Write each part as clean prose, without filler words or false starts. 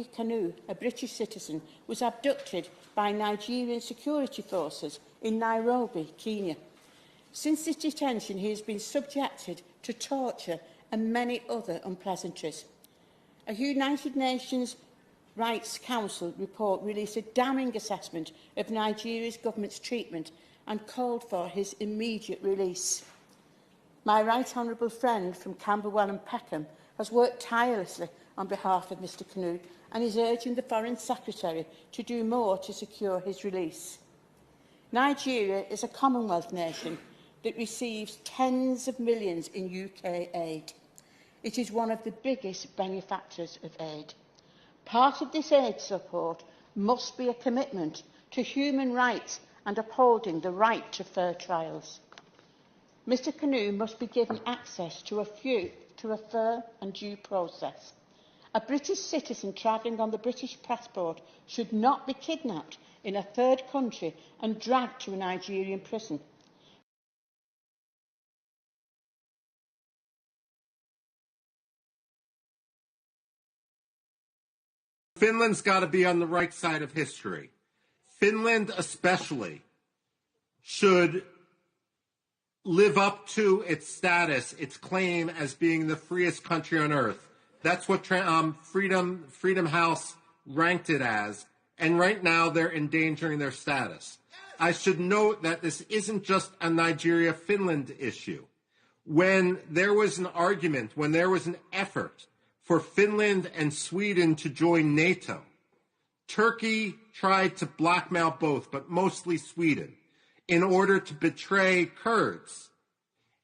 Nnamdi Kanu, a British citizen, was abducted by Nigerian security forces in Nairobi, Kenya. Since his detention, he has been subjected to torture and many other unpleasantries. A United Nations Rights Council report released a damning assessment of Nigeria's government's treatment and called for his immediate release. My right honourable friend from Camberwell and Peckham has worked tirelessly on behalf of Mr Kanu and is urging the Foreign Secretary to do more to secure his release. Nigeria is a Commonwealth nation that receives tens of millions in UK aid. It is one of the biggest benefactors of aid. Part of this aid support must be a commitment to human rights and upholding the right to fair trials. Mr Kanu must be given access to a fair and due process. A British citizen travelling on the British passport should not be kidnapped in a third country and dragged to a Nigerian prison. Finland's got to be on the right side of history. Finland especially should live up to its status, its claim as being the freest country on earth. That's what Freedom House ranked it as, and right now they're endangering their status. I should note that this isn't just a Nigeria-Finland issue. When there was an argument, when there was an effort for Finland and Sweden to join NATO, Turkey tried to blackmail both, but mostly Sweden, in order to betray Kurds,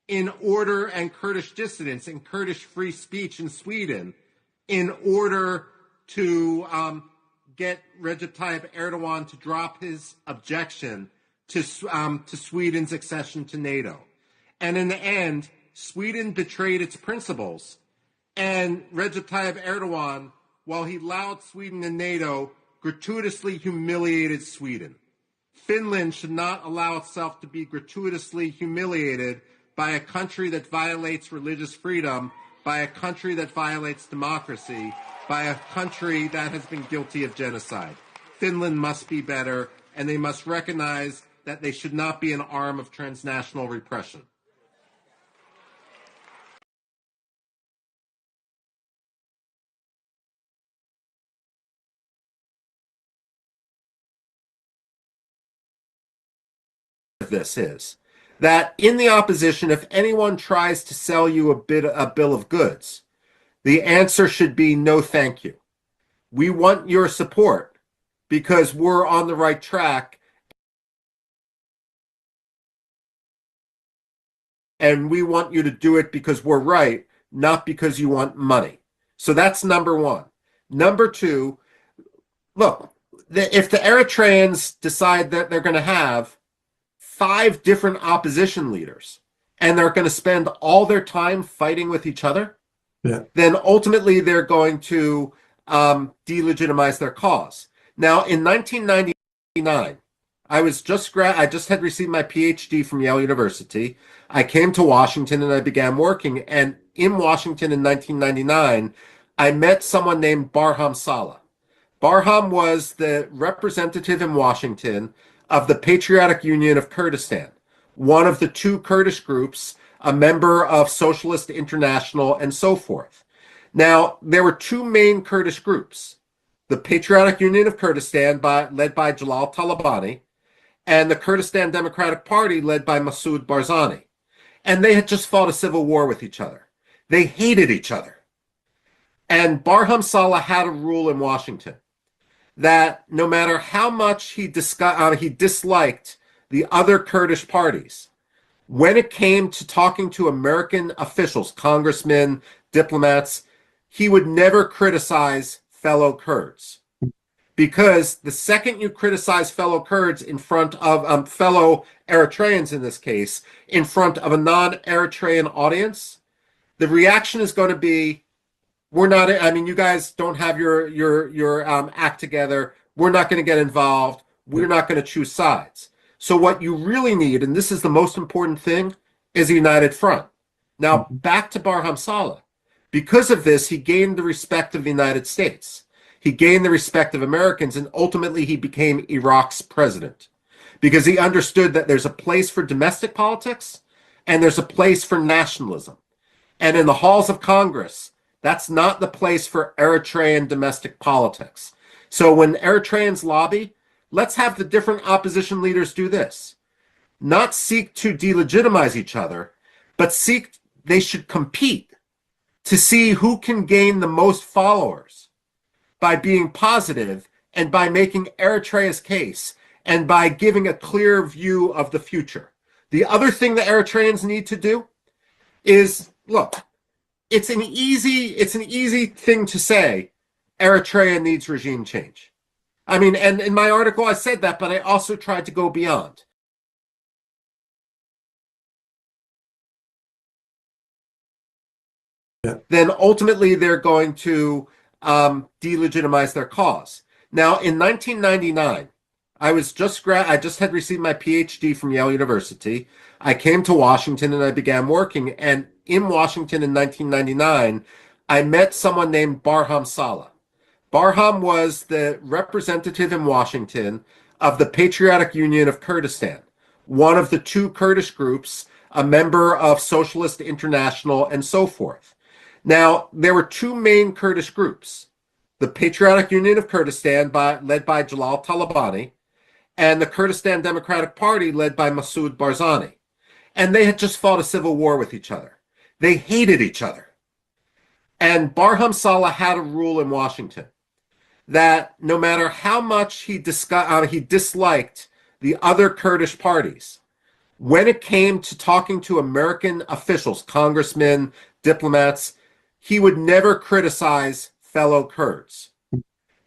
and Kurdish dissidents and Kurdish free speech in Sweden, in order to get Recep Tayyip Erdogan to drop his objection to Sweden's accession to NATO. And in the end, Sweden betrayed its principles. And Recep Tayyip Erdogan, while he allowed Sweden in NATO, gratuitously humiliated Sweden. Finland should not allow itself to be gratuitously humiliated by a country that violates religious freedom, by a country that violates democracy, by a country that has been guilty of genocide. Finland must be better, and they must recognize that they should not be an arm of transnational repression. This is that in the opposition, if anyone tries to sell you a bill of goods, the answer should be no thank you. We want your support because we're on the right track, and we want you to do it because we're right, not because you want money. So that's number one. Number two, look, if the Eritreans decide that they're going to have 5 different opposition leaders and they're going to spend all their time fighting with each other, then ultimately they're going to delegitimize their cause. Now, in 1999, I just had received my PhD from Yale University. I came to Washington and I began working. And in Washington in 1999, I met someone named Barham Saleh. Barham was the representative in Washington of the Patriotic Union of Kurdistan, one of the 2 Kurdish groups, a member of Socialist International, and so forth. Now, there were 2 main Kurdish groups, the Patriotic Union of Kurdistan, led by Jalal Talabani, and the Kurdistan Democratic Party, led by Masoud Barzani. And they had just fought a civil war with each other. They hated each other. And Barham Saleh had a rule in Washington that no matter how much he disliked the other Kurdish parties, when it came to talking to American officials, congressmen, diplomats, he would never criticize fellow Kurds. Because the second you criticize fellow Kurds in front of fellow Eritreans, in this case, in front of a non-Eritrean audience, the reaction is going to be, we're not, I mean, you guys don't have your act together. We're not going to get involved. We're not going to choose sides. So what you really need, and this is the most important thing, is a united front. Now, back to Barham Saleh. Because of this, he gained the respect of the United States. he gained the respect of Americans, and ultimately he became Iraq's president because he understood that there's a place for domestic politics and there's a place for nationalism. And in the halls of Congress, that's not the place for Eritrean domestic politics. So when Eritreans lobby, let's have the different opposition leaders do this. Not seek to delegitimize each other, but they should compete to see who can gain the most followers by being positive and by making Eritrea's case and by giving a clear view of the future. The other thing the Eritreans need to do is, look, it's an easy thing to say Eritrea needs regime change. I mean, and in my article I said that, but I also tried to go beyond. Then ultimately they're going to delegitimize their cause. Now, in 1999, I just had received my PhD from Yale University. I came to Washington and I began working. And in Washington in 1999, I met someone named Barham Saleh. Barham was the representative in Washington of the Patriotic Union of Kurdistan, one of the two Kurdish groups, a member of Socialist International, and so forth. Now, there were two main Kurdish groups, the Patriotic Union of Kurdistan, led by Jalal Talabani, and the Kurdistan Democratic Party, led by Masoud Barzani. And they had just fought a civil war with each other. They hated each other. And Barham Saleh had a rule in Washington that no matter how much he disliked the other Kurdish parties, when it came to talking to American officials, congressmen, diplomats, he would never criticize fellow Kurds.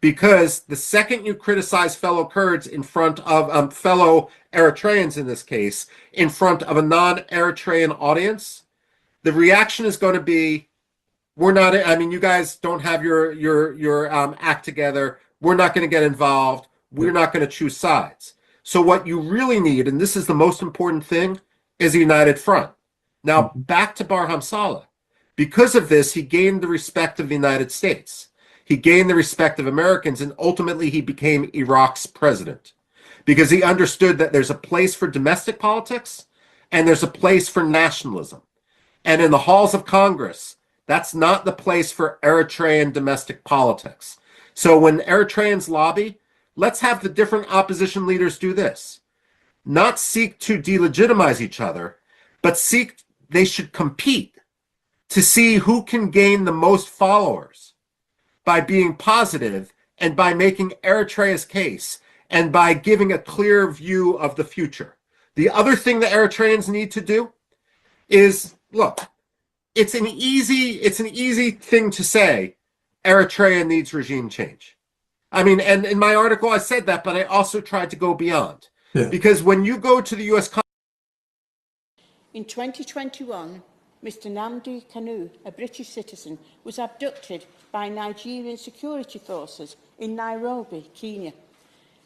Because the second you criticize fellow Kurds in front of fellow Eritreans, in this case, in front of a non-Eritrean audience, the reaction is going to be, you guys don't have your act together. We're not going to get involved. We're not going to choose sides. So what you really need, and this is the most important thing, is a united front. Now, back to Barham Saleh. Because of this, he gained the respect of the United States. He gained the respect of Americans, and ultimately he became Iraq's president because he understood that there's a place for domestic politics and there's a place for nationalism. And in the halls of Congress, that's not the place for Eritrean domestic politics. So when Eritreans lobby, let's have the different opposition leaders do this. Not seek to delegitimize each other, but they should compete to see who can gain the most followers by being positive and by making Eritrea's case and by giving a clear view of the future. The other thing the Eritreans need to do is, look, it's an easy thing to say Eritrea needs regime change. I mean, and in my article I said that, but I also tried to go beyond. Yeah. Because when you go to the U.S. In 2021, Mr. Nnamdi Kanu, a British citizen, was abducted by Nigerian security forces in Nairobi, Kenya.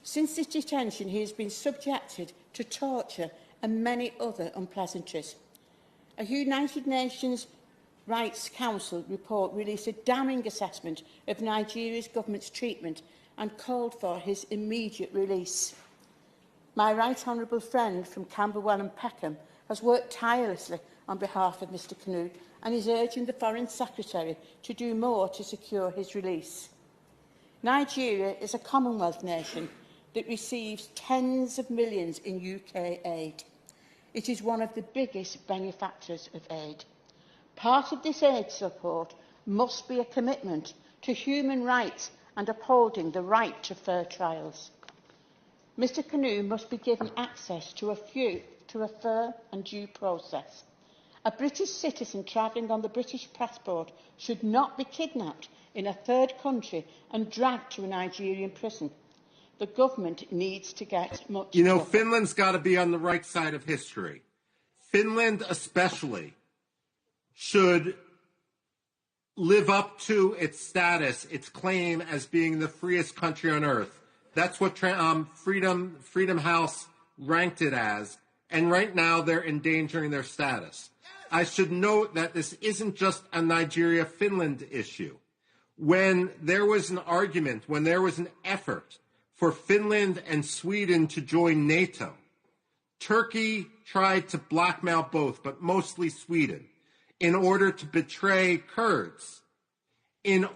Since his detention, he has been subjected to torture and many other unpleasantries. A United Nations Rights Council report released a damning assessment of Nigeria's government's treatment and called for his immediate release. My right honourable friend from Camberwell and Peckham has worked tirelessly on behalf of Mr Kanu and is urging the Foreign Secretary to do more to secure his release. Nigeria is a Commonwealth nation that receives tens of millions in UK aid. It is one of the biggest benefactors of aid. Part of this aid support must be a commitment to human rights and upholding the right to fair trials. Mr Kanu must be given access to a fair and due process. A British citizen travelling on the British passport should not be kidnapped in a third country and dragged to a Nigerian prison. The government needs to get much tougher. Finland's got to be on the right side of history. Finland especially should live up to its status, its claim as being the freest country on earth. That's what Freedom House ranked it as. And right now they're endangering their status. I should note that this isn't just a Nigeria-Finland issue. when there was an argument, when there was an effort for Finland and Sweden to join NATO, Turkey tried to blackmail both, but mostly Sweden, in order to betray Kurds, and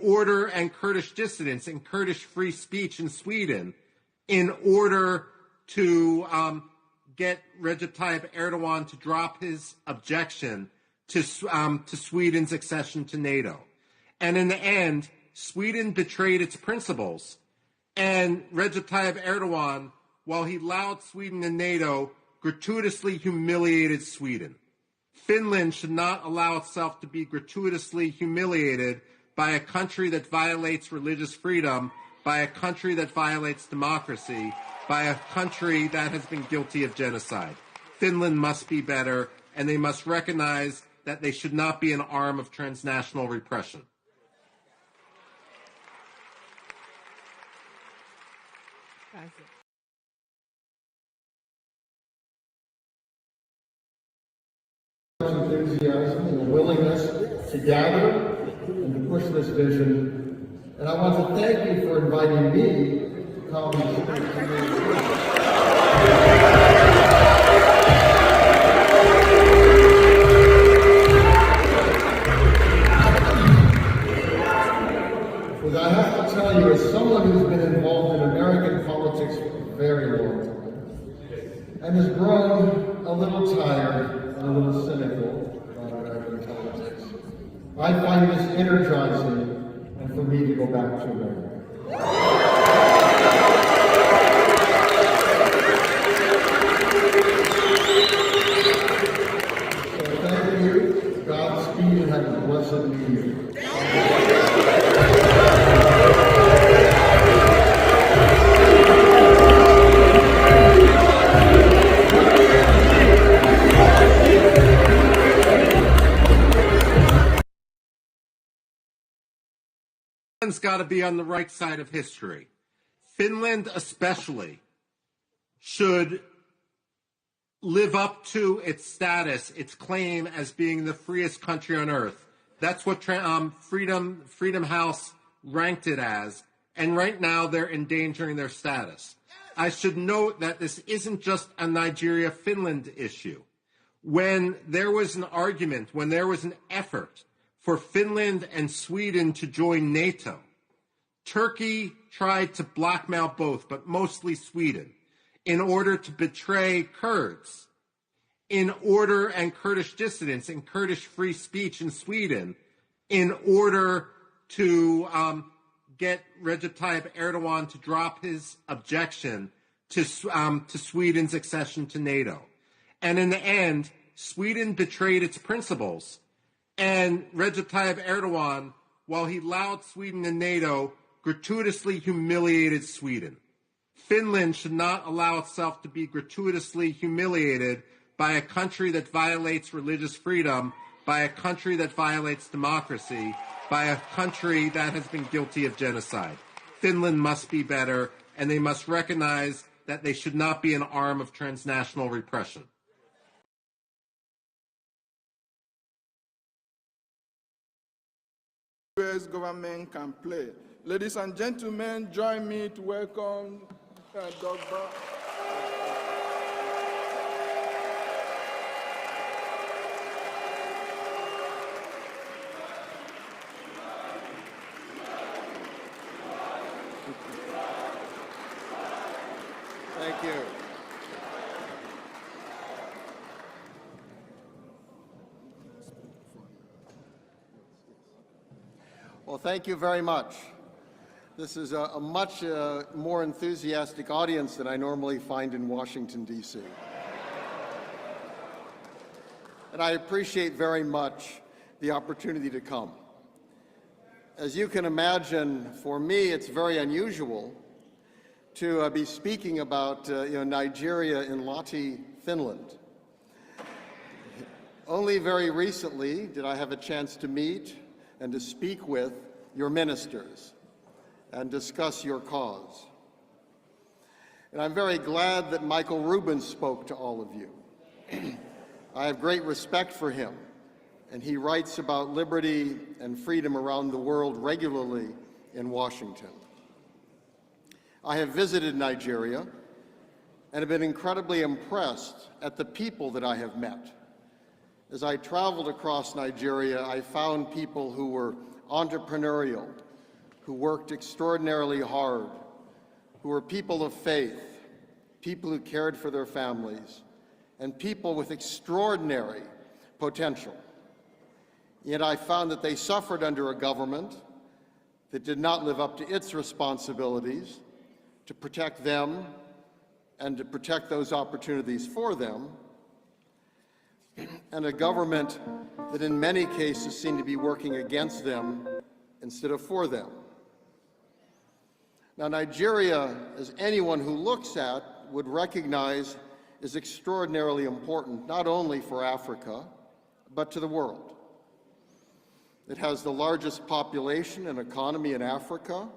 Kurdish dissidents and Kurdish free speech in Sweden, in order to get Recep Tayyip Erdogan to drop his objection to Sweden's accession to NATO. And in the end, Sweden betrayed its principles, and Recep Tayyip Erdogan, while he allowed Sweden in NATO, gratuitously humiliated Sweden. Finland should not allow itself to be gratuitously humiliated by a country that violates religious freedom, by a country that violates democracy, by a country that has been guilty of genocide. Finland must be better, and they must recognize that they should not be an arm of transnational repression. Enthusiasm and a willingness to gather and to push this vision. And I want to thank you for inviting me to come and speak to you. Because I have to tell you, as someone who's been involved in American politics for a very long time, and has grown a little tired and a little cynical about American politics, I find this energizing, and for me to go back to America. So thank you, Godspeed, and have a blessed new year. Finland's got to be on the right side of history. Finland especially should live up to its status, its claim as being the freest country on earth. That's what Freedom House ranked it as, and right now they're endangering their status. I should note that this isn't just a Nigeria-Finland issue. When there was an argument, when there was an effort for Finland and Sweden to join NATO, Turkey tried to blackmail both, but mostly Sweden, in order to betray Kurds, and Kurdish dissidents and Kurdish free speech in Sweden, in order to get Recep Tayyip Erdogan to drop his objection to Sweden's accession to NATO. And in the end, Sweden betrayed its principles, and Recep Tayyip Erdogan, while he allowed Sweden in NATO, gratuitously humiliated Sweden. Finland should not allow itself to be gratuitously humiliated by a country that violates religious freedom, by a country that violates democracy, by a country that has been guilty of genocide. Finland must be better, and they must recognize that they should not be an arm of transnational repression. US government can play. Ladies and gentlemen, join me to welcome Dr. Thank you. Well, thank you very much. This is a much more enthusiastic audience than I normally find in Washington, D.C. And I appreciate very much the opportunity to come. As you can imagine, for me, it's very unusual to be speaking about Nigeria and Lahti, Finland. Only very recently did I have a chance to meet and to speak with your ministers and discuss your cause. And I'm very glad that Michael Rubin spoke to all of you. I have great respect for him and he writes about liberty and freedom around the world regularly in Washington. I have visited Nigeria and have been incredibly impressed at the people that I have met. As I traveled across Nigeria, I found people who were entrepreneurial, who worked extraordinarily hard, who were people of faith, people who cared for their families, and people with extraordinary potential. Yet I found that they suffered under a government that did not live up to its responsibilities to protect them and to protect those opportunities for them, and a government that in many cases seemed to be working against them instead of for them. Now, Nigeria, as anyone who looks at would recognize, is extraordinarily important, not only for Africa, but to the world. It has the largest population and economy in Africa.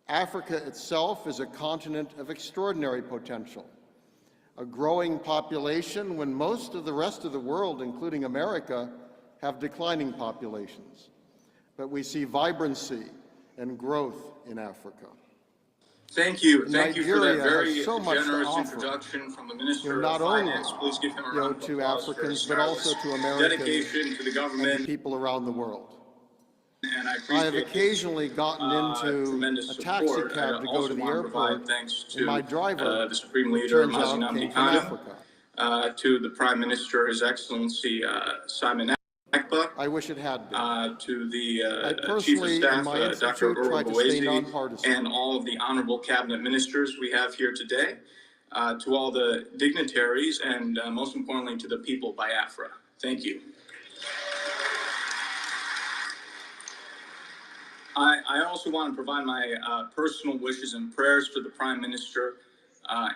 Africa itself is a continent of extraordinary potential, a growing population when most of the rest of the world, including America, have declining populations. But we see vibrancy and growth in Africa. Thank you. Thank you for that Nigeria very has so much to generous offer, introduction from the Minister not of only Finance. Please give him a round of to applause for Africans, his but also to Americans dedication to the and government. to people around the world. And I I have appreciate occasionally gotten into tremendous a taxi support. cab I to go also to the want to provide airport, thanks and my to driver, the Supreme it Leader, turns out, Mazi came from Nnamdi Africa. Kanu, to the Prime Minister, His Excellency Simon Ekpa, I wish it had been. to the I Chief of personally, in Staff, my Dr. institute, tried to stay Oroboezi, nonpartisan. and all of the honorable cabinet ministers we have here today, to all the dignitaries, and most importantly, to the people of Biafra. Thank you. I also want to provide my personal wishes and prayers for the Prime Minister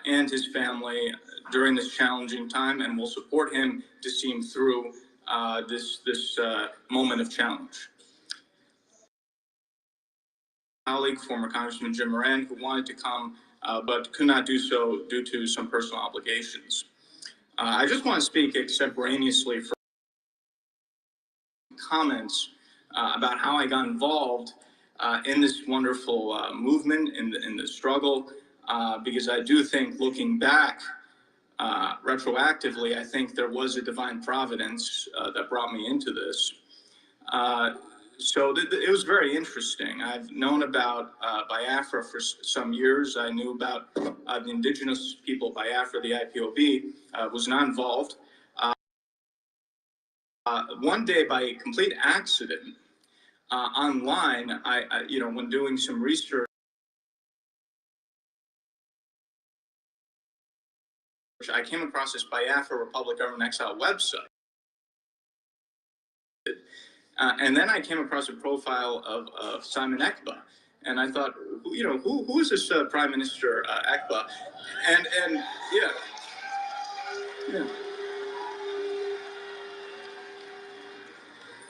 and his family during this challenging time, and will support him to see him through this moment of challenge. Colleague, former Congressman Jim Moran, who wanted to come but could not do so due to some personal obligations. I just want to speak extemporaneously for comments about how I got involved in this wonderful movement, in the struggle, because I do think, looking back retroactively, I think there was a divine providence that brought me into this. So it was very interesting. I've known about Biafra for some years. I knew about the indigenous people of Biafra, the IPOB, was not involved. One day, by complete accident, online, when doing some research, I came across this Biafra Republic Government Exile website. And then I came across a profile of Simon Ekpa, and I thought, who is this Prime Minister Ekpa? And yeah.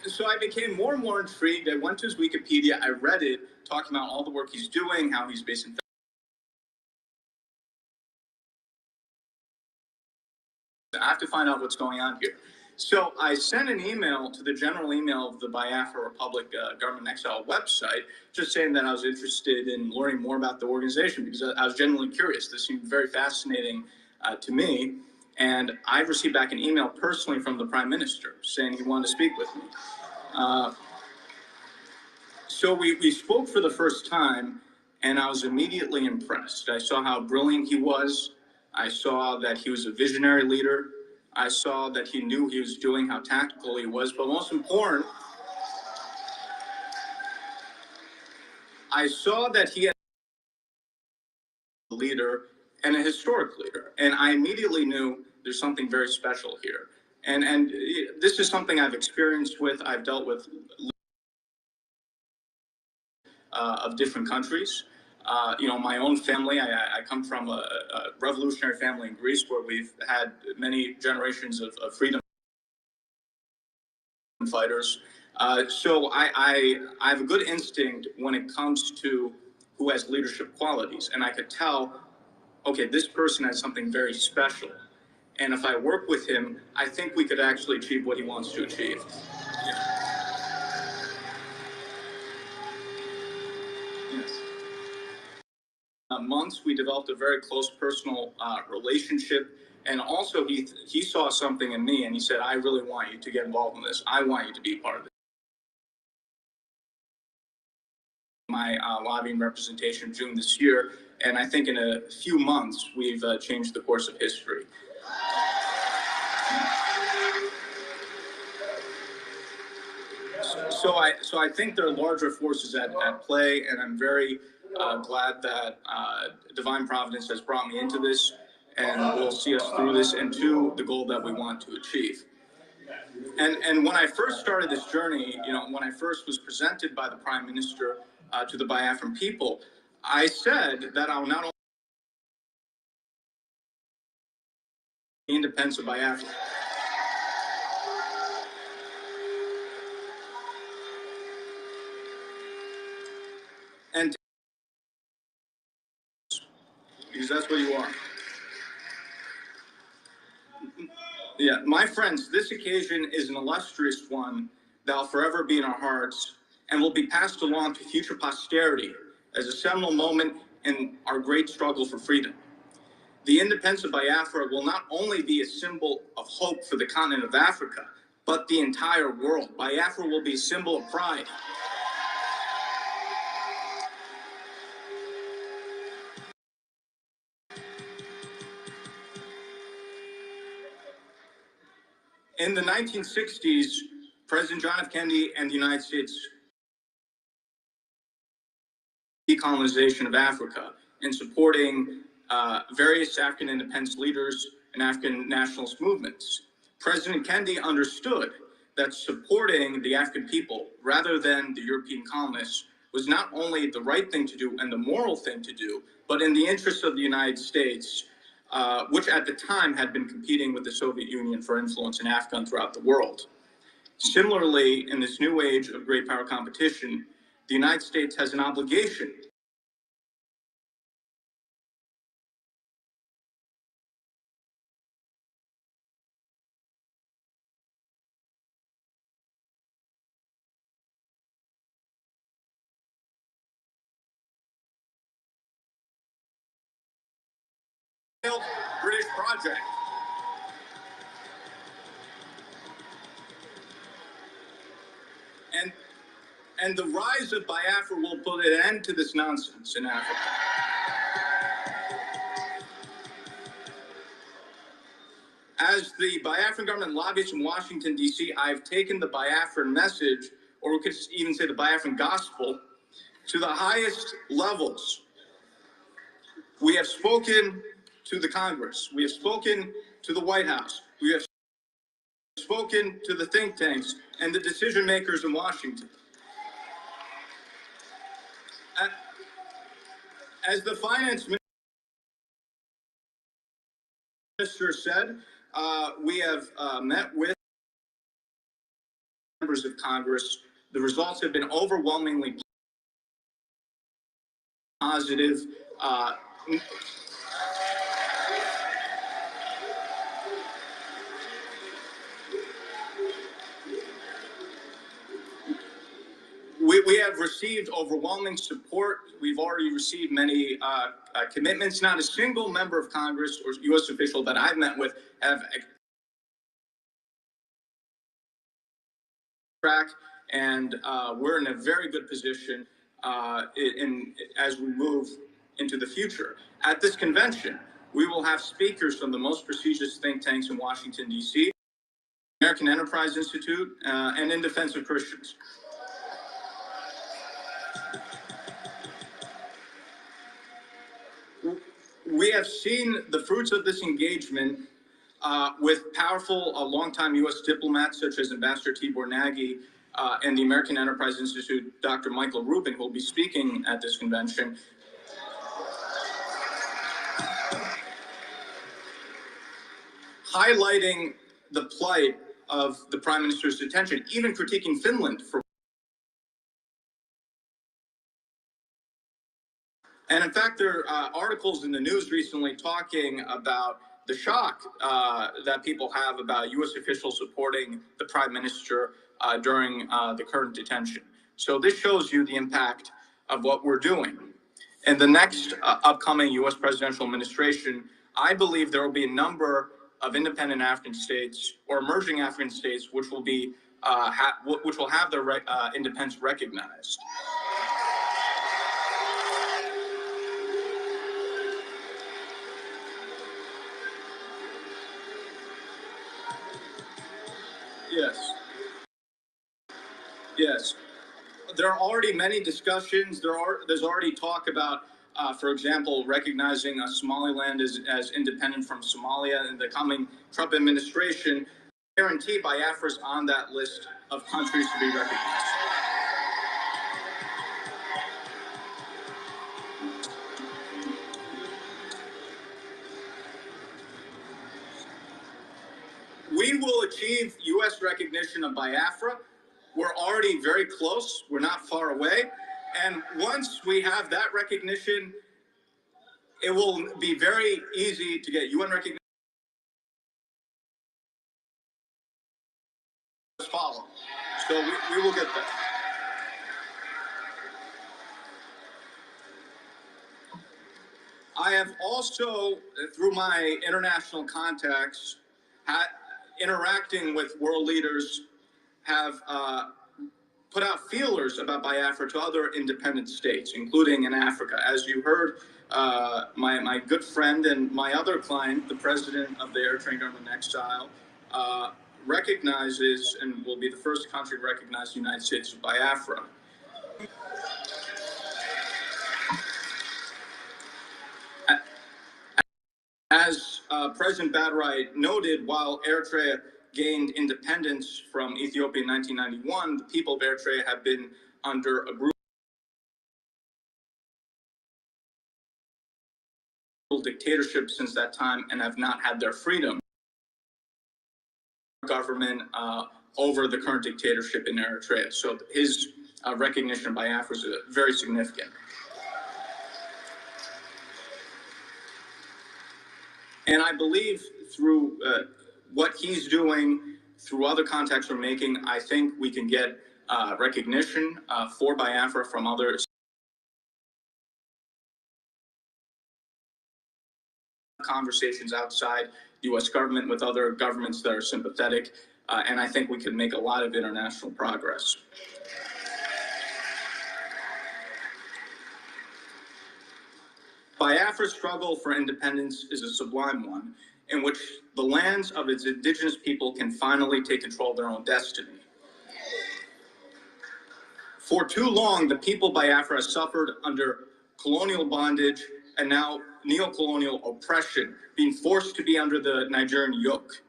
So I became more and more intrigued. I went to his Wikipedia, I read it, talking about all the work he's doing, how he's based in. I have to find out what's going on here. So I sent an email to the general email of the Biafra Republic Government Exile website, just saying that I was interested in learning more about the organization, because I was genuinely curious. This seemed very fascinating to me. And I received back an email personally from the Prime Minister saying he wanted to speak with me. So we spoke for the first time, and I was immediately impressed. I saw how brilliant he was. I saw that he was a visionary leader. I saw that he knew what he was doing, how tactical he was. But most important, I saw that he had a leader and a historic leader. And I immediately knew there's something very special here. And this is something I've experienced with. I've dealt with of different countries. My own family, I come from a revolutionary family in Greece, where we've had many generations of freedom fighters. So I have a good instinct when it comes to who has leadership qualities. And I could tell, okay, this person has something very special. And if I work with him, I think we could actually achieve what he wants to achieve. Yes. Months, we developed a very close personal relationship. And also, he saw something in me, and he said, I really want you to get involved in this. I want you to be part of it. My lobbying representation June this year, and I think in a few months, we've changed the course of history. So I think there are larger forces at play, and I'm very glad that divine providence has brought me into this, and will see us through this and to the goal that we want to achieve. And when I first started this journey, when I first was presented by the Prime Minister to the Biafran people, I said that I'll not only the independence of Biafra. And because that's what you are. Yeah, my friends, this occasion is an illustrious one that will forever be in our hearts and will be passed along to future posterity as a seminal moment in our great struggle for freedom. The independence of Biafra will not only be a symbol of hope for the continent of Africa, but the entire world. Biafra will be a symbol of pride. In the 1960s, President John F. Kennedy and the United States decolonization of Africa and supporting various African independence leaders and African nationalist movements. President Kennedy understood that supporting the African people rather than the European colonists was not only the right thing to do and the moral thing to do, but in the interest of the United States, which at the time had been competing with the Soviet Union for influence in Africa and throughout the world. Similarly, in this new age of great power competition, the United States has an obligation British project. And the rise of Biafra will put an end to this nonsense in Africa. As the Biafran government lobbyist in Washington, D.C., I've taken the Biafran message, or we could even say the Biafran gospel, to the highest levels. We have spoken to the Congress. We have spoken to the White House. We have spoken to the think tanks and the decision makers in Washington. As the finance minister said, we have met with members of Congress. The results have been overwhelmingly positive. We have received overwhelming support. We've already received many commitments. Not a single member of Congress or U.S. official that I've met with have track, and we're in a very good position as we move into the future. At this convention, we will have speakers from the most prestigious think tanks in Washington, D.C., American Enterprise Institute, and In Defense of Christians. We have seen the fruits of this engagement with powerful longtime U.S. diplomats such as Ambassador Tibor Nagy and the American Enterprise Institute, Dr. Michael Rubin, who will be speaking at this convention. Highlighting the plight of the Prime Minister's detention, even critiquing Finland for. And in fact, there are articles in the news recently talking about the shock that people have about U.S. officials supporting the prime minister during the current detention. So this shows you the impact of what we're doing. In the next upcoming U.S. presidential administration, I believe there will be a number of independent African states or emerging African states which will be which will have their independence recognized. Yes. Yes. There are already many discussions. There's already talk about, for example, recognizing Somaliland as independent from Somalia in the coming Trump administration. Guarantee Biafra is on that list of countries to be recognized. We will achieve U.S. recognition of Biafra. We're already very close. We're not far away. And once we have that recognition, it will be very easy to get UN recognition. Follow. So we will get there. I have also, through my international contacts, interacting with world leaders, have put out feelers about Biafra to other independent states, including in Africa. As you heard, my good friend and my other client, the president of the Eritrean government in exile, recognizes and will be the first country to recognize the United States of Biafra. As President Badright noted, while Eritrea gained independence from Ethiopia in 1991, the people of Eritrea have been under a brutal dictatorship since that time and have not had their freedom. Government over the current dictatorship in Eritrea. So his recognition of Biafra is very significant. And I believe through what he's doing, through other contacts we're making, I think we can get recognition for Biafra from others. Conversations outside the U.S. government with other governments that are sympathetic, and I think we can make a lot of international progress. Biafra's struggle for independence is a sublime one, in which the lands of its indigenous people can finally take control of their own destiny. For too long, the people of Biafra has suffered under colonial bondage and now neo-colonial oppression, being forced to be under the Nigerian yoke.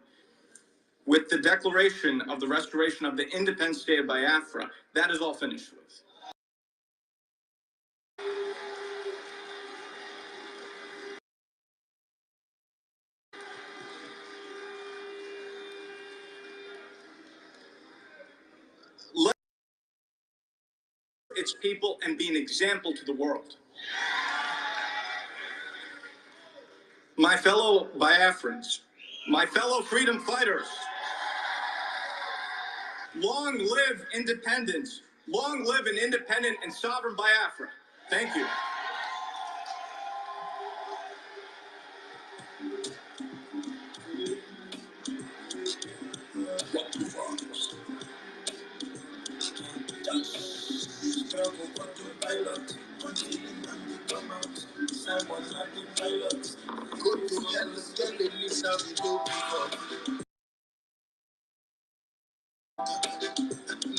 With the declaration of the restoration of the independent state of Biafra, that is all finished with. Let its people and be an example to the world. My fellow Biafrans, my fellow freedom fighters, long live independence, long live an independent and sovereign Biafra. Thank you.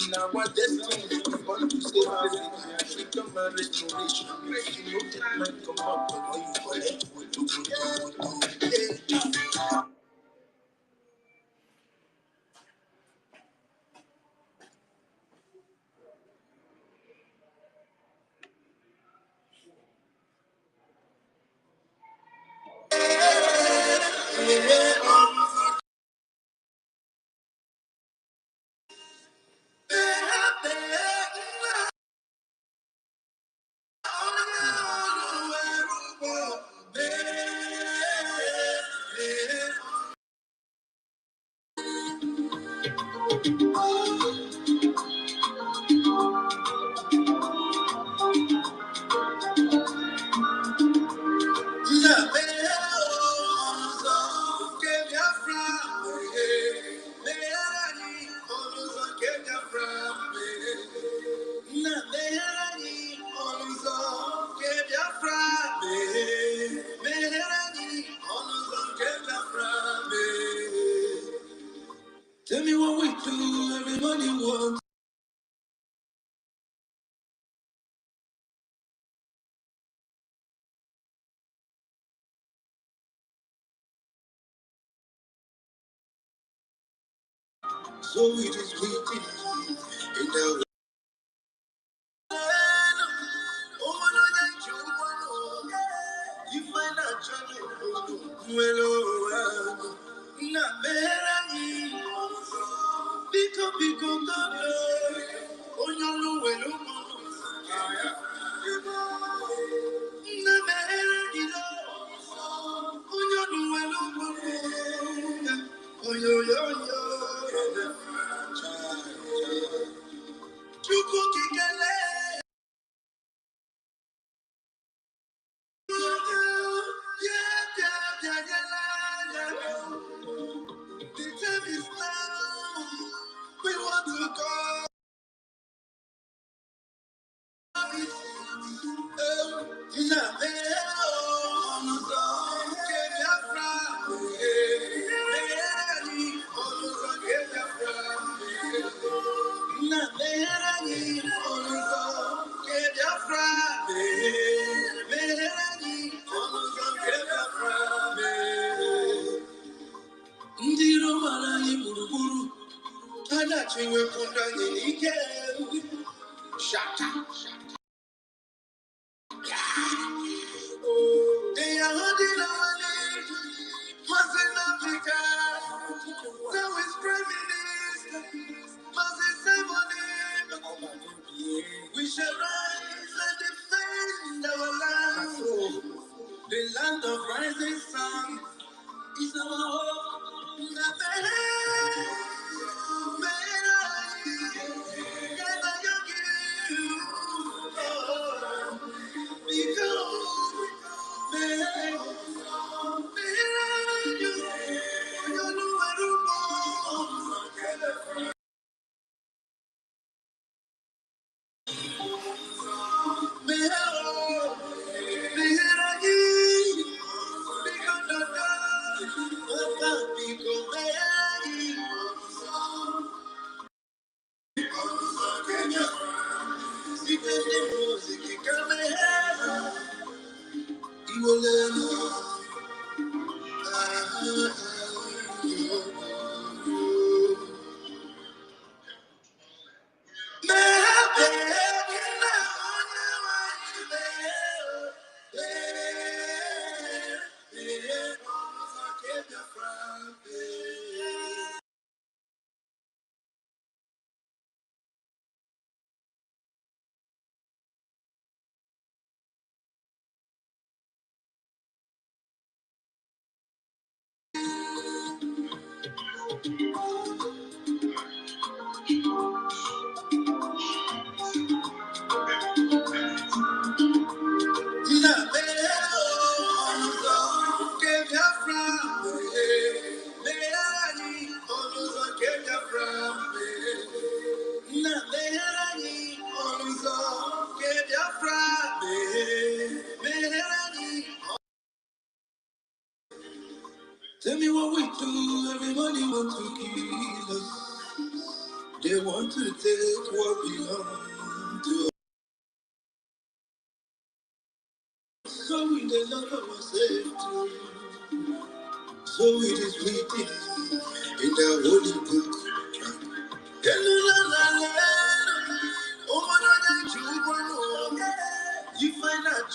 Now what destiny is born to save us. Freedom and restoration. If you know that man come up, but when you collect, we do. everybody wants. So it is written in the Oh, yo, yo, yo. The time is now. We want to go. Ndiro mara iburuburu, ana chiwe kunda yenike. Shata. They are holding our name, Muslim Africa. Now is Prime Minister, Muslim Ceremony. We shall rise and defend our land. The land of rising sun is our hope. Tell me what we do, everybody want to kill us. They want to take what belongs to us. So we don't love ourselves too. So it is written in the holy book. You find out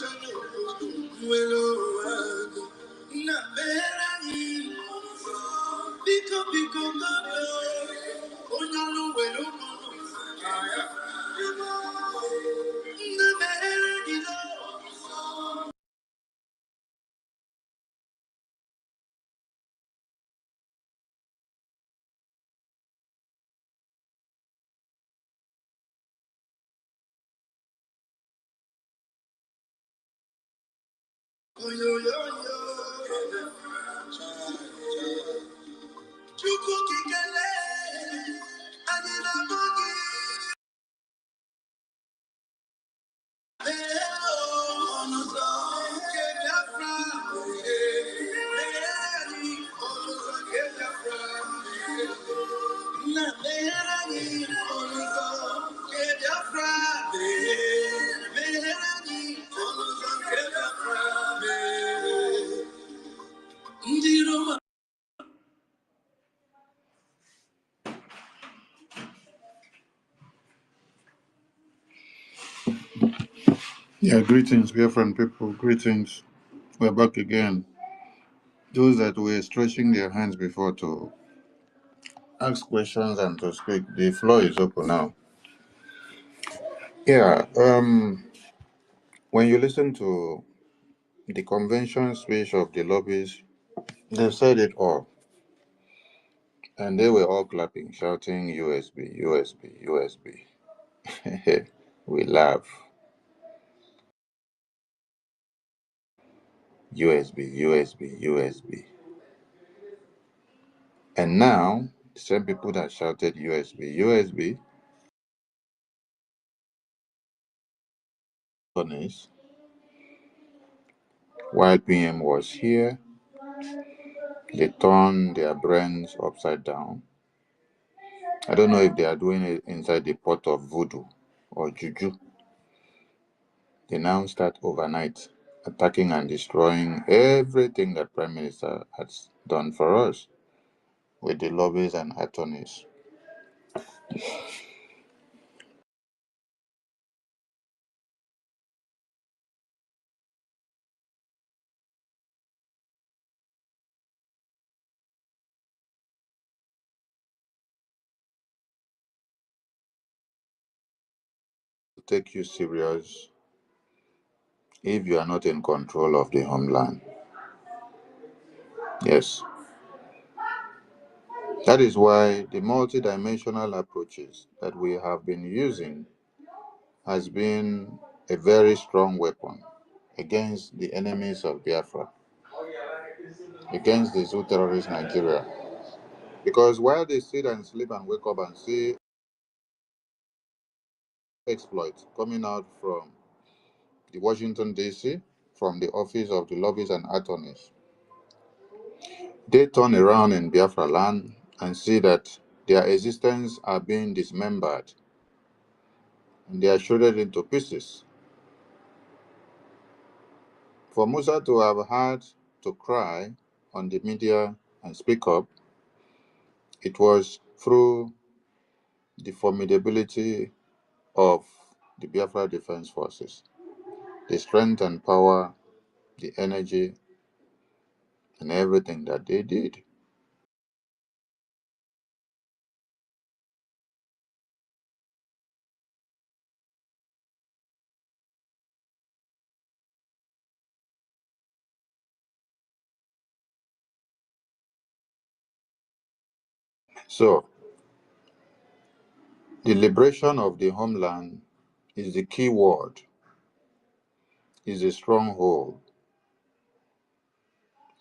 Yeah, greetings, girlfriend people. Greetings. We're back again. Those that were stretching their hands before to ask questions and to speak, the floor is open now. Yeah, when you listen to the convention speech of the lobbies, they said it all. And they were all clapping, shouting USB, USB, USB. We laugh. USB, USB, USB. And now, the same people that shouted USB, USB, honest, while PM was here, they turned their brains upside down. I don't know if they are doing it inside the pot of voodoo or juju. They now start overnight attacking and destroying everything that Prime Minister has done for us with the lobbies and attorneys. Take you serious if you are not in control of the homeland. Yes, that is why the multidimensional approaches that we have been using has been a very strong weapon against the enemies of Biafra, against the zoo terrorist Nigeria. Because while they sit and sleep and wake up and see exploits coming out from the Washington DC, from the office of the lobbies and attorneys, they turn around in Biafra land and see that their existence are being dismembered and they are shredded into pieces. For Musa to have had to cry on the media and speak up, it was through the formidability of the Biafra Defense Forces, the strength and power, the energy, and everything that they did. So, the liberation of the homeland is the key word, is the stronghold,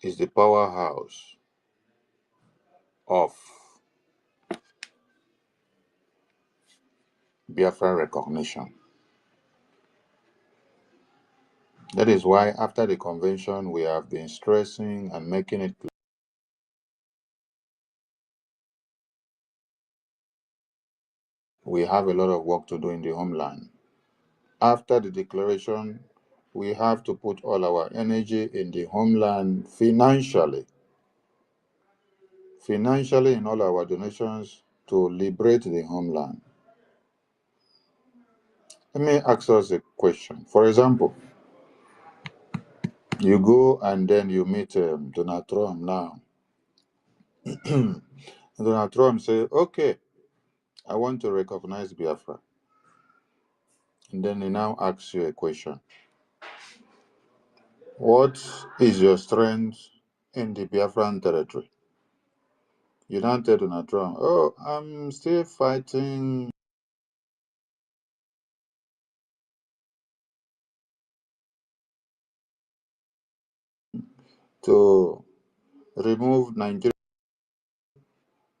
is the powerhouse of Biafra recognition. That is why, after the convention, we have been stressing and making it clear we have a lot of work to do in the homeland. After the declaration, we have to put all our energy in the homeland financially in all our donations to liberate the homeland. Let me ask us a question. For example, you go and then you meet Donald Trump now. Donald Trump say, okay, I want to recognize Biafra. And then he now asks you a question. What is your strength in the Biafran territory? You now tell Donald Trump, oh, I'm still fighting to remove Nigeria,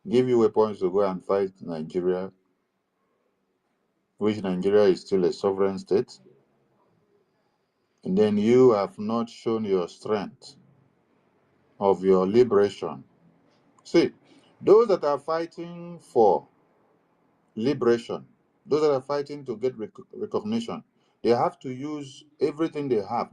give you weapons to go and fight Nigeria, which Nigeria is still a sovereign state, and then you have not shown your strength of your liberation. See, those that are fighting for liberation, those that are fighting to get recognition, they have to use everything they have.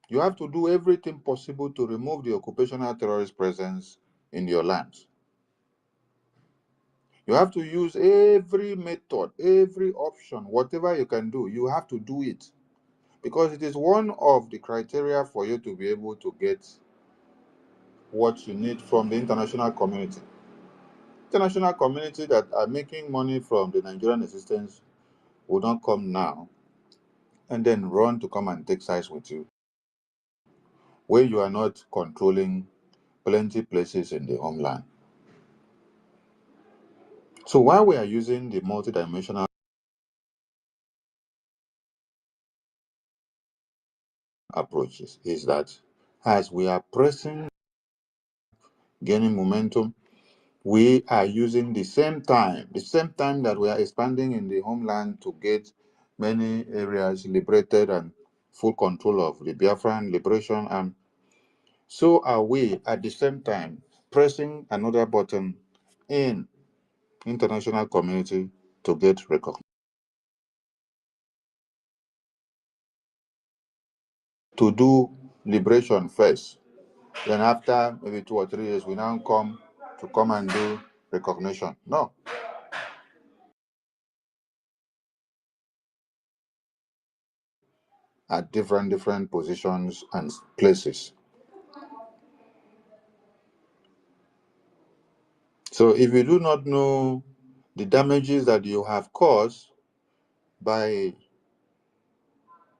You have to do everything possible to remove the occupational terrorist presence in your lands. You have to use every method, every option, whatever you can do, you have to do it. Because it is one of the criteria for you to be able to get what you need from the international community. International community that are making money from the Nigerian assistance will not come now and then run to come and take sides with you, where you are not controlling plenty places in the homeland. So while we are using the multidimensional approaches, is that as we are pressing, gaining momentum, we are using the same time that we are expanding in the homeland to get many areas liberated and full control of the Biafran Liberation Army. So are we at the same time pressing another button in international community to get recognition, to do liberation first. Then after maybe 2 or 3 years, we now come and do recognition. No, at different positions and places. So if you do not know the damages that you have caused by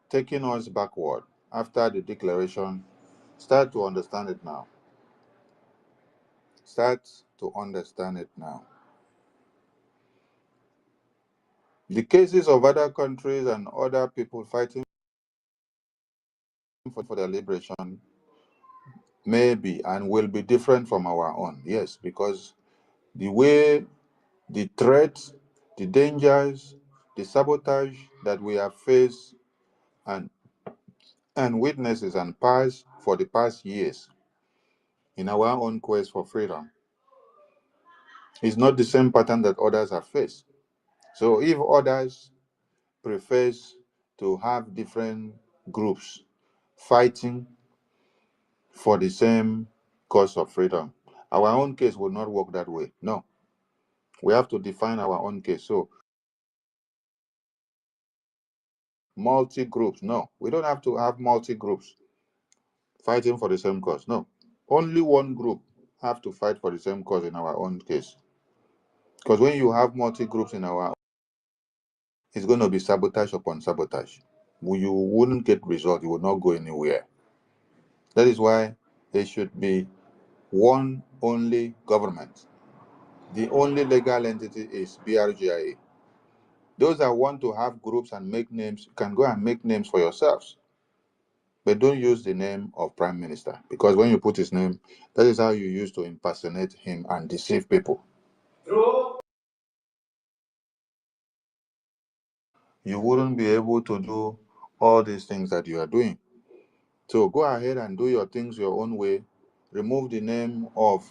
taking us backward after the declaration, start to understand it now. Start to understand it now. The cases of other countries and other people fighting for their liberation may be and will be different from our own. Yes, because the way, the threats, the dangers, the sabotage that we have faced and witnesses and past for the past years in our own quest for freedom is not the same pattern that others have faced. So if others prefers to have different groups fighting for the same cause of freedom, our own case will not work that way. No, we have to define our own case. So multi groups, no, we don't have to have multi groups fighting for the same cause. No, only one group have to fight for the same cause in our own case. Because when you have multi groups in our, it's going to be sabotage upon sabotage. You wouldn't get result. You will not go anywhere. That is why there should be one only government. The only legal entity is BRGIA. Those that want to have groups and make names can go and make names for yourselves. But don't use the name of Prime Minister, because when you put his name, that is how you use to impersonate him and deceive people. You wouldn't be able to do all these things that you are doing. So go ahead and do your things your own way. Remove the name of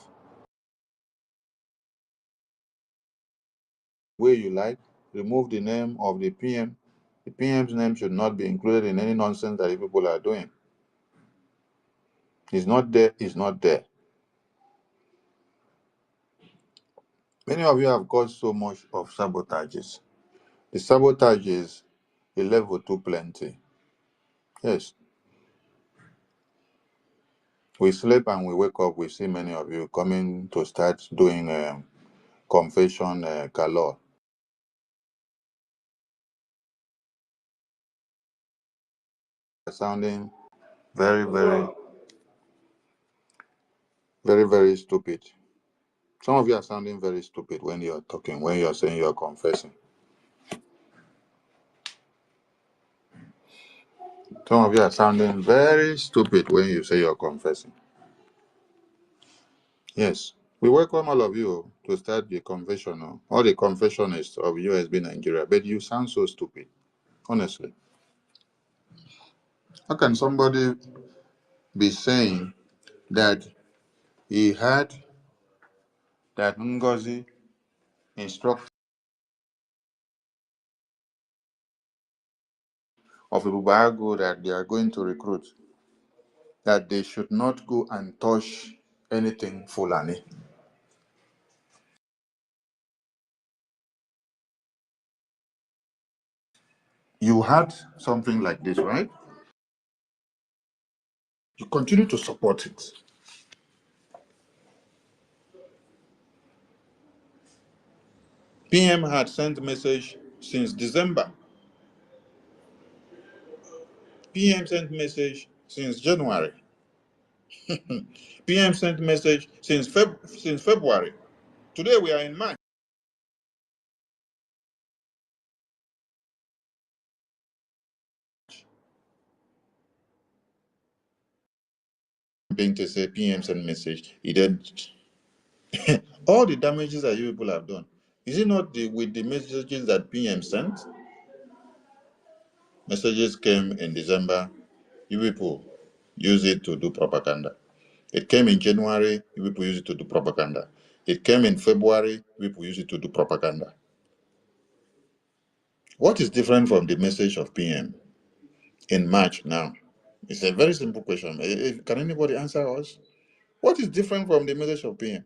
way you like. Remove the name of the PM. The PM's name should not be included in any nonsense that people are doing. It's not there, it's not there. Many of you have caused so much of sabotages. The sabotages, a level too plenty. Yes. We sleep and we wake up, we see many of you coming to start doing confession galore. Sounding very, very stupid. Some of you are sounding very stupid when you're talking, when you're saying you're confessing. Some of you are sounding very stupid when you say you're confessing. Yes, we welcome all of you to start the confessional, all the confessionists of Usbnigeria, but you sound so stupid, honestly. How can somebody be saying that he had that Ngozi instructed of Ibubago that they are going to recruit? that they should not go and touch anything Fulani. You had something like this, right? You continue to support it. PM had sent message since December. PM sent message since January. PM sent message since February. Today we are in March. Being to say PM sent message, he did all the damages that you people have done. Is it not with the messages that PM sent? Messages came in December. You people use it to do propaganda. It came in January. You people use it to do propaganda. It came in February. You people use it to do propaganda. What is different from the message of PM in March now? It's a very simple question. Can anybody answer us? What is different from the message of PM?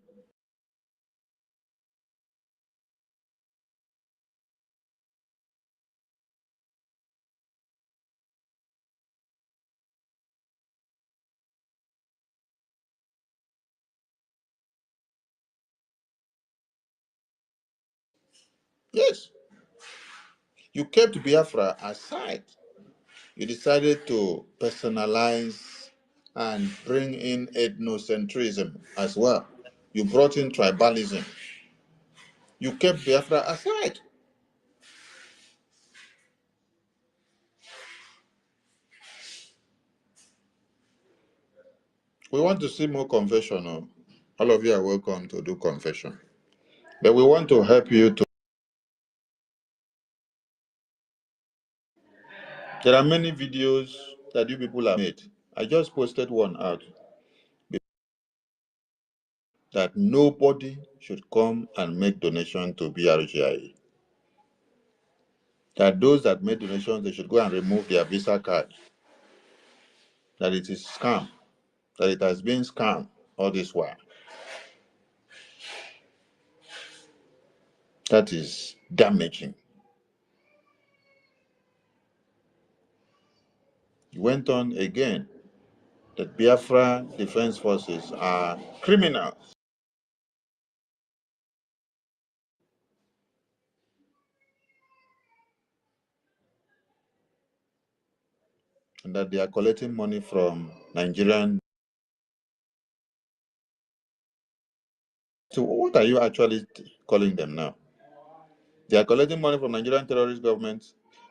Yes, you kept Biafra aside. You decided to personalize and bring in ethnocentrism as well. You brought in tribalism. You kept Biafra aside. We want to see more confession. Oh. All of you are welcome to do confession. But we want to help you to. There are many videos that you people have made. I just posted one out that nobody should come and make donation to BRGI. That those that made donations, they should go and remove their Visa card. That it is scam. That it has been scam all this while. That is damaging. He went on again that Biafra Defense Forces are criminals and that they are collecting money from Nigerian. So what are you actually calling them now? They are collecting money from Nigerian terrorist government,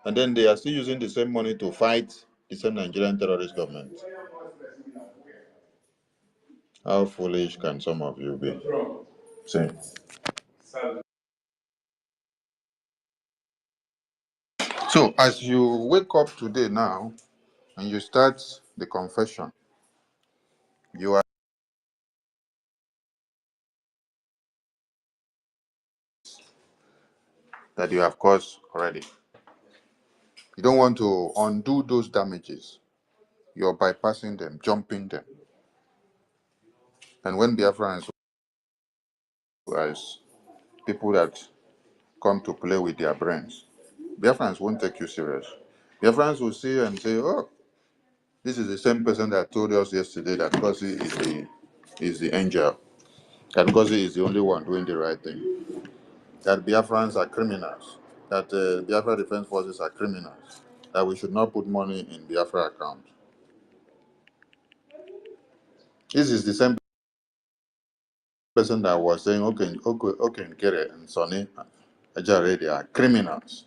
and then they are still using the same money to fight the same Nigerian terrorist government. How foolish can some of you be? See. So as you wake up today now and you start the confession, you are that you have caused already. You don't want to undo those damages. You're bypassing them, jumping them. And when Biafrans, as people that come to play with their brains, Biafrans won't take you serious. Biafrans will see you and say, oh, this is the same person that told us yesterday that Kosi is the angel, that Kosi is the only one doing the right thing, that Biafrans are criminals, that Biafra Defense Forces are criminals, that we should not put money in Biafra account. This is the same person that was saying, okay, Kere and Sonny Ajare, they are criminals.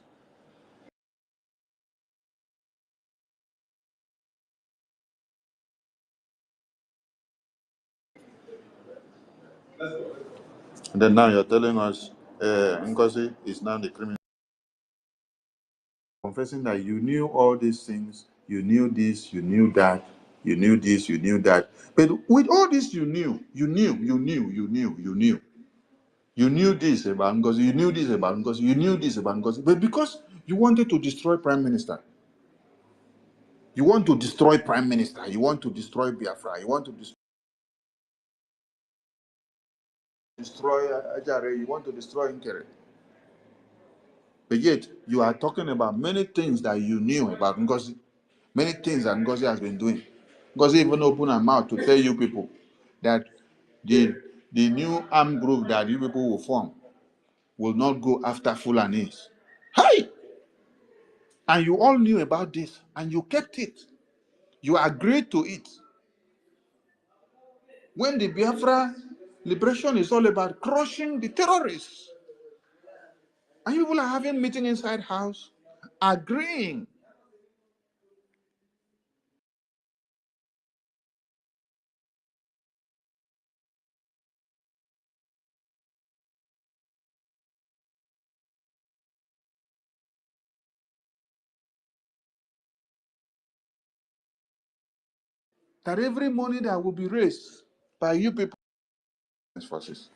And then now you're telling us Ngozi is now the criminal. Confessing that you knew all these things, you knew this, you knew that, you knew this, you knew that. But with all this you knew this about Ngozi, you knew this about Ngozi, you knew this about Ngozi. But because you wanted to destroy Prime Minister, You want to destroy Prime Minister. You want to destroy Biafra. You want to destroy Ajare. You want to destroy Nkere. But yet, you are talking about many things that you knew about Ngozi. Many things that Ngozi has been doing. Ngozi even opened her mouth to tell you people that the new armed group that you people will form will not go after Fulanis. Hey! And you all knew about this, and you kept it. You agreed to it. When the Biafra liberation is all about crushing the terrorists, and you people are having meeting inside house, agreeing that every money that will be raised by you people forces.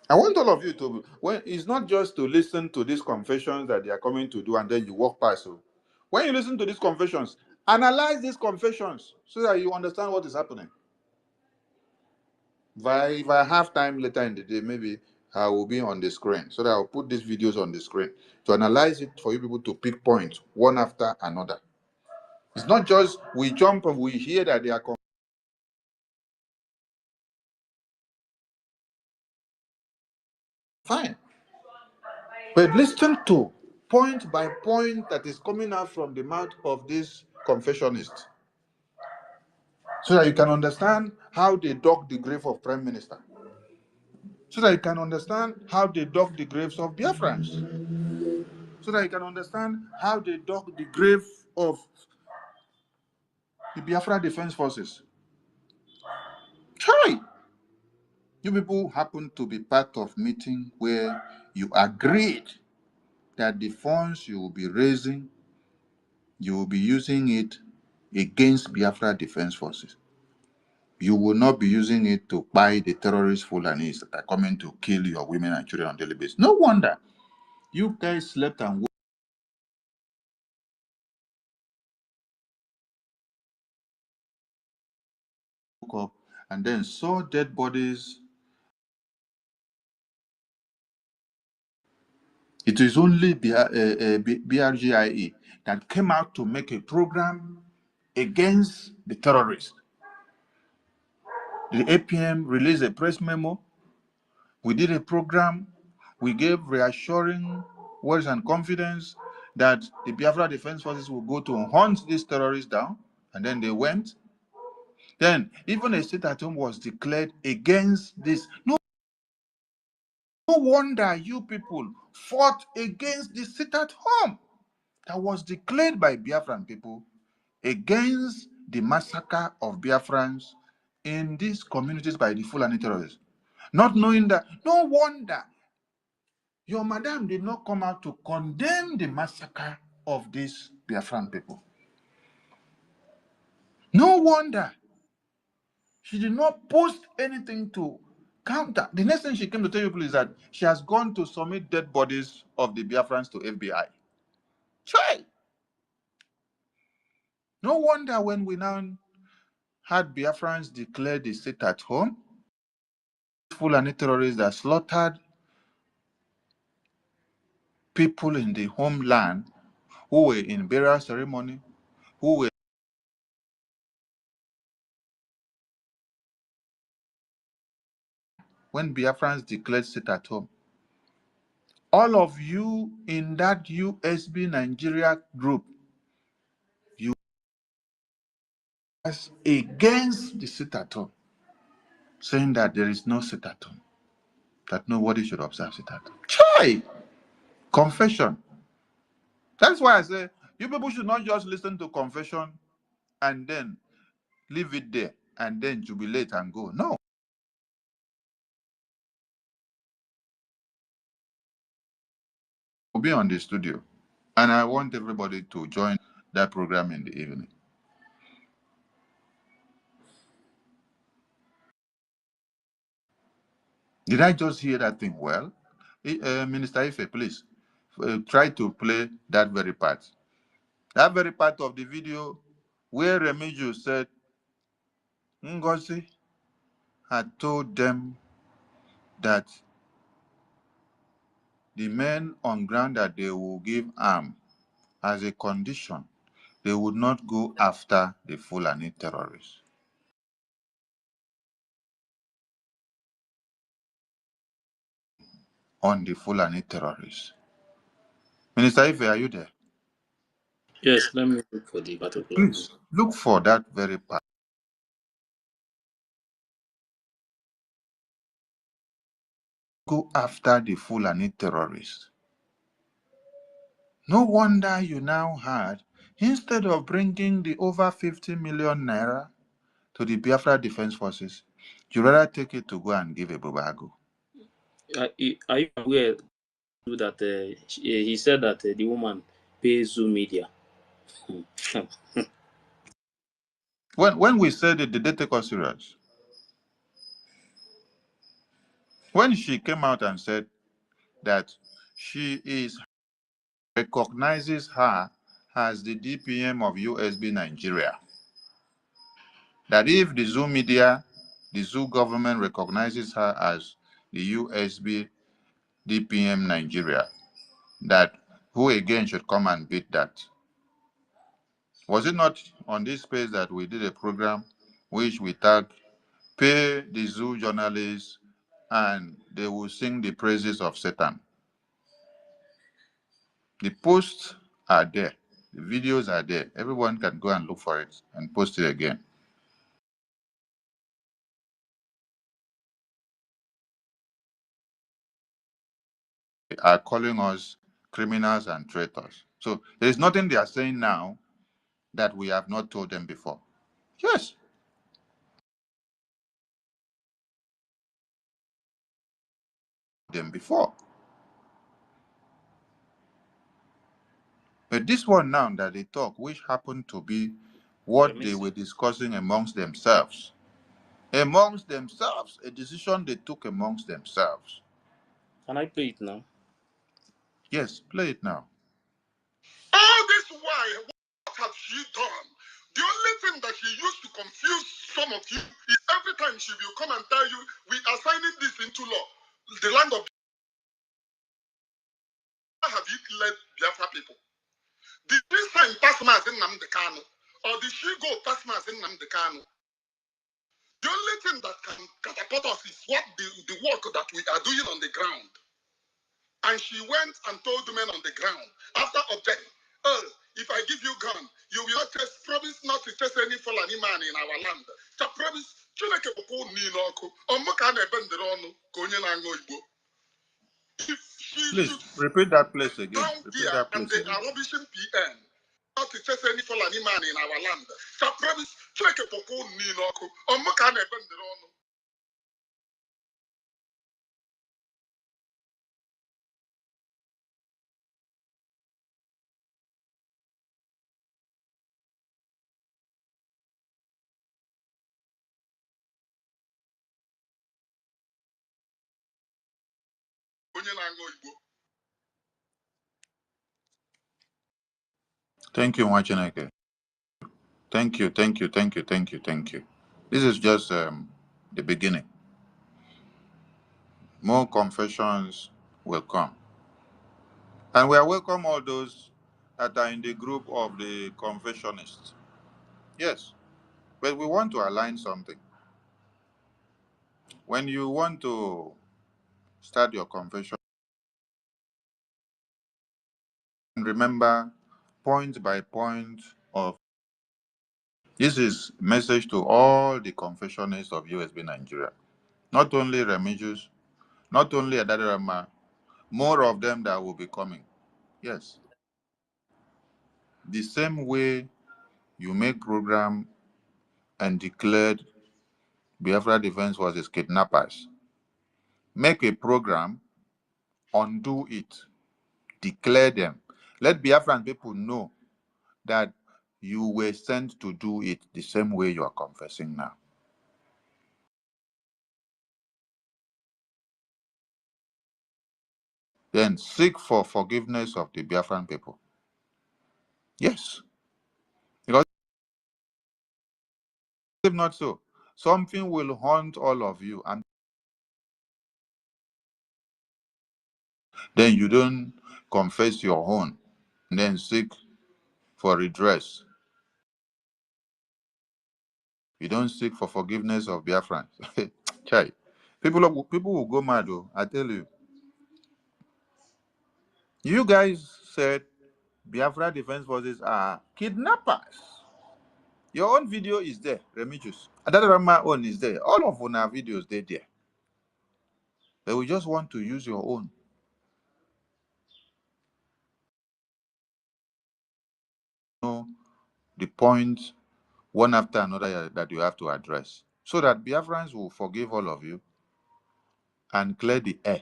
I want all of you to, when it's not just to listen to these confessions that they are coming to do and then you walk past. So when you listen to these confessions, analyze these confessions so that you understand what is happening. If I have time later in the day, maybe I will be on the screen so that I'll put these videos on the screen to analyze it for you people to pick points one after another. It's not just we jump and we hear that they are fine. But listen to point by point that is coming out from the mouth of this confessionist so that you can understand how they dug the grave of Prime Minister, so that you can understand how they dug the graves of Biafrans, so that you can understand how they dug the grave of the Biafra Defense Forces. Try. You people happen to be part of meeting where you agreed that the funds you will be raising, you will be using it against Biafra Defense Forces. You will not be using it to buy the terrorist Fulanis that are coming to kill your women and children on a daily basis. No wonder you guys slept and woke up and then saw dead bodies. It is only BRGIE that came out to make a program against the terrorists. The APM released a press memo. We did a program. We gave reassuring words and confidence that the Biafra Defense Forces will go to hunt these terrorists down. And then they went. Then even a state at home was declared against this. No wonder you people fought against the sit at home that was declared by Biafran people against the massacre of Biafrans in these communities by the Fulani terrorists. Not knowing that, no wonder your madam did not come out to condemn the massacre of these Biafran people. No wonder she did not post anything to counter. The next thing she came to tell you is that she has gone to submit dead bodies of the Biafrans to FBI. Try. No wonder when we now had Biafrans declare the state at home, Fulani terrorists that slaughtered people in the homeland who were in burial ceremony, who were when Biafrans declared state at home. All of you in that Usbnigeria group, you was against the sit at home, saying that there is no sit at home, that nobody should observe sit at home. Try confession. That's why I say you people should not just listen to confession and then leave it there and then jubilate and go. No. We'll be on the studio. And I want everybody to join that program in the evening. Did I just hear that thing well? Minister Ife, please try to play that very part. That very part of the video where Remigio said Ngozi had told them that the men on ground that they will give arm as a condition, they would not go after the Fulani terrorists. On the Fulani terrorists. Minister Ife, are you there? Yes, let me look for the particular. Please look for that very part. Go after the Fulani terrorists. No wonder you now had, instead of bringing the over 50 million naira to the Biafra Defense Forces, you rather take it to go and give a Bubago. Are you aware that he said that the woman pays Zoom media? When we said it, did they take us serious? When she came out and said that she recognizes her as the DPM of Usbnigeria, that if the Zoo media, the Zoo government recognizes her as the USB DPM Nigeria, that who again should come and beat that? Was it not on this space that we did a program which we tagged pay the Zoo journalists and they will sing the praises of Satan? The posts are there, the videos are there. Everyone can go and look for it and post it again. They are calling us criminals and traitors. So there is nothing they are saying now that we have not told them before. Yes, them before. But this one now that they talk, which happened to be what they were discussing amongst themselves. Amongst themselves, a decision they took amongst themselves. Can I play it now? Yes, play it now. All this while, what has she done? The only thing that she used to confuse some of you is every time she will come and tell you, we are signing this into law. The land of Biafra, have you led Biafra people? Did she sign Pasmas in Namdekano? Or did she go Pasmas in Namdekano? The only thing that can catapult us is what the work that we are doing on the ground. And she went and told the men on the ground, after objecting, oh, if I give you gun, you will not promise not to chase any Fulani man in our land. So promise, if she Please should repeat that place again. down Repeat there that and place they again. are rubbishing PM, not to chase any Fulani man in our land. So promise, Thank you, Mwachineke. Thank you, thank you, thank you, thank you, thank you. This is just the beginning. More confessions will come. And we are welcome all those that are in the group of the Confessionists. Yes, but we want to align something. When you want to start your confession, remember point by point of this is message to all the confessionists of USB Nigeria. Not only Remigius, not only Adadirama, more of them that will be coming. Yes. The same way you make program and declared Biafra Defense Forces kidnappers, make a program, undo it, declare them. Let Biafran people know that you were sent to do it the same way you are confessing now. Then seek for forgiveness of the Biafran people. Yes. Because if not so, something will haunt all of you, and then you don't confess your own, and then seek for redress. You don't seek for forgiveness of Biafrans. Chai. People will go mad, though, I tell you. You guys said Biafra Defense Forces are kidnappers. Your own video is there, Remigius. My own is there. All of our videos, they're there. But we just want to use your own. Know the points one after another that you have to address, so that Biafrans will forgive all of you and clear the air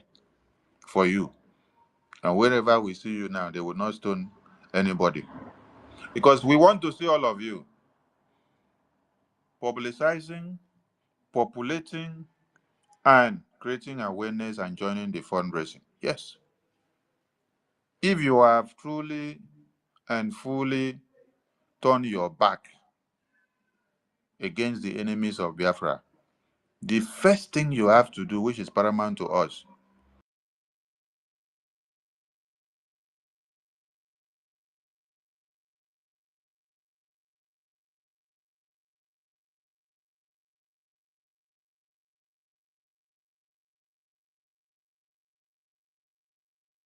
for you. And wherever we see you now, they will not stone anybody. Because we want to see all of you publicizing, populating, and creating awareness and joining the fundraising. Yes. If you have truly and fully turned your back against the enemies of Biafra, the first thing you have to do, which is paramount to us,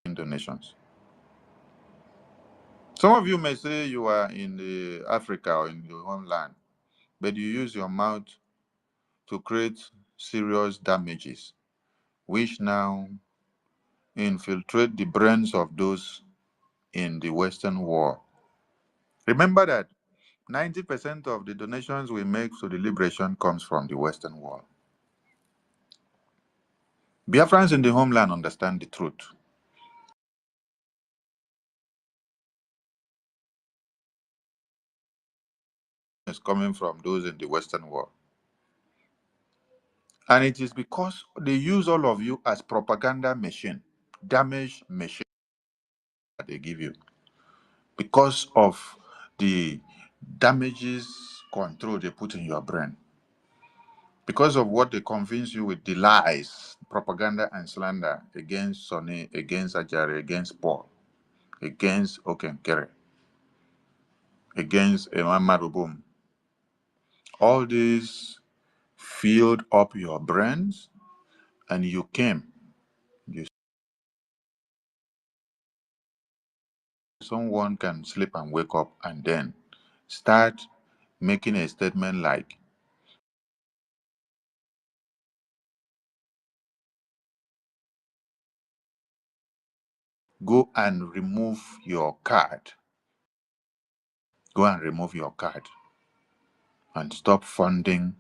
in donations. Some of you may say you are in the Africa or in your homeland, but you use your mouth to create serious damages, which now infiltrate the brains of those in the Western world. Remember that 90% of the donations we make to the liberation comes from the Western world. Biafrans in the homeland understand the truth. It's coming from those in the Western world. And it is because they use all of you as propaganda machine, damage machine that they give you. Because of the damages control they put in your brain. Because of what they convince you with the lies, propaganda and slander against Sonny, against Ajari, against Paul, against Okenkere, against Imam Marubum. All these filled up your brains, and you came. Someone can sleep and wake up and then start making a statement like, go and remove your card. Go and remove your card and stop funding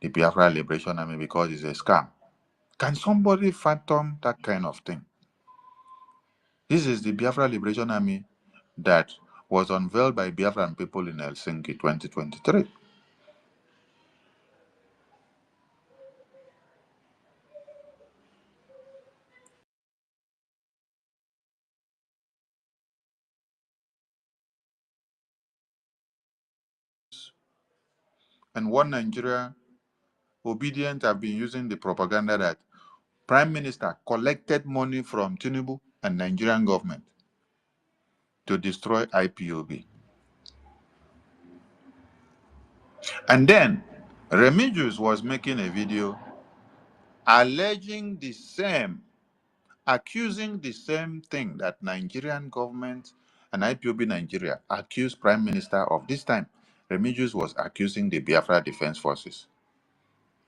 the Biafra Liberation Army because it's a scam. Can somebody fathom that kind of thing? This is the Biafra Liberation Army that was unveiled by Biafran people in Helsinki 2023. And One Nigeria obedient have been using the propaganda that Prime Minister collected money from Tinubu and Nigerian government to destroy IPOB. And then Remigius was making a video alleging the same, accusing the same thing that Nigerian government and IPOB Nigeria accused Prime Minister of. This time, Remigius was accusing the Biafra Defense Forces.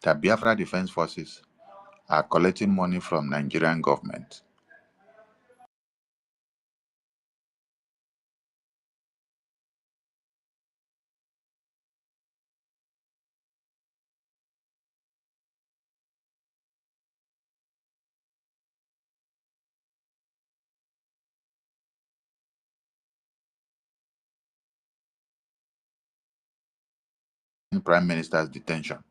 That Biafra Defense Forces are collecting money from Nigerian government. In Prime Minister's detention.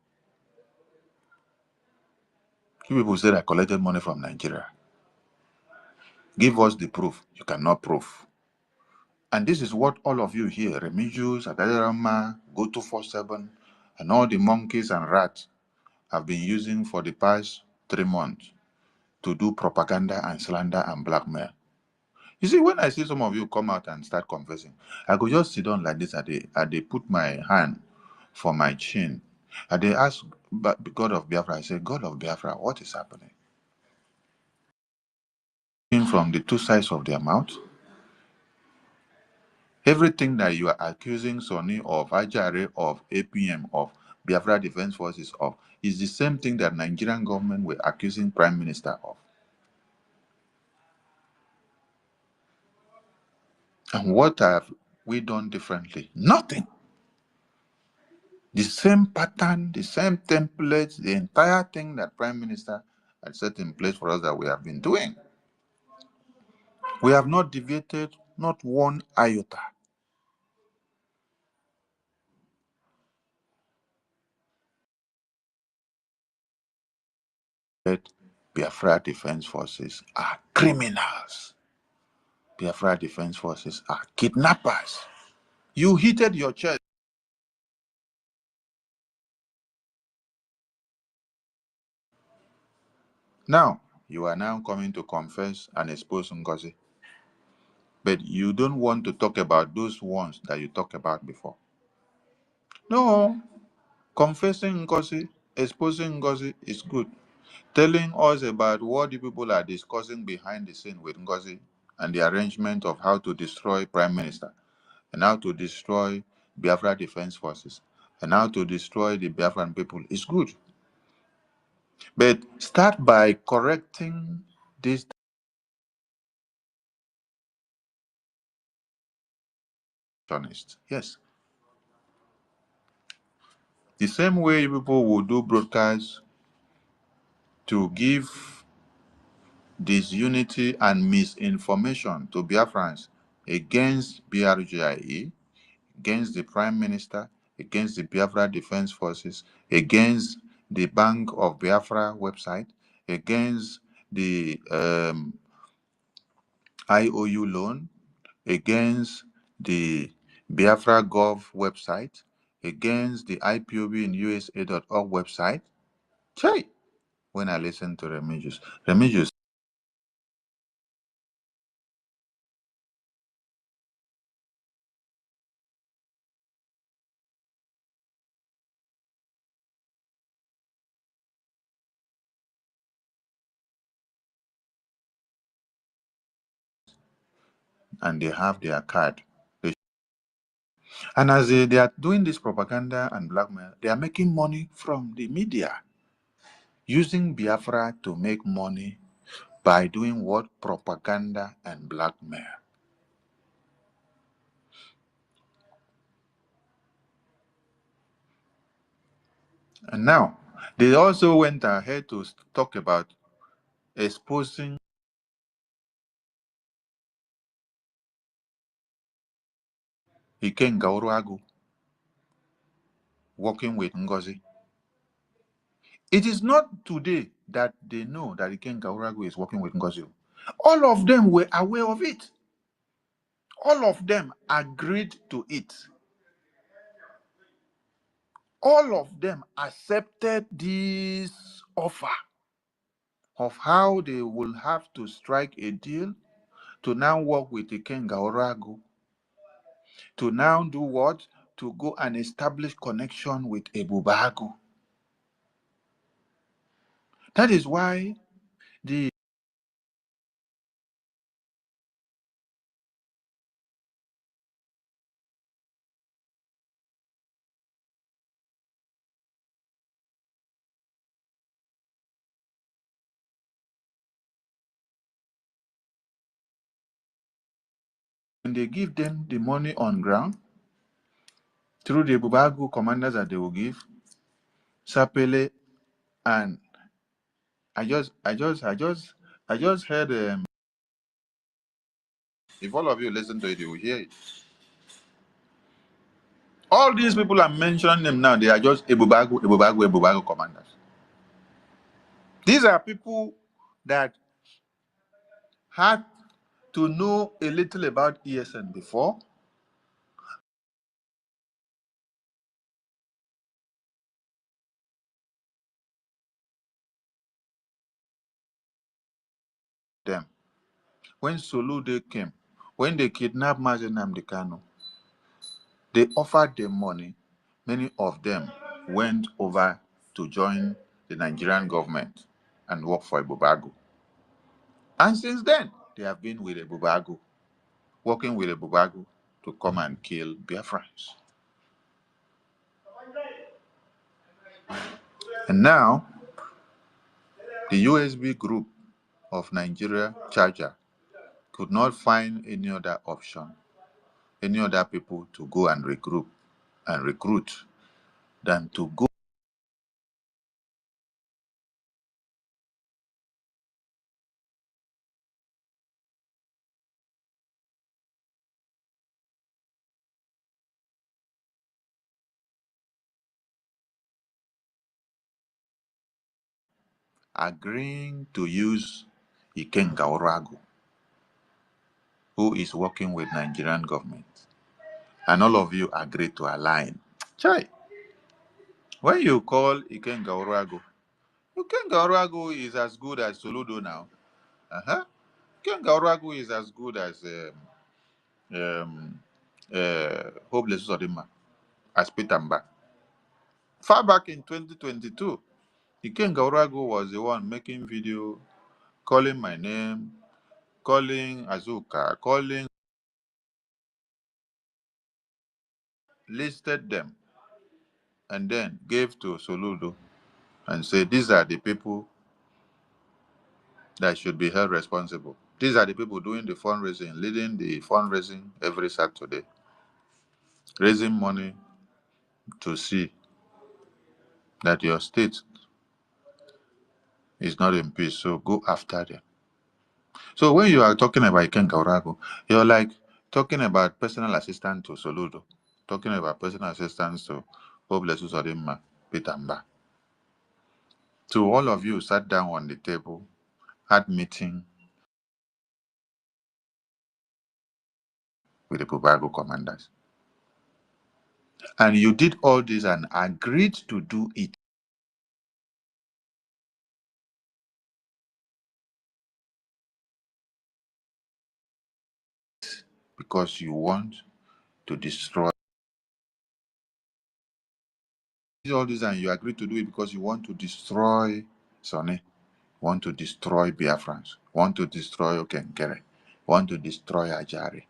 You people say I collected money from Nigeria. Give us the proof. You cannot prove. And this is what all of you here, Remigius, Adadarama, Go247, and all the monkeys and rats have been using for the past 3 months to do propaganda and slander and blackmail. You see, when I see some of you come out and start confessing, I go just sit down like this, and they put my hand for my chin. And they ask God of Biafra, I say, God of Biafra, what is happening? From the two sides of their mouth, everything that you are accusing Sonny of, Ajare of, APM of, Biafra Defense Forces of, is the same thing that Nigerian government were accusing Prime Minister of. And what have we done differently? Nothing. The same pattern, the same templates, the entire thing that Prime Minister had set in place for us that we have been doing. We have not deviated, not one iota. Biafra Defense Forces are criminals. Biafra Defense Forces are kidnappers. You heated your chest. Now, you are now coming to confess and expose Ngozi. But you don't want to talk about those ones that you talked about before. No, confessing Ngozi, exposing Ngozi is good. Telling us about what the people are discussing behind the scene with Ngozi and the arrangement of how to destroy Prime Minister and how to destroy Biafra Defense Forces and how to destroy the Biafran people is good. But start by correcting this. Honest. Yes. The same way people will do broadcasts to give disunity and misinformation to Biafrans against BRGIE, against the Prime Minister, against the Biafra Defense Forces, against the Bank of Biafra website, against the IOU loan, against the Biafra Gov website, against the IPOB in USA.org website. Chai! When I listen to Remigius, and they have their card. And as they are doing this propaganda and blackmail, they are making money from the media, using Biafra to make money by doing what? Propaganda and blackmail. And now, they also went ahead to talk about exposing Ikenga Uruagu working with Ngozi. It is not today that they know that Ikenga Uruagu is working with Ngozi. All of them were aware of it. All of them agreed to it. All of them accepted this offer of how they will have to strike a deal to now work with Ikenga Uruagu, to now do what? To go and establish connection with Ebubagu. That is why the when they give them the money on ground through the Ebubagu commanders that they will give, Sapele, and I just heard. If all of you listen to it, you will hear it. All these people I'm mentioning them now, they are just Ebubagu commanders. These are people that had to know a little about ESN before? Them. When Soludo came, when they kidnapped Mazi Nnamdi Kanu, they offered them money. Many of them went over to join the Nigerian government and work for Bubagu. And since then, they have been with Bubagu, working with Bubagu to come and kill Biafrans. And now, the USB group of Nigeria Charger could not find any other option, any other people to go and recruit than to go agreeing to use Ikenga Oragu, who is working with Nigerian government. And all of you agree to align. Chai, when you call Ikenga Oragu is as good as Soludo now. Uh-huh. Ikenga Oragu is as good as Hopeless Sodima, as Peter Mba. Far back in 2022, Ikenga Oragu was the one making video, calling my name, calling Azuka, calling, listed them, and then gave to Soludo and said, these are the people that should be held responsible. These are the people doing the fundraising, leading the fundraising every Saturday, raising money to see that your state is not in peace. So go after them. So when you are talking about Iken Kaurago, you're like talking about personal assistant to Soludo, talking about personal assistance to Hopeless Usodimma, Pitamba. So all of you sat down on the table, had meeting with the Bubago commanders. And you did all this and agreed to do it because you want to destroy all this, and you agree to do it because you want to destroy Sonny, want to destroy Biafrans, want to destroy Okenkere, want to destroy Ajari.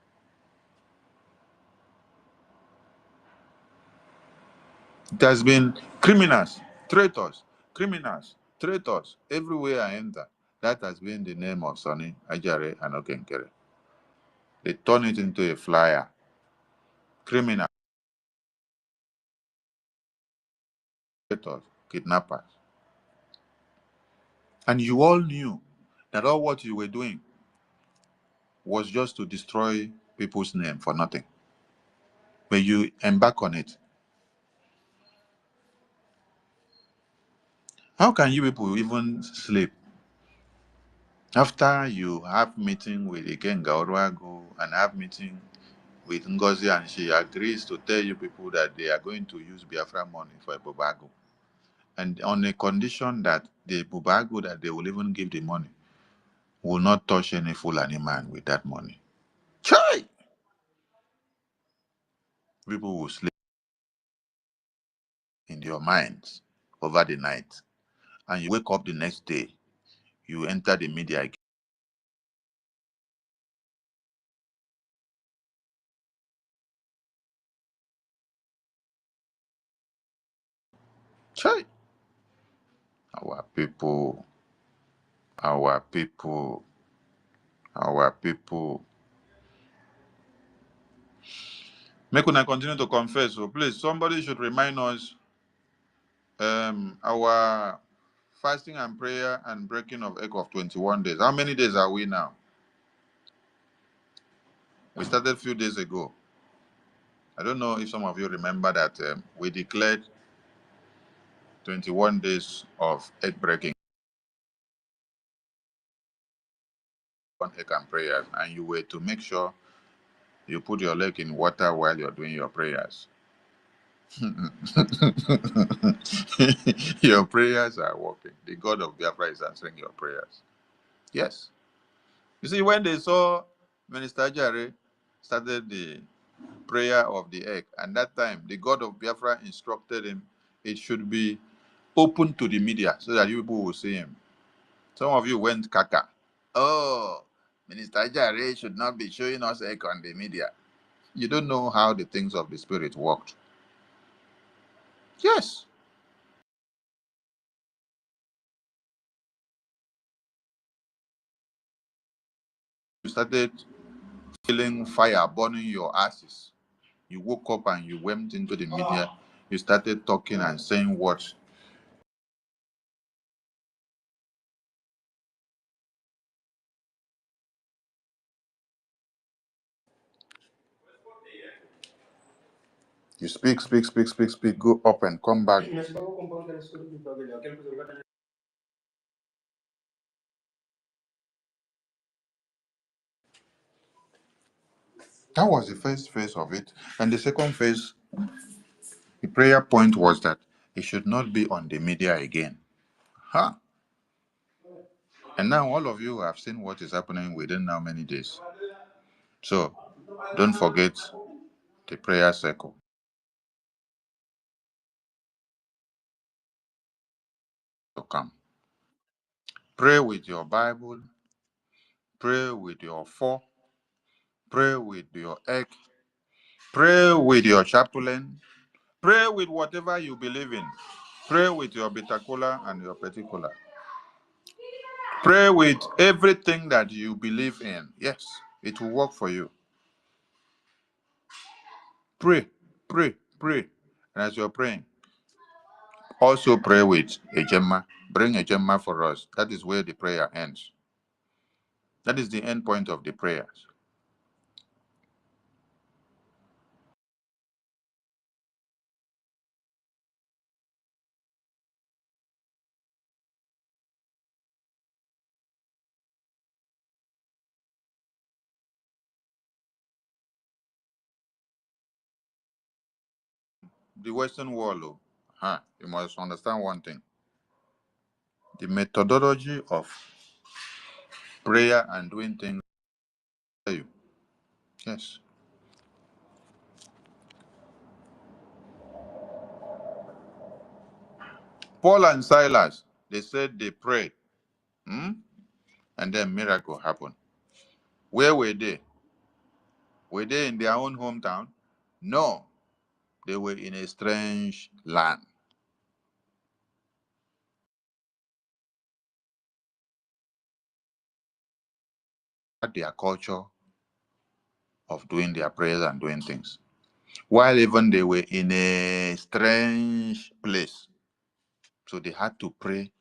It has been criminals, traitors everywhere I enter. That has been the name of Sonny, Ajari, and Okenkere. They turn it into a flyer. Criminals, traitors, kidnappers. And you all knew that all what you were doing was just to destroy people's name for nothing. But you embark on it. How can you people even sleep after you have meeting with Ikenga Oruagu and have meeting with Ngozi, and she agrees to tell you people that they are going to use Biafra money for a Bubago, and on a condition that the Bubago that they will even give the money will not touch any Fulani man with that money. Chai! People will sleep in your minds over the night, and you wake up the next day, you enter the media again. Chai! Our people, our people, our people. Make una continue to confess. So please, somebody should remind us our fasting and prayer and breaking of egg of 21 days. How many days are we now? We started a few days ago. I don't know if some of you remember that we declared 21 days of egg breaking. one egg and prayers, and you were to make sure you put your leg in water while you're doing your prayers, your prayers are working. The God of Biafra is answering your prayers. Yes. You see, when they saw Minister Jare started the prayer of the egg, and that time the God of Biafra instructed him it should be open to the media so that you people will see him. Some of you went kaka. Oh, Minister Jare should not be showing us egg on the media. You don't know how the things of the spirit worked. Yes. You started feeling fire burning your asses. You woke up and you went into the media. You started talking and saying what. You speak, speak, speak, speak, speak, go up and come back. That was the first phase of it. And the second phase, the prayer point was that it should not be on the media again. Huh? And now all of you have seen what is happening within how many days. So don't forget the prayer circle to come. Pray with your Bible, pray with your four, pray with your egg, pray with your chaplain, pray with whatever you believe in. Pray with your bitacola and your peticola. Pray with everything that you believe in. Yes, it will work for you. Pray, pray, pray. And as you're praying, also pray with a gemma. Bring a gemma for us. That is where the prayer ends. That is the end point of the prayers. The Western world, you must understand one thing. The methodology of prayer and doing things. Yes. Paul and Silas, they said they prayed, and then miracle happened. Where were they? Were they in their own hometown? No, they were in a strange land. Had their culture of doing their prayers and doing things. While even they were in a strange place. So they had to pray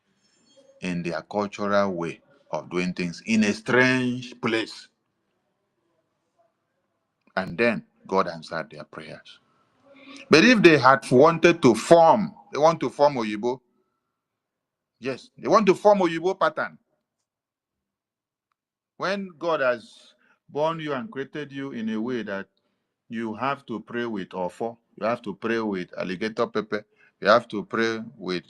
in their cultural way of doing things in a strange place. And then God answered their prayers. But if they had wanted to form, they want to form Oyibo. Yes, they want to form Oyibo pattern. When God has born you and created you in a way that you have to pray with offer, you have to pray with alligator pepper, you have to pray with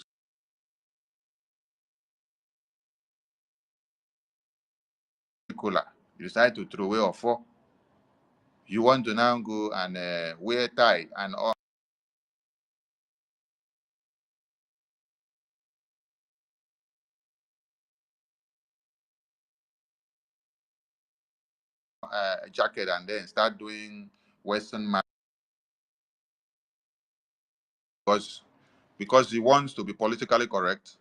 cooler. You decide to throw away offer. You want to now go and wear tie and all. Jacket and then start doing Western man because he wants to be politically correct.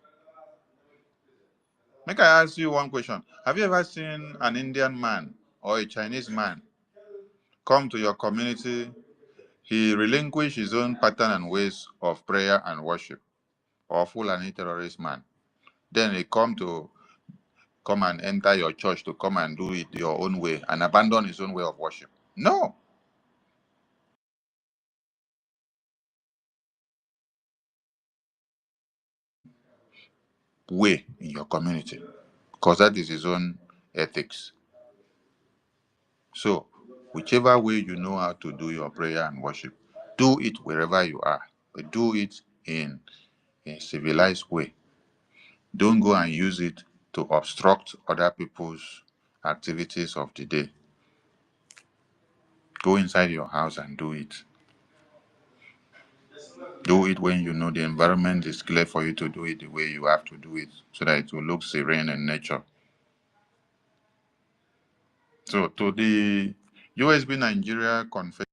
Make I ask you one question. Have you ever seen an Indian man or a Chinese man come to your community? He relinquish his own pattern and ways of prayer and worship, or Fulani terrorist man. Then he come and enter your church to come and do it your own way and abandon his own way of worship. No. Way in your community, because that is his own ethics. So, whichever way you know how to do your prayer and worship, do it wherever you are, but do it in a civilized way. Don't go and use it to obstruct other people's activities of the day. Go inside your house and do it. Do it when you know the environment is clear for you to do it the way you have to do it, so that it will look serene in nature. So, to the Usbnigeria Confessionist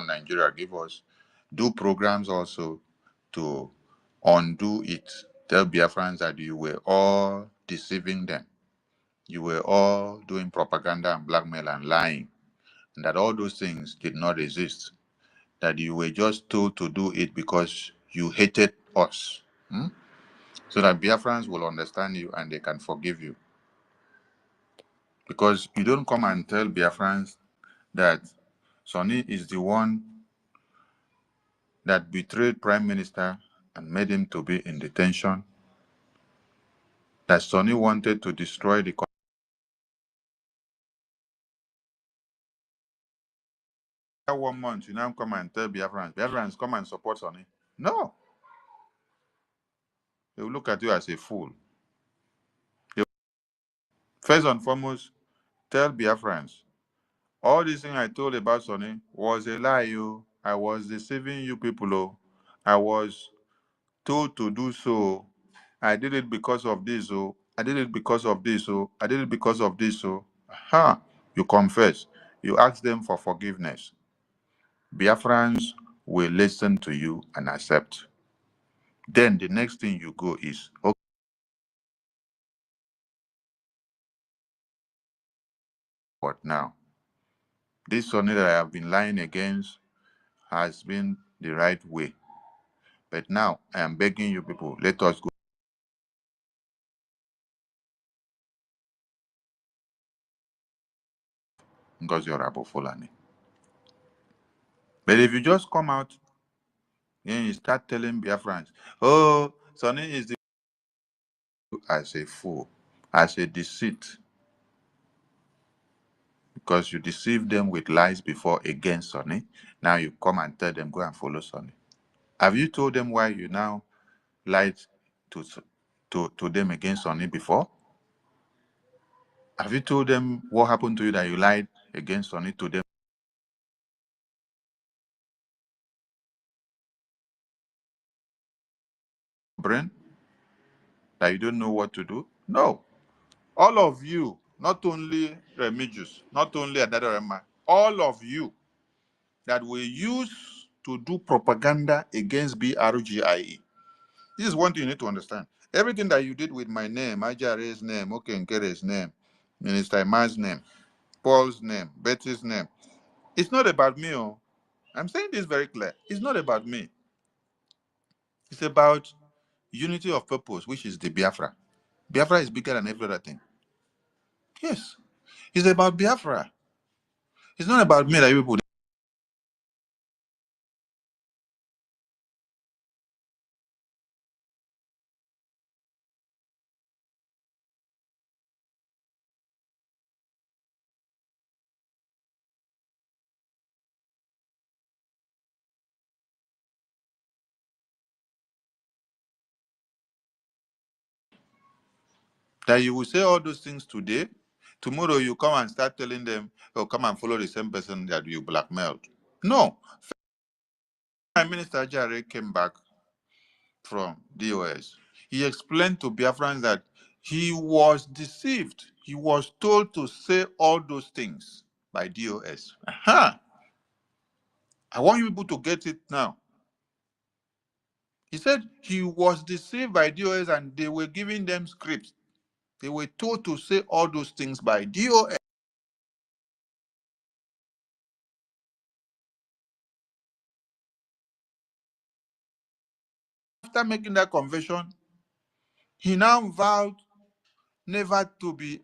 Nigeria give us, do programs also to undo it. Tell Biafrans that you were all deceiving them. You were all doing propaganda and blackmail and lying, and that all those things did not exist. That you were just told to do it because you hated us. So that Biafrans will understand you and they can forgive you. Because you don't come and tell Biafrans that Sonny is the one that betrayed Prime Minister and made him to be in detention, that Sonny wanted to destroy the country. 1 month, you now come and tell Biafrans come and support Sonny. No. They will look at you as a fool. First and foremost, tell Biafrans, all this thing I told about Sonny was a lie. I was deceiving you people. I was told to do so. I did it because of this. I did it because of this. I did it because of this. Aha. You confess. You ask them for forgiveness. Biafrans will listen to you and accept. Then the next thing you go is, okay, what now? This Sonny that I have been lying against has been the right way. But now I am begging you people, let us go. Because you're Abu Fulani. But if you just come out and you start telling Biafrans, oh, Sonny is the as a fool, as a deceit, because you deceived them with lies before against Sonny. Now you come and tell them, go and follow Sonny. Have you told them why you now lied to them against Sonny before? Have you told them what happened to you that you lied against Sonny to them? Brain? That you don't know what to do? No. All of you, not only Remigius, not only Adadorema, all of you that were used to do propaganda against BRGIE. This is one thing you need to understand. Everything that you did with my name, Ajare's name, Okenkere's name, Minister Iman's name, Paul's name, Betty's name, it's not about me. I'm saying this very clear. It's not about me. It's about unity of purpose, which is the Biafra. Biafra is bigger than every other thing. Yes. It's about Biafra. It's not about me that you people. That you will say all those things today, tomorrow you come and start telling them, oh, come and follow the same person that you blackmailed. No. Prime Minister Jare came back from DOS. He explained to Biafrans that he was deceived. He was told to say all those things by DOS. Aha! I want you people to get it now. He said he was deceived by DOS and they were giving them scripts. They were told to say all those things by DOS. After making that confession, he now vowed never to be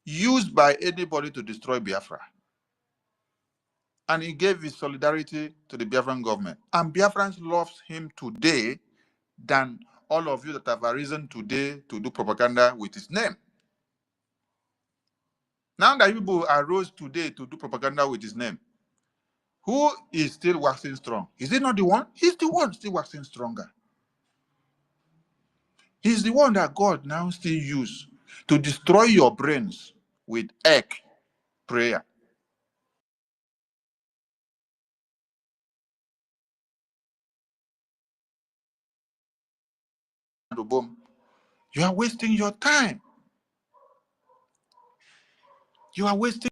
used by anybody to destroy Biafra. And he gave his solidarity to the Biafran government. And Biafrans loves him today than all of you that have arisen today to do propaganda with his name. Now that people arose today to do propaganda with his name, who is still waxing strong? Is he not the one? He's the one still waxing stronger. He's the one that God now still use to destroy your brains with egg prayer. Boom. You are wasting your time. You are wasting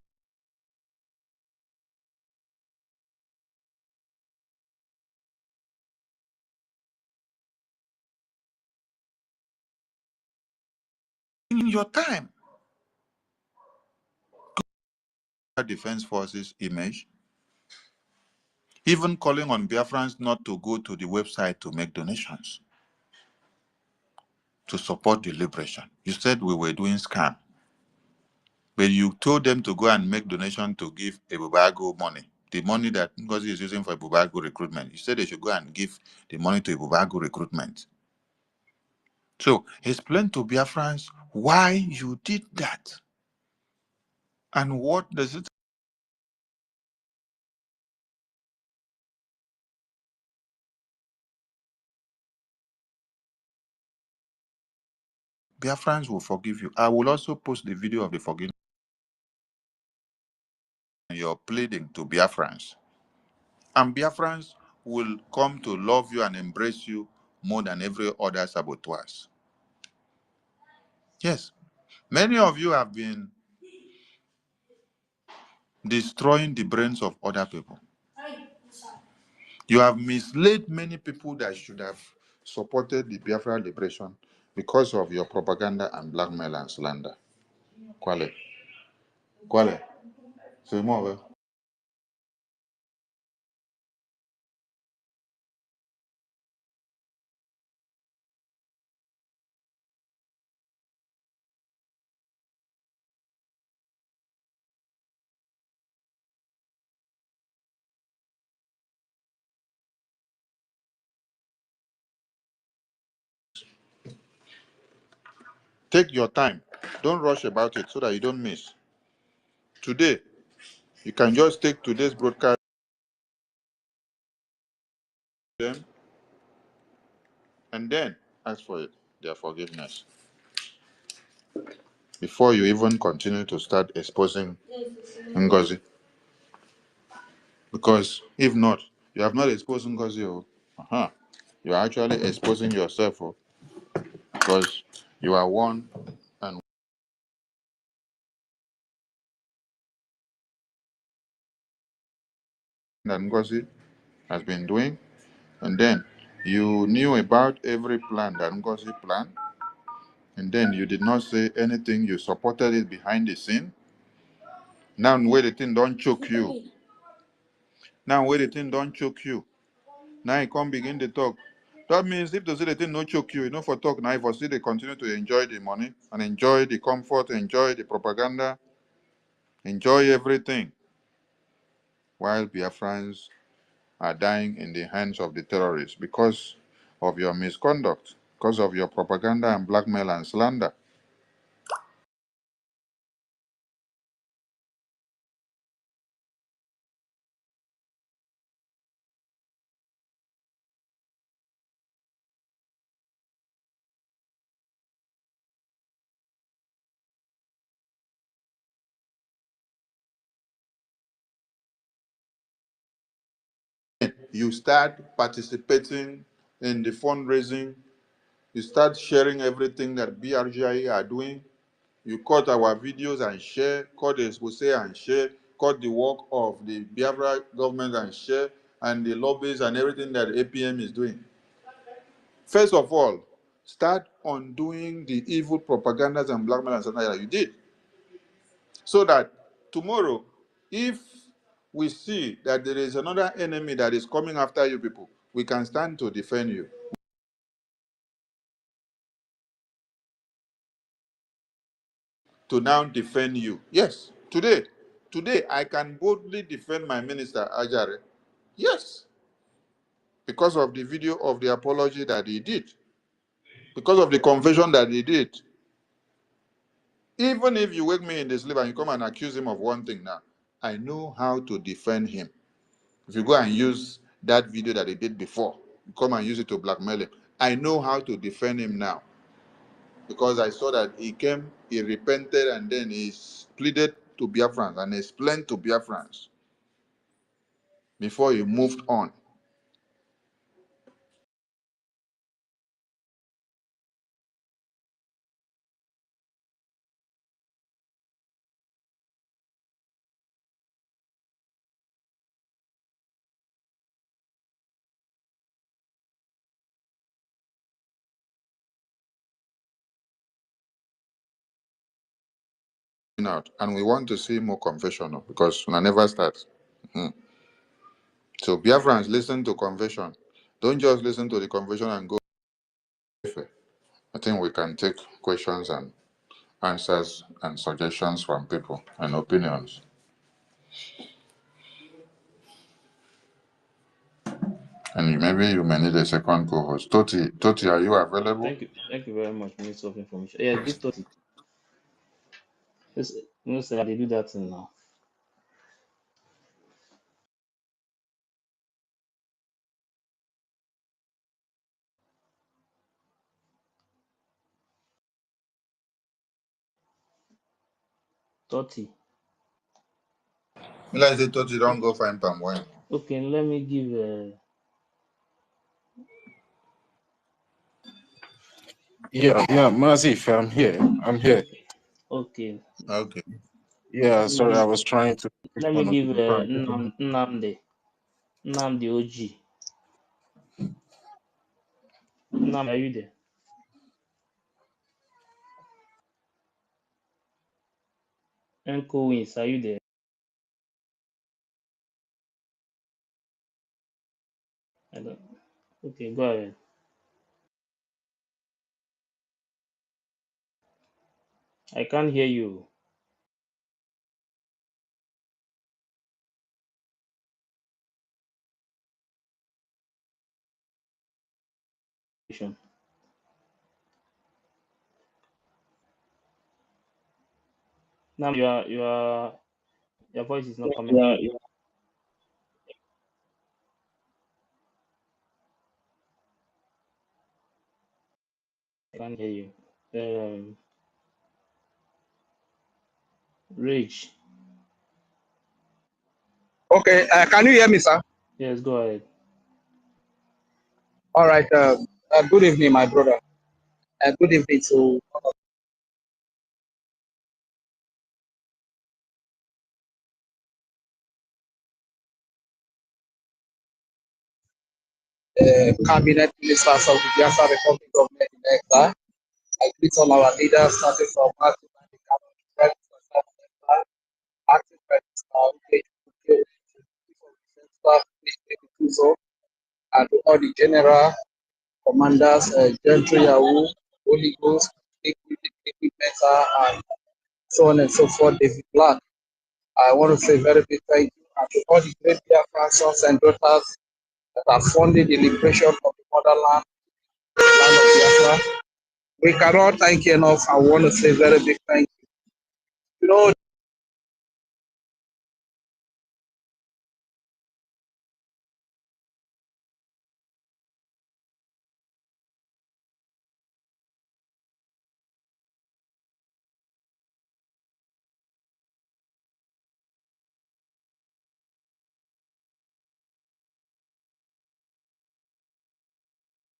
your time. Defense Forces image, even calling on Biafrans not to go to the website to make donations to support the liberation. You said we were doing scam, but you told them to go and make donation to give Ebubago money, the money that Ngozi is using for Ebubago recruitment. You said they should go and give the money to Ebubago recruitment. So explain to Biafrans why you did that and what does it. Biafrans will forgive you. I will also post the video of the forgiveness. You're pleading to Biafrans. And Biafrans will come to love you and embrace you more than every other saboteurs. Yes, many of you have been destroying the brains of other people. You have misled many people that should have supported the Biafra liberation because of your propaganda and blackmail and slander. Kwale. Kwale. C'est moi, ouais. Take your time. Don't rush about it so that you don't miss. Today, you can just take today's broadcast them and then ask for it, their forgiveness before you even continue to start exposing Ngozi. Because if not, you have not exposed Ngozi. Uh-huh. You are actually exposing yourself because you are one and that Ngozi has been doing. And then you knew about every plan that Ngozi planned. And then you did not say anything. You supported it behind the scene. Now where the thing don't choke you. Now where the thing don't choke you. Now you come begin to talk. That means if the thing no choke you, you know for talk now, if you see they continue to enjoy the money and enjoy the comfort, enjoy the propaganda, enjoy everything, while Biafrans are dying in the hands of the terrorists because of your misconduct, because of your propaganda and blackmail and slander. You start participating in the fundraising, you start sharing everything that BRGI are doing. You cut our videos and share, cut the expose and share, cut the work of the Biafra government and share, and the lobbies and everything that APM is doing. First of all, start undoing the evil propagandas and blackmail and slander that you did. So that tomorrow, if we see that there is another enemy that is coming after you people, we can stand to defend you. to now defend you. Yes, today I can boldly defend my minister Ajare. Yes, because of the video of the apology that he did, because of the confession that he did. Even if you wake me in the sleep and you come and accuse him of one thing now, I know how to defend him. If you go and use that video that he did before, you come and use it to blackmail him, I know how to defend him now. Because I saw that he came, he repented, and then he pleaded to Biafrans and explained to Biafrans before he moved on. Out, and we want to see more confession because when I never start. So Biafrans, listen to confession. Don't just listen to the confession and go. I think we can take questions and answers and suggestions from people and opinions. And maybe you may need a second co-host. Toti, are you available? Thank you very much, Minister of Information. Yeah, this 30. Yes, you know, sir, they do that thing now. Toti. Like they thought you don't go find palm wine. Okay, let me give Yeah, Mazif, I'm here. okay. Okay. Yeah, Let sorry, I me was trying to pick let me one of give the trying to Nnamdi OG. Nnamdi, are you there? Enko Wins, are you there? I don't. Okay, go ahead. I can't hear you. Now your voice is not coming. Yeah, I can't hear you. Rage. Okay, can you hear me, sir? Yes, go ahead. All right. Good evening, my brother. Good evening to cabinet ministers of the Biafra Republic government in exile. I greet all our leaders, starting from acting and to all the general commanders, Gentry Yahoo, Holy Ghost, Liquid Mesa, and so on and so forth, David Black. I want to say very big thank you and to all the great Biafran sons and daughters that are funding the liberation of the motherland, the land of Biafra. We cannot thank you enough. I want to say very big thank you. You know,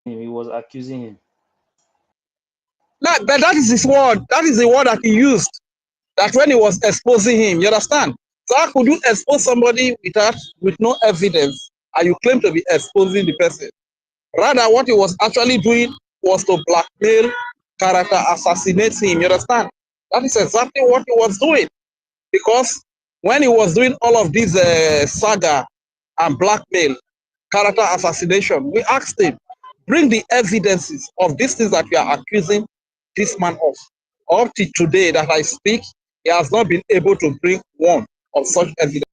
He was accusing him. that is his word. That is the word that he used. That when he was exposing him, you understand? So how could you expose somebody with no evidence and you claim to be exposing the person? Rather, what he was actually doing was to blackmail, character assassinate him. You understand? That is exactly what he was doing. Because when he was doing all of this saga and blackmail, character assassination, we asked him, bring the evidences of these things that you are accusing this man of. Up to today that I speak, he has not been able to bring one of such evidence.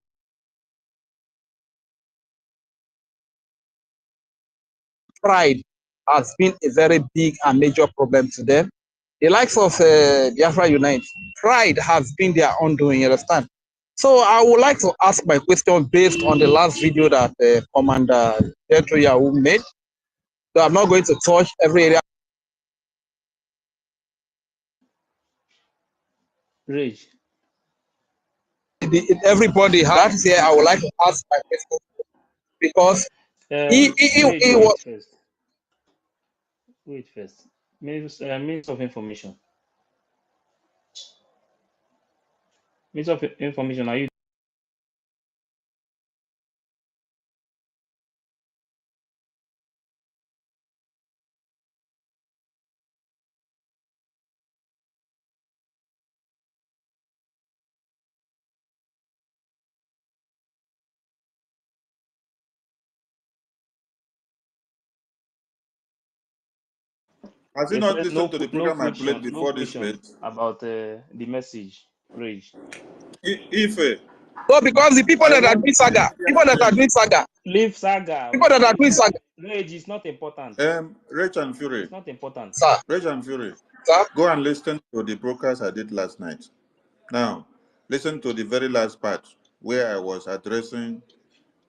Pride has been a very big and major problem to them. The likes of Biafra Unite, pride has been their undoing, you understand? So I would like to ask my question based on the last video that Commander Detroyahu made. So I'm not going to touch every area. Rage. Everybody has here. I would like to ask my question because Rage, he was. Wait first. Means of information. Means of information. Are you? Has he not listened to the No program I played no before this question page? about the message. Rage. Ife, So because the people I that are want doing saga, Nigerian Leave saga. people that are doing saga, Rage is not important. Rage and Fury. It's not important. sir, Rage and Fury. sir. Go and listen to the broadcast I did last night. Now, listen to the very last part where I was addressing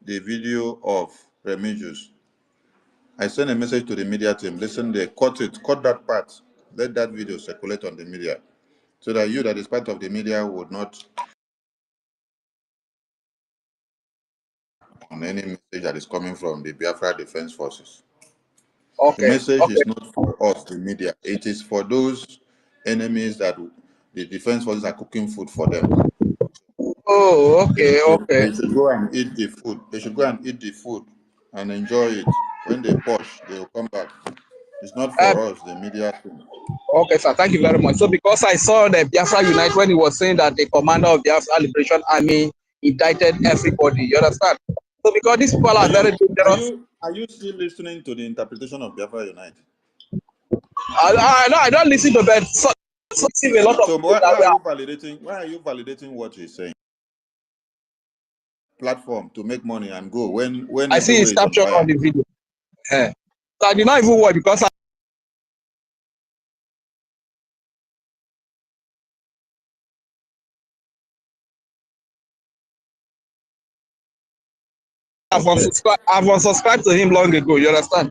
the video of Remigius. I sent a message to the media team. Listen, they cut that part. Let that video circulate on the media so that you that is part of the media would not on any message that is coming from the Biafra Defense Forces. The Okay, message okay. is not for us, the media. It is for those enemies that the defense forces are cooking food for them. Oh, okay, okay. They should go and eat the food. They should go and eat the food and enjoy it. When they push, they will come back. It's not for us, the media thing. Okay, sir. Thank you very much. So because I saw the Biafra Unite when he was saying that the commander of Biafra Liberation Army indicted everybody, you understand? So because these people are very dangerous. Are you still listening to the interpretation of Biafra Unite? I don't listen to that. So see a lot of So people why are that you validating? Why are you validating what he's saying? Platform to make money and go when I see everywhere his is on caption fire. on the video. Yeah. So I did not even watch because I've unsubscribed to him long ago, you understand?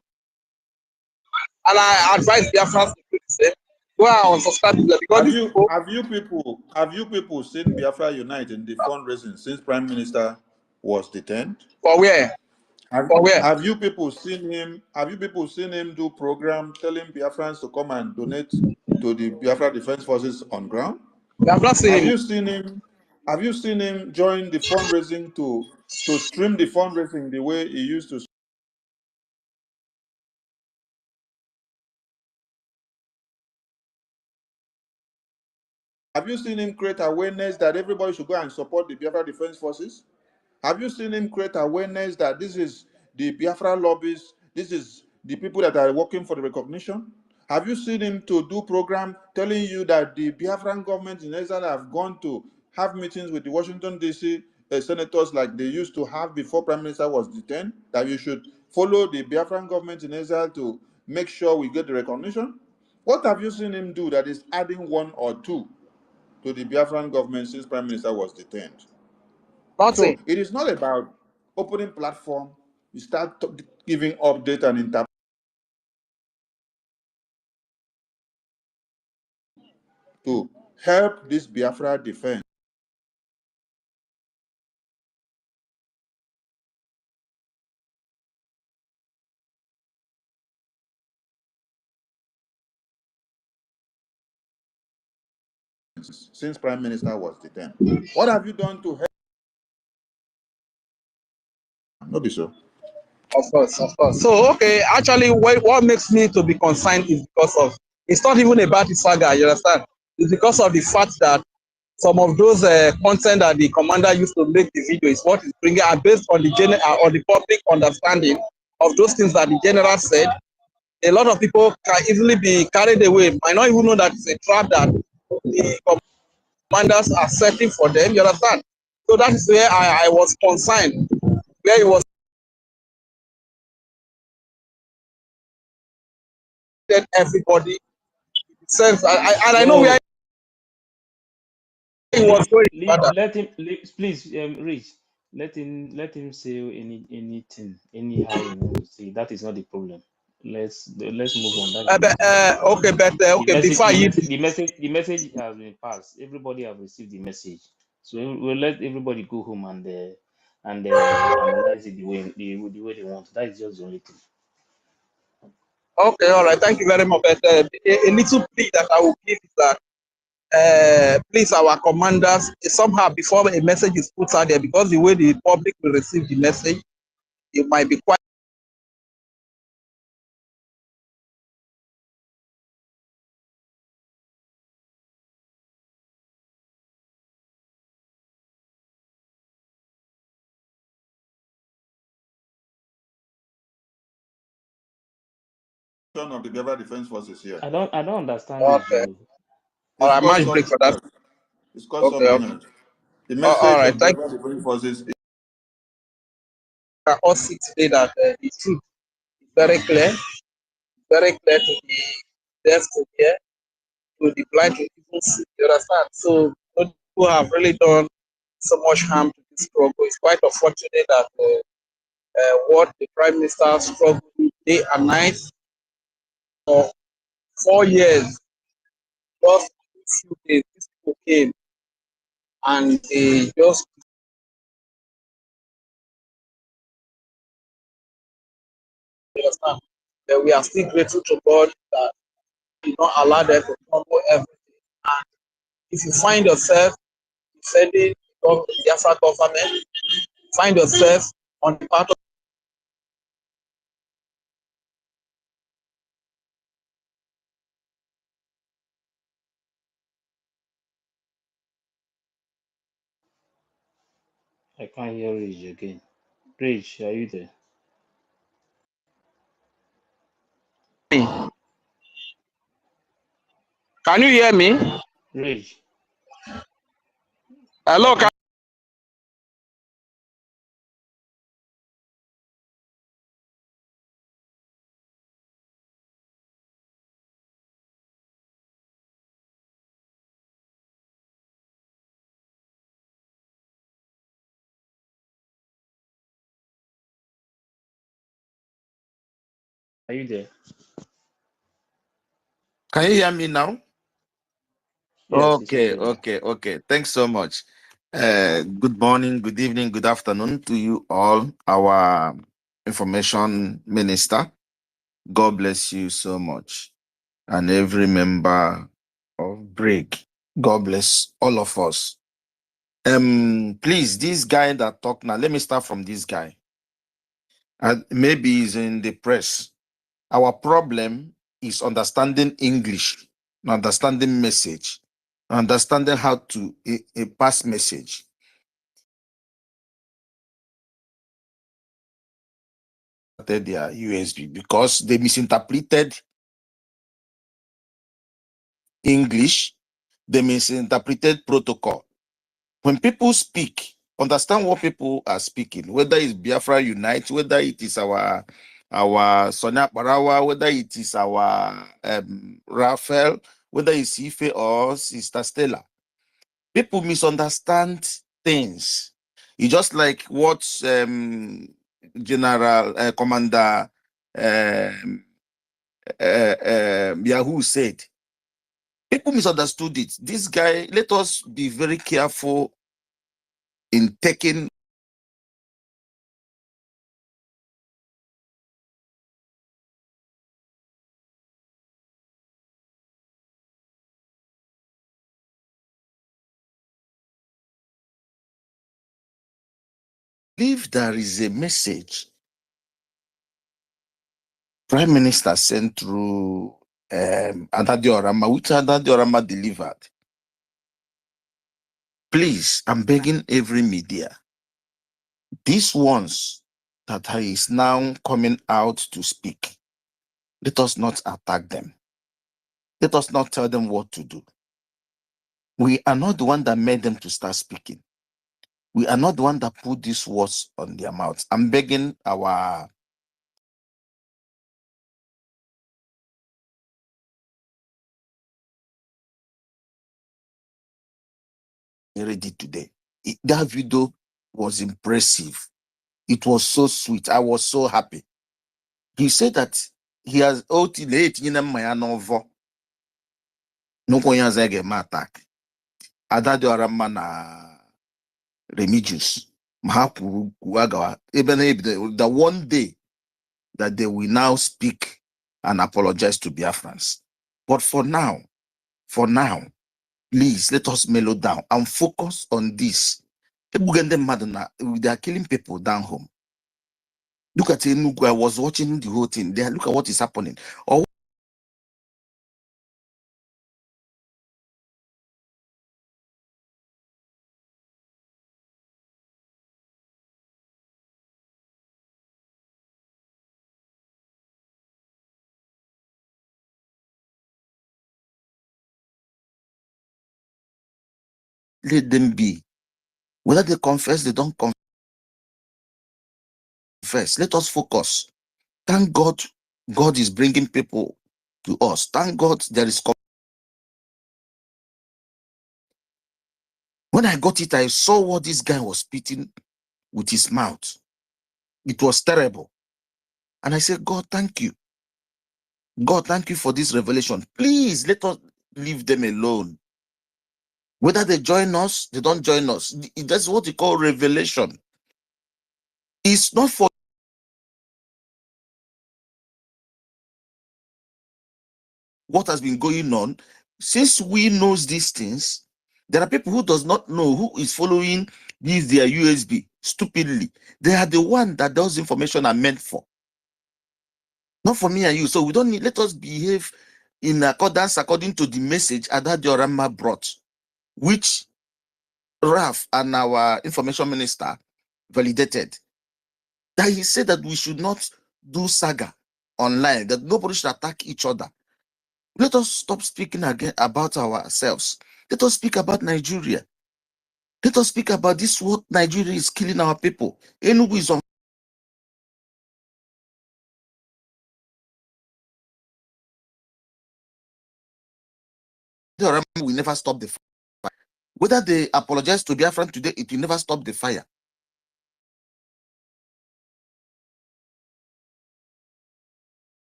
And I advise Biafrans to do the same. Go and unsubscribe to them because these people. Have you people seen Biafra Unite in the fundraising since Prime Minister was detained? For where? For where? Have you people seen him? Have you people seen him do program telling Biafrans to come and donate to the Biafra Defense Forces on ground? I've not seen Have him. you seen him? Have you seen him join the fundraising to stream the fundraising the way he used to? Have you seen him create awareness that everybody should go and support the Biafra Defense Forces? Have you seen him create awareness that this is the Biafra lobbies, this is the people that are working for the recognition? Have you seen him to do program telling you that the Biafran government in exile have gone to have meetings with the Washington, D.C. Senators like they used to have before Prime Minister was detained, that you should follow the Biafran government in exile to make sure we get the recognition? What have you seen him do that is adding one or two to the Biafran government since Prime Minister was detained? Nothing. So it is not about opening platform. You start giving update and interpret to help this Biafra defense since Prime Minister was detained. What have you done to help? Not be so. Of course, of course. So, okay, actually, what makes me to be concerned is because of, it's not even about the saga, you understand? It's because of the fact that some of those content that the commander used to make the video is what is bringing, and based on the on the public understanding of those things that the general said, a lot of people can easily be carried away, might not even know that it's a trap that the commanders are setting for them. You understand? So that is where I was concerned, where he was that everybody sense. I know where So he was going. let him please, Rich. Let him say anything anyhow he wants to say. That is not the problem. Let's move on. That is not the problem. Okay, but The okay, message before the you, message the message the message has been passed. Everybody have received the message. So we'll let everybody go home and analyze it the way they want. That is just the only thing. okay, all right, thank you very much. But a little plea that I will give is that please, our commanders, somehow before a message is put out there, because the way the public will receive the message, it might be quite. Of the Gava Defense Forces here. I don't understand this. Okay, all It's right, called match break for that. Subminent. It's called Okay, okay. Subminent. The All message right, of the thank Gava Defense Forces is you. All see today that the truth is very clear to the deaf to hear, to the blind to even see. You understand? So people have really done so much harm to this struggle. It's quite unfortunate that what the Prime Minister struggled with day and night for 4 years, just a few days, these people came and they just understand that we are still grateful to God that He did not allow them to crumble everything. And if you find yourself defending the Biafra government, find yourself on the part of I can't hear Rich again. Rich, are you there? me. Can you hear me? Rich, I Hello, can can't. Are you there? Can you hear me now? Yes, it's Okay, okay now. okay, okay. Thanks so much. Good morning, good evening, good afternoon to you all, our information minister. God bless you so much. And every member of Break. God bless all of us. Please, this guy that talked now, let me start from this guy. And maybe he's in the press. Our problem is understanding English, understanding message, understanding how to pass message. Their USB because they misinterpreted English, they misinterpreted protocol. When people speak, understand what people are speaking, whether it's Biafra Unite, whether it is our Sonia Barawa, whether it is our Raphael, whether it's Ife or Sister Stella. People misunderstand things. It's just like what General Commander Yahoo said. People misunderstood it. This guy, let us be very careful in taking. If there is a message Prime Minister sent through Adadiorama, which Adadiorama delivered. Please, I'm begging every media, these ones that is now coming out to speak, let us not attack them. Let us not tell them what to do. We are not the one that made them to start speaking. We are not the one that put these words on their mouths. I'm begging our ready today. That video was impressive. It was so sweet. I was so happy. He said that he has late in my novel. No one attack. Adadioramma na Remigius. Mahapu Wagawa. Even the one day that they will now speak and apologize to Biafrans. But for now, please let us mellow down and focus on this. They are killing people down home. Look at Enugu. I was watching the whole thing there. Look at what is happening. Or let them be. Whether they confess, they don't confess. Let us focus. Thank God, God is bringing people to us. Thank God there is. When I got it, I saw what this guy was spitting with his mouth. It was terrible. And I said, God, thank you. God, thank you for this revelation. Please let us leave them alone. Whether they join us, they don't join us. That's what we call revelation. It's not for what has been going on. Since we knows these things, there are people who does not know who is following these their USB stupidly. They are the one that those information are meant for. Not for me and you. So we don't need, let us behave in accordance according to the message Adadioramma brought, which Raf and our information minister validated. That he said that we should not do saga online, that nobody should attack each other. Let us stop speaking again about ourselves. Let us speak about Nigeria. Let us speak about this, what Nigeria is killing our people. Enugu is on. We never stop the fire. Whether they apologize to Biafran today, it will never stop the fire.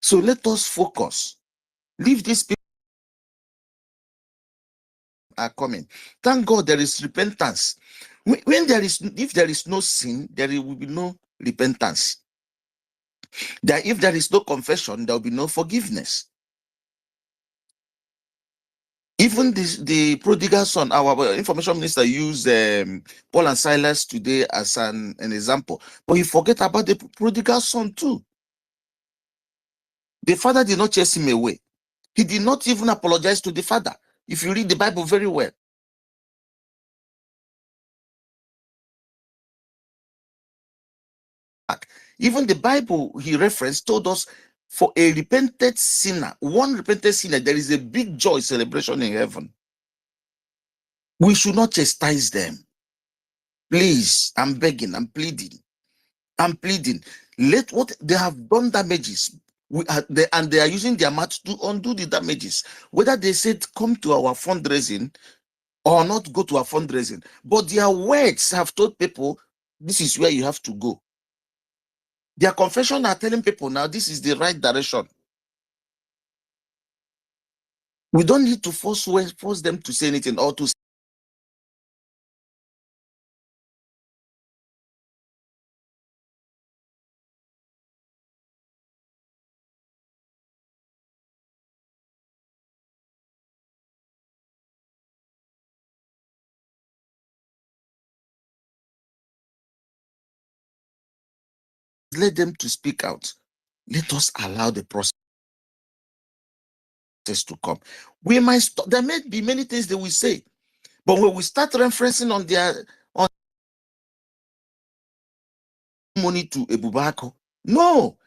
So let us focus. Leave these people are coming. Thank God there is repentance. When there is, if there is no sin, there will be no repentance. That if there is no confession, there will be no forgiveness. Even the prodigal son, our information minister used Paul and Silas today as an example, but he forget about the prodigal son too. The father did not chase him away. He did not even apologize to the father. If you read the Bible very well, even the Bible he referenced told us for a repented sinner, one repented sinner, there is a big joy celebration in heaven. We should not chastise them. Please, I'm begging, I'm pleading. Let what they have done damages. They are using their mouth to undo the damages. Whether they said come to our fundraising or not go to our fundraising, but their words have told people this is where you have to go. Their confession are telling people now this is the right direction. We don't need to force them to say anything or to let them to speak out. Let us allow the process to come. We might there may be many things they will say, but when we start referencing on their money to Ebubako. No.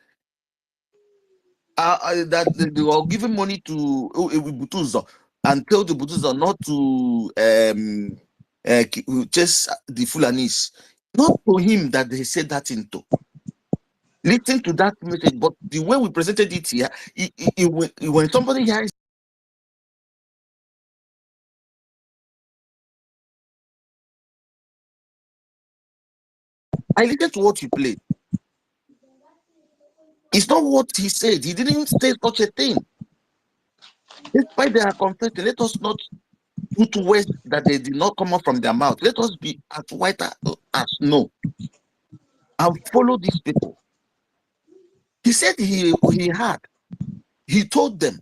That they were giving money to Butuzo and told the Butuzo not to chase the Fulanis. Not to him that they said that into. Listen to that message, but the way we presented it here, when somebody hears, I listened to what you played. It's not what he said. He didn't say such a thing. Despite they are confessing, let us not put words that they did not come out from their mouth. Let us be as white as snow and follow these people. He said he had. He told them.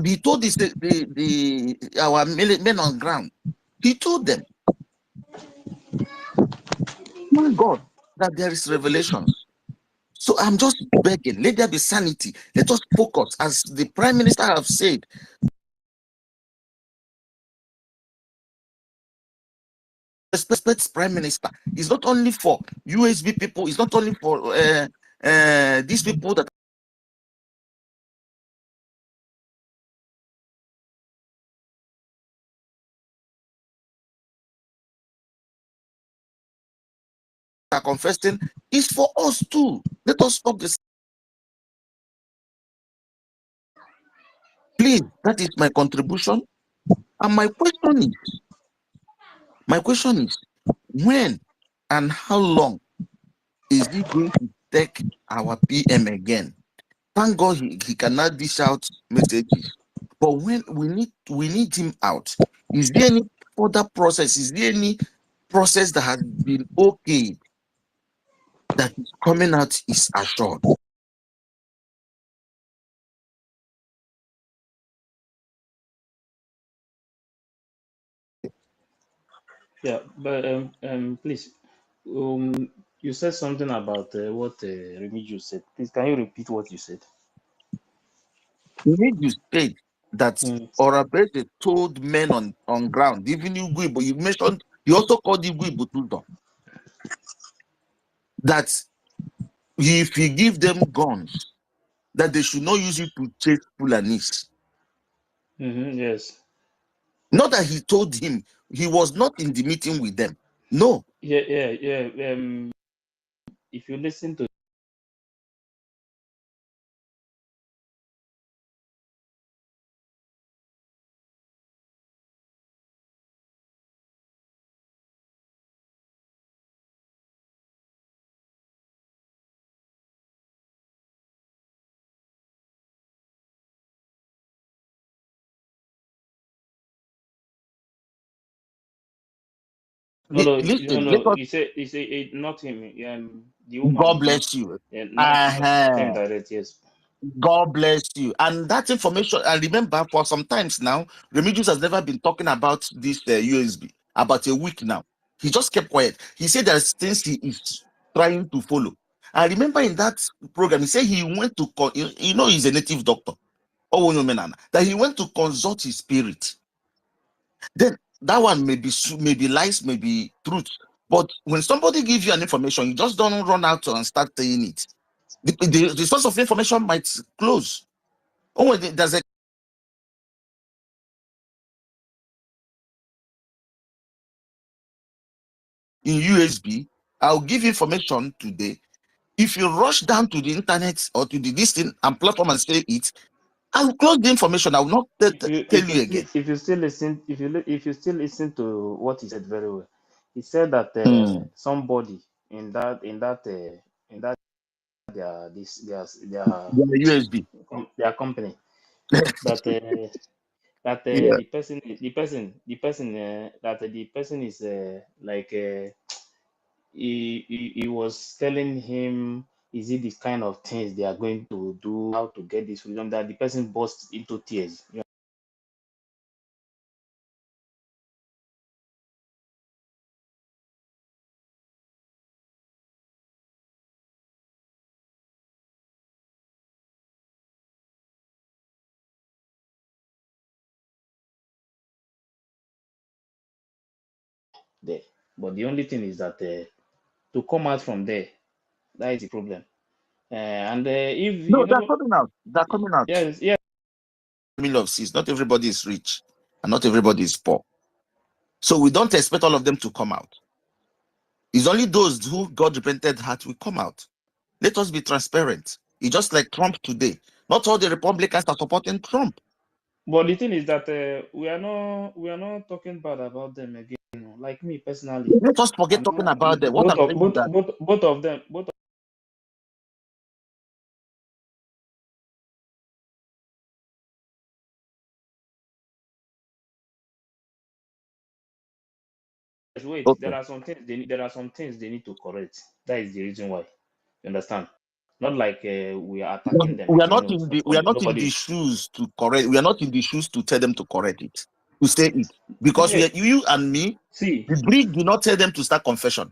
He told our men on ground. He told them, my God, that there is revelations. So I'm just begging, let there be sanity. Let us focus, as the Prime Minister have said. Respect Prime Minister. It's not only for USB people. It's not only for these people that are confessing. It's for us too. Let us stop this. Please, that is my contribution. And my question is, when and how long is he going to take our PM again? Thank God he cannot dish out messages. But when we need him out, is there any further process? Is there any process that has been okay that is coming out is assured? Yeah, but please, you said something about what Remigius said. Please, can you repeat what you said? We need you state that Mm. Orabese told men on ground, even Igwe, you mentioned, you also called Igwe Butudo, that if he give them guns, that they should not use it to chase Fulanis. Yes. Not that he told him, he was not in the meeting with them. No. Yeah. If you listen to no, no, no, Listen, let no. us, He said it, not him. The woman God did not. bless you. Not him direct. Yes. God bless you. And that information, I remember for some times now, Remigius has never been talking about this USB, about a week now. He just kept quiet. He said there's things he is trying to follow. I remember in that program, he said he went to, he's a native doctor, that he went to consult his spirit. Then that one may be lies, maybe truth. But when somebody gives you an information, you just don't run out and start saying it. The source of information might close. Oh, there's a in USB. I'll give information today. If you rush down to the internet or to the listing and platform and say it, I will close the information. I will not tell you again. If you still listen, if you still listen to what he said very well, he said that somebody in that Yeah, USB. their company, that Yeah. the person is like he was telling him, is it the kind of things they are going to do, how to get this freedom, that the person burst into tears. There. But the only thing is that to come out from there. That is the problem. And if No, you they're know, coming out. They're coming out. yes, yes. Mill of seeds. Not everybody is rich, and not everybody is poor. So we don't expect all of them to come out. It's only those who God repented heart will come out. Let us be transparent. It's just like Trump today. Not all the Republicans are supporting Trump. But the thing is that we are not talking bad about them again. Like me personally, Let us forget I'm talking not about them. What I'm saying is that both of them wait. okay. There are some things they need to correct. That is the reason why. You understand? Not like we are attacking them We are again. not No, in the nobody. shoes to correct. We are not in the shoes to tell them to correct it, to say it, because Yeah, you and me, see, the Greek do not tell them to start confession.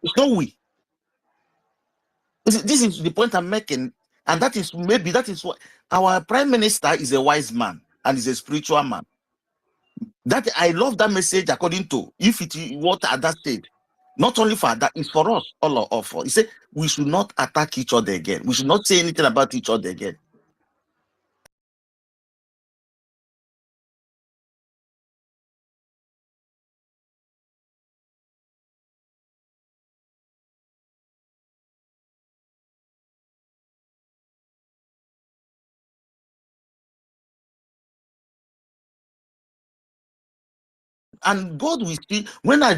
It's not we. This is the point I'm making, and that is what our prime minister is, a wise man and is a spiritual man. That I love that message. According to if it what at that stage, not only for that, it's for us all of us. He said we should not attack each other again. We should not say anything about each other again. And God will see when our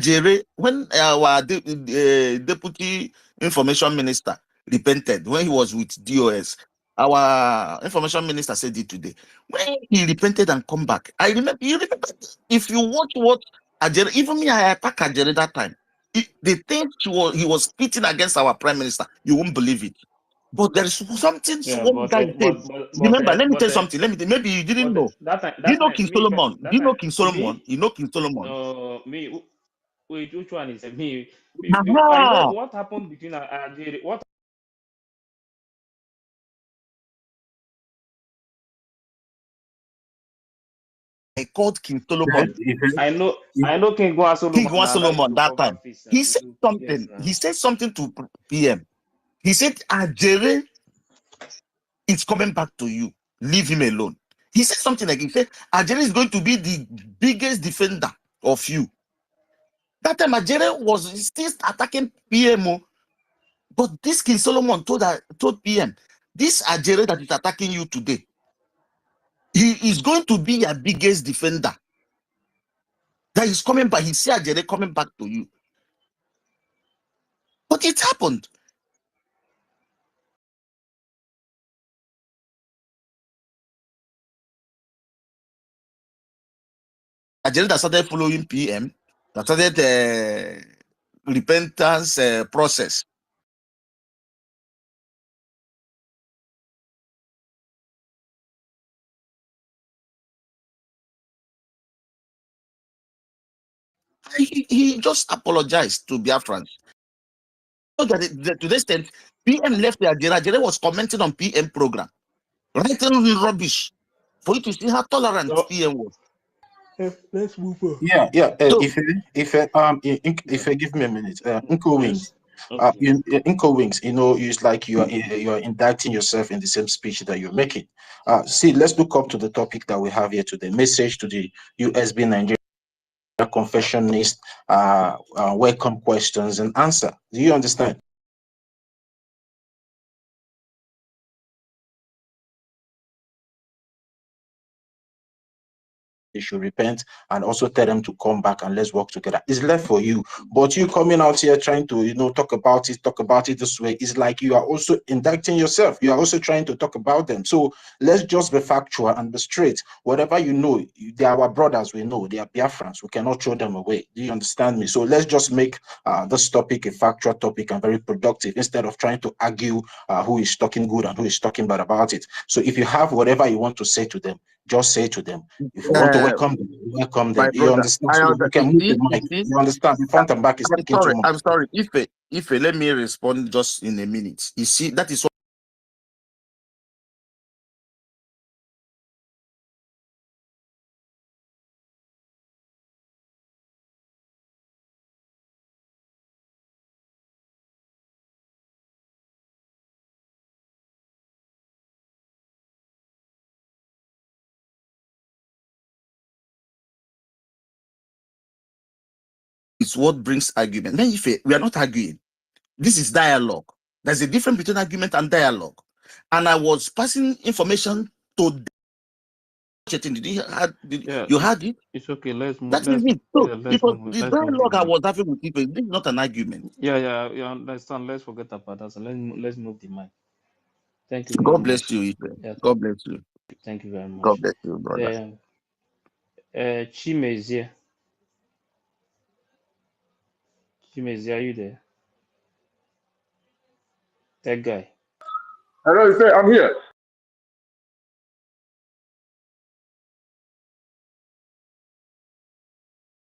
deputy information minister repented, when he was with DOS, our information minister said it today. When he repented and come back, you remember, if you watch what Ajere, even me, I attacked Ajere that time. The things he was spitting against our prime minister, you won't believe it. But there is something yeah, one guy said. Remember, let me tell you something. Maybe you didn't know. Do you that know time King me Solomon? Do that you know time King Solomon? me You know King Solomon? no me wait, which one is me? I know Aha! what happened between what I called King Ife, Solomon. I know King Gwa King Solomon Juan now that used Solomon to that cover time. face He and said do yes something. now. He said something to PM. He said, Ajere is coming back to you. Leave him alone. He said something like, he said, Ajere is going to be the biggest defender of you. That time Ajere was still attacking PMO. But this King Solomon told PM, this Ajere that is attacking you today, he is going to be your biggest defender. That is coming back. He said Ajere coming back to you. But it happened. Ajere that started following PM, that started repentance process. He just apologized to Biafrans. So that to the extent, PM left the Ajere. Ajere was commenting on PM program, writing rubbish for you to see how tolerant So PM was. let's move on. Yeah, yeah. So If you give me a minute, Uncle Wings, Yes. Okay. Uncle Wings, it's like you're indicting yourself in the same speech that you're making. See, let's look up to the topic that we have here today. Message to the Usbnigeria Confessionist. Welcome questions and answer. Do you understand? They should repent and also tell them to come back and let's work together. It's left for you. But you coming out here trying to, talk about it this way, it's like you are also indicting yourself. You are also trying to talk about them. So let's just be factual and be straight. Whatever you know, they are our brothers, we know, they are Biafrans. We cannot throw them away. Do you understand me? So let's just make this topic a factual topic and very productive instead of trying to argue who is talking good and who is talking bad about it. So if you have whatever you want to say to them, just say to them. If you want to uh, welcome them. my You brother, understand? So you can move the you mic. see, You understand? The front and back is I'm speaking too sorry, much. I'm sorry. If let me respond just in a minute. You see, that is It's what brings argument. Then if we are not arguing, this is dialogue. There's a difference between argument and dialogue. And I was passing information to did you had Yeah, you had it? it's okay. Let's move. That is it. So Yeah, it let's was move. the Let's move the dialogue I mic. was having with people. This is not an argument. Yeah. Understand. Let's forget about that. So let's move the mic. Thank you very God bless much. you, Ife. Yeah, God bless you. thank you very God much. bless you, brother. Then, Chimezie, Chimezie, are you there? That guy. Hello, sir. I'm here.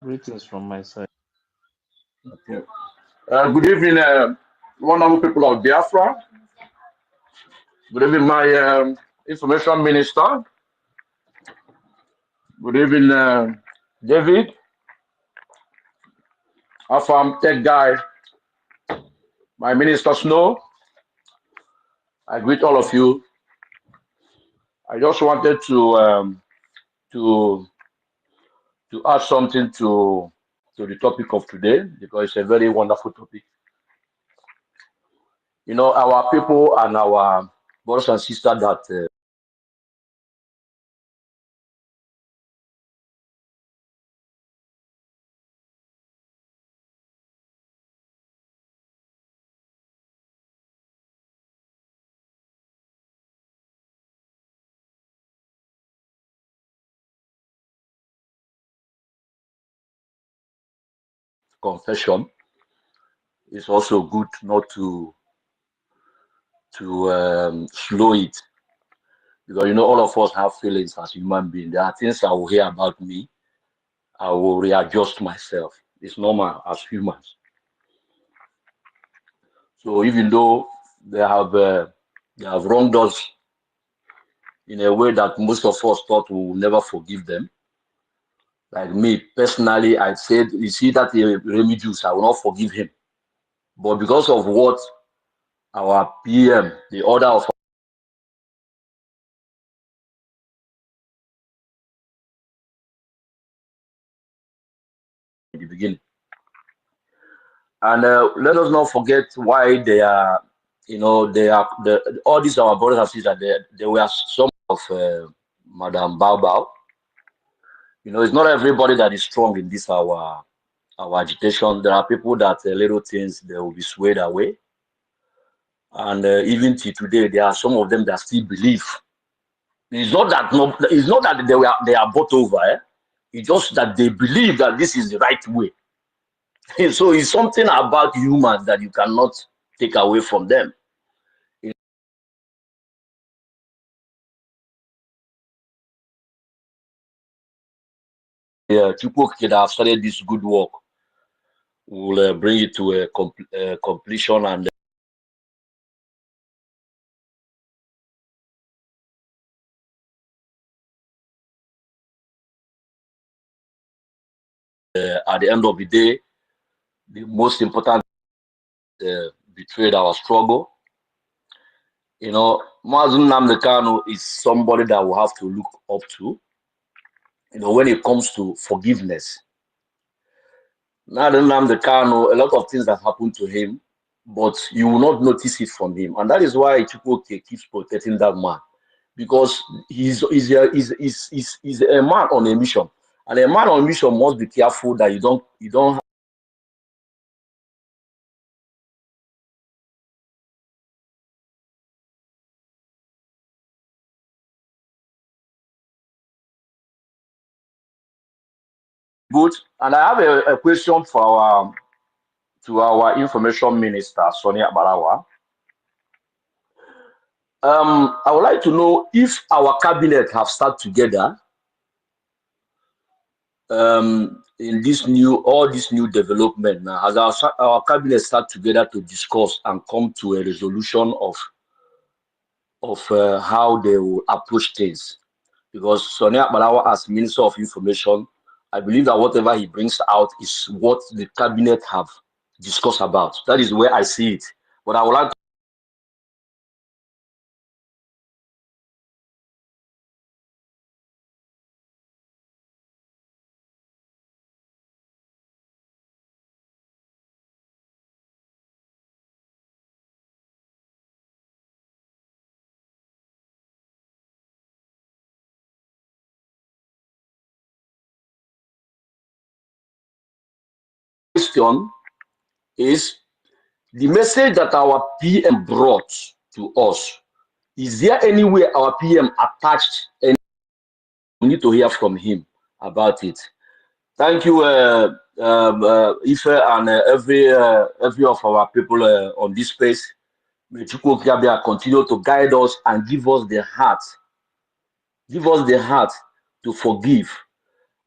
Greetings from my side. Good evening, wonderful people of Biafra. Good evening, my information minister. Good evening, David, Afam Tech Guy, my minister Snow. I greet all of you. I just wanted to to add something to the topic of today because it's a very wonderful topic. You know, our people and our brothers and sisters that confession, it's also good not to slow it because you know all of us have feelings as human beings. There are things I will hear about me, I will readjust myself. It's normal as humans. So even though they have wronged us in a way that most of us thought we will never forgive them. Like me personally, I said, you see that Remy Juice, I will not forgive him. But because of what our PM, the order of the beginning. And let us not forget why they are, you know, they are all these our brothers and sisters. They were some of Madame Bao. You know, it's not everybody that is strong in this our agitation. There are people that little things they will be swayed away. And even till today, there are some of them that still believe. It's not that they are bought over. It's just that they believe that this is the right way. So it's something about humans that you cannot take away from them. Yeah, Chukwu Kid have started this good work. We'll bring it to a completion and at the end of the day, the most important betrayed our struggle. You know, Mazun Namdekano is somebody that we have to look up to. You know, when it comes to forgiveness. Mazun Namdekano, a lot of things that happened to him, but you will not notice it from him. And that is why Chukwuke keeps protecting that man. Because he's a man on a mission. And a man on a mission must be careful that you don't good. And I have a question for our information minister, Sonia Barawa. I would like to know if our cabinet have sat together in all this new development now, as our cabinet start together to discuss and come to a resolution of how they will approach things. Because Sonia Balawa, as Minister of Information, I believe that whatever he brings out is what the cabinet have discussed about. That is where I see it. But I would like question is the message that our PM brought to us. Is there any way our PM attached? And we need to hear from him about it. Thank you, Ife, and every of our people on this space. May Chukwu Okiabia continue to guide us and give us the heart to forgive,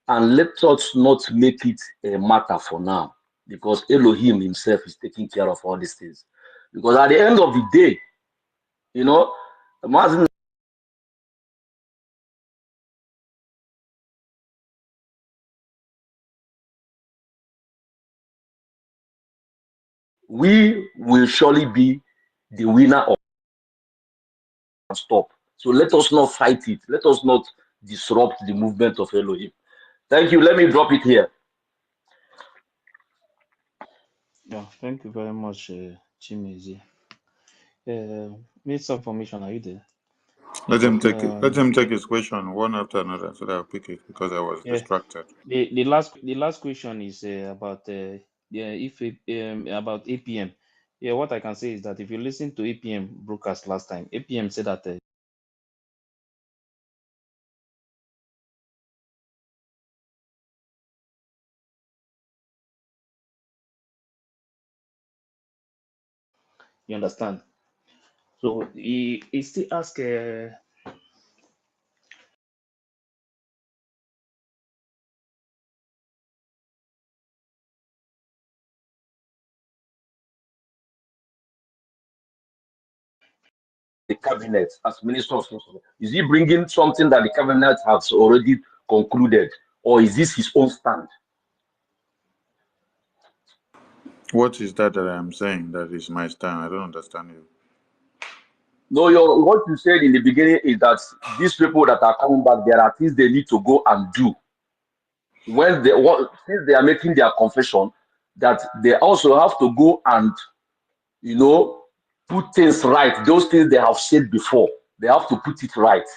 and let us not make it a matter for now, because Elohim himself is taking care of all these things. Because at the end of the day, you know, we will surely be the winner of stop. So let us not fight it. Let us not disrupt the movement of Elohim. Thank you. Let me drop it here. Yeah, thank you very much, Chimezi. Minister of Formation, are you there? Let him take it. Let him take his question one after another, so that I'll pick it because I was Yeah. distracted. The last question is about if about APM. Yeah, what I can say is that if you listen to APM broadcast last time, APM said that you understand. So he still ask The cabinet as minister of social. Is he bringing something that the cabinet has already concluded, or is this his own stand? What is that I am saying? That is my stand. I don't understand you. No, what you said in the beginning is that these people that are coming back, there are things they need to go and do. When since they are making their confession, that they also have to go and, you know, put things right. Those things they have said before, they have to put it right.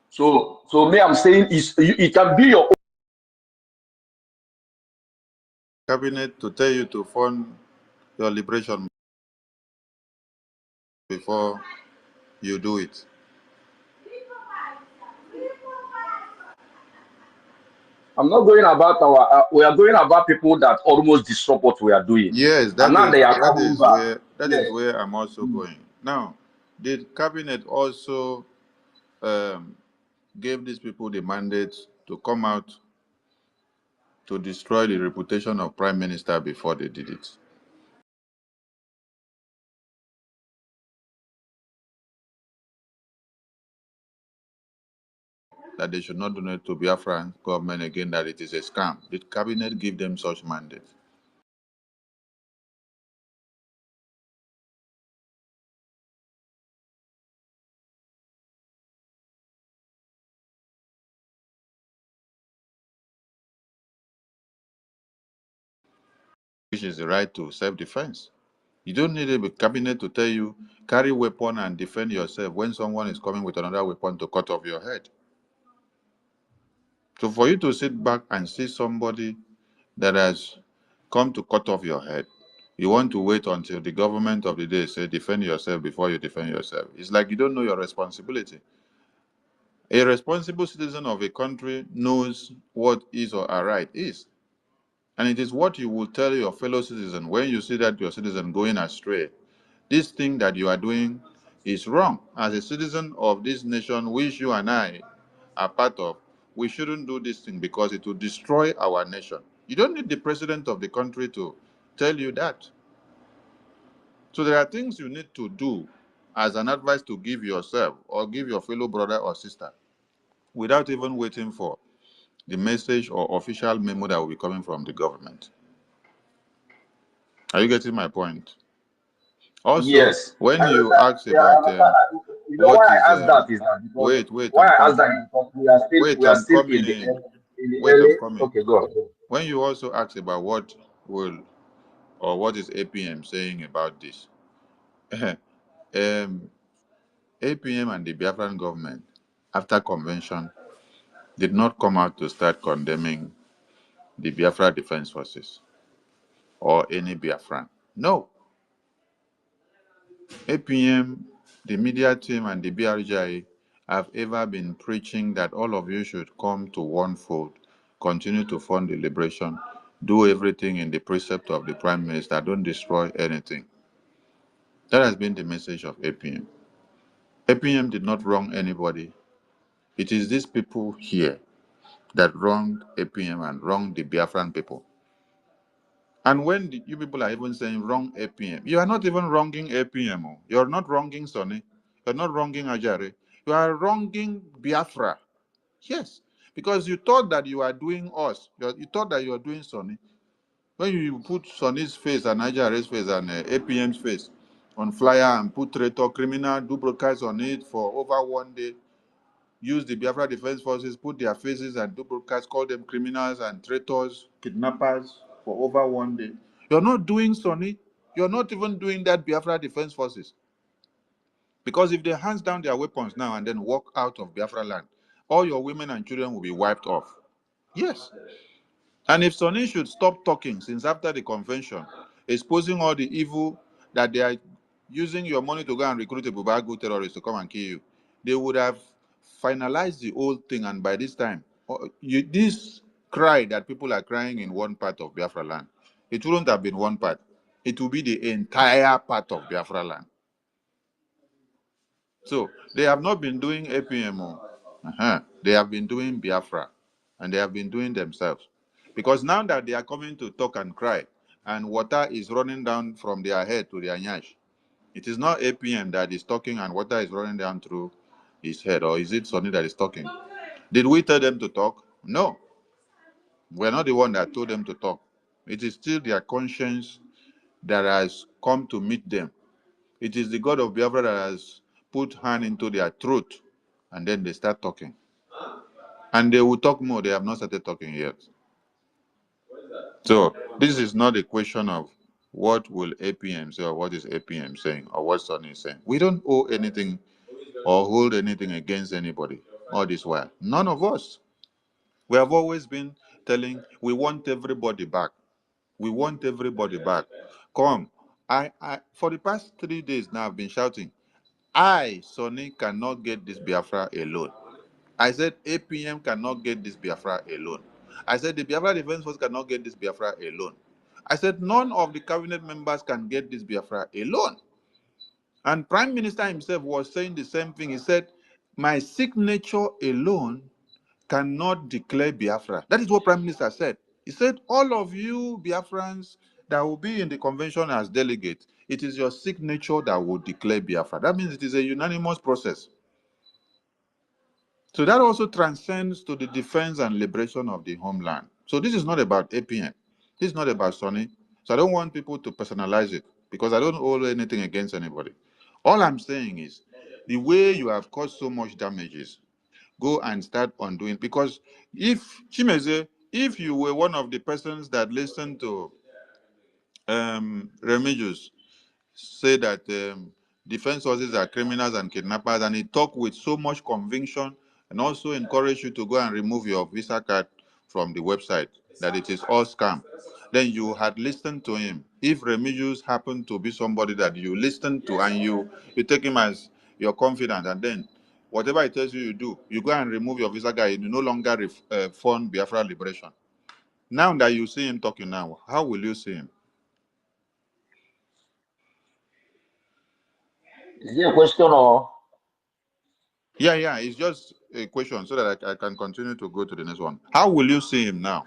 So me, I'm saying it can be your Cabinet to tell you to fund your liberation before you do it. I'm not going about we are going about people that almost disrupt what we are doing. Yes, And now they are coming back. that Yes. is where I'm also going. Now, did cabinet also gave these people the mandate to come out to destroy the reputation of prime minister before they did it? That they should not donate to Biafran government again, that it is a scam. Did cabinet give them such mandate? Which is the right to self-defense. You don't need a cabinet to tell you carry weapon and defend yourself when someone is coming with another weapon to cut off your head. So for you to sit back and see somebody that has come to cut off your head, you want to wait until the government of the day say defend yourself before you defend yourself. It's like you don't know your responsibility. A responsible citizen of a country knows what is or her right is. And it is what you will tell your fellow citizen when you see that your citizen going astray. This thing that you are doing is wrong. As a citizen of this nation, which you and I are part of, we shouldn't do this thing because it will destroy our nation. You don't need the president of the country to tell you that. So there are things you need to do as an advice to give yourself or give your fellow brother or sister without even waiting for the message or official memo that will be coming from the government. Are you getting my point? Also, Yes. when I you understand. ask Yeah, I about understand. You know what why is I asked that is that because wait, why I'm I asked coming. that is because Wait, we are I'm still coming in the in. Wait, early. I'm coming. Okay, go on. When you also ask about what will or what is APM saying about this, APM and the Biafran government after convention, did not come out to start condemning the Biafra Defense Forces or any Biafran. No. APM, the media team, and the BRGI have ever been preaching that all of you should come to one fold, continue to fund the liberation, do everything in the precept of the Prime Minister, don't destroy anything. That has been the message of APM. APM did not wrong anybody. It is these people here that wronged APM and wronged the Biafran people. And when you people are even saying wrong APM, you are not even wronging APM. Oh. You're not wronging Sonny. You're not wronging Ajare. You are wronging Biafra. Yes, because you thought that you are doing us. You thought that you are doing Sonny. When you put Sonny's face and Ajare's face and APM's face on flyer and put traitor criminal, do broadcast on it for over 1 day, use the Biafra Defense Forces, put their faces and do broadcasts, call them criminals and traitors, kidnappers for over 1 day. You're not doing Sonny. You're not even doing that Biafra Defense Forces. Because if they hands down their weapons now and then walk out of Biafra land, all your women and children will be wiped off. Yes. And if Sonny should stop talking since after the convention, exposing all the evil that they are using your money to go and recruit a Bubagu terrorist to come and kill you, they would have finalized the whole thing. And by this time, this cry that people are crying in one part of Biafra land, it wouldn't have been one part. It will be the entire part of Biafra land. So they have not been doing APMO. They have been doing Biafra, and they have been doing themselves. Because now that they are coming to talk and cry, and water is running down from their head to their nyash, it is not APM that is talking and water is running down through his head, or is it Sonny that is talking? Did we tell them to talk? No. We're not the one that told them to talk. It is still their conscience that has come to meet them. It is the God of Biafra that has put hand into their throat, and then they start talking. And they will talk more. They have not started talking yet. So this is not a question of what will APM say or what is APM saying or what Sonny is saying. We don't owe anything or hold anything against anybody all this while. None of us. We have always been telling we want everybody back. We want everybody back. Come. I for the past 3 days now I've been shouting, I, Sonny, cannot get this Biafra alone. I said APM cannot get this Biafra alone. I said the Biafra Defense Force cannot get this Biafra alone. I said none of the cabinet members can get this Biafra alone. And Prime Minister himself was saying the same thing. He said, my signature alone cannot declare Biafra. That is what Prime Minister said. He said, all of you Biafrans that will be in the convention as delegates, it is your signature that will declare Biafra. That means it is a unanimous process. So that also transcends to the defense and liberation of the homeland. So this is not about APN. This is not about Sonny. So I don't want people to personalize it because I don't hold anything against anybody. All I'm saying is the way you have caused so much damages, go and start undoing. Because if, Chimeze, if you were one of the persons that listened to Remigius say that defense forces are criminals and kidnappers, and he talked with so much conviction and also encourage you to go and remove your Visa card from the website, that it is all scam, then you had listened to him. If Remigius happened to be somebody that you listen to and you take him as your confidant, and then whatever he tells you, you do, you go and remove your Visa card, you no longer fund Biafra liberation. Now that you see him talking now, how will you see him? Is there a question or? Yeah, it's just a question so that I can continue to go to the next one. How will you see him now?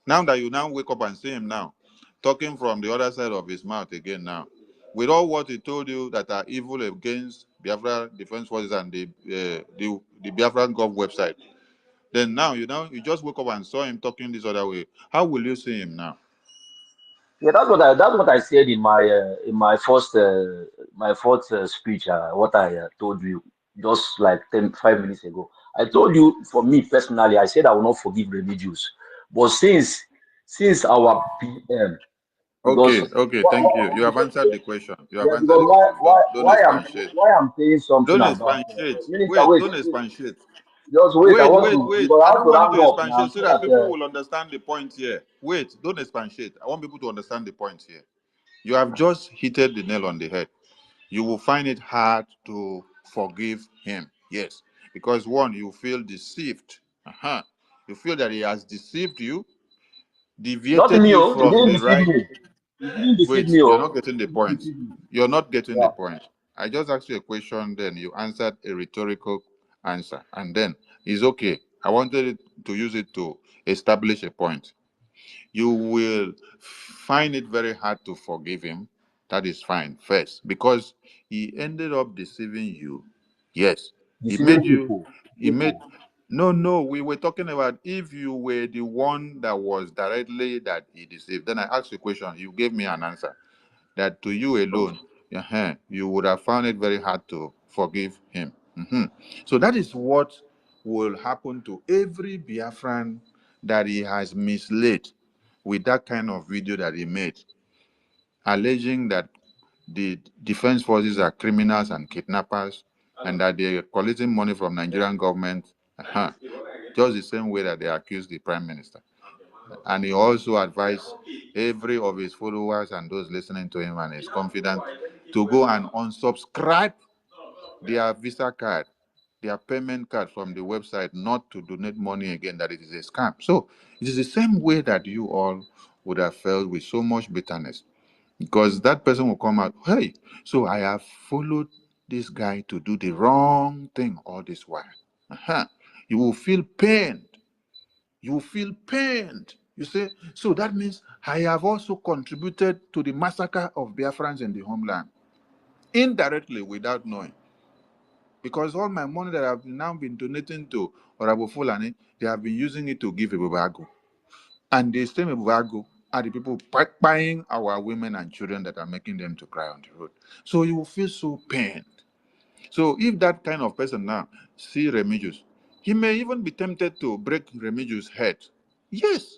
Now that you now wake up and see him now, talking from the other side of his mouth again now, with all what he told you that are evil against Biafra Defense Forces and the Biafran Gov website, then now you just woke up and saw him talking this other way. How will you see him now? Yeah, that's what I said in my first speech. What I told you just like 5 minutes ago. I told you, for me personally, I said I will not forgive religious, but since our PM, because Okay, thank you. You have answered the question. You have yeah, answered because the question. Don't expatiate. why I'm saying something Don't about expatiate. Minister. Wait, Wait, don't wait. expatiate. Just wait. I Wait, want wait, to, wait. because I I want don't to want you round to up now expatiate so so that that people will understand the point here. Wait, don't expatiate. I want people to understand the point here. You have just hit the nail on the head. You will find it hard to forgive him. Yes. Because one, you feel deceived. You feel that he has deceived you, not deviated me. you Oh, he from didn't the deceive right. me. He didn't deceive Wait, me. you're Oh, not getting the he didn't point. deceive me. You're not getting the Yeah. point. I just asked you a question, then you answered a rhetorical answer. And then it's okay. I wanted to use it to establish a point. You will find it very hard to forgive him. That is fine, first, because he ended up deceiving you. Yes, he Deceiving made you, people. he made, People. no, no, we were talking about if you were the one that was directly that he deceived. Then I asked you a question, you gave me an answer that to you alone, you would have found it very hard to forgive him. So that is what will happen to every Biafran that he has misled with that kind of video that he made, alleging that the defense forces are criminals and kidnappers and that they are collecting money from Nigerian government, just the same way that they accused the prime minister. And he also advised every of his followers and those listening to him and his confidant to go and unsubscribe their Visa card, their payment card from the website, not to donate money again, that it is a scam. So it is the same way that you all would have felt with so much bitterness. Because that person will come out, hey, so I have followed this guy to do the wrong thing all this while. You will feel pained. You will feel pained. You say, so that means I have also contributed to the massacre of Biafrans in the homeland, indirectly, without knowing. Because all my money that I've now been donating to Orabo Fulani, they have been using it to give Ebubago. And the same Ebubago are the people buying our women and children that are making them to cry on the road. So you will feel so pained. So if that kind of person now see Remigius, he may even be tempted to break Remigius' head. Yes,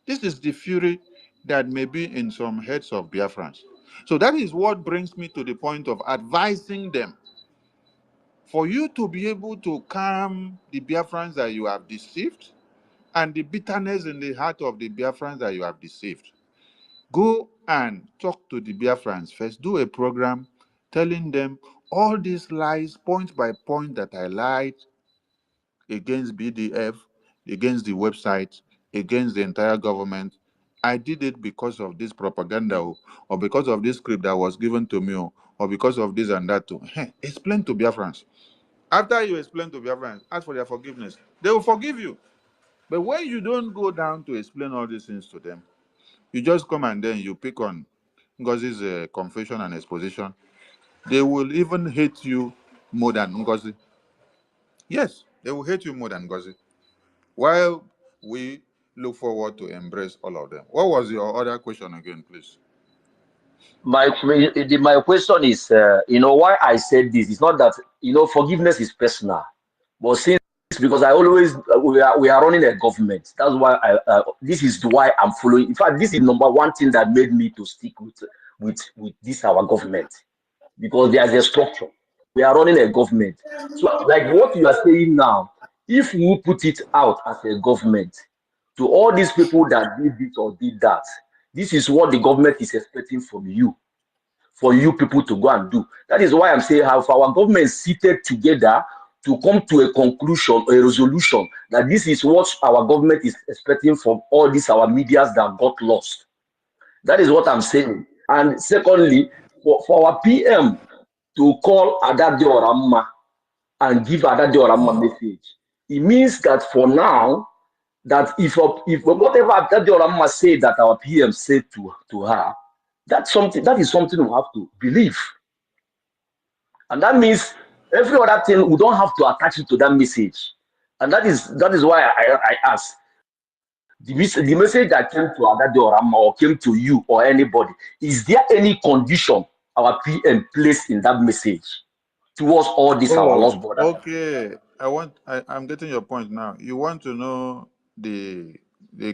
this is the fury that may be in some heads of Biafrans. So that is what brings me to the point of advising them. For you to be able to calm the Biafrans that you have deceived and the bitterness in the heart of the Biafrans that you have deceived, go and talk to the Biafrans first. Do a program telling them all these lies, point by point, that I lied against BDF, against the website, against the entire government. I did it because of this propaganda, or because of this script that was given to me, or because of this and that. Explain to Biafrans. After you explain to Biafrans, ask for their forgiveness. They will forgive you. But when you don't go down to explain all these things to them, you just come and then you pick on Ngozi's confession and exposition. They will even hate you more than Ngozi. Yes, they will hate you more than Ngozi. While we look forward to embrace all of them. What was your other question again, please? My question is, why I said this. It's not that forgiveness is personal, but since because I always we are running a government. That's why this is why I'm following. In fact, this is number one thing that made me to stick with this our government, because there's a structure. We are running a government. So, like what you are saying now, if we put it out as a government to all these people that did this or did that, this is what the government is expecting from you, for you people to go and do. That is why I'm saying, have our government seated together to come to a conclusion, a resolution, that this is what our government is expecting from all these our medias that got lost. That is what I'm saying. And secondly, for our PM to call Adade Oramma and give Adade Oramma message, it means that for now, that if whatever Adade Oramma said that our PM said to her, that is something we have to believe. And that means every other thing we don't have to attach it to that message. And that is why I ask. The message that came to Adade Oramma or came to you or anybody, is there any condition our PM placed in that message towards all this our lost Oh, brothers? okay. I'm getting your point now. You want to know the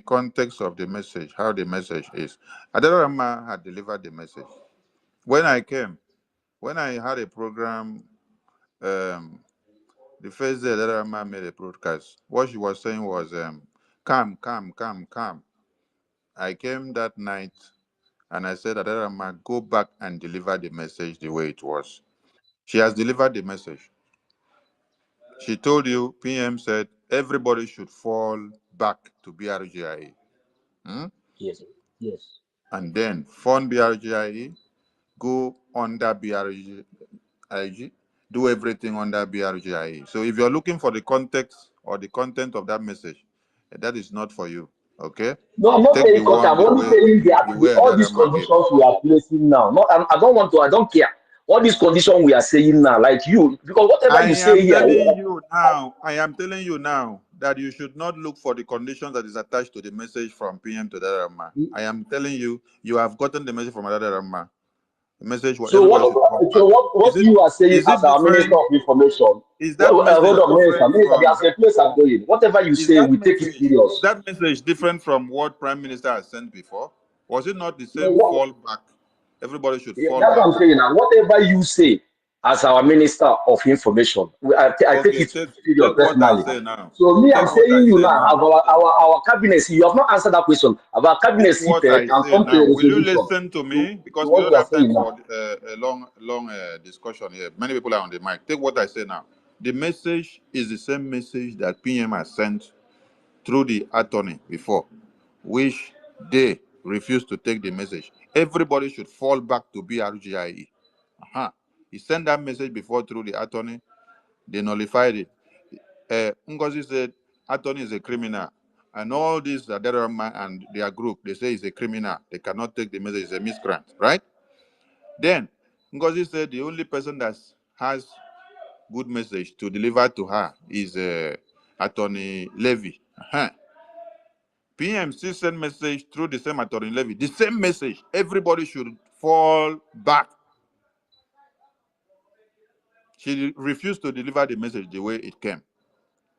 context of the message, how the message is. Adarama had delivered the message. When I came, when I had a program, um, The first day that Rama made a broadcast, what she was saying was, calm, calm, calm, calm. I came that night and I said that Rama, go back and deliver the message the way it was. She has delivered the message. She told you, PM said, everybody should fall back to BRGIE. Yes, yes. And then fund BRGIE, go under BRGIE, do everything under BRGIE. So if you're looking for the context or the content of that message, that is not for you. Okay? No, I'm not Take the saying content. one I'm only saying the way all these Adarama gave. conditions we are placing now. No, I don't want to. I don't care. All these conditions we are saying now, like you, because whatever I you say am here, telling you now that you should not look for the conditions that is attached to the message from PM to Adarama. I am telling you, you have gotten the message from Adarama. The message where so everybody should fall back. what you are saying Is as it our minister different? of information? Is that Well, hold message on, minister. different from There's a place I'm going. Whatever you say, we take it is serious. that message different from what Prime Minister has sent before? Was it not the You know, same fall back? Everybody should yeah, fall that's what back. I'm saying. Now, whatever you say as our minister of information, I take Okay, it serious take what I personally. say now. So me, I'm Take what I saying you say now, now. our cabinet, you have not answered that question. Our cabinet Take what seated I and say come to now. a Will you resolution listen to to, me? to Because we what don't you are have time saying for now. a long discussion here. Many people are on the mic. Take what I say now. The message is the same message that PM has sent through the attorney before, which they refused to take the message. Everybody should fall back to BRGIE. He sent that message before through the attorney. They nullified it. Ngozi said, attorney is a criminal. And all these Aderama and their group, they say he's a criminal. They cannot take the message, it's a miscreant, right? Then Ngozi said the only person that has good message to deliver to her is Attorney Levy. PM still send message through the same Attorney Levy. The same message. Everybody should fall back. She refused to deliver the message the way it came.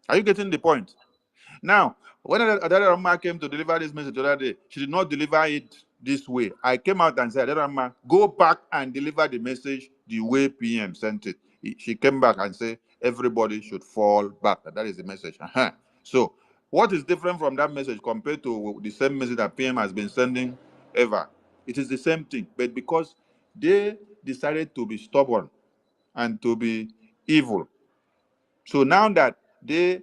Are you getting the point? Now, when Adarama came to deliver this message the other day, she did not deliver it this way. I came out and said, Adarama, go back and deliver the message the way PM sent it. She came back and said, everybody should fall back. That is the message. So, what is different from that message compared to the same message that PM has been sending ever? It is the same thing, but because they decided to be stubborn and to be evil. So now that they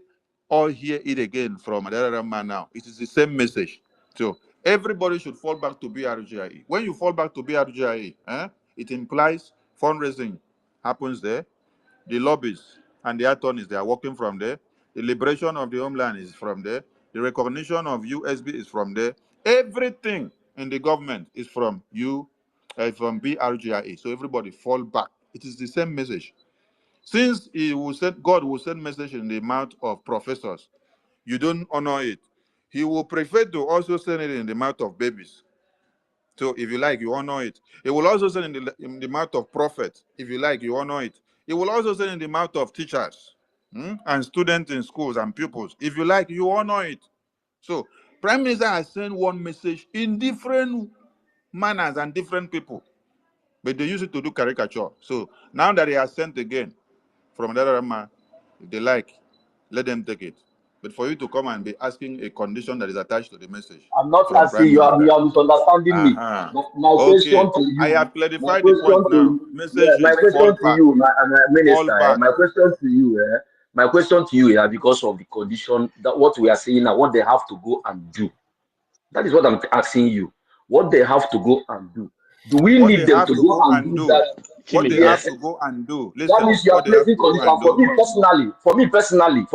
all hear it again from another man now, it is the same message. So everybody should fall back to BRGIE. When you fall back to BRGIE, it implies fundraising happens there. The lobbies and the attorneys, they are working from there. The liberation of the homeland is from there. The recognition of USB is from there. Everything in the government is from from BRGIE. So everybody fall back. It is the same message. Since God will send message in the mouth of professors, you don't honor it. He will prefer to also send it in the mouth of babies. So if you like, you honor it. He will also send in the mouth of prophets. If you like, you honor it. He will also send in the mouth of teachers and students in schools and pupils. If you like, you honor it. So Prime Minister has sent one message in different manners and different people, but they use it to do caricature. So now that he has sent again, from another Rama, if they like, let them take it. But for you to come and be asking a condition that is attached to the message I'm not from asking Prime you. Minister. You are misunderstanding me. Uh-huh. My Okay. question to I you. have clarified the point now. Yeah, Message is fall back. my Fall minister. back. My question to you. My question to you, because of the condition that what we are saying now, what they have to go and do. That is what I'm asking you. What they have to go and do. Do we What they need them have to to go go and and do do. that? What they Chimeze. have Yes. to go and do. That Listen, means you are what they have placing to go condition and do. for me personally.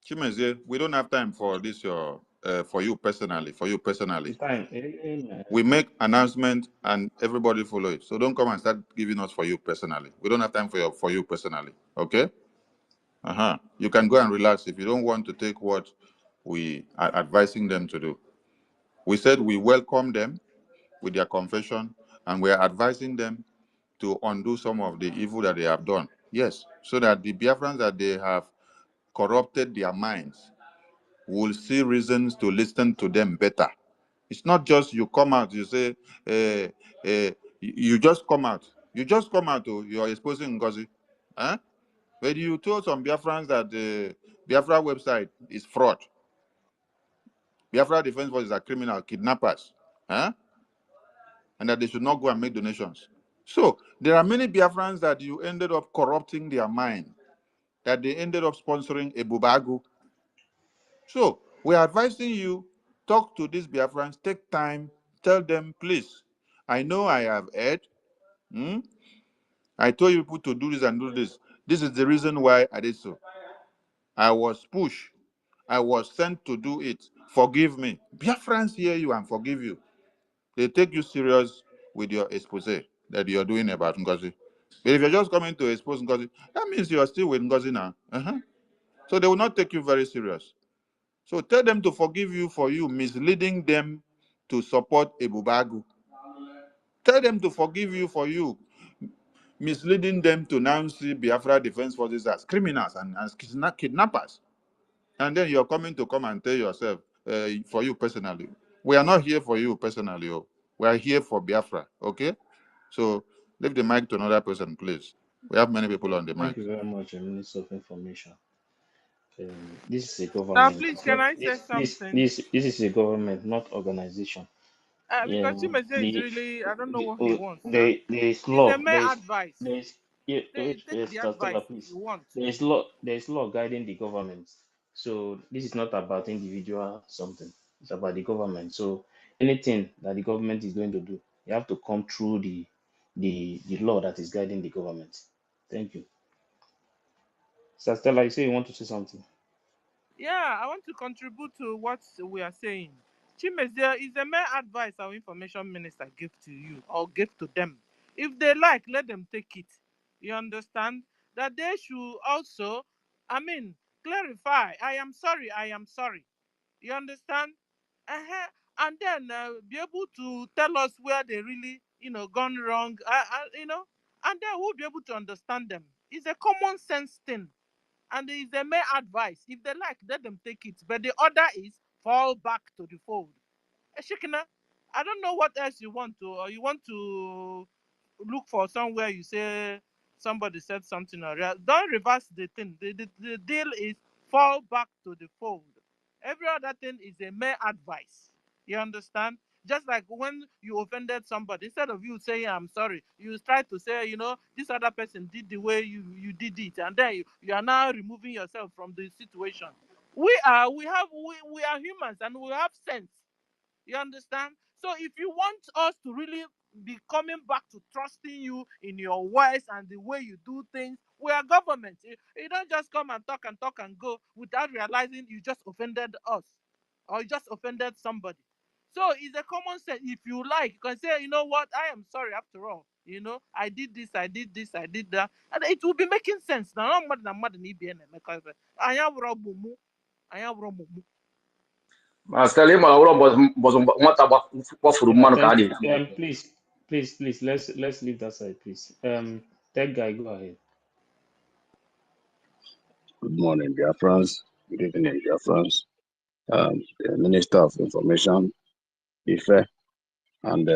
Chimeze, we don't have time for this, for you personally. For you personally. Time. We make announcement and everybody follow it. So don't come and start giving us for you personally. We don't have time for you personally. Okay? You can go and relax if you don't want to take what we are advising them to do. We said we welcome them with their confession and we are advising them to undo some of the evil that they have done. Yes, so that the Biafrans that they have corrupted their minds will see reasons to listen to them better. It's not just you come out, you say, you just come out. You just come out, you're exposing Ngozi. Huh? But you told some Biafrans that the Biafra website is fraud. Biafra Defense Forces are criminal kidnappers, huh? And that they should not go and make donations. So there are many Biafrans that you ended up corrupting their mind, that they ended up sponsoring a bubagu. So we are advising you, talk to these Biafrans, take time, tell them, please, I know I have heard, I told you people to do this and do this. This is the reason why I did so. I was pushed. I was sent to do it. Forgive me. Biafrans hear you and forgive you. They take you serious with your expose that you're doing about Ngozi. But if you're just coming to expose Ngozi, that means you're still with Ngozi now. So they will not take you very serious. So tell them to forgive you for you misleading them to support Ebubagu. Tell them to forgive you for you misleading them to now see Biafra Defense Forces as criminals and as kidnappers. And then you're coming to come and tell yourself, for you personally. We are not here for you personally. We are here for Biafra, okay? So leave the mic to another person, please. We have many people on the Thank mic. you very much, Minister of Information. This is a Now, government. please, It's can not I say this this something? this this is a government, not organization. Because Yeah, Chimeze is the really, I don't know the what he wants, sir. there is It's a law. mere advice. There is yeah, Take the advice Stella, if please. you want. There is law guiding the government. So this is not about individual something. It's about the government. So anything that the government is going to do, you have to come through the law that is guiding the government. Thank you. Sister Stella, you say you want to say something. Yeah, I want to contribute to what we are saying. Chimeze is a mere advice our information minister gave to you or gave to them. If they like, let them take it. You understand? That they should also, I mean, clarify. I am sorry. I am sorry. You understand? And then be able to tell us where they really, gone wrong. And then we'll be able to understand them. It's a common sense thing, and it's a mere advice. If they like, let them take it. But the order is fall back to the fold. Shikina, I don't know what else you want to, or you want to look for somewhere you say somebody said something or don't reverse the thing. The deal is fall back to the fold. Every other thing is a mere advice. You understand? Just like when you offended somebody, instead of you saying I'm sorry, you try to say, this other person did the way you did it, and then you are now removing yourself from the situation. We are humans and we have sense. You understand? So if you want us to really be coming back to trusting you in your words and the way you do things, we are government. You don't just come and talk and go without realizing you just offended us or you just offended somebody. So it's a common sense. If you like, you can say, you know what, I am sorry after all. I did this, I did this, I did that. And it will be making sense. Now, not more than because I am Romumu. I am Romumu. Master Lema, was nwata gbafuru mmanụ ka a na-eti n'ọkụ. Please, let's leave that side, please. That guy, go ahead. Good morning, dear friends. Good evening, dear friends. The Minister of Information, Ife, and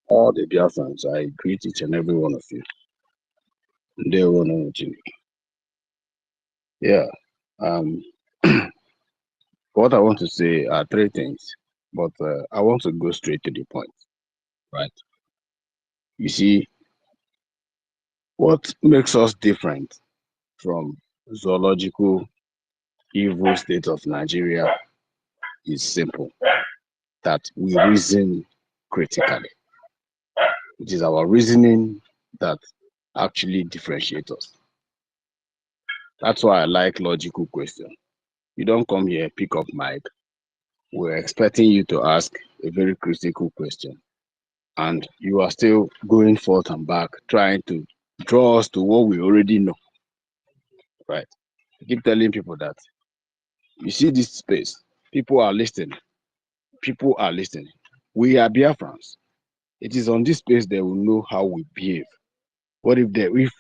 all the dear friends, I greet each and every one of you. Yeah. What I want to say are three things, but I want to go straight to the point, right? You see, what makes us different from zoological evil state of Nigeria is simple, that we reason critically. It is our reasoning that actually differentiates us. That's why I like logical questions. You don't come here, pick up mic. We're expecting you to ask a very critical question. And you are still going forth and back, trying to draw us to what we already know. Right? I keep telling people that you see this space, people are listening. People are listening. We are Biafrans. It is on this space they will know how we behave. What if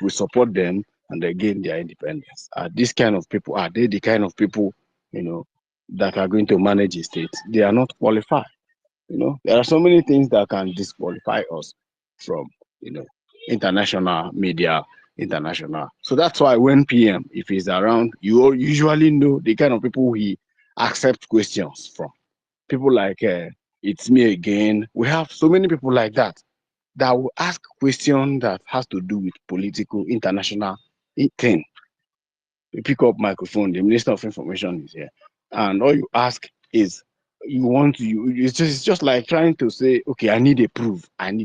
we support them and they gain their independence? Are these kind of people, are they the kind of people, that are going to manage a state? They are not qualified. There are so many things that can disqualify us from, international media international. So that's why when PM, if he's around, you usually know the kind of people he accepts questions from. People like it's me again. We have so many people like that that will ask question that has to do with political international thing. You pick up microphone, the Minister of Information is here, and all you ask is you want to you it's just like trying to say, okay, I need a proof, and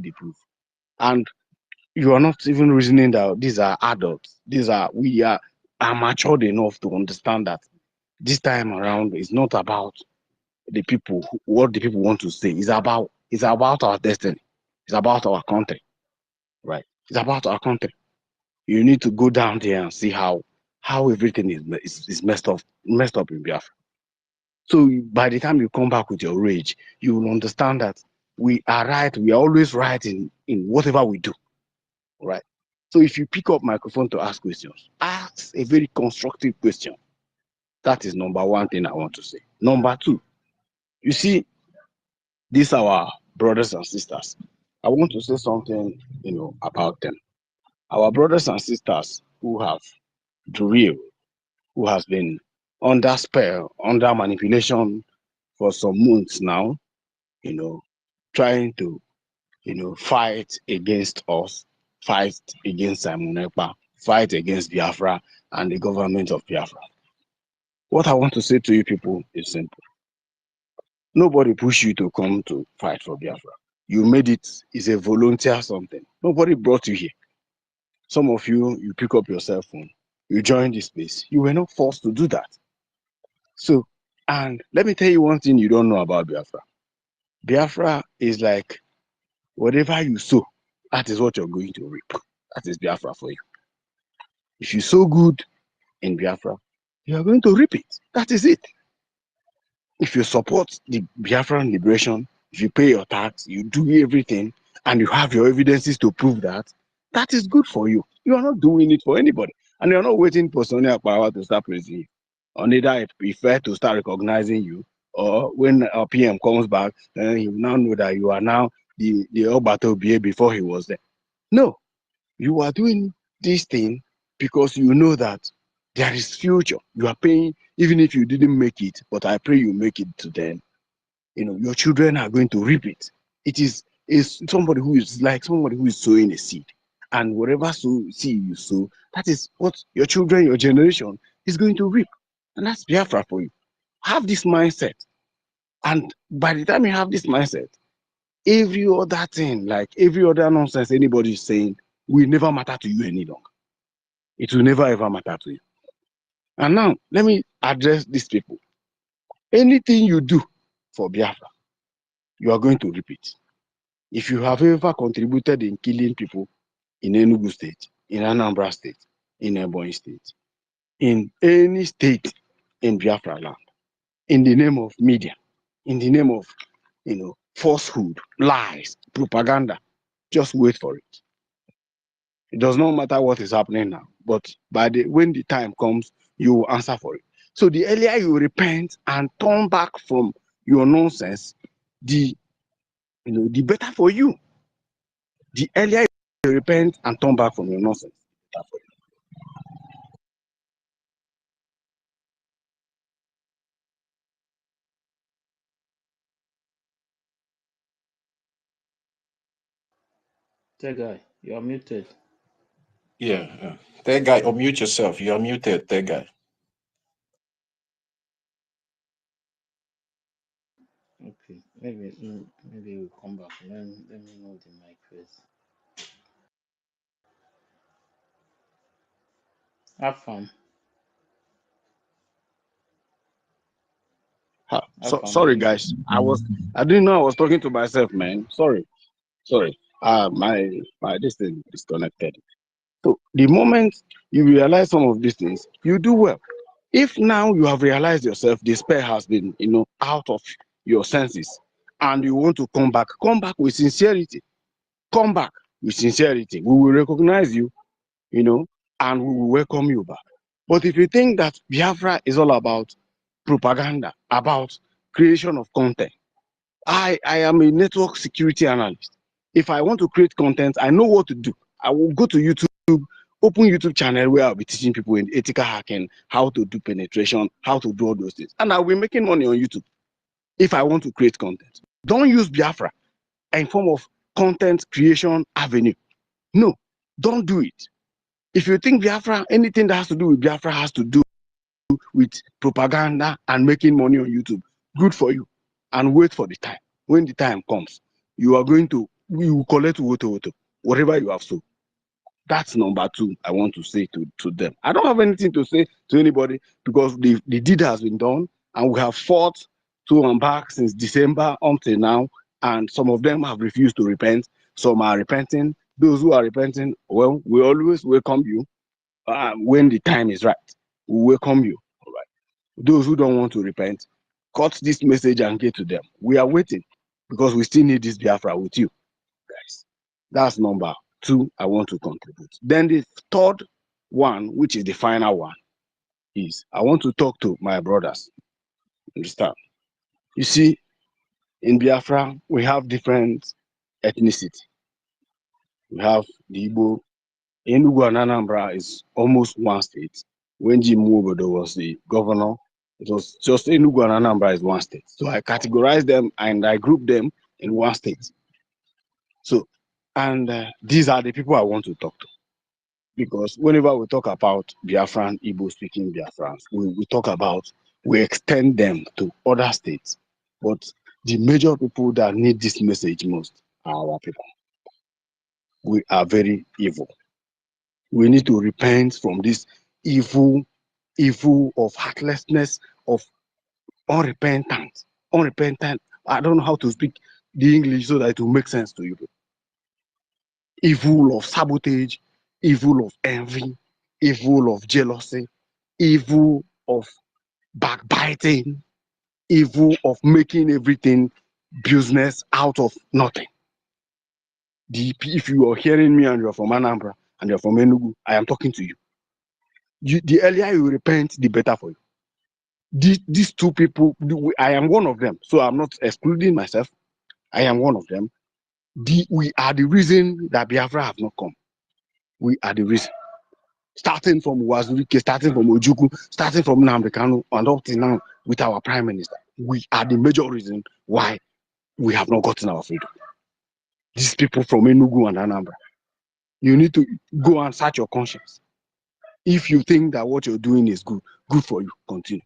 you are not even reasoning that these are adults, we are matured enough to understand that this time around is not about the people what the people want to say. It's about our destiny. It's about our country, right? It's about our country. You need to go down there and see how everything is messed up in Biafra. So by the time you come back with your rage, you will understand that we are right. We are always right in whatever we do, right? So if you pick up microphone to ask questions, ask a very constructive question. That is number one thing I want to say. Number two, you see, these are our brothers and sisters. I want to say something, about them. Our brothers and sisters who have drilled, who has been under spell, under manipulation for some months now, you know, trying to, fight against us, fight against Simon Ekpa, fight against Biafra and the government of Biafra. What I want to say to you people is simple. Nobody pushed you to come to fight for Biafra. You made it, it's a volunteer something. Nobody brought you here. Some of you, you pick up your cell phone, you join this space. You were not forced to do that. So, and let me tell you one thing you don't know about Biafra. Biafra is like whatever you sow, that is what you're going to reap. That is Biafra for you. If you sow good in Biafra, you are going to reap it. That is it. If you support the Biafran liberation, if you pay your tax, you do everything, and you have your evidences to prove that, that is good for you. You are not doing it for anybody. And you're not waiting for Sonia Power to start praising you. Or neither it prefer to start recognizing you, or when our PM comes back, then you now know that you are now the Obato BA before he was there. No, you are doing this thing because you know that there is future. You are paying, even if you didn't make it, but I pray you make it to them. Your children are going to reap it. It is somebody who is like somebody who is sowing a seed. And whatever seed you sow, that is what your children, your generation is going to reap. And that's Biafra for you. Have this mindset. And by the time you have this mindset, every other thing, like every other nonsense anybody is saying, will never matter to you any longer. It will never ever matter to you. And now, let me address these people. Anything you do for Biafra, you are going to reap it. If you have ever contributed in killing people in Enugu State, in Anambra State, in Ebonyi State, in any state in Biafra land, in the name of media, in the name of falsehood, lies, propaganda, just wait for it. It does not matter what is happening now, but when the time comes, you will answer for it. So the earlier you repent and turn back from your nonsense, the better for you. The earlier you repent and turn back from your nonsense, the better for you. Tell guy, you are muted. Yeah. That guy, unmute yourself. You're muted, that guy. Okay, maybe we'll come back. Let me know the mic first. Have fun. Have fun, Sorry man. guys, I didn't know I was talking to myself, man. Sorry. My this thing disconnected. So the moment you realize some of these things, you do well. If now you have realized yourself, despair has been, out of your senses, and you want to come back with sincerity. Come back with sincerity. We will recognize you, and we will welcome you back. But if you think that Biafra is all about propaganda, about creation of content, I am a network security analyst. If I want to create content, I know what to do. I will go to YouTube, open YouTube channel where I'll be teaching people in ethical hacking, how to do penetration, how to do all those things. And I'll be making money on YouTube if I want to create content. Don't use Biafra in form of content creation avenue. No, don't do it. If you think Biafra, anything that has to do with Biafra has to do with propaganda and making money on YouTube, good for you. And wait for the time. When the time comes, you will collect whatever you have sold. That's number two I want to say to them. I don't have anything to say to anybody because the deed has been done and we have fought to and back since December until now, and some of them have refused to repent. Some are repenting. Those who are repenting, well, we always welcome you when the time is right. We welcome you. All right. Those who don't want to repent, cut this message and get to them. We are waiting because we still need this Biafra with you guys. That's number two I want to contribute. Then the third one, which is the final one, is I want to talk to my brothers. Understand? You see, in Biafra, we have different ethnicity. We have the Igbo. Enugu and Anambra is almost one state. When Jim Wobodo was the governor, it was just Enugu and Anambra is one state. So I categorize them and I group them in one state. So, and these are the people I want to talk to. Because whenever we talk about Biafran, Igbo speaking Biafrans, we extend them to other states. But the major people that need this message most are our people. We are very evil. We need to repent from this evil of heartlessness, of unrepentant. I don't know how to speak the English so that it will make sense to you. Evil of sabotage, evil of envy, evil of jealousy, evil of backbiting, evil of making everything business out of nothing. If you are hearing me and you're from Anambra and you're from Enugu, I am talking to you. The earlier you repent, the better for you. These two people, I am one of them, so I'm not excluding myself. I am one of them. We are the reason that Biafra have not come. We are the reason. Starting from Wazirike, starting from Ojukwu, starting from Nnamdi Kanu, and up to now with our prime minister. We are the major reason why we have not gotten our freedom. These people from Enugu and Anambra, you need to go and search your conscience. If you think that what you're doing is good for you, continue.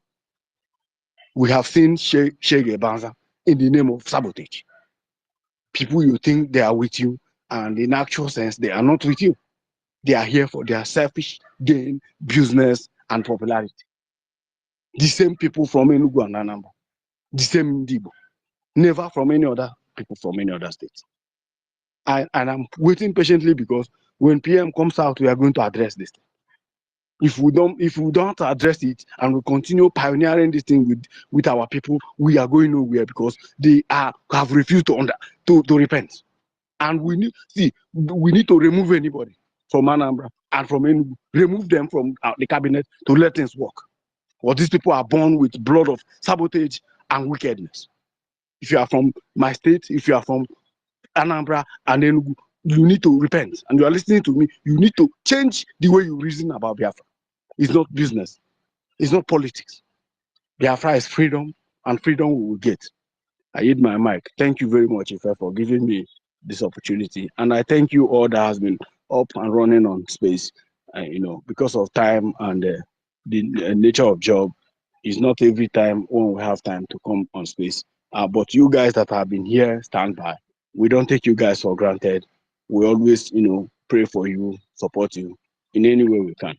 We have seen Shege Banza in the name of sabotage. People you think they are with you, and in actual sense, they are not with you. They are here for their selfish gain, business, and popularity. The same people from Enugu and Anambra, the same Ndibo, never from any other people from any other state. And I'm waiting patiently because when PM comes out, we are going to address this thing. If we don't address it and we continue pioneering this thing with our people, we are going nowhere because they have refused to repent. And we need to remove anybody from Anambra and from Enugu, remove them from the cabinet to let things work. Or these people are born with blood of sabotage and wickedness. If you are from my state, if you are from Anambra and Enugu, you need to repent. And you are listening to me, you need to change the way you reason about Biafra. It's not business. It's not politics. Biafra is freedom, and freedom we will get. I hit my mic. Thank you very much, Ife, for giving me this opportunity. And I thank you all that has been up and running on space. Because of time and the nature of job, it's not every time when we have time to come on space. But you guys that have been here, stand by. We don't take you guys for granted. We always, pray for you, support you in any way we can.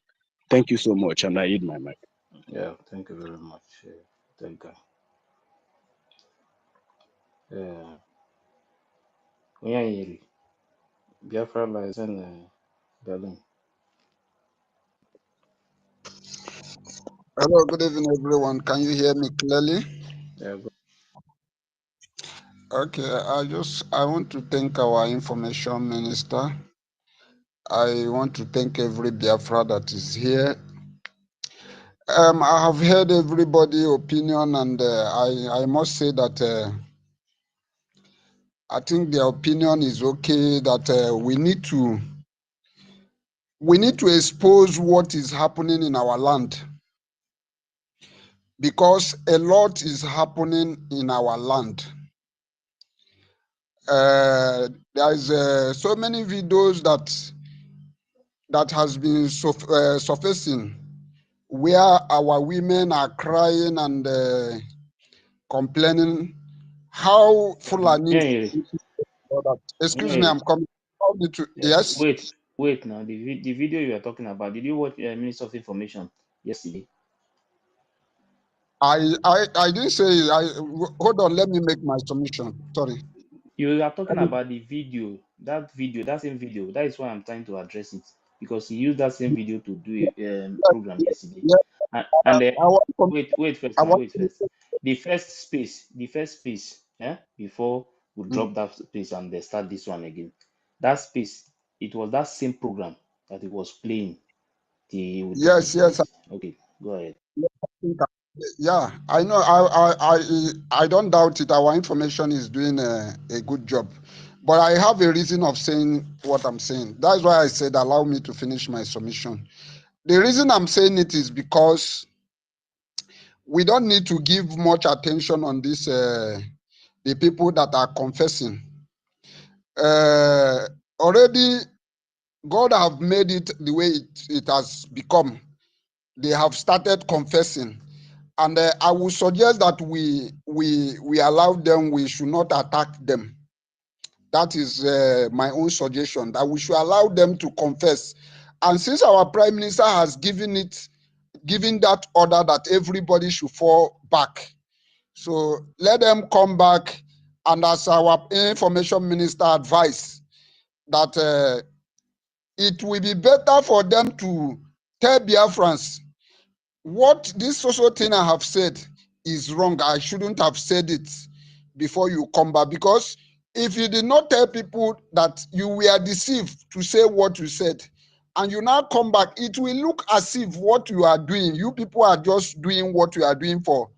Thank you so much, and I hit my mic. Yeah, thank you very much. Thank you. Onye Biafra lies in Berlin. Hello, good evening, everyone. Can you hear me clearly? Yeah, Okay, I want to thank our information minister. I want to thank every Biafra that is here. I have heard everybody's opinion, and I must say that I think their opinion is okay. That we need to we need to expose what is happening in our land, because a lot is happening in our land. There's so many videos that has been surfacing where our women are crying and complaining how Fulani. Excuse me, I'm coming. Yes. Wait now. The video you are talking about, did you watch Minister of Information yesterday? I didn't say. Hold on. Let me make my submission. Sorry. You are talking about the video, that same video. That is why I'm trying to address it, because he used that same video to do a program yesterday. Yeah, And wait first I now, want wait first. The first space, before we drop that space and they start this one again. That space, it was that same program that it was playing till we took his yes. space. Okay, go ahead. Yeah, I know. I don't doubt it. Our information is doing a good job, but I have a reason of saying what I'm saying. That's why I said allow me to finish my submission. The reason I'm saying it is because we don't need to give much attention on this. The people that are confessing. Already, God have made it the way it has become. They have started confessing. And I would suggest that we allow them. We should not attack them. That is my own suggestion. That we should allow them to confess. And since our Prime Minister has given that order that everybody should fall back, so let them come back. And as our Information Minister advised, that it will be better for them to tell Biafrans what this social thing I have said is wrong. I shouldn't have said it before you come back, because if you did not tell people that you were deceived to say what you said, and you now come back, it will look as if what you are doing, you people are just doing what you are doing for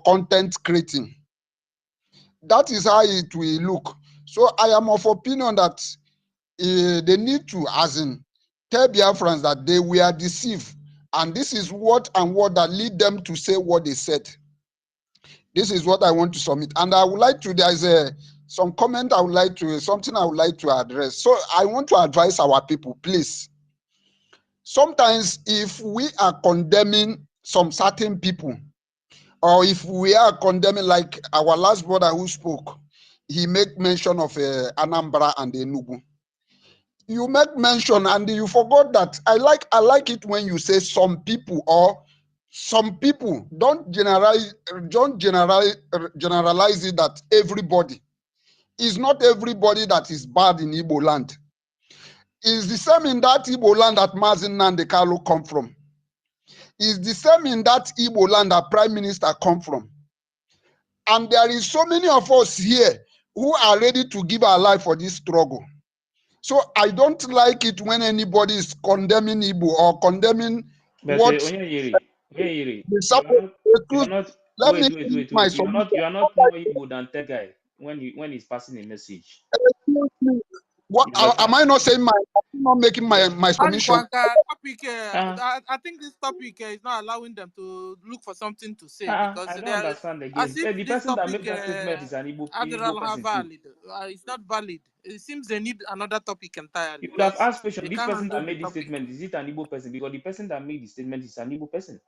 content creating. That is how it will look. So I am of opinion that they need to, as in, tell Biafrans that they were deceived, and this is what that lead them to say what they said. This is what I want to submit, and I would like to. There's some comment I would like to, something I would like to address. So I want to advise our people, please. Sometimes, if we are condemning some certain people, or if we are condemning, like our last brother who spoke, he made mention of Anambra and Enugu. You make mention and you forgot that. I like it when you say some people, or some people. Don't generalize it that everybody. It's not everybody that is bad in Igbo land. It's the same in that Igbo land that Mazin Nandekalo come from. It's the same in that Igbo land that Prime Minister come from. And there is so many of us here who are ready to give our life for this struggle. So I don't like it when anybody is condemning Igbo or condemning But what Onyeyiri, the you are not, you are excuse. not. Let me finish Wait. my submission. You are not more Igbo than that guy when he's passing a message. Excuse me. What You understand? am I not saying? I'm not making my And submission. Kwanka, topic, Uh, I think this topic is not allowing them to look for something to say, because I don't they are understand as again. if The this person that topic made that statement is an Admiral Igbo have person too. valid. It's not valid. It seems they need another topic entirely, You would have because asked question. they This can't person handle that the made this topic. statement, is it an Igbo person? Because the person that made the statement is an Igbo person.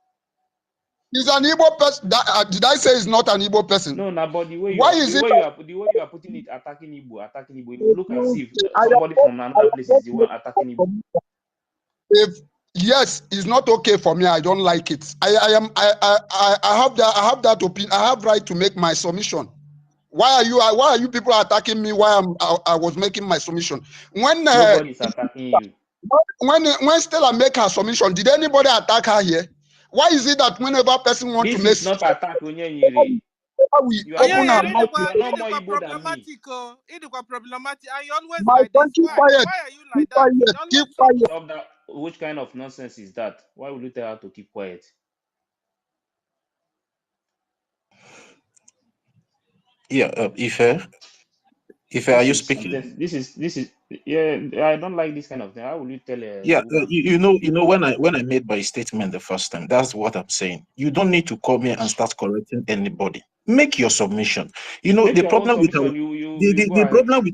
He's an Igbo person. Did I say he's not an Igbo person? No, but the way Why is it? you are putting it, attacking Igbo, it will look as if I somebody from another place is the one attacking Igbo. If yes, it's not okay for me. I don't like it. I have that opinion. I have right to make my submission. Why are you people attacking me while I was making my submission? When Nobody is attacking you. when Stella make her submission, did anybody attack her here? Why is it that whenever person want to This make, is not attack Onyeyiri. we You are Yeah, open more yeah, our you mouth? are not more it was Igbo than me. problematic. It was problematic, and you always My like son, this. keep Why? quiet. Why are you Keep like that? quiet. You Keep always quiet. trouble. Stop that. Which kind of nonsense is that? Why would you tell her to keep quiet? Yeah, Ife, are you speaking? This is Yeah, I don't like this kind of thing. How will you tell a Yeah, woman? you know, when I made my statement the first time, that's what I'm saying. You don't need to come here and start correcting anybody. Make your submission. You know, Make the your own problem with our submission. You go the ahead. problem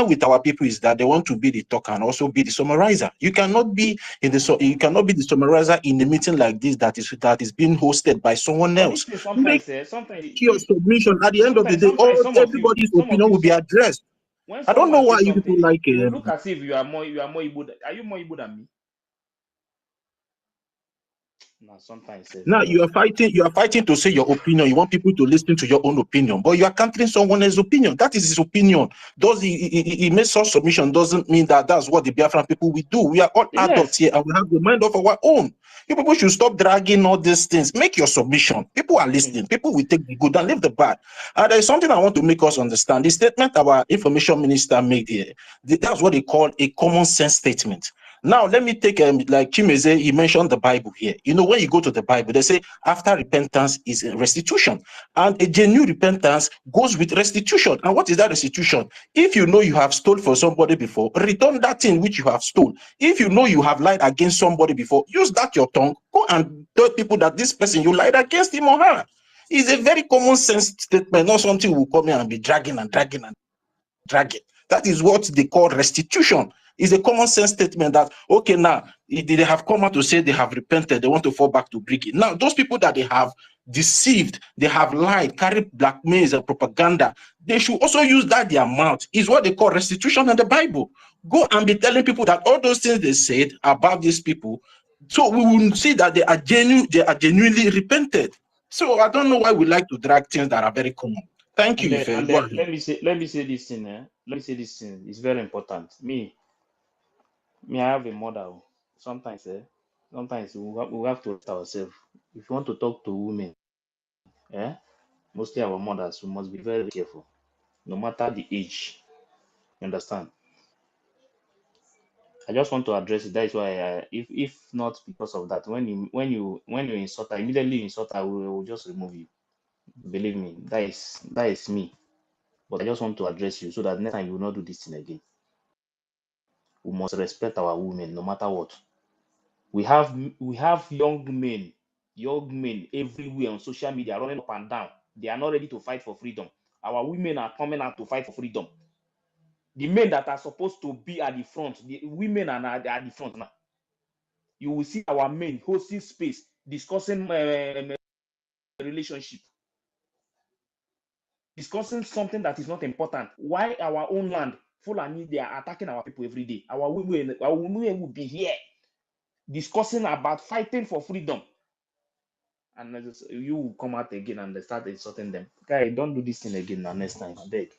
with our people is that they want to be the talker and also be the summarizer. You cannot be you cannot be the summarizer in a meeting like this that is being hosted by someone But this else. thing Make sometimes your if submission. At the end of the day, sometimes everybody's some of opinion you will be addressed. when I don't know someone why says you something, people like you look as if you are more Igbo. Are you more Igbo than me? No, sometimes now God. you are fighting to say your opinion. You want people to listen to your own opinion, but you are countering someone else's opinion. That is his opinion. Does he makes such submission doesn't mean that that's what the Biafran people will do. We are all adults Yes. here and we have the mind of our own. You people should stop dragging all these things. Make your submission. People are listening. People will take the good and leave the bad. And there is something I want to make us understand. The statement our information minister made here, that's what they call a common sense statement. Now, let me take like Chimeze, he mentioned the Bible here. You know, when you go to the Bible, they say after repentance is restitution. And a genuine repentance goes with restitution. And what is that restitution? If you know you have stole for somebody before, return that thing which you have stole. If you know you have lied against somebody before, use that your tongue. Go and tell people that this person, you lied against him or her. It's a very common sense statement, not something we'll come here and be dragging and dragging and dragging. That is what they call restitution. It's a common sense statement that, okay, now they have come out to say they have repented, they want to fall back to breaking. Now, those people that they have deceived, they have lied, carried blackmails and propaganda, they should also use that their mouth. Is what they call restitution in the Bible. Go and be telling people that all those things they said about these people, so we will see that they are genuinely repented. So I don't know why we like to drag things that are very common. Thank you, And then, Ife. and Go then ahead. let me say this thing. Let me say this thing. It's very important. Me, I have a mother. Sometimes, sometimes we have to ask ourselves. If you want to talk to women, mostly our mothers, we must be very careful, no matter the age. You understand? I just want to address it. That is why, if not because of that, when you insult her, immediately insult her, we will just remove you. Believe me, that is me. But I just want to address you so that next time you will not do this thing again. We must respect our women, no matter what. We have young men everywhere on social media running up and down. They are not ready to fight for freedom. Our women are coming out to fight for freedom. The men that are supposed to be at the front, the women are at the front now. You will see our men hosting space, discussing relationship, discussing something that is not important. Why our own land, Fulani, they are attacking our people every day. Our women will be here discussing about fighting for freedom. And you will come out again and they start insulting them. Guy, don't do this thing again now next time. I beg.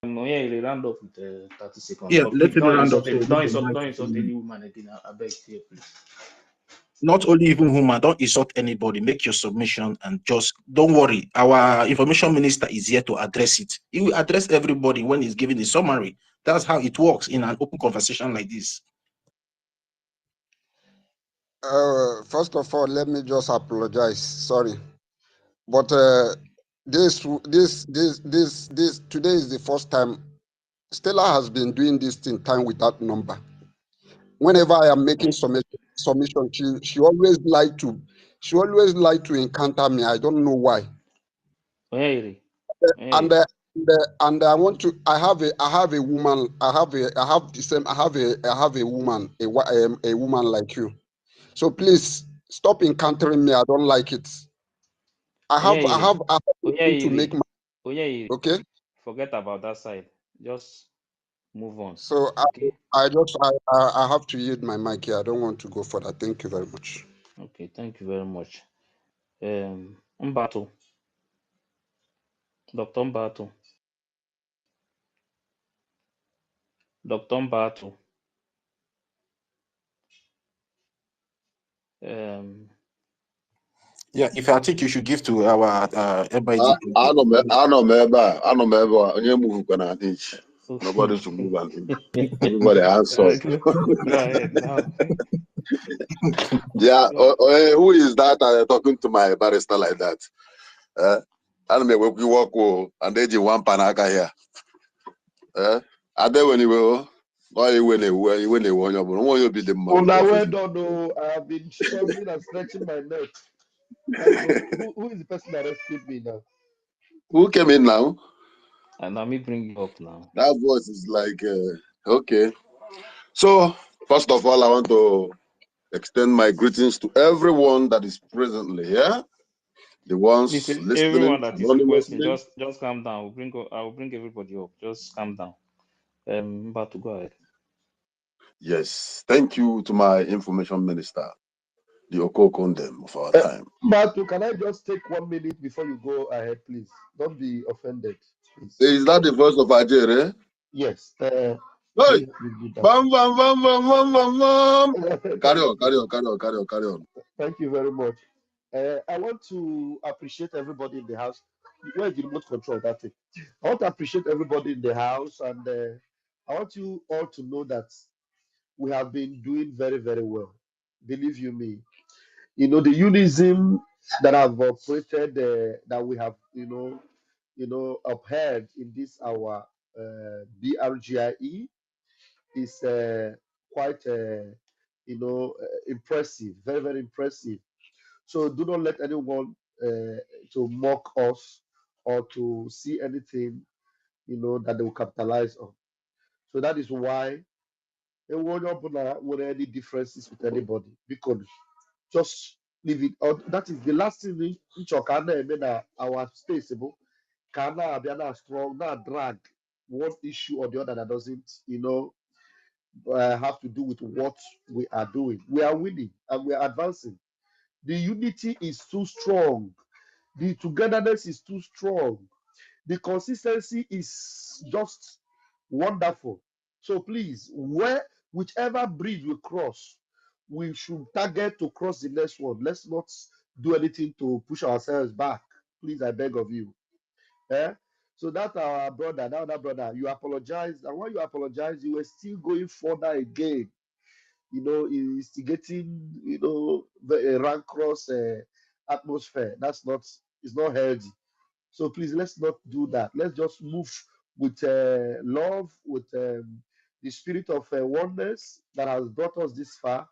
Oh yeah, you round up with 30 seconds. Yeah, But let please me round up. So we leave the don't mic insult to any woman again. I beg here, please. not only even woman, don't insult anybody. Make your submission and just don't worry. Our information minister is here to address it. He will address everybody when he's giving the summary. That's how it works in an open conversation like this. First of all, let me just apologize. Sorry, but this today is the first time Stella has been doing this in time with that number. Whenever I am making submission, she always like to encounter me. I don't know why. Hey, And hey. and I want to. I have a woman. I have the same. I have a woman. A woman like you. So please stop encountering me. I don't like it. I have to make my. Okay. Forget about that side. Just move on. So Okay. I have to yield my mic here. I don't want to go further. Thank you very much. Okay, thank you very much. Mbato. Dr. Mbato. Dr. Mbato. Yeah, if I think you should give to our MIG. Anọ m ebe a onye move an inch. Nobody should move an inch. Everybody answers. Go ahead now. Yeah, who is that talking to my barrister like that? And me we walk and they do one panaka here. I bet when you will. When they want you be the man. Oh, now well done. No, I have been struggling and stretching my neck. Thank God. Who is the person that rescued me now? Who came in now? And let me bring you up now. That voice is like okay. So first of all, I want to extend my greetings to everyone that is presently here. The ones Listen, listening everyone that is requesting, anonymously. just calm down. I will bring everybody up. Just calm down. About to go ahead. Yes, thank you to my information minister, the Okokondem of our time. Matu, can I just take 1 minute before you go ahead, please? Don't be offended, please. Is that the voice of Ajere? Yes. Hey, bam, bam, bam, bam, bam, bam, bam. Carry on. Thank you very much. I want to appreciate everybody in the house. Where's the remote control? That's it. I want to appreciate everybody in the house, and I want you all to know that we have been doing very, very well. Believe you me. You know the unionism that have operated, that we have, upheld in this our BRGIE is quite, impressive, very, very impressive. So do not let anyone to mock us or to see anything, that they will capitalize on. So that is why they will not with any differences with anybody, because just leave it. Or that is the last thing in Chokana and then our space, Kana Abiana strong, not drag one issue or the other that doesn't, have to do with what we are doing. We are winning and we are advancing. The unity is too strong. The togetherness is too strong. The consistency is just wonderful. So please, whichever bridge we cross, we should target to cross the next one. Let's not do anything to push ourselves back. Please, I beg of you. Eh? So that our brother, that other brother, you apologized, and when you apologized, you were still going further again. Instigating, the rancorous atmosphere. It's not healthy. So please, let's not do that. Let's just move with love, with the spirit of oneness that has brought us this far,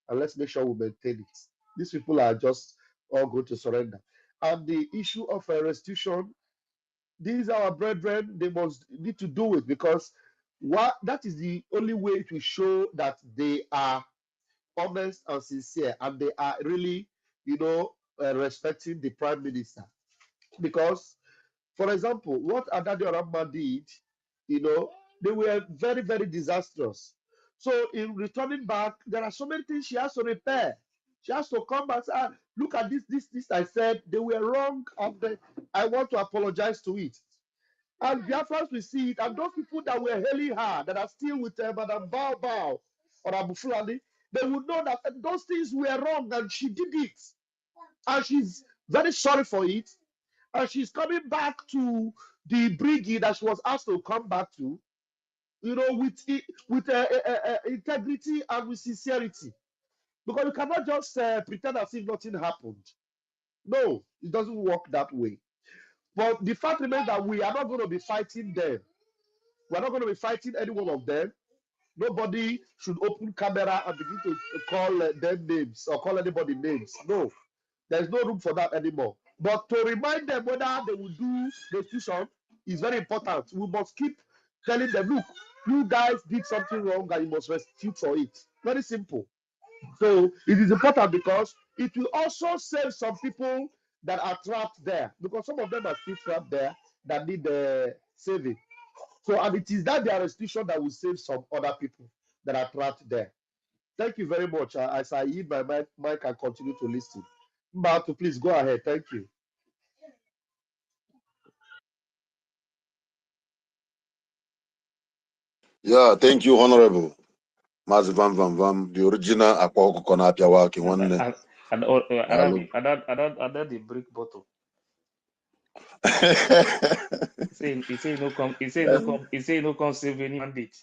and let's make sure we maintain it. These people are just all going to surrender. And the issue of restitution, these are our brethren. They must need to do it, because that is the only way to show that they are honest and sincere, and they are really, respecting the prime minister. Because, for example, what Adadi Oramba did, they were very, very disastrous. So in returning back, there are so many things she has to repair. She has to come back and say, look at this I said, they were wrong, and I want to apologize to it. And Biafrans will see it, and those people that were hailing her, that are still with Madam Bao or Abu Fulani, they would know that those things were wrong, and she did it. And she's very sorry for it. And she's coming back to the brigade that she was asked to come back to, with integrity and with sincerity. Because you cannot just pretend as if nothing happened. No, it doesn't work that way. But the fact remains that we are not going to be fighting them. We're not going to be fighting any one of them. Nobody should open camera and begin to call them names or call anybody names. No, there's no room for that anymore. But to remind them whether they will do restitution is very important. We must keep telling them, look, you guys did something wrong and you must restitute for it. Very simple. So it is important because it will also save some people that are trapped there, because some of them are still trapped there that need saving. So, and it is that their restitution that will save some other people that are trapped there. Thank you very much. As I yield my mic and continue to listen. Mbatu, please go ahead. Thank you. Yeah, thank you, Honorable Mazi Vam Vam Vam, the original Akwa Okoko Apiawaki one. I did the brick bottle. He say no come save any mandate.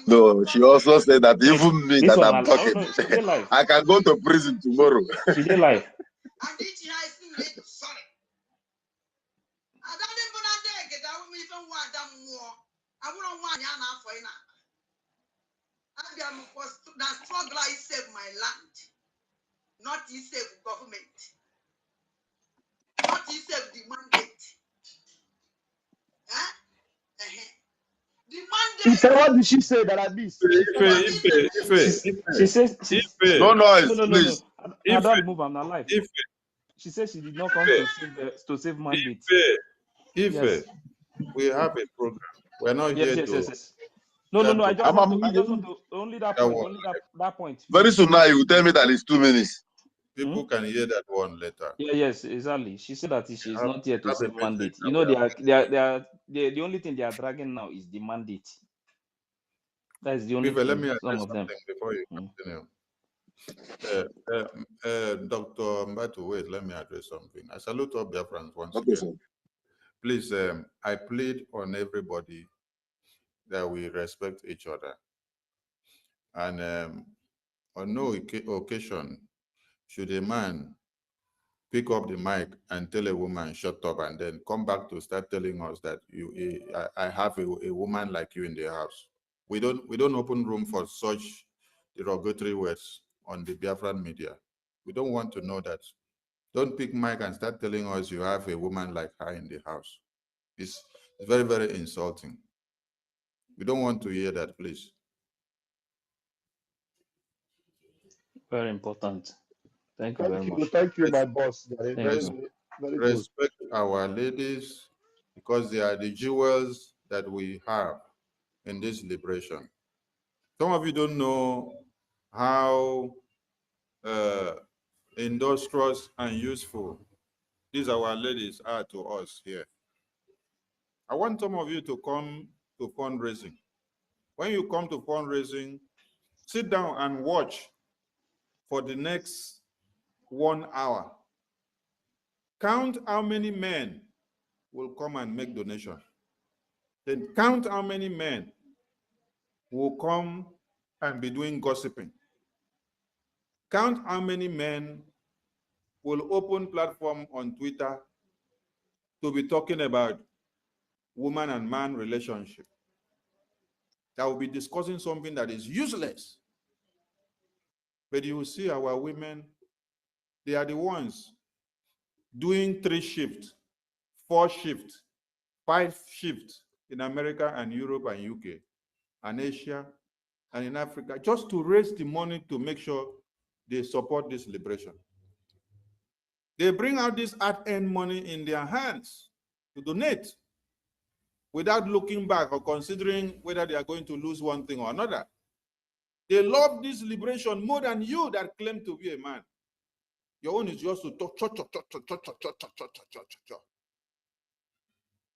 No, she also said that even me this that one, I'm talking, she did live. I can go to prison tomorrow. She did live. Sorry. I don't even get out me from one damn war. I wouldn't want Yana for ina. I am was the struggle I save my land. Not he save government. Not he save the mandate. Huh? The mandate. So what did she say that I missed? She said that. She says No noise, no. please. I don't move. I'm alive. She says she did not come to save mandate. Yes. We have a program. We're not Yes. here to. Yes. No. I just I'm want to. a I just want to. Only that point. Only that point. Very Finish. soon now you will tell me that it's 2 minutes. People can hear that one later. Yeah. Yes. Exactly. She said that she is not here to Have a save message mandate. that You know, we are the only thing they are dragging now is the mandate. That is the only Let thing. me address Some of them. something before you continue. Dr. Mbatu, wait, let me address something. I salute all Biafrans once again. Sir. Please, I plead on everybody that we respect each other. And on no occasion should a man pick up the mic and tell a woman, shut up, and then come back to start telling us that I have a woman like you in the house. We don't open room for such derogatory words on the Biafran media. We don't want to know that. Don't pick mic and start telling us you have a woman like her in the house. It's very, very insulting. We don't want to hear that, please. Very important. Thank you very much. Thank you, my boss. Thank you. Very good. Respect our ladies because they are the jewels that we have in this liberation. Some of you don't know how industrious and useful these our ladies are to us here. I want some of you to come to fundraising. When you come to fundraising, sit down and watch for the next 1 hour. Count how many men will come and make donation. Then count how many men will come and be doing gossiping. Count how many men will open platform on Twitter to be talking about woman and man relationship. That will be discussing something that is useless. But you will see our women, they are the ones doing 3 shifts, 4 shifts, 5 shifts in America and Europe and UK and Asia and in Africa, just to raise the money to make sure they support this liberation. They bring out this hard-earned money in their hands to donate without looking back or considering whether they are going to lose one thing or another. They love this liberation more than you that claim to be a man. Your own is just to talk.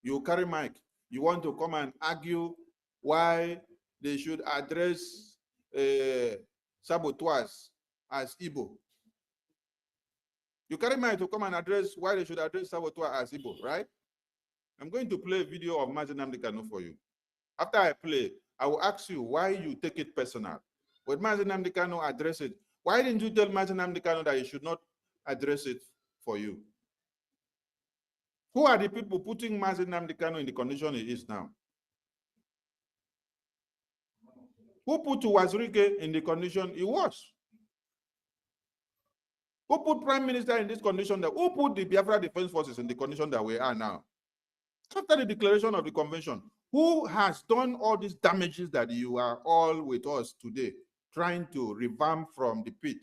You carry mic. You want to come and argue why they should address saboteurs as Igbo. You carry mic to come and address why they should address saboteurs as Igbo, right? I'm going to play a video of Mazi Nnamdi Kanu for you. After I play, I will ask you why you take it personal. When Mazi Nnamdi Kanu address it, why didn't you tell Mazi Nnamdi Kanu that he should not address it for you? Who are the people putting Mazi Nnamdi Kanu in the condition he is now? Who put Wazirike in the condition he was? Who put Prime Minister in this condition? Who put the Biafra Defense Forces in the condition that we are now? After the declaration of the convention, who has done all these damages that you are all with us today, trying to revamp from the pit?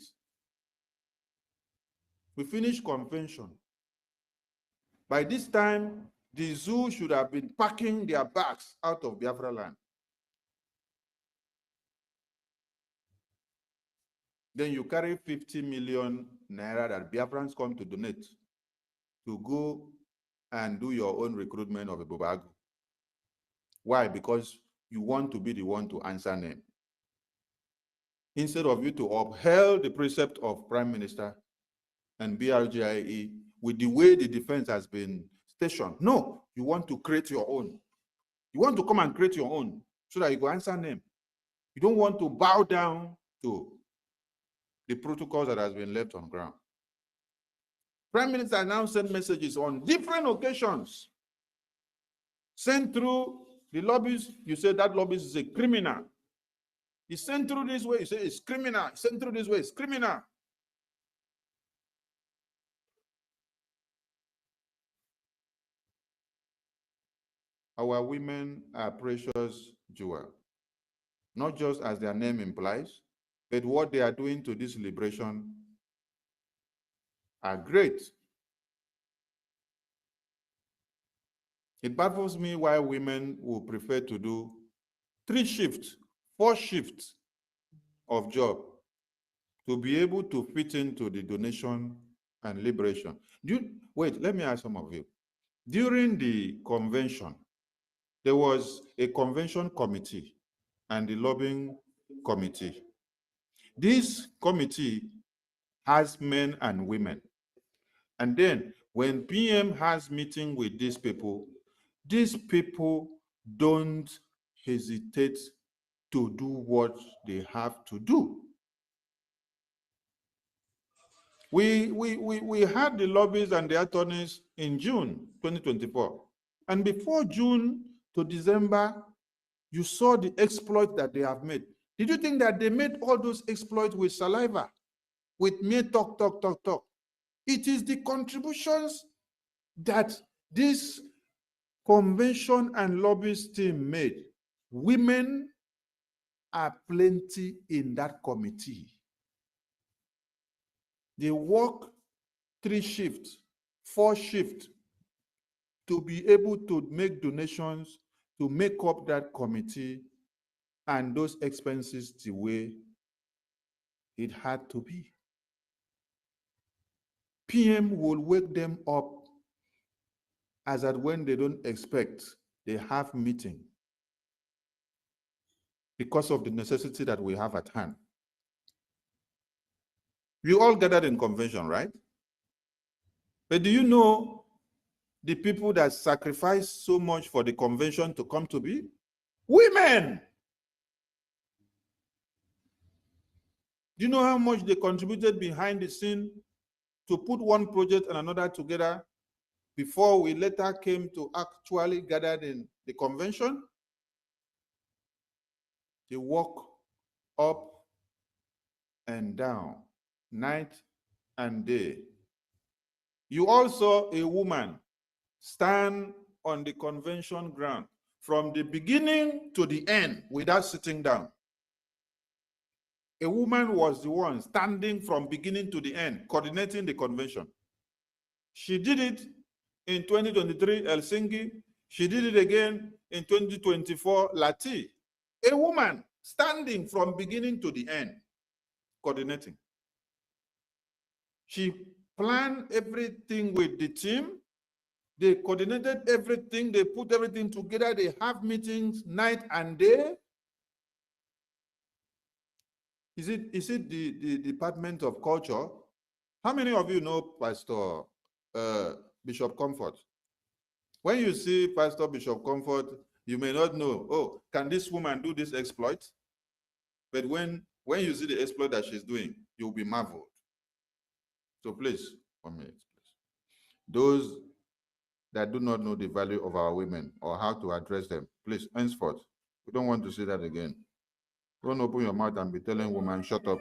We finished convention. By this time, the zoo should have been packing their bags out of Biafra land. Then you carry 50 million naira that Biafrans come to donate to go and do your own recruitment of a Bubagu. Why? Because you want to be the one to answer name. Instead of you to uphold the precept of Prime Minister and BRGIE with the way the defense has been stationed. No, you want to create your own. You want to come and create your own so that you go answer name. You don't want to bow down to the protocols that has been left on ground. Prime Minister now sent messages on different occasions. Sent through the lobbies, you say that lobbyist is a criminal. He sent through this way, you say it's criminal. He sent through this way, it's criminal. Our women are precious jewel, not just as their name implies, but what they are doing to this liberation are great. It baffles me why women will prefer to do 3 shifts, 4 shifts of job to be able to fit into the donation and liberation. Wait, let me ask some of you. During the convention, there was a convention committee and the lobbying committee. This committee has men and women. And then when PM has meeting with these people don't hesitate to do what they have to do. We had the lobbies and the attorneys in June 2024. And before June to December, you saw the exploit that they have made. Did you think that they made all those exploits with saliva, with mere talk? It is the contributions that this convention and lobbyist team made. Women are plenty in that committee. They work 3 shifts, 4 shifts to be able to make donations to make up that committee and those expenses the way it had to be. PM will wake them up as at when they don't expect, they have meeting because of the necessity that we have at hand. We all gathered in convention, right? But do you know the people that sacrificed so much for the convention to come to be? Women! Do you know how much they contributed behind the scene to put one project and another together before we later came to actually gather in the convention? They walk up and down, night and day. You also, a woman, stand on the convention ground from the beginning to the end without sitting down. A woman was the one standing from beginning to the end, coordinating the convention. She did it in 2023, Helsinki. She did it again in 2024, Lati. A woman standing from beginning to the end, coordinating. She planned everything with the team. They coordinated everything. They put everything together. They have meetings night and day. Is it the Department of Culture? How many of you know Pastor Bishop Comfort? When you see Pastor Bishop Comfort, you may not know, oh, can this woman do this exploit? But when you see the exploit that she's doing, you'll be marveled. So please, 1 minute, please. Those that do not know the value of our women or how to address them, please, henceforth, we don't want to see that again. Don't open your mouth and be telling women, shut up.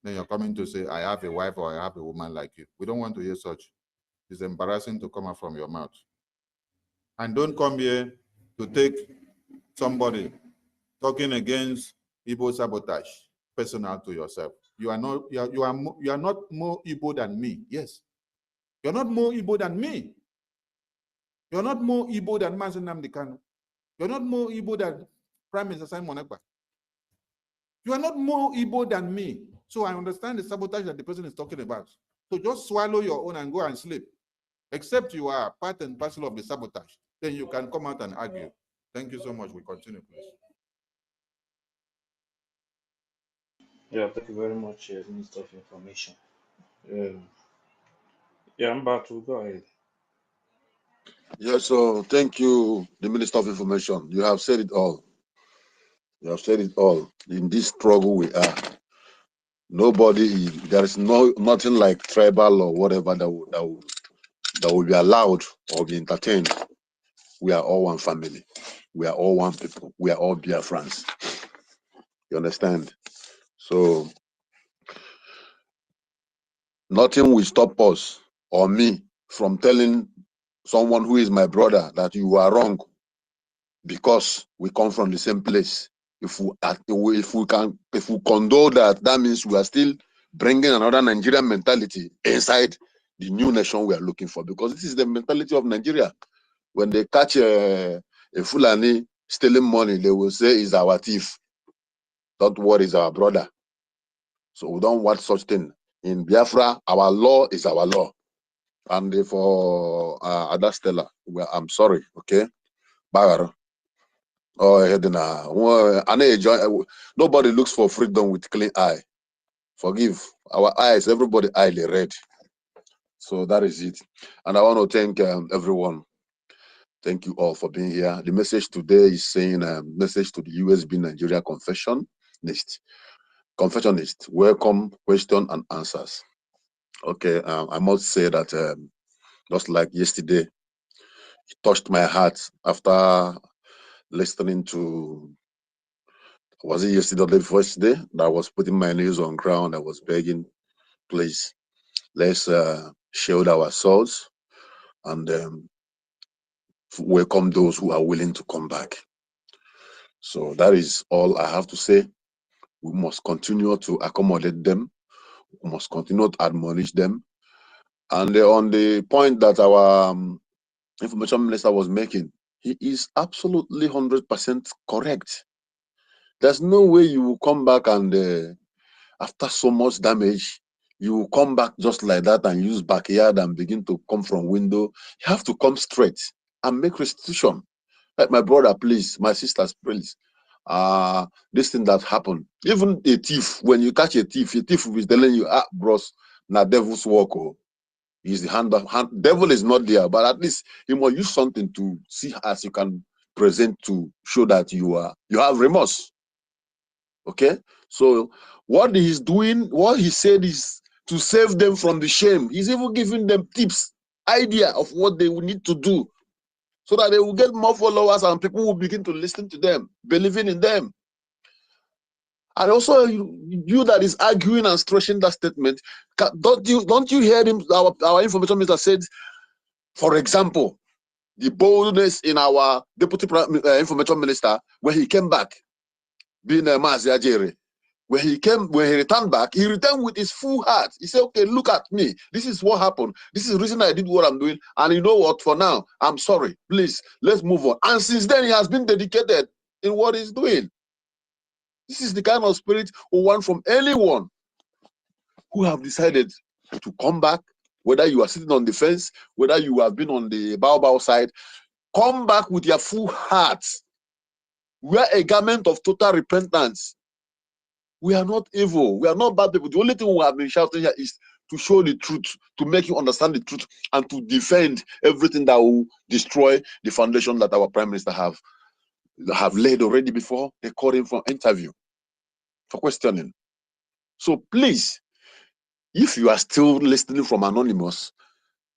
Then you're coming to say, I have a wife or I have a woman like you. We don't want to hear such. It's embarrassing to come out from your mouth. And don't come here to take somebody talking against Igbo sabotage personal to yourself. You are not more Igbo than me. Yes. You're not more Igbo than me. You're not more Igbo than Mazi Nnamdi Kanu. You're not more Igbo than Prime Minister Simon Ekpa. You are not more Igbo than me. So I understand the sabotage that the person is talking about. So just swallow your own and go and sleep. Except you are part and parcel of the sabotage. Then you can come out and argue. Thank you so much. We continue, please. Yeah, thank you very much, Minister of Information. Yeah, I'm about to go ahead. Yes, so thank you, the Minister of Information. You have said it all. You have said it all. In this struggle we are, Nobody, there is nothing like tribal or whatever that will be allowed or be entertained. We are all one family. We are all one people. We are all Biafrans. You understand? So nothing will stop us or me from telling someone who is my brother that you are wrong, because we come from the same place. If we condone that, that means we are still bringing another Nigerian mentality inside the new nation we are looking for, because this is the mentality of Nigeria. When they catch a Fulani stealing money, they will say he's our thief. Don't worry, he's our brother. So we don't want such thing. In Biafra, our law is our law. And for Adastella, well, I'm sorry, okay? Bagar. Oh, nobody looks for freedom with clean eye. Forgive. Our eyes, everybody eye they red. So that is it. And I want to thank everyone. Thank you all for being here. The message today is saying message to the Usbnigeria Confessionist. Confessionist, welcome, question and answers. Okay, I must say that just like yesterday, it touched my heart after listening to, was it yesterday or the first day, that I was putting my knees on ground. I was begging, please, let's shield our souls and welcome those who are willing to come back. So that is all I have to say. We must continue to accommodate them. We must continue to admonish them. And on the point that our information minister was making, he is absolutely 100% correct. There's no way you will come back and after so much damage, you will come back just like that and use backyard and begin to come from window. You have to come straight and make restitution. Like my brother, please, my sisters, please. This thing that happened. Even a thief, when you catch a thief will be telling you, bros, na devil's work. Oh. He's the hand. Devil is not there, but at least you must use something to see as you can present to show that you have remorse. Okay, so what he's doing, what he said is to save them from the shame. He's even giving them tips, idea of what they will need to do, so that they will get more followers and people will begin to listen to them, believing in them. And also, you that is arguing and stretching that statement, don't you hear him? Our information minister said, for example, the boldness in our deputy information minister when he came back, being Mazia Jere. When he returned back, he returned with his full heart. He said, okay, look at me. This is what happened. This is the reason I did what I'm doing. And you know what? For now, I'm sorry. Please, let's move on. And since then, he has been dedicated in what he's doing. This is the kind of spirit we want from anyone who have decided to come back, whether you are sitting on the fence, whether you have been on the bow side, come back with your full heart. Wear a garment of total repentance. We are not evil. We are not bad people. The only thing we have been shouting here is to show the truth, to make you understand the truth, and to defend everything that will destroy the foundation that our prime minister have laid already before they called him for interview, for questioning. So please, if you are still listening from Anonymous,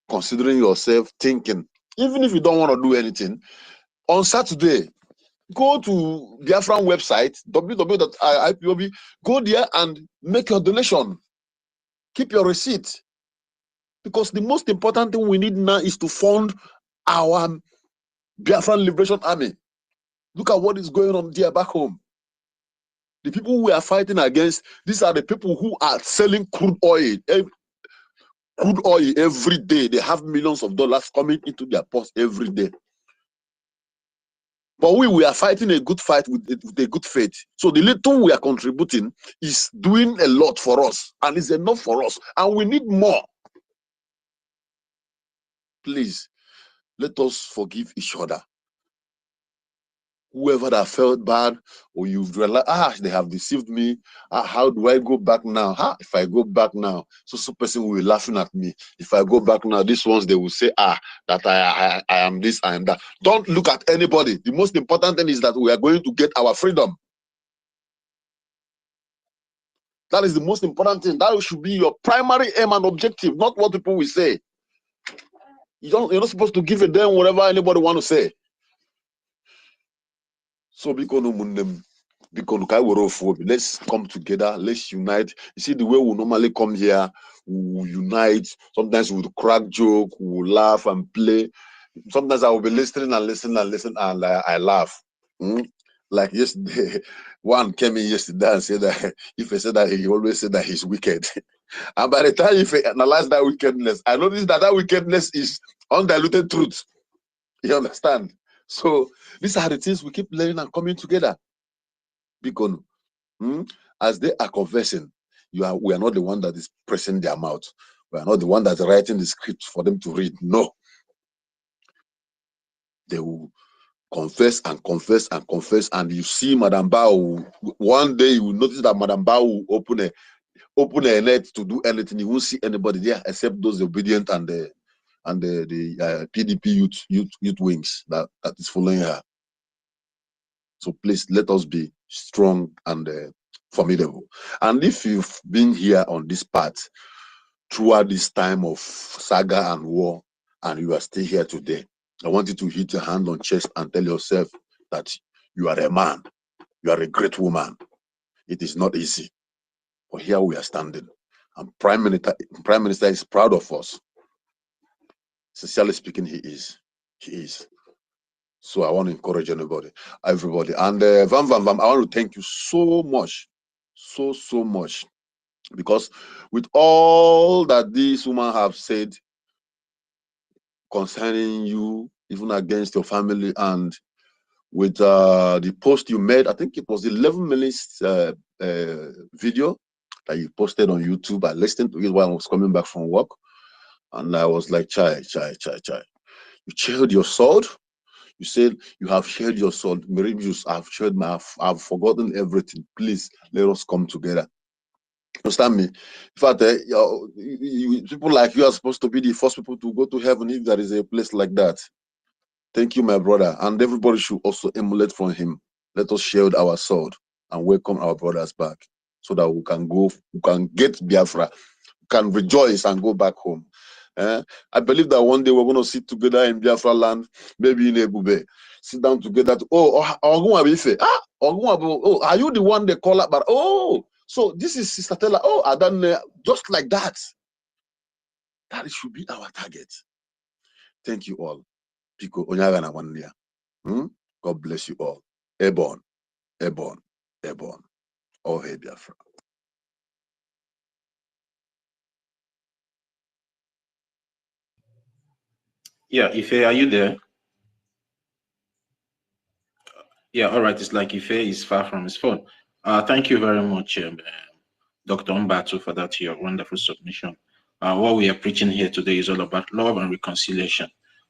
considering yourself, thinking, even if you don't want to do anything, on Saturday, go to Biafran website, www.ipob, go there and make your donation. Keep your receipt. Because the most important thing we need now is to fund our Biafran Liberation Army. Look at what is going on there back home. The people we are fighting against, these are the people who are selling crude oil. Crude oil every day. They have millions of dollars coming into their purse every day. But we are fighting a good fight with a good faith. So the little we are contributing is doing a lot for us, and it's enough for us, and we need more. Please, let us forgive each other. Whoever that felt bad, or you've realized, they have deceived me. How do I go back now? If I go back now, so person will be laughing at me. If I go back now, these ones, they will say, that I am this, I am that. Don't look at anybody. The most important thing is that we are going to get our freedom. That is the most important thing. That should be your primary aim and objective, not what people will say. You're not supposed to give a damn whatever anybody want to say. So let's come together, let's unite. You see, the way we normally come here, we unite. Sometimes we'll crack joke, we'll laugh and play. Sometimes I will be listening and I laugh. Like yesterday, one came in yesterday and said that if I said that he always said that he's wicked. And by the time if I analyze that wickedness, I noticed that wickedness is undiluted truth. You understand? So these are the things we keep learning and coming together. Because as they are confessing, we are not the one that is pressing their mouth. We are not the one that's writing the script for them to read. No. They will confess and confess and confess. And you see Madam Bao, one day you will notice that Madam Bao will open a net to do anything. You won't see anybody there except those obedient and the PDP youth wings that is following her. So please let us be strong and formidable. And if you've been here on this path throughout this time of saga and war, and you are still here today, I want you to hit your hand on chest and tell yourself that you are a man, you are a great woman. It is not easy, but here we are standing. And Prime Minister is proud of us. Sincerely speaking, he is. He is. So I want to encourage everybody. And Vam, I want to thank you so much, so much, because with all that this woman have said concerning you, even against your family, and with the post you made, I think it was 11 minutes video that you posted on YouTube. I listened to it while I was coming back from work, and I was like, chai. You shared your sword. You said you have shared your sword. I've forgotten everything. Please let us come together. Understand me? In fact, people like you are supposed to be the first people to go to heaven if there is a place like that. Thank you, my brother. And everybody should also emulate from him. Let us shield our sword and welcome our brothers back so that we can get Biafra, can rejoice and go back home. I believe that one day we're going to sit together in Biafra land, maybe in Ebube, sit down together. Are you the one they call up? But so this is Sister Tella. I don't know, just like that. That should be our target. Thank you all. God bless you all. Airborne. Oh, hey, Biafra. Yeah, Ife, are you there? Yeah, all right. It's like Ife is far from his phone. Thank you very much, Dr. Mbatu, for that your wonderful submission. What we are preaching here today is all about love and reconciliation.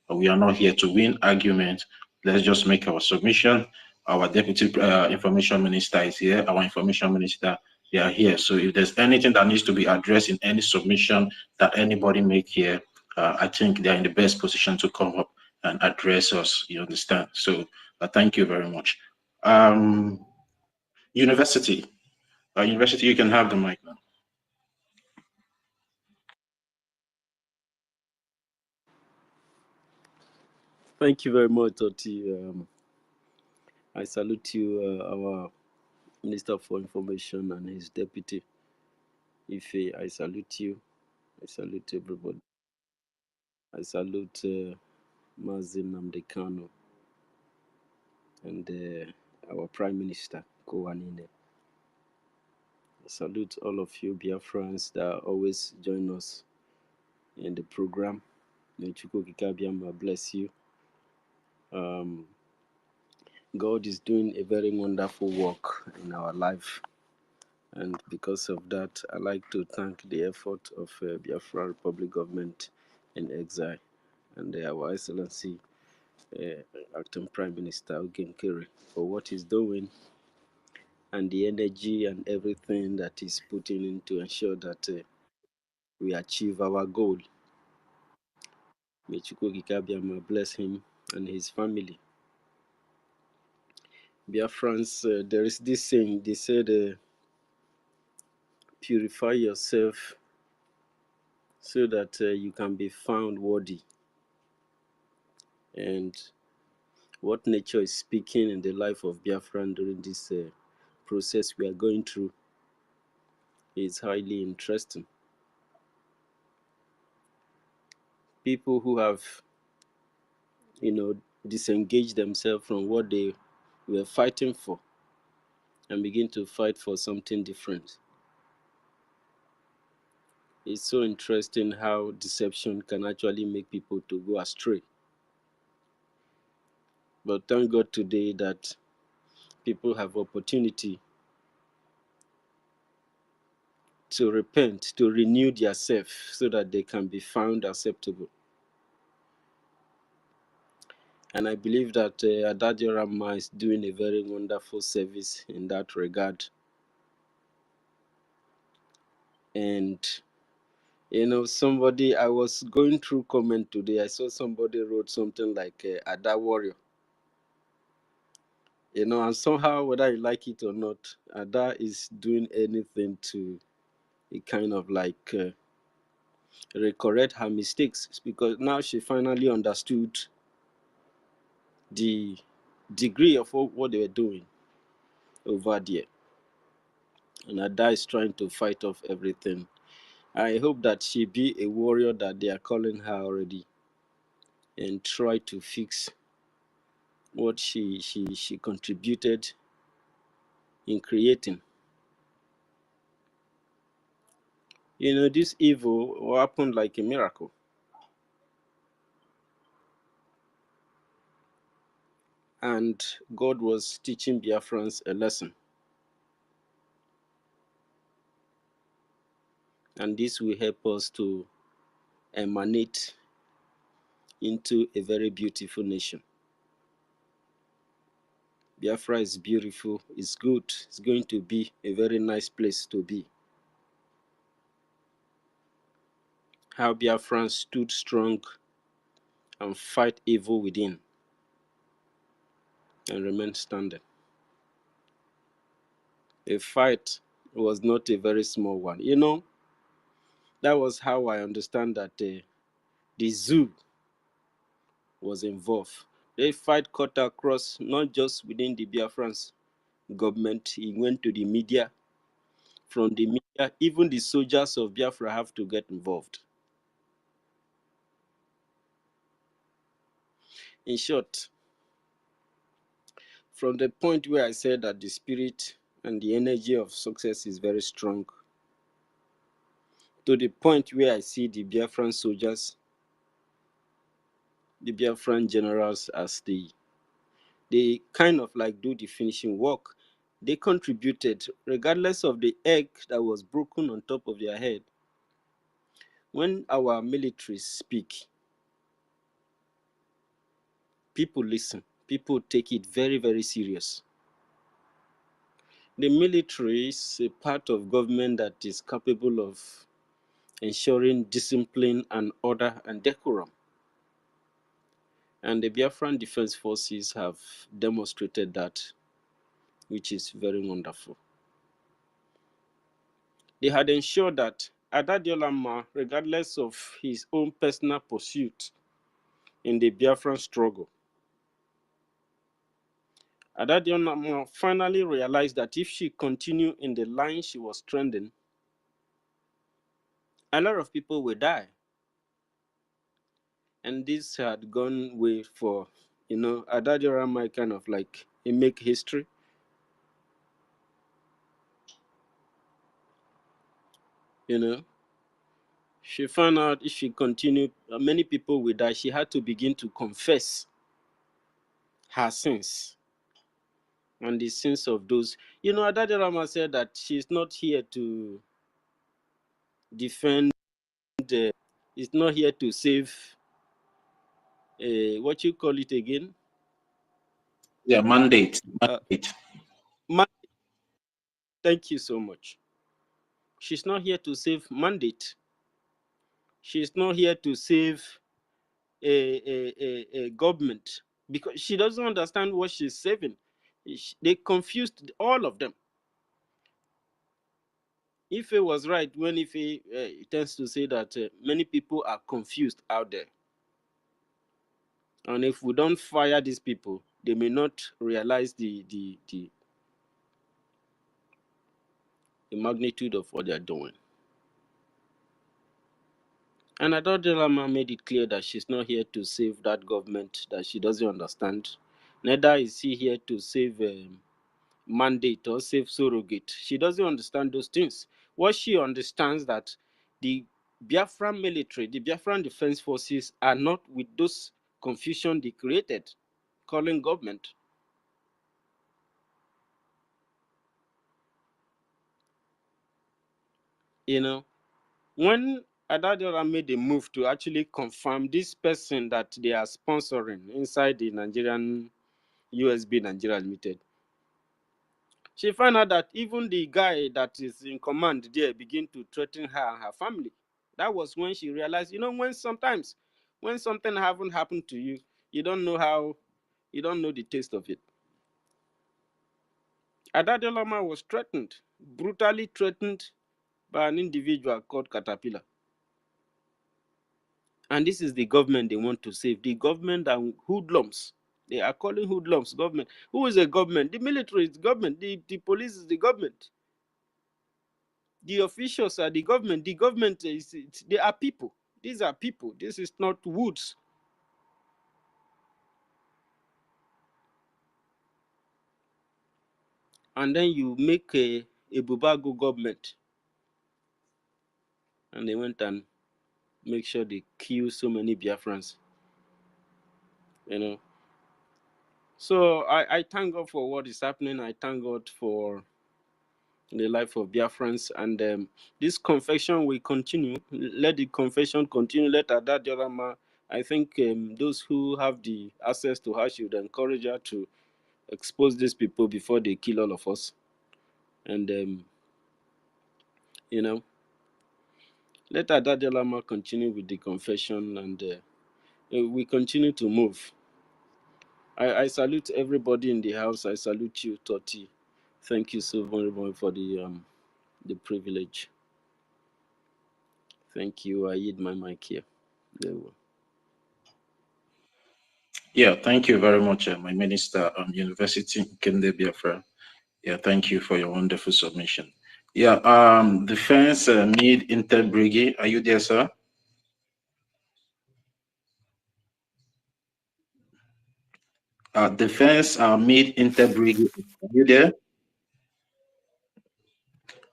We are not here to win argument. Let's just make our submission. Our deputy information minister is here. Our information minister, they are here. So if there's anything that needs to be addressed in any submission that anybody make here, I think they're in the best position to come up and address us. You understand? So thank you very much. University, you can have the mic now. Thank you very much, Toti. I salute you, our Minister for Information and his deputy, Ife. I salute you. I salute everybody. I salute Mazin Namdekano and our Prime Minister, Kowanine. I salute all of you, Biafrans, that always join us in the program. May Chukwu Kikabiama bless you. God is doing a very wonderful work in our life. And because of that, I like to thank the effort of Biafra Republic Government in exile and our Excellency Acting Prime Minister Ogen Kere for what he's doing and the energy and everything that he's putting in to ensure that we achieve our goal. May Chukwu Kikabiama bless him and his family. Biafrans, there is this saying, they said, purify yourself so that you can be found worthy. And what nature is speaking in the life of Biafran during this process we are going through is highly interesting. People who have, disengaged themselves from what they were fighting for and begin to fight for something different. It's so interesting how deception can actually make people to go astray. But thank God today that people have opportunity to repent, to renew their self so that they can be found acceptable. And I believe that Adadio Rama is doing a very wonderful service in that regard. And, somebody, I was going through comment today, I saw somebody wrote something like Ada Warrior. And somehow, whether you like it or not, Ada is doing anything to kind of like correct her mistakes, because now she finally understood the degree of what they were doing over there. And Ada is trying to fight off everything. I hope that she be a warrior that they are calling her already and try to fix what she contributed in creating. This evil happened like a miracle. And God was teaching Biafrans a lesson. And this will help us to emanate into a very beautiful nation. Biafra is beautiful, it's good, it's going to be a very nice place to be. How Biafrans stood strong and fight evil within and remain standing. The fight was not a very small one. That was how I understand that the zoo was involved. The fight cut across not just within the Biafrans government, it went to the media. From the media, even the soldiers of Biafra have to get involved. In short, from the point where I said that the spirit and the energy of success is very strong, to the point where I see the Biafran soldiers, the Biafran generals as they kind of like do the finishing work. They contributed, regardless of the egg that was broken on top of their head. When our militaries speak, people listen. People take it very, very serious. The military is a part of government that is capable of ensuring discipline and order and decorum. And the Biafran Defense Forces have demonstrated that, which is very wonderful. They had ensured that Adadiolama, regardless of his own personal pursuit in the Biafran struggle, Adadiolama finally realized that if she continued in the line she was trending, a lot of people will die. And this had gone way for, Adadiolama kind of like he make history. She found out if she continued, many people will die. She had to begin to confess her sins and the sins of those. Adadurama said that she's not here to defend, is not here to save, what you call it again? Yeah, mandate. Thank you so much. She's not here to save mandate. She's not here to save a government, because she doesn't understand what she's saving. They confused all of them. Ife was right when Ife tends to say that many people are confused out there. And if we don't fire these people, they may not realize the magnitude of what they're doing. And I thought Delama made it clear that she's not here to save that government that she doesn't understand. Neither is she here to save mandate or save surrogate. She doesn't understand those things. What she understands that the Biafran military, the Biafran defense forces are not with those confusion they created, calling government. You know, when Adadiola made a move to actually confirm this person that they are sponsoring inside the Nigerian USB Nigeria Limited, she found out that even the guy that is in command there began to threaten her and her family. That was when she realized, when sometimes when something haven't happened to you, you don't know the taste of it. Adadolama was threatened, brutally threatened by an individual called Caterpillar. And this is the government they want to save. The government and hoodlums. They are calling hoodlums government. Who is a government? The military is government. The police is the government. The officials are the government. The government they are people. These are people. This is not woods. And then you make a Bubago government. And they went and make sure they kill so many Biafrans. So I thank God for what is happening. I thank God for the life of Biafrans. And this confession will continue. Let the confession continue. Let Ada Diorama, I think those who have the access to her should encourage her to expose these people before they kill all of us. And, let Ada Diorama continue with the confession, and we continue to move. I salute everybody in the house. I salute you, Toti. Thank you so very much for the privilege. Thank you. I yield my mic here. There we go. Yeah, thank you very much, my minister, University Kende Biafra. Yeah, thank you for your wonderful submission. Yeah, Defense Mid Interbrigade, are you there, sir? Defense Mid Interbrigade, are you there?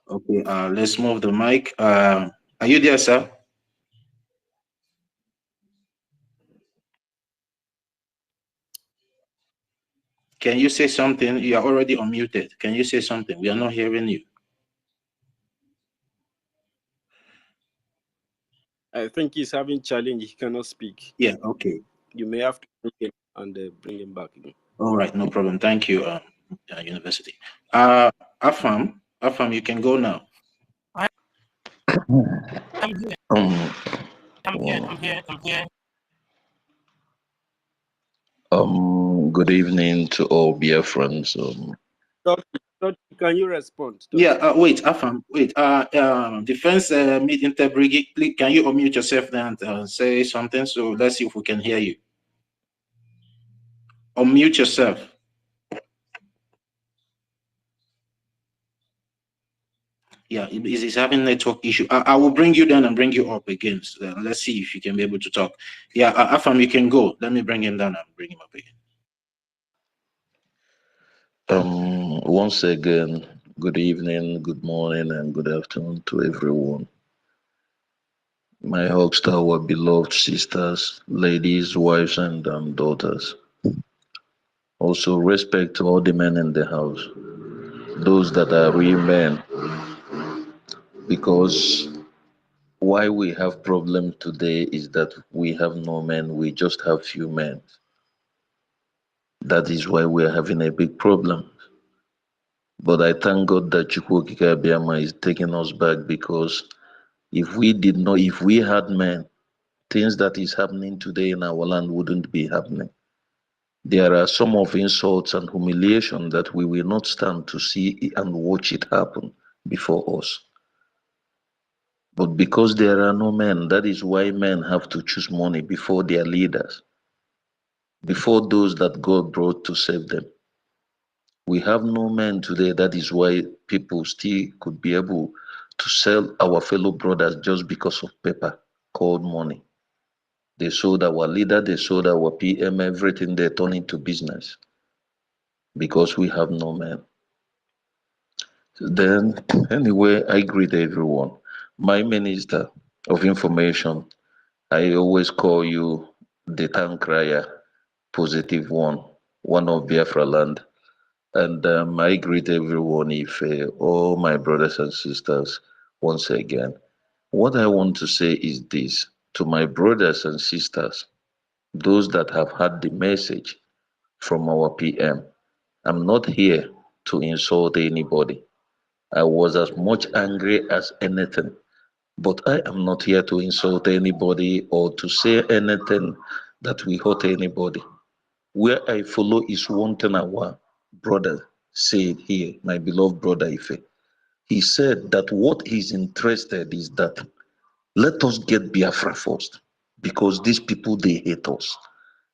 Okay, let's move the mic. Are you there, sir? Can you say something? You are already unmuted. Can you say something? We are not hearing you. I think he's having challenge. He cannot speak. Yeah, okay. You may have to bring him and bring him back again. All right, no problem. Thank you, University. Afam, you can go now. I'm here. Good evening to all Biafrans. Can you respond? Yeah, wait, Afam, wait. Defense Mid Interbrigade, please, can you unmute yourself and say something? So let's see if we can hear you. Unmute yourself. Yeah, he's having network issue. I will bring you down and bring you up again. So let's see if you can be able to talk. Yeah, Afam, you can go. Let me bring him down and bring him up again. Once again, good evening, good morning, and good afternoon to everyone. My hugs to our beloved sisters, ladies, wives, and daughters. Also, respect to all the men in the house, those that are real men, because why we have problem today is that we have no men, we just have few men. That is why we are having a big problem. But I thank God that Chukwukika Abiyama is taking us back, because if we had men, things that is happening today in our land wouldn't be happening. There are some of insults and humiliation that we will not stand to see and watch it happen before us. But because there are no men, that is why men have to choose money before their leaders, before those that God brought to save them. We have no men today. That is why people still could be able to sell our fellow brothers just because of paper called money. They sold our leader, they sold our PM, everything they turn into business because we have no men. Then, anyway, I greet everyone. My Minister of Information, I always call you the town crier, positive one of Biafra land. And I greet everyone, if all my brothers and sisters, once again. What I want to say is this to my brothers and sisters, those that have had the message from our PM. I'm not here to insult anybody. I was as much angry as anything, but I am not here to insult anybody or to say anything that will hurt anybody. Where I follow is one thing our brother said here, my beloved brother Ife. He said that what he's interested is that let us get Biafra first, because these people, they hate us.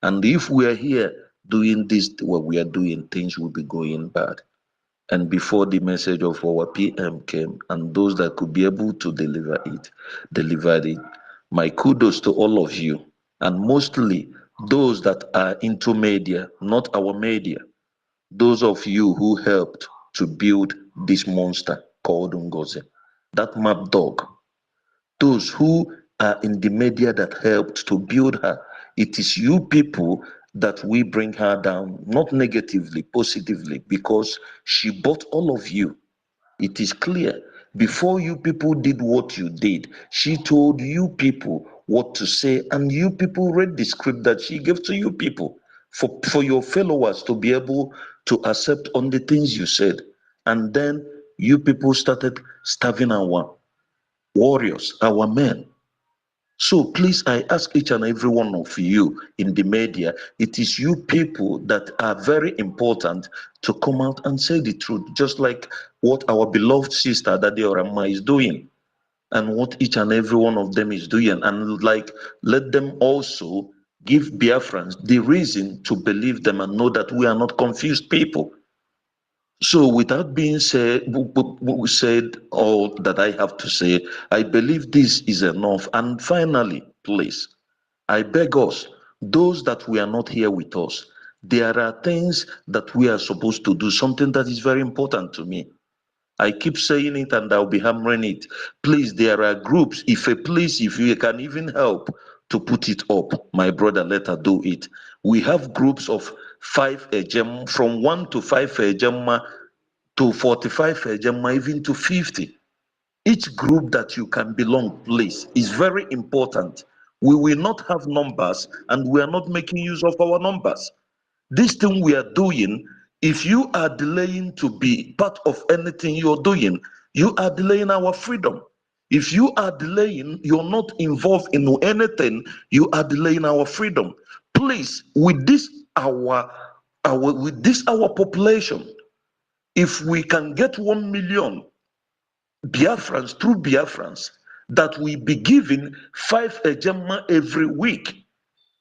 And if we are here doing this, what we are doing, things will be going bad. And before the message of our PM came, and those that could be able to delivered it. My kudos to all of you, and mostly those that are into media, not our media. Those of you who helped to build this monster called Ngozi, that map dog. Those who are in the media that helped to build her. It is you people that we bring her down, not negatively, positively, because she bought all of you. It is clear. Before you people did what you did, she told you people what to say, and you people read the script that she gave to you people for your followers to be able to accept on the things you said. And then you people started starving our warriors, our men. So please, I ask each and every one of you in the media, it is you people that are very important to come out and say the truth, just like what our beloved sister Dade Orama is doing, and what each and every one of them is doing. And like, let them also give Biafrans the reason to believe them and know that we are not confused people. So without being said all that I have to say, I believe this is enough. And finally, please, I beg us, those that we are not here with us, there are things that we are supposed to do, something that is very important to me. I keep saying it and I'll be hammering it. Please, there are groups. If you can even help to put it up, my brother, let her do it. We have groups of 5 gem, from 1 to 5 gem to 45 gem, even to 50. Each group that you can belong, please, is very important. We will not have numbers and we are not making use of our numbers. This thing we are doing, if you are delaying to be part of anything you're doing, you are delaying our freedom. If you are delaying, you're not involved in anything, you are delaying our freedom. Please, with this our population, if we can get 1 million Biafrans, true Biafrans, that we be given 5 ejema every week,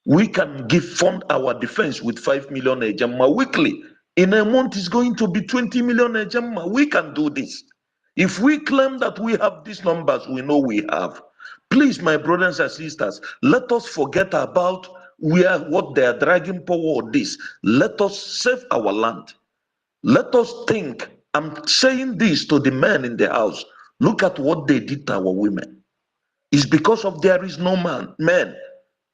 we can fund our defense with 5 million ejema weekly. In a month, it's going to be 20 million ejema. We can do this. If we claim that we have these numbers, we know we have. Please, my brothers and sisters, let us forget about what they are dragging forward this. Let us save our land. Let us think. I'm saying this to the men in the house. Look at what they did to our women. It's because of there is no men.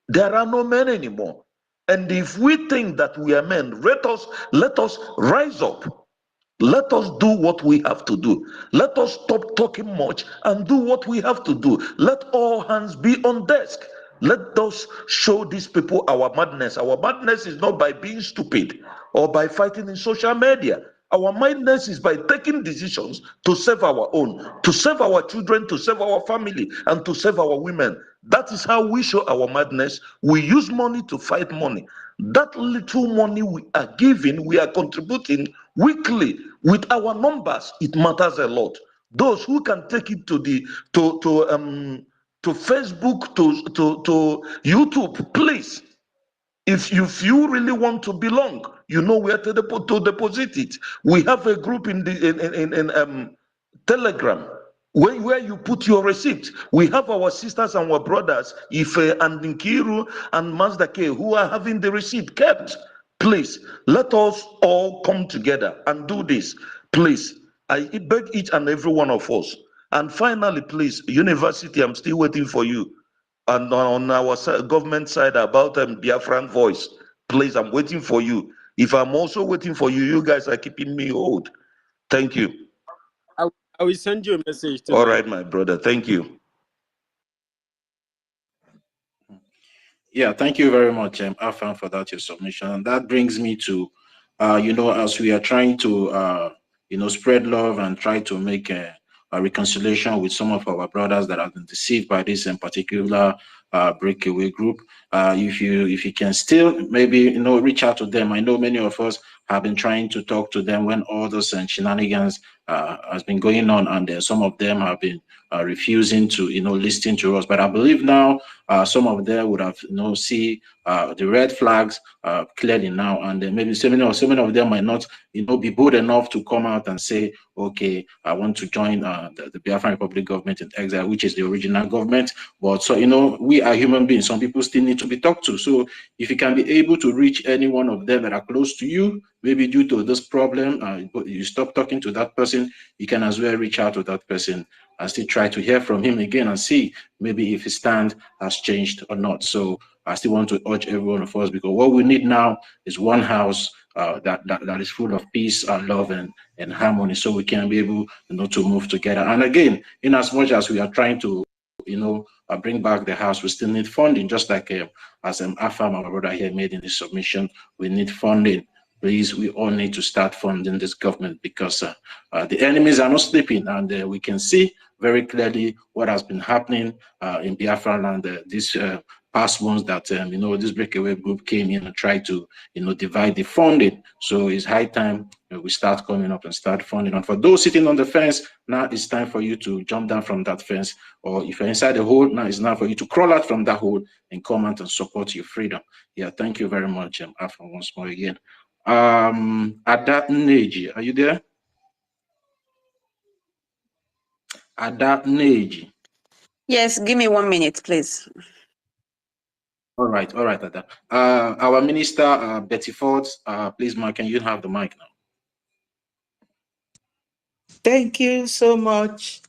There are no men anymore. And if we think that we are men, let us rise up. Let us do what we have to do. Let us stop talking much and do what we have to do. Let all hands be on desk. Let us show these people our madness. Our madness is not by being stupid or by fighting in social media. Our madness is by taking decisions to save our own, to save our children, to save our family, and to save our women. That is how we show our madness. We use money to fight money. That little money we are giving, we are contributing weekly with our numbers. It matters a lot. Those who can take it to the to Facebook, to YouTube, please. If you really want to belong, you know where to deposit it. We have a group in the in Telegram where you put your receipt. We have our sisters and our brothers, Ife and Nkiru and Mazda K, who are having the receipt kept. Please let us all come together and do this. Please, I beg each and every one of us. And finally, please, university, I'm still waiting for you. And on our government side about Biafran voice, please, I'm waiting for you. If I'm also waiting for you, you guys are keeping me old. Thank you. I will send you a message tonight. All right, my brother. Thank you. Yeah, thank you very much, Afan, for that your submission. And that brings me to, as we are trying to, spread love and try to make a reconciliation with some of our brothers that have been deceived by this in particular breakaway group. If you can still maybe reach out to them. I know many of us have been trying to talk to them when all those shenanigans has been going on, and some of them have been refusing to listen to us. But I believe now some of them would have see the red flags clearly now, and maybe so many of them might not be bold enough to come out and say, okay, I want to join the Biafran Republic government in exile, which is the original government. But so we are human beings. Some people still need to be talked to. So if you can be able to reach any one of them that are close to you, maybe due to this problem, you stop talking to that person, you can as well reach out to that person and still try to hear from him again and see maybe if his stand has changed or not. So I still want to urge every one of us, because what we need now is one house that is full of peace and love and harmony, so we can be able to move together. And again, in as much as we are trying to bring back the house, we still need funding, just like as Afam, our brother here, made in his submission. We need funding. Please, we all need to start funding this government, because the enemies are not sleeping, and we can see very clearly what has been happening in Biafra land these past ones that this breakaway group came in and tried to divide the funding. So it's high time we start coming up and start funding. And for those sitting on the fence, now it's time for you to jump down from that fence. Or if you're inside the hole, now it's time for you to crawl out from that hole and come out and support your freedom. Yeah, thank you very much, Afan, once more again. Ada Neji, are you there? Ada Neji. Yes, give me 1 minute, please. All right, Ada. Our minister, Betty Ford, please, Ma, can you have the mic now? Thank you so much,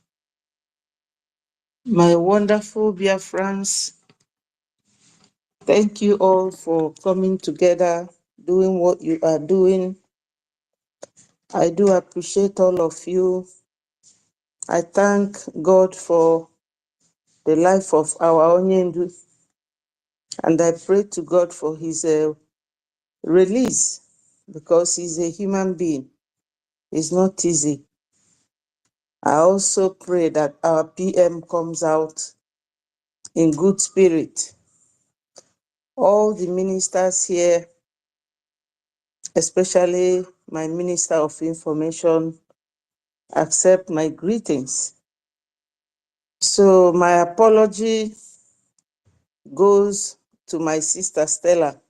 my wonderful Biafrans. Thank you all for coming together, doing what you are doing. I do appreciate all of you. I thank God for the life of our Onyendu, and I pray to God for his release, because he's a human being. It's not easy. I also pray that our PM comes out in good spirit. All the ministers here, especially my Minister of Information, accept my greetings. So my apology goes to my sister Stella.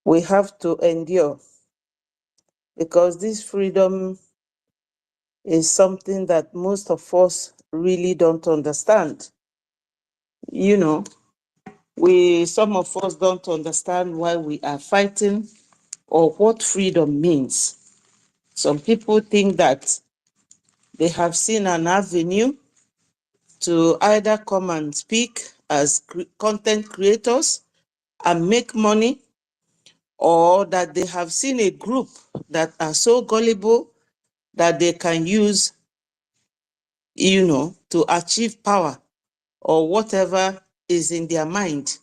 We have to endure, because this freedom is something that most of us really don't understand. Some of us don't understand why we are fighting or what freedom means. Some people think that they have seen an avenue to either come and speak as content creators and make money, or that they have seen a group that are so gullible that they can use, to achieve power or whatever is in their mind.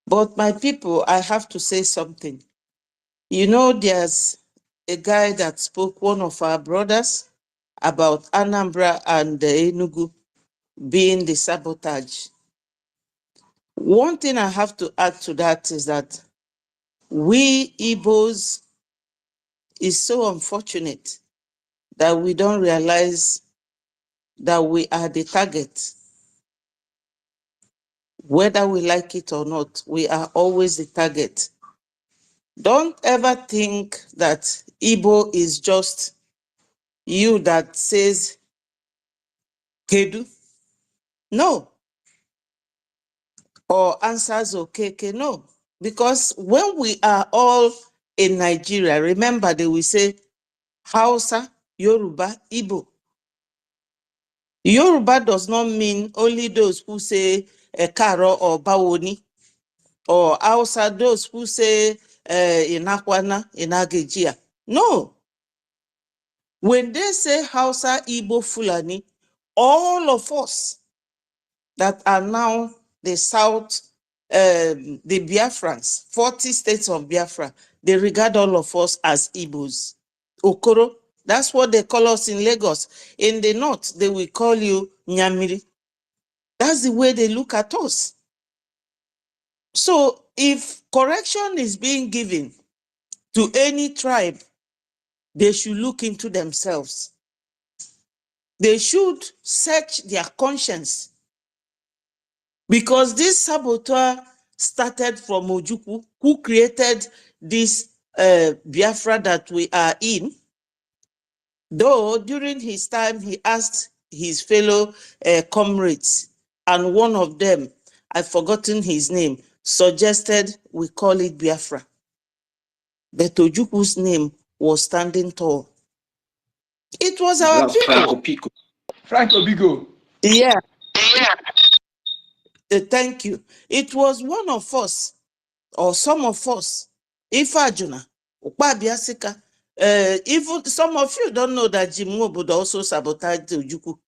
But my people, I have to say something. There's a guy that spoke, one of our brothers, about Anambra and Enugu being the sabotage. One thing I have to add to that is that we Igbos is so unfortunate that we don't realize that we are the target. Whether we like it or not, we are always the target. Don't ever think that Igbo is just you that says Kedu. No. Or answers okay. No. Because when we are all in Nigeria, remember they will say Hausa, Yoruba, Igbo. Yoruba does not mean only those who say Ekaro or Bawoni, or Hausa those who say Inakwana, Inagejia. No. When they say Hausa, Igbo, Fulani, all of us that are now the South, the Biafrans, 40 states of Biafra, they regard all of us as Igbos. Okoro, that's what they call us in Lagos. In the North, they will call you Nyamiri. That's the way they look at us. So if correction is being given to any tribe, they should look into themselves. They should search their conscience. Because this saboteur started from Ojukwu, who created this Biafra that we are in. Though during his time, he asked his fellow comrades, and one of them, I've forgotten his name, suggested we call it Biafra. But Ojukwu's name was standing tall. It was our people. Franco Bigo. Yeah. Thank you. It was one of us, or some of us, Ifajuna, Ukpabiasika. Even some of you don't know that Jim Wood also sabotaged Ojukwu.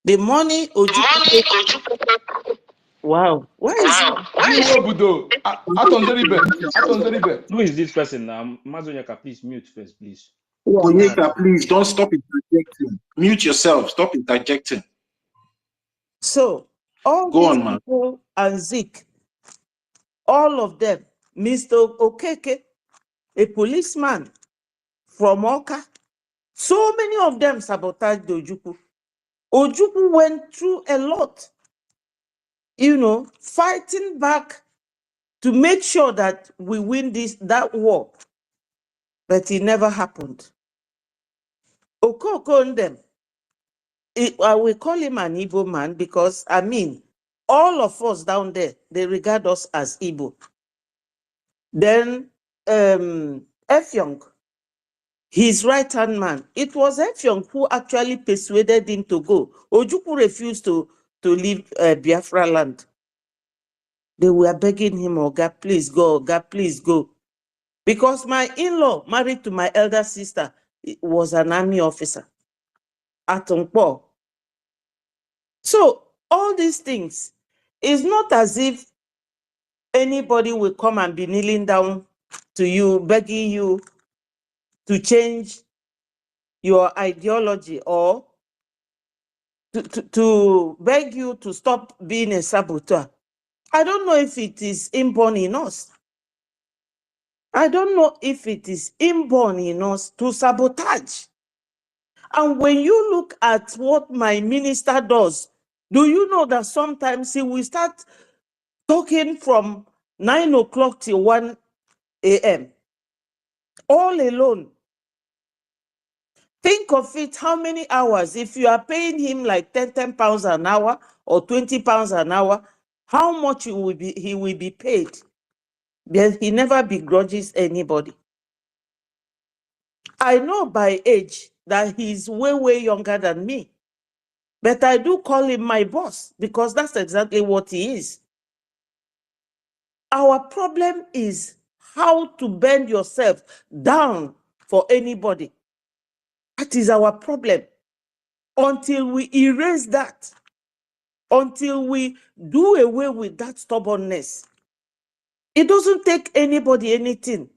The money Ojukwu. Wow. Why is it? Who is this person now? Mazonyaka, please mute first, please. Onyeka, please don't stop interjecting. Mute yourself. Stop interjecting. So, all Go these on, man. people and Zik, all of them, Mr. Okeke, a policeman from Oka, so many of them sabotaged Ojukwu. Ojukwu went through a lot, fighting back to make sure that we win that war. But it never happened. Okoko and them, I will call him an Igbo man because, all of us down there, they regard us as Igbo. Then, Efyong, his right-hand man, it was Efyong who actually persuaded him to go. Ojukwu refused to leave Biafra land. They were begging him, oh God, please go, God, please go. Because my in-law, married to my elder sister, was an army officer at Nkpo. So all these things, it's not as if anybody will come and be kneeling down to you, begging you to change your ideology or to beg you to stop being a saboteur. I don't know if it is inborn in us. I don't know if it is inborn in us to sabotage. And when you look at what my minister does, do you know that sometimes he will start talking from 9 o'clock till 1 a.m. all alone? Think of it, how many hours? If you are paying him like 10 pounds an hour or 20 pounds an hour, how much he will be paid? Because he never begrudges anybody. I know by age that he's way younger than me. But I do call him my boss because that's exactly what he is. Our problem is how to bend yourself down for anybody. That is our problem. Until we erase that, until we do away with that stubbornness, it doesn't take anybody anything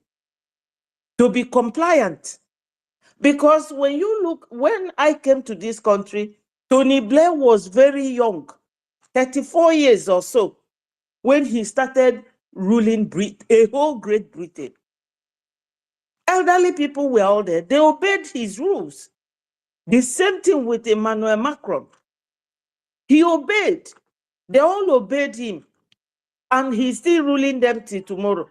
to be compliant. Because when you look, when I came to this country, Tony Blair was very young, 34 years or so, when he started ruling a whole Great Britain. elderly people were all there. They obeyed his rules. The same thing with Emmanuel Macron. He obeyed. They all obeyed him. And he's still ruling them till tomorrow.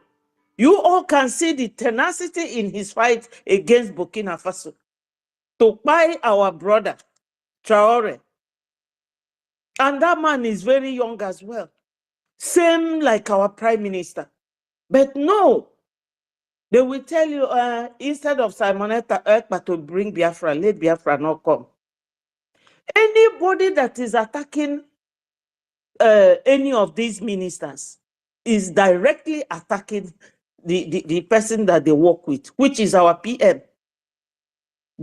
You all can see the tenacity in his fight against Burkina Faso to buy our brother, Traore. And that man is very young as well. Same like our prime minister. But no, they will tell you, instead of Simonetta Ekpa to bring Biafra, let Biafra not come. Anybody that is attacking any of these ministers is directly attacking the person that they work with, which is our PM.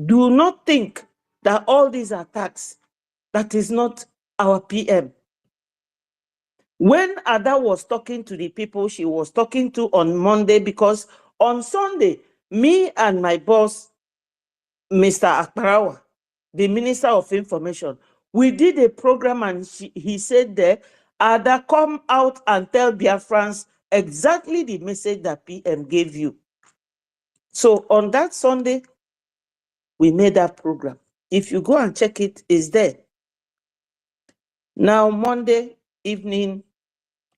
Do not think that all these attacks, that is not our PM. When Ada was talking to the people she was talking to on Monday, because on Sunday, me and my boss, Mr. Akparawa, the Minister of Information, we did a program and he said there, Ada, come out and tell Biafrans exactly the message that PM gave you. So on that Sunday, we made that program. If you go and check it, it's there. Now, Monday evening,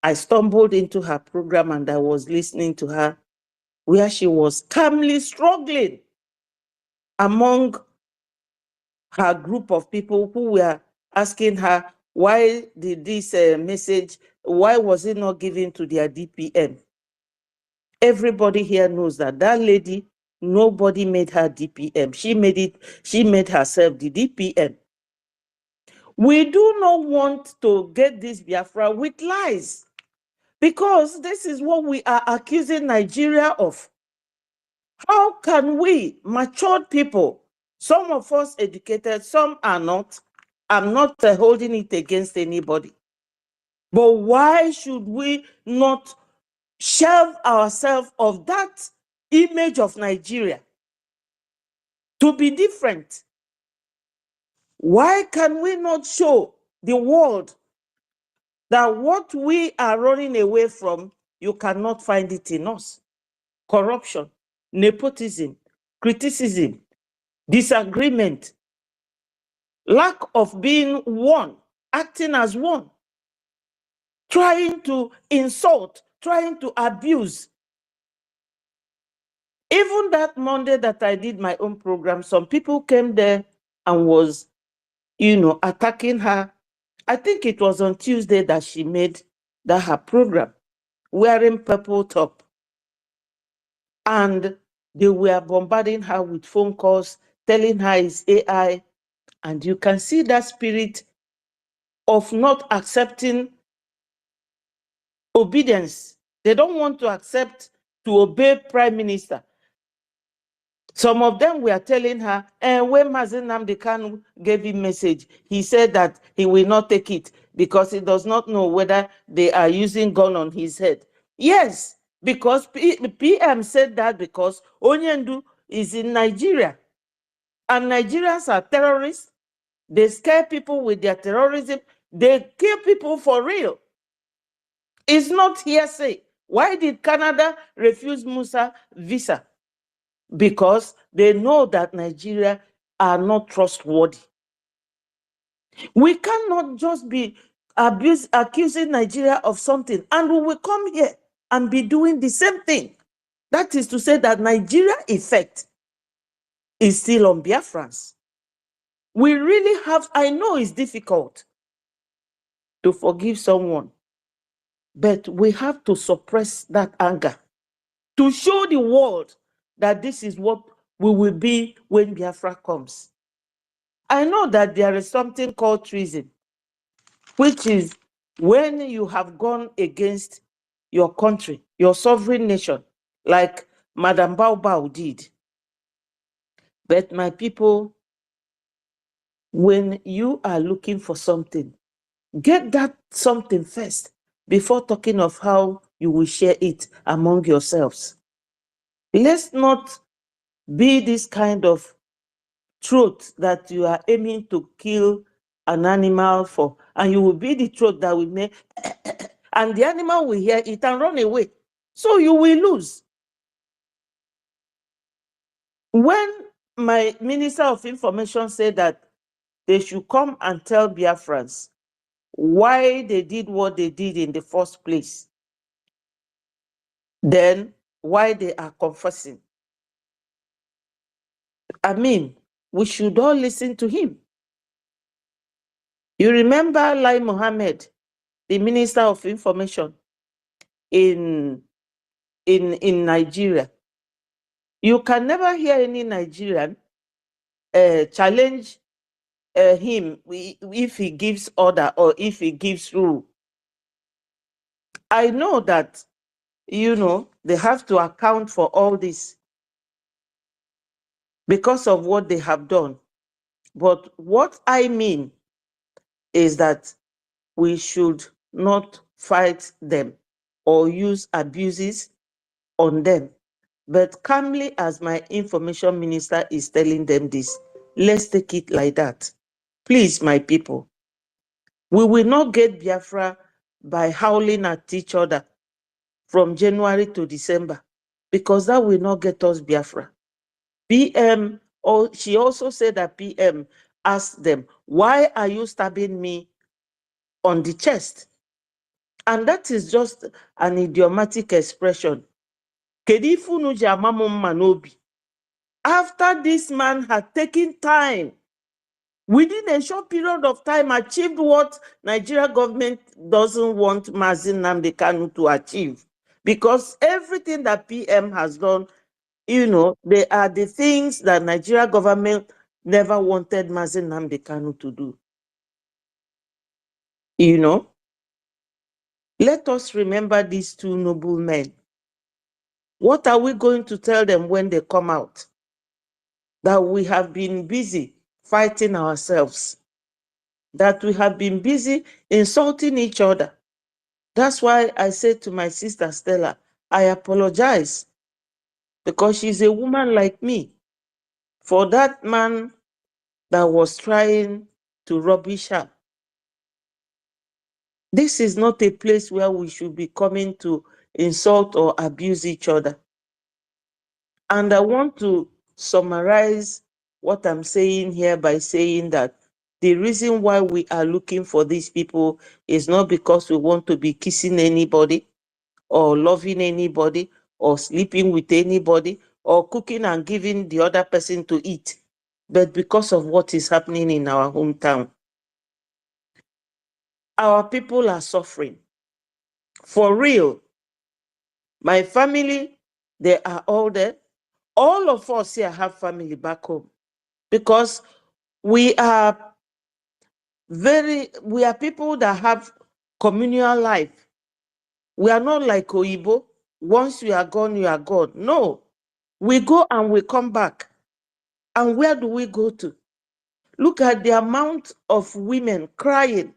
I stumbled into her program and I was listening to her where she was calmly struggling among her group of people who were asking her, why did this message, why was it not given to their DPM? Everybody here knows that that lady, nobody made her DPM. She made herself the DPM. We do not want to get this Biafra with lies, because this is what we are accusing Nigeria of. How can we, matured people, some of us educated, some are not, I'm not holding it against anybody, but why should we not shelve ourselves of that image of Nigeria to be different? Why can we not show the world that what we are running away from, you cannot find it in us? Corruption, nepotism, criticism, disagreement, lack of being one, acting as one, trying to insult, trying to abuse. Even that Monday that I did my own program, some people came there and was, attacking her. I think it was on Tuesday that she made that her program, wearing purple top. And they were bombarding her with phone calls, telling her it's AI. And you can see that spirit of not accepting obedience. They don't want to accept to obey Prime Minister. Some of them were telling her, when Mazi Nnamdi Kanu gave him message, he said that he will not take it because he does not know whether they are using gun on his head. Yes, because PM said that because Onyendu is in Nigeria. And Nigerians are terrorists. They scare people with their terrorism. They kill people for real. It's not hearsay. Why did Canada refuse Musa visa? Because they know that Nigeria are not trustworthy. We cannot just be accusing Nigeria of something and we will come here and be doing the same thing. That is to say that Nigeria effect is still on Biafrans. We really have, I know it's difficult to forgive someone, but we have to suppress that anger to show the world that this is what we will be when Biafra comes. I know that there is something called treason, which is when you have gone against your country, your sovereign nation, like Madam Baobao did. But my people, when you are looking for something, get that something first before talking of how you will share it among yourselves. Let's not be this kind of truth that you are aiming to kill an animal for, and you will be the truth that will make, and the animal will hear it and run away. So you will lose. When my Minister of Information said that they should come and tell Biafrans why they did what they did in the first place, then why they are confessing. I mean, we should all listen to him. You remember Lai Mohammed, the Minister of Information in Nigeria? You can never hear any Nigerian challenge him if he gives order or if he gives rule. I know that, they have to account for all this because of what they have done. But what I mean is that we should not fight them or use abuses on them. But calmly, as my information minister is telling them this, let's take it like that. Please, my people, we will not get Biafra by howling at each other from January to December, because that will not get us Biafra. PM, or she also said that PM asked them, why are you stabbing me on the chest? And that is just an idiomatic expression. After this man had taken time, within a short period of time, achieved what Nigeria government doesn't want Mazi Nnamdi Kanu to achieve. Because everything that PM has done, they are the things that Nigeria government never wanted Mazi Nnamdi Kanu to do. Let us remember these two noble men. What are we going to tell them when they come out? That we have been busy fighting ourselves, that we have been busy insulting each other. That's why I said to my sister Stella, I apologize, because she's a woman like me. For that man that was trying to rubbish her, this is not a place where we should be coming to insult or abuse each other. And I want to summarize what I'm saying here by saying that the reason why we are looking for these people is not because we want to be kissing anybody or loving anybody or sleeping with anybody or cooking and giving the other person to eat, but because of what is happening in our hometown. Our people are suffering. For real. My family, they are all there. All of us here have family back home, because we are people that have communal life. We are not like Oyibo. Once you are gone, you are gone. No, we go and we come back. And where do we go to? Look at the amount of women crying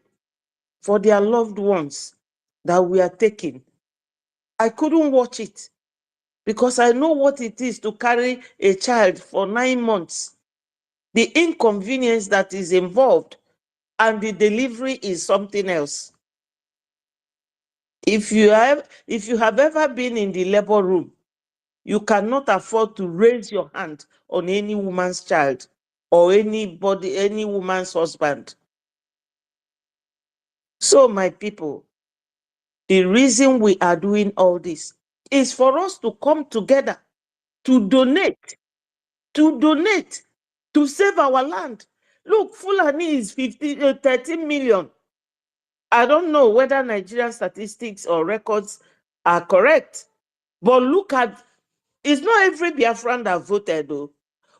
for their loved ones that we are taking. I couldn't watch it, because I know what it is to carry a child for 9 months. The inconvenience that is involved, and the delivery is something else. If you have ever been in the labor room, you cannot afford to raise your hand on any woman's child or any woman's husband. So, my people, the reason we are doing all this is for us to come together to donate to save our land. Look, Fulani is 13 million. I don't know whether Nigerian statistics or records are correct, but look at, it's not every Biafran that voted though,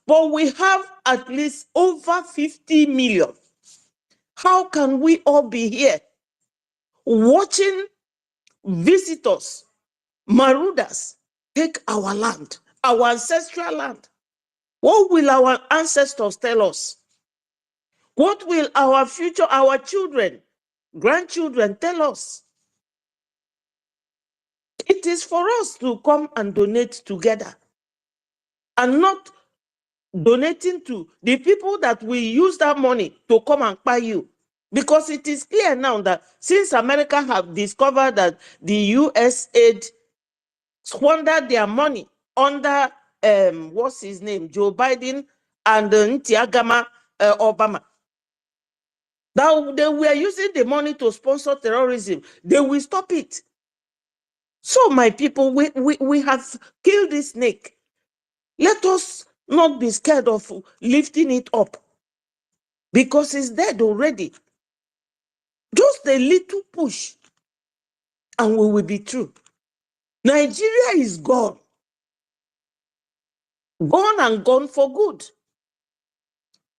but we have at least over 50 million. How can we all be here watching visitors, marauders, take our land, our ancestral land? What will our ancestors tell us? What will our future, our children, grandchildren tell us? It is for us to come and donate together, and not donating to the people that will use that money to come and buy you. Because it is clear now that since America have discovered that the US aid squandered their money under what's his name, Joe Biden and Ntiagama Obama. Now they were using the money to sponsor terrorism. They will stop it. So my people, we have killed this snake. Let us not be scared of lifting it up because it's dead already. Just a little push and we will be through. Nigeria is gone. Gone and gone for good.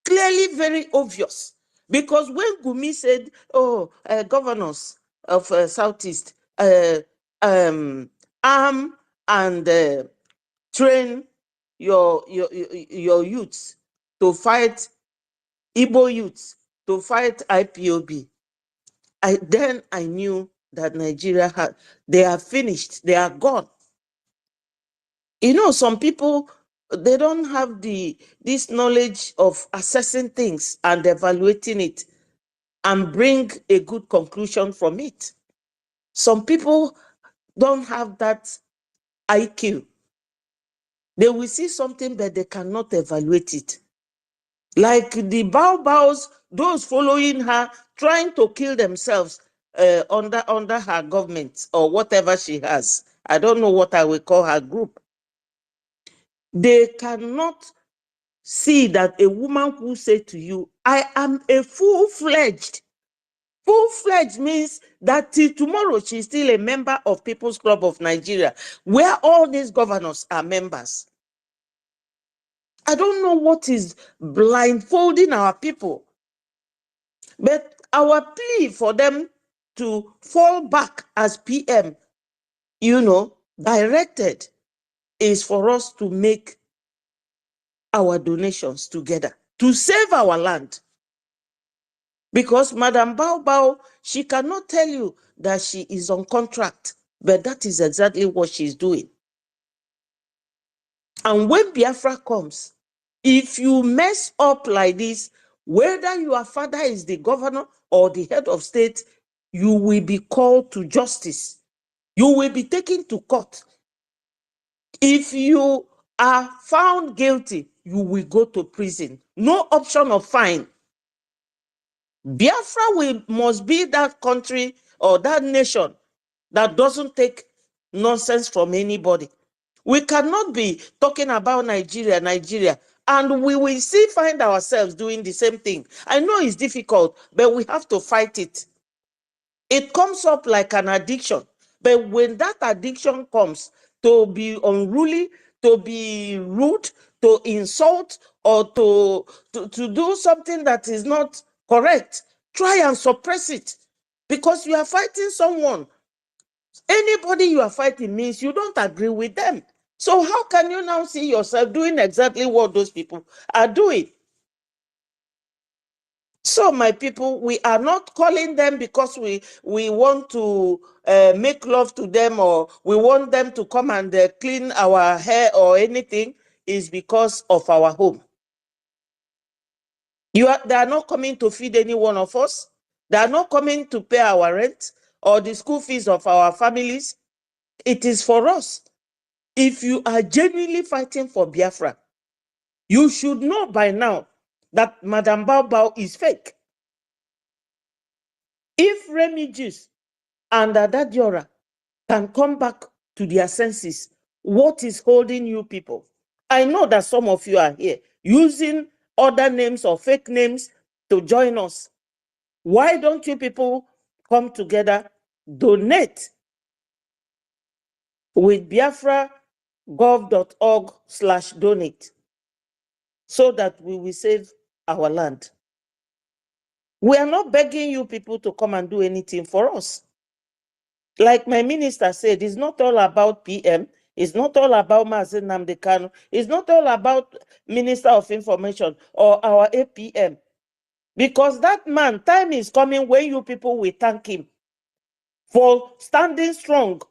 Clearly very obvious. Because when Gumi said, oh, governors of Southeast, arm and train your youths to fight, Igbo youths to fight IPOB, then I knew that Nigeria they are finished, they are gone. You know, some people, they don't have this knowledge of assessing things and evaluating it and bring a good conclusion from it. Some people don't have that IQ. They will see something, but they cannot evaluate it. Like the Baobabs, those following her, trying to kill themselves under her government or whatever she has. I don't know what I will call her group. They cannot see that a woman who say to you, I am a full-fledged. Full-fledged means that till tomorrow she's still a member of People's Club of Nigeria, where all these governors are members. I don't know what is blindfolding our people, but our plea for them to fall back as PM, directed, is for us to make our donations together to save our land. Because Madam Bao, she cannot tell you that she is on contract, but that is exactly what she's doing. And when Biafra comes, if you mess up like this, whether your father is the governor or the head of state, you will be called to justice. You will be taken to court. If you are found guilty, you will go to prison. No option of fine. Biafra must be that country or that nation that doesn't take nonsense from anybody. We cannot be talking about Nigeria, and we will still find ourselves doing the same thing. I know it's difficult, but we have to fight it. It comes up like an addiction. But when that addiction comes to be unruly, to be rude, to insult, or to do something that is not correct, try and suppress it. Because you are fighting someone. Anybody you are fighting means you don't agree with them. So how can you now see yourself doing exactly what those people are doing? So my people, we are not calling them because we want to make love to them or we want them to come and clean our hair or anything. Is because of our home. They are not coming to feed any one of us. They are not coming to pay our rent or the school fees of our families. It is for us. If you are genuinely fighting for Biafra, you should know by now that Madam Bao is fake. If Remigius and Adadiora can come back to their senses, what is holding you people? I know that some of you are here using other names or fake names to join us. Why don't you people come together, donate with biafragov.org/donate so that we will save our land? We are not begging you people to come and do anything for us. Like my minister said, it's not all about PM. It's not all about Mazen Nnamdi Kanu. It's not all about Minister of Information or our APM. Because that man, time is coming when you people will thank him for standing strong,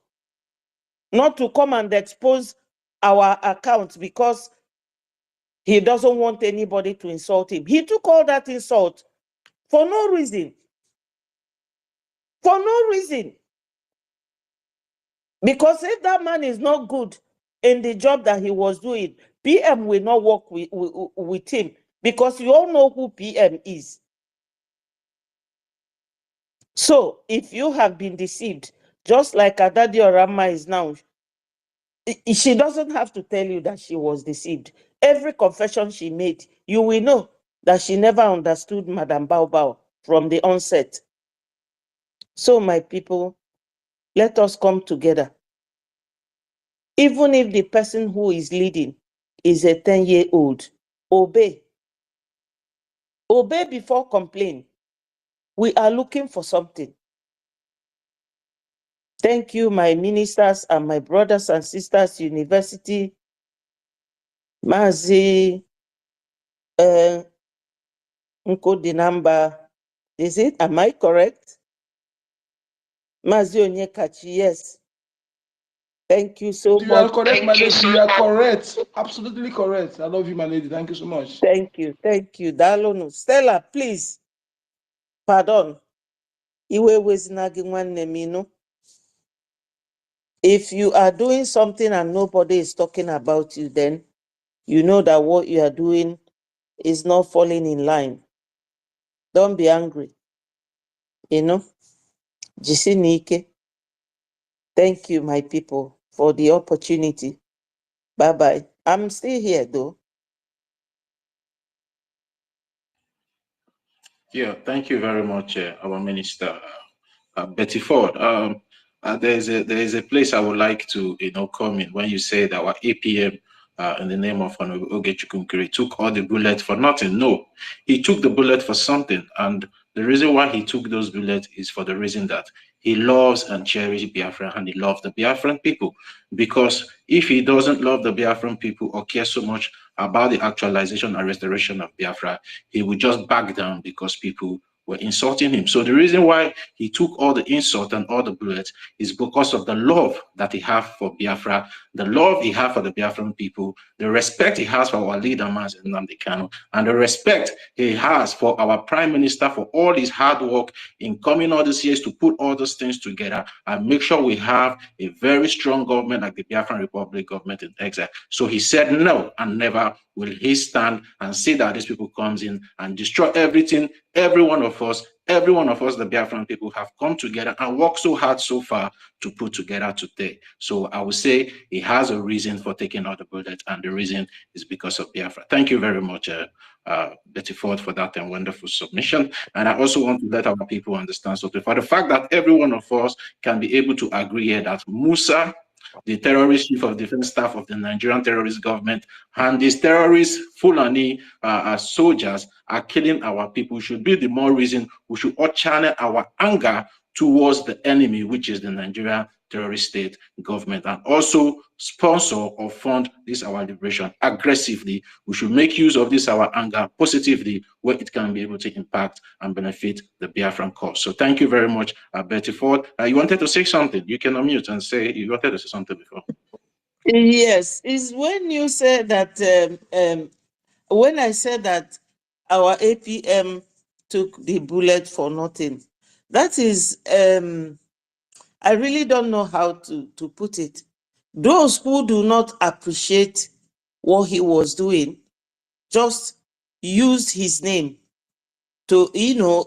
not to come and expose our accounts because he doesn't want anybody to insult him. He took all that insult for no reason. For no reason. Because if that man is not good, in the job that he was doing, PM will not work with him, because you all know who PM is. So if you have been deceived, just like Adadi Orama is now, she doesn't have to tell you that she was deceived. Every confession she made, you will know that she never understood Madam Bao Bao from the onset. So my people, let us come together. Even if the person who is leading is a 10-year-old, obey. Obey before complain. We are looking for something. Thank you, my ministers and my brothers and sisters, University, Mazi, Nkodinamba. Is it? Am I correct? Mazi Onyekachi, yes. Thank you so You are much. correct, my lady. You are correct. Absolutely correct. I love you, my lady. Thank you so much. Thank you. Thank you. Dalonu. Stella, please. Pardon. Iwe wezinagi nwanne m, no? If you are doing something and nobody is talking about you, then you know that what you are doing is not falling in line. Don't be angry. You know? Jisinike. Thank you, my people, for the opportunity. Bye-bye. I'm still here, though. Yeah, thank you very much, our minister, Betty Ford. There is a place I would like to come in when you say that our APM in the name of Ogechukwunkiri took all the bullets for nothing. No, he took the bullet for something, and the reason why he took those bullets is for the reason that he loves and cherishes Biafra, and he loves the Biafran people. Because if he doesn't love the Biafran people or care so much about the actualization and restoration of Biafra, he would just back down because people were insulting him. So the reason why he took all the insult and all the bullets is because of the love that he has for Biafra, the love he has for the Biafran people, the respect he has for our leader, Mazi Nnamdi Kanu, and the respect he has for our prime minister for all his hard work in coming all these years to put all those things together and make sure we have a very strong government like the Biafran Republic government in exile. So he said no, and never will he stand and see that these people comes in and destroy everything. Every one of us, the Biafran people, have come together and worked so hard so far to put together today. So I would say he has a reason for taking out the bullet, and the reason is because of Biafra. Thank you very much, Betty Ford, for that wonderful submission. And I also want to let our people understand something. For the fact that every one of us can be able to agree here that Musa, the terrorist chief of defense staff of the Nigerian terrorist government, and these terrorist Fulani soldiers are killing our people, should be the more reason we should all channel our anger towards the enemy, which is the Nigerian terrorist state government, and also sponsor or fund this our liberation aggressively. We should make use of this our anger positively, where it can be able to impact and benefit the Biafran cause. So thank you very much, Betty Ford. You wanted to say something. You can unmute and say you wanted to say something before. Yes, it's when you said that, when I said that our APM took the bullet for nothing, that is, I really don't know how to put it. Those who do not appreciate what he was doing just used his name to,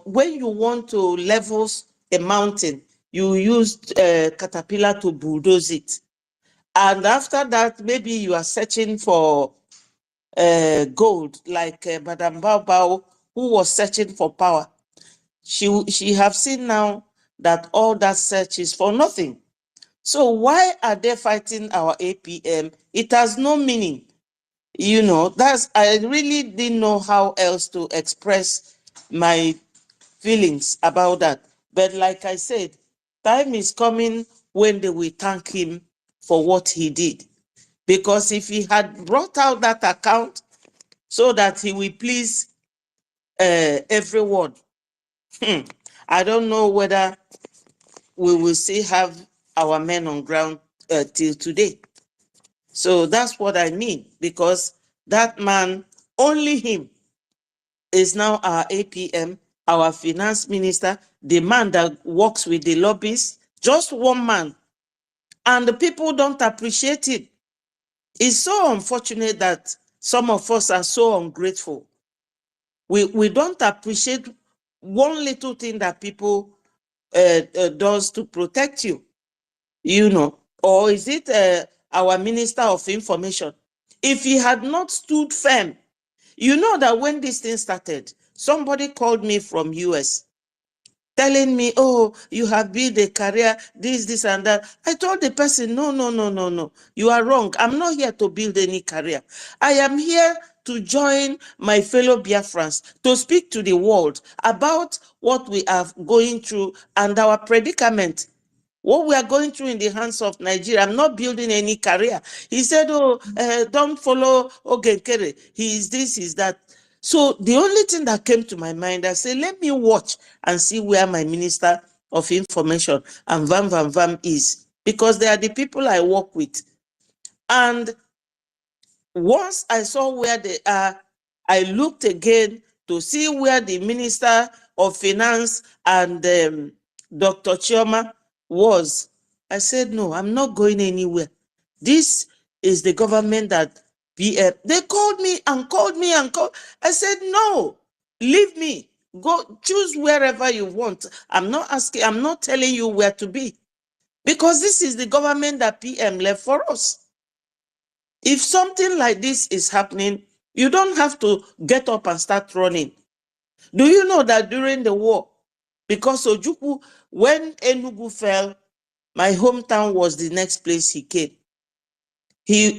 when you want to level a mountain, you use caterpillar to bulldoze it. And after that, maybe you are searching for gold, like Madame Bao Bao, who was searching for power. She have seen now that all that search is for nothing. So why are they fighting our APM? It has no meaning. I really didn't know how else to express my feelings about that. But like I said, time is coming when they will thank him for what he did. Because if he had brought out that account so that he will please everyone, I don't know whether we will still have our men on ground till today. So that's what I mean, because that man, only him, is now our APM, our finance minister, the man that works with the lobbyists, just one man. And the people don't appreciate it. It's so unfortunate that some of us are so ungrateful. We don't appreciate one little thing that people does to protect you, you know. Or is it our Minister of Information? If he had not stood firm, you know that when this thing started, somebody called me from US telling me, oh, you have built a career, this, and that. I told the person, no. You are wrong. I'm not here to build any career. I am here to join my fellow Biafrans, to speak to the world about what we are going through and our predicament. What we are going through in the hands of Nigeria. I'm not building any career. He said, oh, don't follow Ogenkere. He is this, he is that. So the only thing that came to my mind, I said, let me watch and see where my Minister of Information and Vam is. Because they are the people I work with. And once I saw where they are, I looked again to see where the Minister of Finance and Dr. Chioma was. I said, no, I'm not going anywhere. This is the government that they called me and called me and called. I said, no, leave me. Go choose wherever you want. I'm not asking, I'm not telling you where to be. Because this is the government that PM left for us. If something like this is happening, you don't have to get up and start running. Do you know that during the war, because Ojukwu, when Enugu fell, my hometown was the next place he came.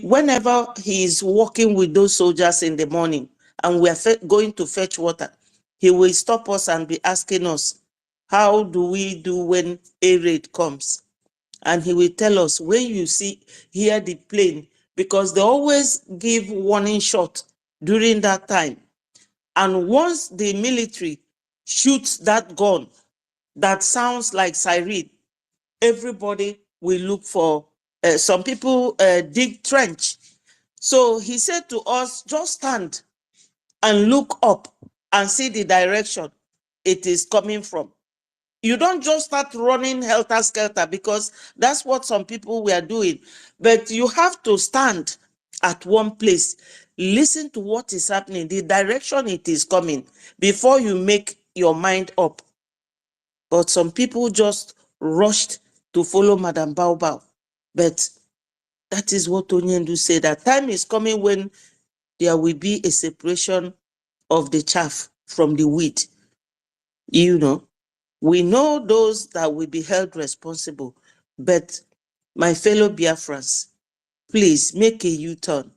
Whenever he is walking with those soldiers in the morning and we are going to fetch water, he will stop us and be asking us, how do we do when a raid comes? And he will tell us, when you hear the plane, because they always give warning shot during that time. And once the military shoots that gun that sounds like siren, everybody will look for, some people dig trench. So he said to us, just stand and look up and see the direction it is coming from. You don't just start running helter-skelter, because that's what some people were doing. But you have to stand at one place, listen to what is happening, the direction it is coming, before you make your mind up. But some people just rushed to follow Madam Baobab. But that is what Onyendu said, that time is coming when there will be a separation of the chaff from the wheat. You know, we know those that will be held responsible, but my fellow Biafrans, please make a U-turn.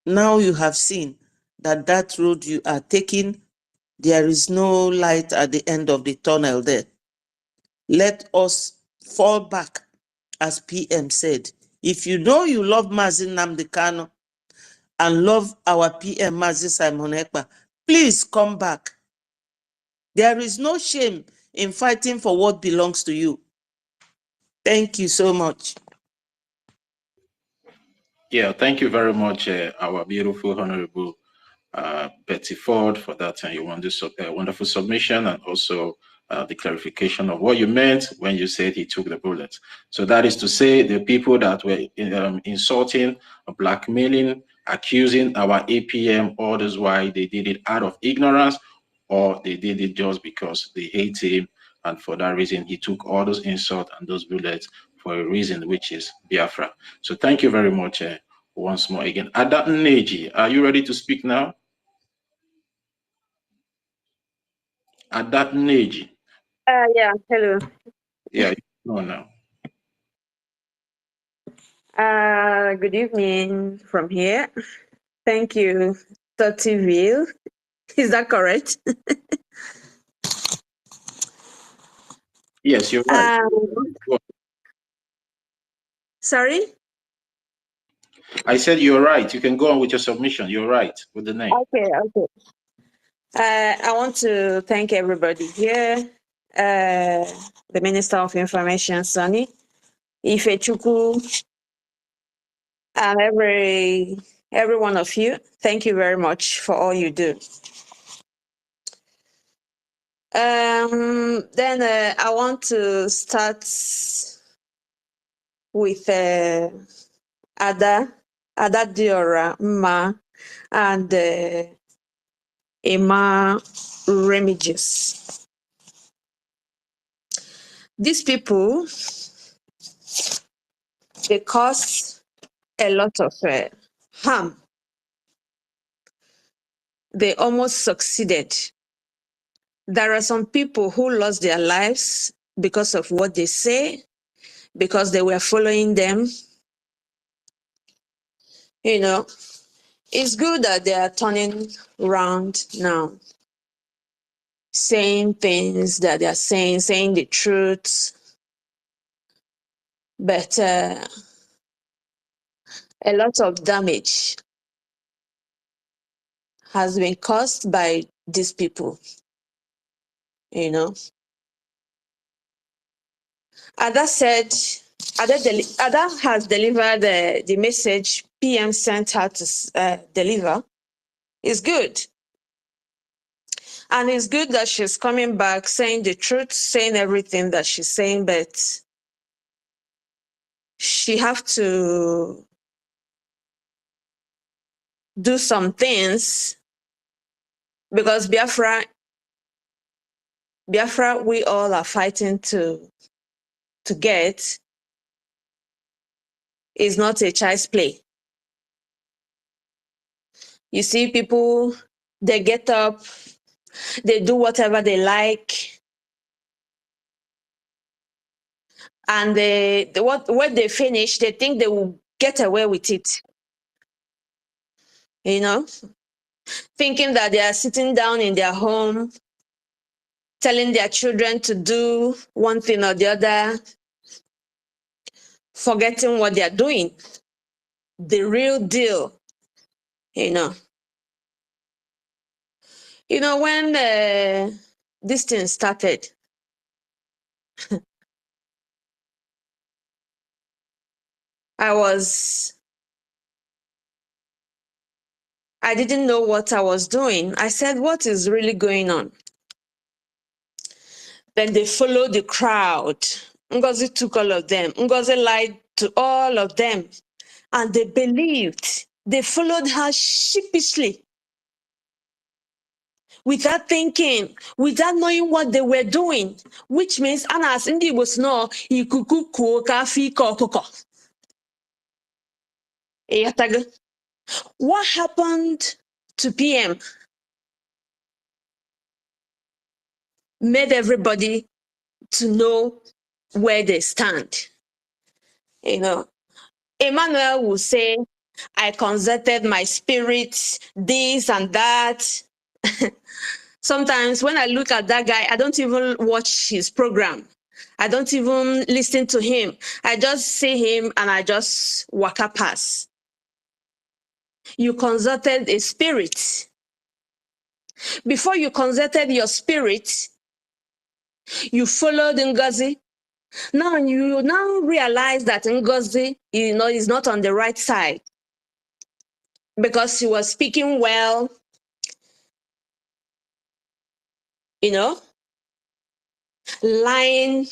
Now you have seen that that road you are taking, there is no light at the end of the tunnel there. Let us fall back, as PM said. If you know you love Mazi Nnamdi Kanu and love our PM Mazi Simon Ekpa, please come back. There is no shame in fighting for what belongs to you. Thank you so much. Yeah, thank you very much, our beautiful Honorable Betty Ford, for that and your wonderful submission, and also the clarification of what you meant when you said he took the bullet. So that is to say, the people that were insulting, blackmailing, accusing our APM, orders why they did it out of ignorance, or they did it just because they hate him, and for that reason he took all those insults and those bullets for a reason, which is Biafra. So thank you very much once more again. Ada Neji, are you ready to speak now? Ada Neji. Yeah, hello. Yeah, you know now. Good evening from here. Thank you, Totiville. Is that correct? Yes, you're right. Sorry? I said you're right. You can go on with your submission. You're right with the name. Okay. I want to thank everybody here. The Minister of Information, Sonny, Ifechukwu, and every one of you. Thank you very much for all you do. Then I want to start with Ada. Adadiora Ma and Emma Remigius. These people, they cause a lot of harm. They almost succeeded. There are some people who lost their lives because of what they say, because they were following them. You know, it's good that they are turning around now, saying things that they are saying the truth. But a lot of damage has been caused by these people, you know. Ada said, Ada has delivered the message PM sent her to deliver. It's good. And it's good that she's coming back, saying the truth, saying everything that she's saying, but she have to do some things because Biafra, we all are fighting to get is not a child's play. You see people, they get up, they do whatever they like, and when they finish, they think they will get away with it. You know, thinking that they are sitting down in their home, telling their children to do one thing or the other, forgetting what they are doing. The real deal, you know. You know, when this thing started, I didn't know what I was doing. I said, what is really going on? Then they followed the crowd. Ngozi took all of them. Ngozi lied to all of them. And they believed. They followed her sheepishly, without thinking, without knowing what they were doing, which means, Anas Indi was no ikuku kuoka fi kokoko. What happened to PM made everybody to know where they stand. You know, Emmanuel will say, I consulted my spirit, this and that. Sometimes when I look at that guy, I don't even watch his program. I don't even listen to him. I just see him and I just walk up past. You consulted a spirit. Before you consulted your spirit, you followed Ngozi. Now you realize that Ngozi, is not on the right side because she was speaking well, lying,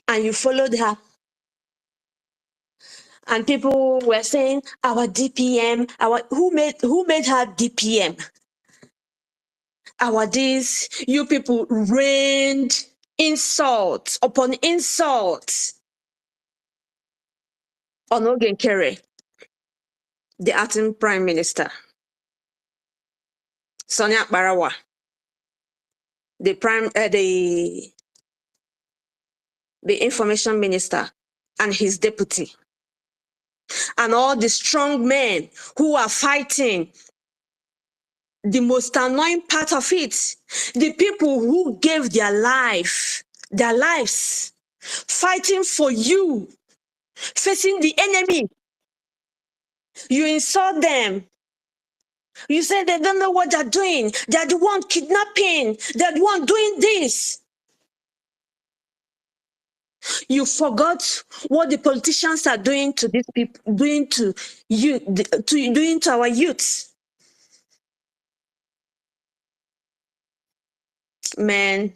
and you followed her. And people were saying, our DPM, who made her DPM? Our this, you people rained insults upon insults on Ogenkere, the acting prime minister, Sonia Barawa, the information minister, and his deputy, and all the strong men who are fighting. The most annoying part of it, the people who gave their lives, fighting for you, facing the enemy. You insult them. You say they don't know what they're doing. They're the one kidnapping. They're the one doing this. You forgot what the politicians are doing to these people, doing to you, doing to our youths. Man,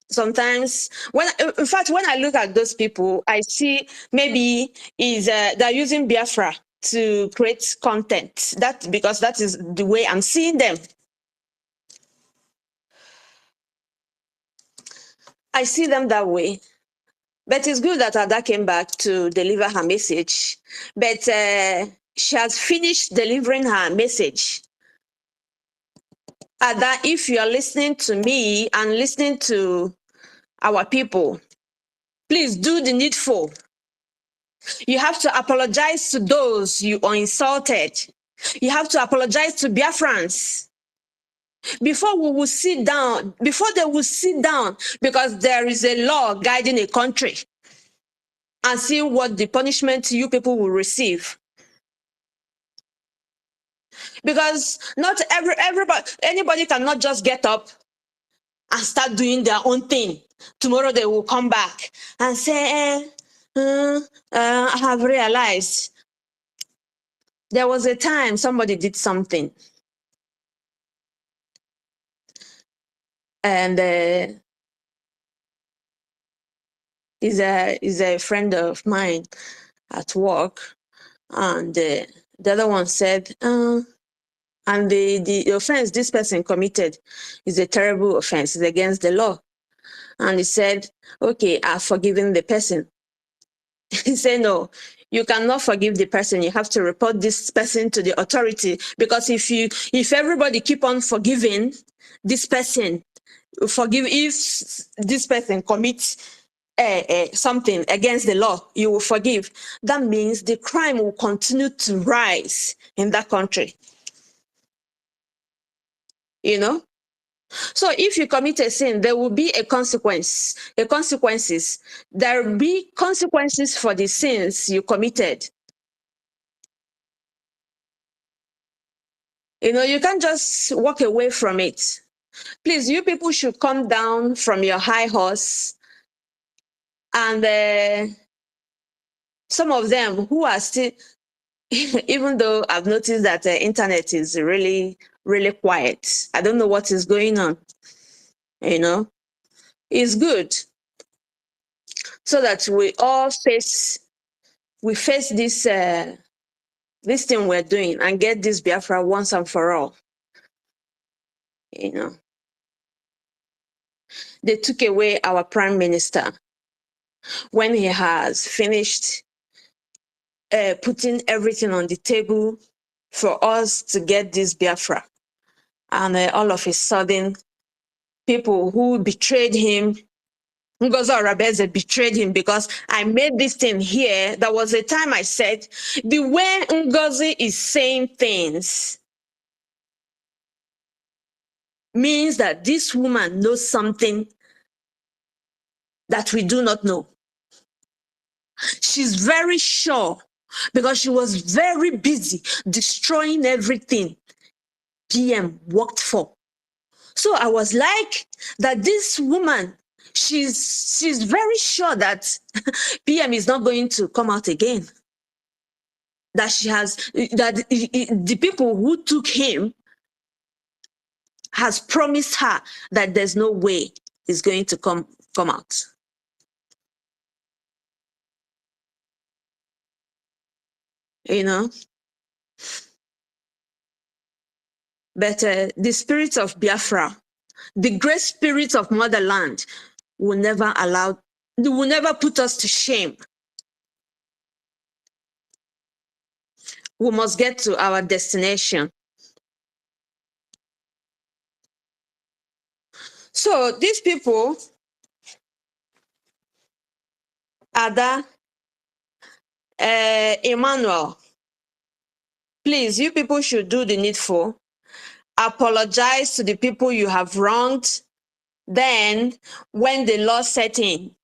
sometimes when, in fact, when I look at those people, I see maybe they're using Biafra to create content. That because that is the way I'm seeing them. I see them that way. But it's good that Ada came back to deliver her message. But she has finished delivering her message. Ada, if you are listening to me and listening to our people, please do the needful. You have to apologize to those you are insulted. You have to apologize to Biafrans. Before we will sit down, before they will sit down, because there is a law guiding a country, and see what the punishment you people will receive. Because not anybody cannot just get up and start doing their own thing. Tomorrow they will come back and say, I have realized there was a time somebody did something. And is a friend of mine at work. And the other one said, and the offense this person committed is a terrible offense. It's against the law. And he said, okay, I've forgiven the person. He said, no, you cannot forgive the person. You have to report this person to the authority. Because if everybody keep on forgiving this person, if this person commits something against the law, you will forgive. That means the crime will continue to rise in that country. You know? So if you commit a sin, there will be a consequence. There will be consequences for the sins you committed. You know, you can't just walk away from it. Please, you people should come down from your high horse. And some of them who are still, even though I've noticed that the internet is really, really quiet. I don't know what is going on. You know, it's good so that we all face this this thing we're doing and get this Biafra once and for all. You know, they took away our prime minister when he has finished putting everything on the table for us to get this Biafra. And all of a sudden, people who betrayed him, Ngozi Arabeze betrayed him because I made this thing here. There was a time I said, the way Ngozi is saying things means that this woman knows something that we do not know. She's very sure because she was very busy destroying everything PM worked for. So I was like, that this woman, she's very sure that PM is not going to come out again. That the people who took him has promised her that there's no way he's going to come out. You know? But the spirit of Biafra, the great spirit of motherland, will never put us to shame. We must get to our destination. So these people, Ada, Emmanuel, please, you people should do the needful. Apologize to the people you have wronged. Then, when the law sets in,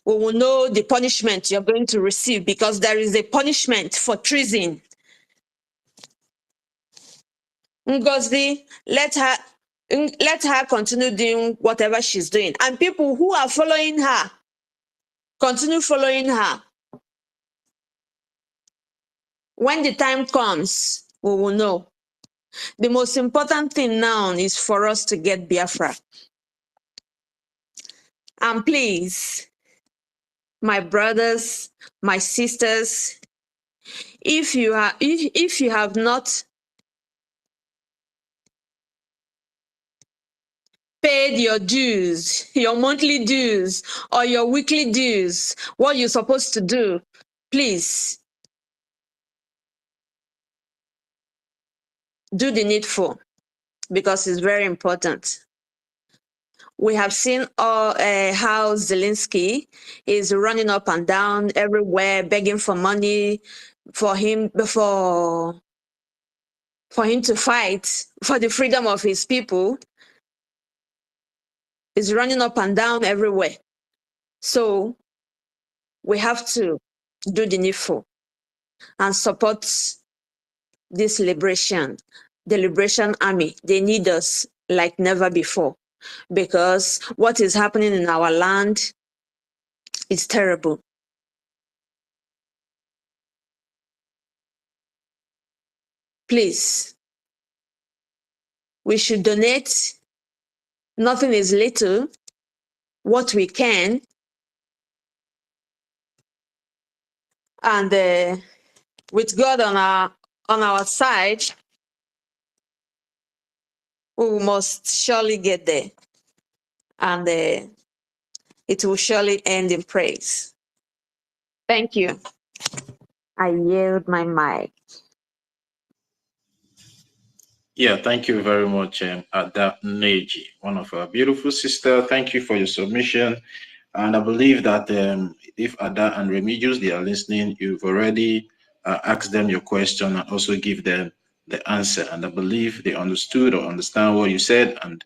we will know the punishment you're going to receive, because there is a punishment for treason. Ngozi, let her continue doing whatever she's doing. And people who are following her, continue following her. When the time comes, we will know. The most important thing now is for us to get Biafra. And please, my brothers, my sisters, if you have not paid your dues, your monthly dues or your weekly dues, what you're supposed to do, please do the needful, because it's very important. We have seen how Zelensky is running up and down everywhere, begging for money for him to fight for the freedom of his people. Is running up and down everywhere. So we have to do the needful and support this liberation, the Liberation Army. They need us like never before, because what is happening in our land is terrible. Please, we should donate. Nothing is little. What we can, and with God on our side, we must surely get there, and it will surely end in praise. Thank you. I yield my mic. Yeah, thank you very much, Ada Neji, one of our beautiful sisters. Thank you for your submission. And I believe that if Ada and Remigius, they are listening, you've already asked them your question and also give them the answer. And I believe they understood or understand what you said. And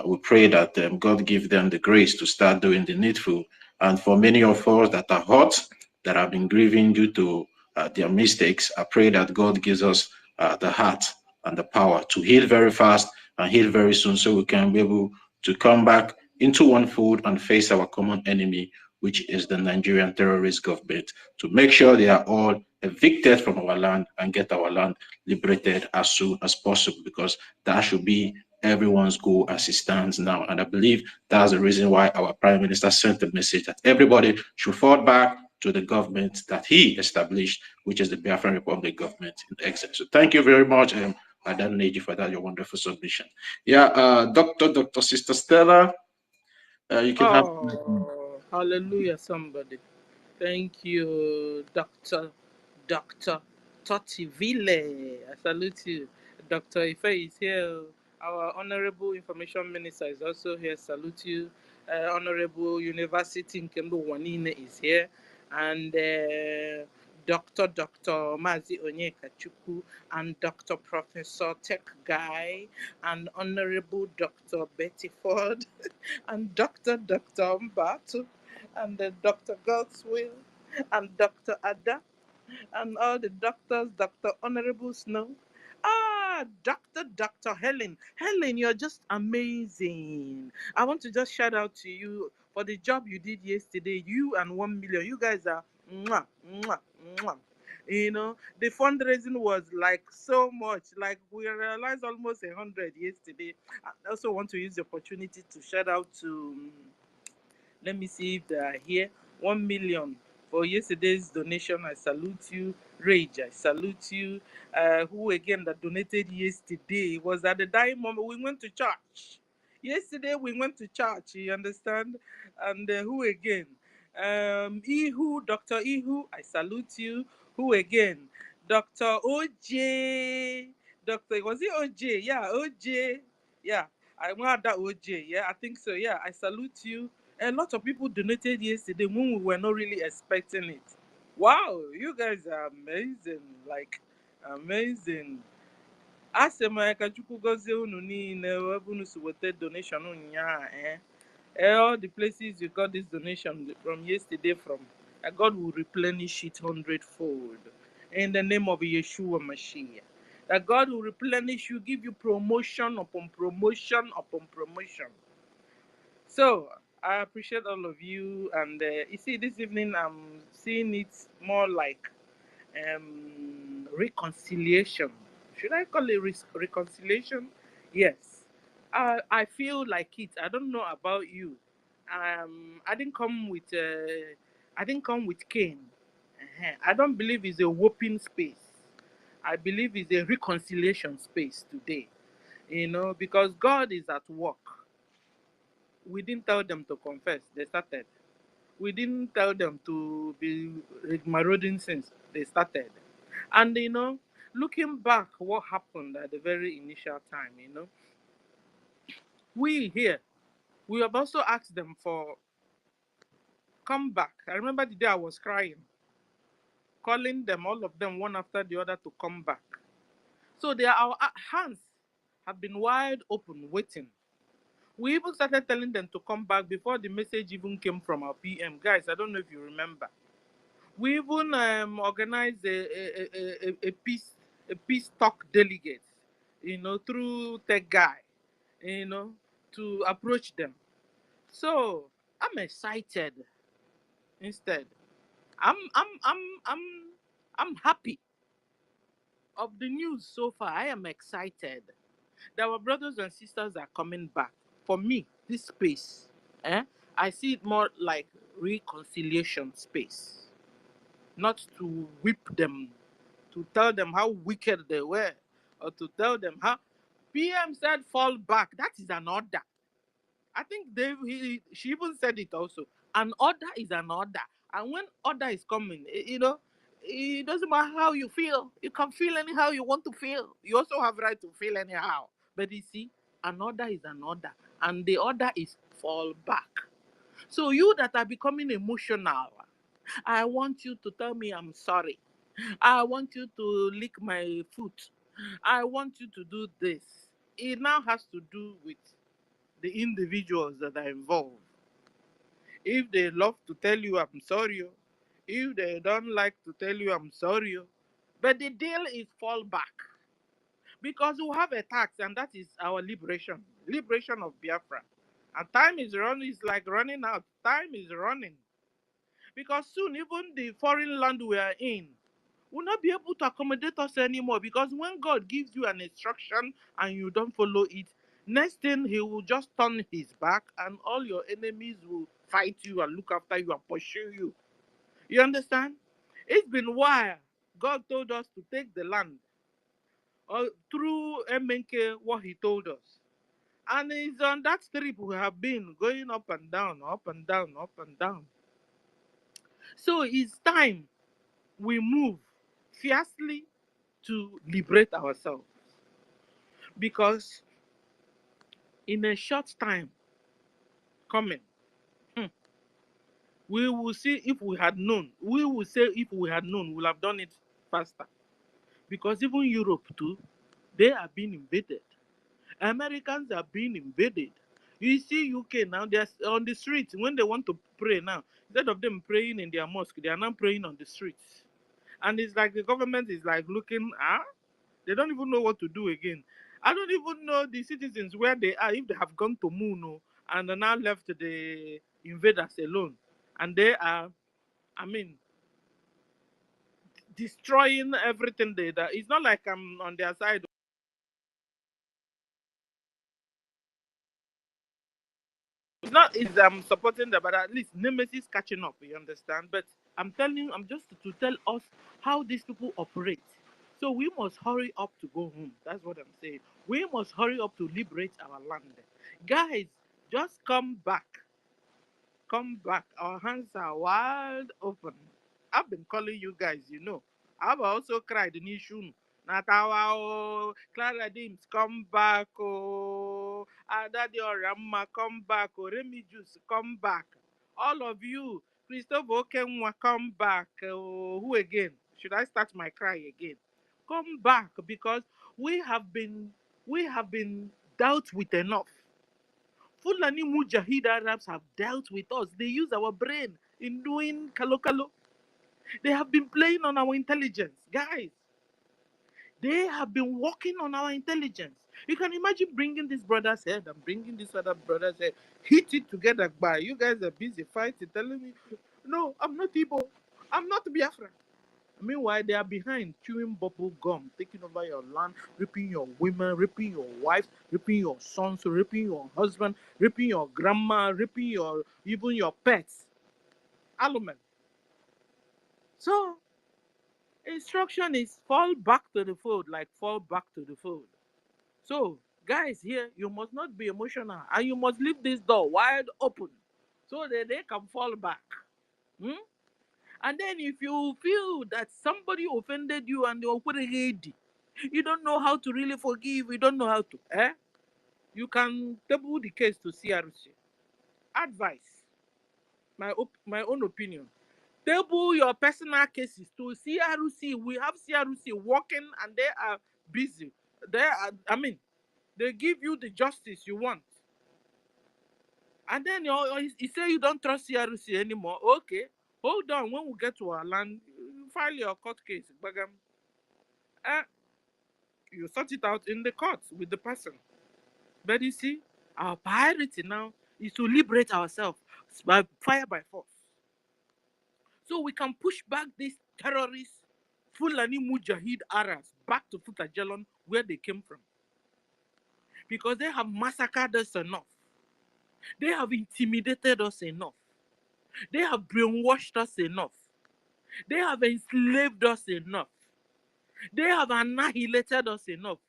we pray that God give them the grace to start doing the needful. And for many of us that are hurt, that have been grieving due to their mistakes, I pray that God gives us the heart and the power to heal very fast and heal very soon, so we can be able to come back into one fold and face our common enemy, which is the Nigerian terrorist government, to make sure they are all evicted from our land and get our land liberated as soon as possible, because that should be everyone's goal as it stands now. And I believe that's the reason why our Prime Minister sent the message that everybody should fall back to the government that he established, which is the Biafran Republic government in exile. So thank you very much, Adan Neji, for that, your wonderful submission. Yeah, Dr. Sister Stella, you can have. Oh, hallelujah, somebody. Thank you, Dr. Totivile. I salute you. Dr. Ife is here. Our Honorable Information Minister is also here. Salute you. Honorable University Nkembo Wanine is here. And Dr. Mazi Onyeka Chukwu and Dr. Professor Tech Guy and Honorable Dr. Betty Ford and Dr. Mbatu and Dr. Godswill and Dr. Ada and all the doctors, Dr. Honorable Snow. Dr. Helen. Helen, you're just amazing. I want to just shout out to you for the job you did yesterday. You and 1 million. You guys are mwah, mwah, mwah. You know, the fundraising was like so much. Like we realized almost 100 yesterday. I also want to use the opportunity to shout out to let me see if they are here. 1 million for yesterday's donation. I salute you. Rage, I salute you. Who again that donated yesterday? It was at the dying moment. We went to church. Yesterday we went to church, you understand? And who again? Ihu, Dr. Ihu, I salute you. Who again? Dr. OJ. Was it OJ? Yeah, OJ. Yeah, I want that OJ. Yeah, I think so. Yeah, I salute you. A lot of people donated yesterday when we were not really expecting it. Wow, you guys are amazing. Like, amazing. Asemaka Chukwu gozie unu niile ebe unu si weta donation ụnyaahụ, all the places you got this donation from yesterday from, God will replenish it 100-fold. In the name of Yeshua Mashiach. That God will replenish you, give you promotion upon promotion upon promotion. So I appreciate all of you, and you see, this evening I'm seeing it more like reconciliation. Should I call it reconciliation? Yes. I feel like it. I don't know about you. I didn't come with Cain. I don't believe it's a whooping space. I believe it's a reconciliation space today. Because God is at work. We didn't tell them to confess, they started. We didn't tell them to be marauding sins, they started. And looking back, what happened at the very initial time, we here, we have also asked them for come back. I remember the day I was crying, calling them, all of them, one after the other, to come back. So our hands have been wide open, waiting. We even started telling them to come back before the message even came from our PM. Guys, I don't know if you remember. We even organized a peace talk delegate, through Tech Guy, to approach them. So I'm excited. Instead, I'm I'm I'm I'm I'm happy of the news so far. I am excited that our brothers and sisters are coming back. For me, this space, I see it more like reconciliation space, not to whip them, to tell them how wicked they were, or to tell them how PM said fall back. That is an order. I think she even said it also. An order is an order. And when order is coming, it doesn't matter how you feel. You can feel anyhow you want to feel. You also have right to feel anyhow. But you see, an order is an order. And the order is fall back. So you that are becoming emotional, I want you to tell me I'm sorry. I want you to lick my foot. I want you to do this. It now has to do with the individuals that are involved. If they love to tell you I'm sorry, if they don't like to tell you I'm sorry, but the deal is fall back. Because we have a tax, and that is our liberation of Biafra. And time is running, it's like running out. Time is running. Because soon, even the foreign land we are in will not be able to accommodate us anymore. Because when God gives you an instruction and you don't follow it, next thing he will just turn his back and all your enemies will fight you and look after you and pursue you. You understand? It's been a while. God told us to take the land through MNK, what he told us. And it's on that trip we have been going up and down, up and down, up and down. So it's time we move fiercely to liberate ourselves. Because in a short time coming, we will see if we had known. We will say if we had known, we'll have done it faster. Because even Europe too, they are being invaded. Americans are being invaded. You see UK now, they're on the streets when they want to pray now. Instead of them praying in their mosque, they are now praying on the streets. And it's like the government is like looking, they don't even know what to do again. I don't even know the citizens where they are, if they have gone to Moon and are now left the invaders alone. And they are, destroying everything they do. It's not like I'm on their side. It's not is I'm supporting them, but at least Nemesis catching up, you understand? But I'm telling you, I'm just to tell us how these people operate. So we must hurry up to go home. That's what I'm saying. We must hurry up to liberate our land. Guys, just come back. Come back. Our hands are wide open. I've been calling you guys, I've also cried in issue. Natawa, oh, Clara Dims, come back, oh, Adadi Ramma, come back, oh, Remy Juice, come back. All of you, Christopher Okenwa, come back. Oh, who again? Should I start my cry again? Come back because we have been dealt with enough. Fulani Mujahid Arabs have dealt with us. They use our brain in doing kalo kalo. They have been playing on our intelligence. Guys, they have been working on our intelligence. You can imagine bringing this brother's head and bringing this other brother's head, hit it together. By you guys are busy fighting, telling me, no, I'm not Igbo. I'm not Biafra. Meanwhile, they are behind chewing bubble gum, taking over your land, raping your women, raping your wives, raping your sons, raping your husband, raping your grandma, raping your even your pets. Alumen. So instruction is fall back to the fold, like fall back to the fold. So guys, here you must not be emotional, and you must leave this door wide open so that they can fall back. Hmm? And then if you feel that somebody offended you and you're ready, you don't know how to really forgive, you don't know how to, you can table the case to CRC. Advice, my own opinion. Table your personal cases to CRC. We have CRC working and they are busy. They give you the justice you want. And then you say you don't trust CRC anymore. Okay, hold on. When we get to our land, file your court case. Uh, you sort it out in the court with the person. But you see, our priority now is to liberate ourselves by fire by force. So we can push back these terrorists, Fulani Mujahid Arabs, back to Futajalon where they came from. Because they have massacred us enough. They have intimidated us enough. They have brainwashed us enough. They have enslaved us enough. They have annihilated us enough.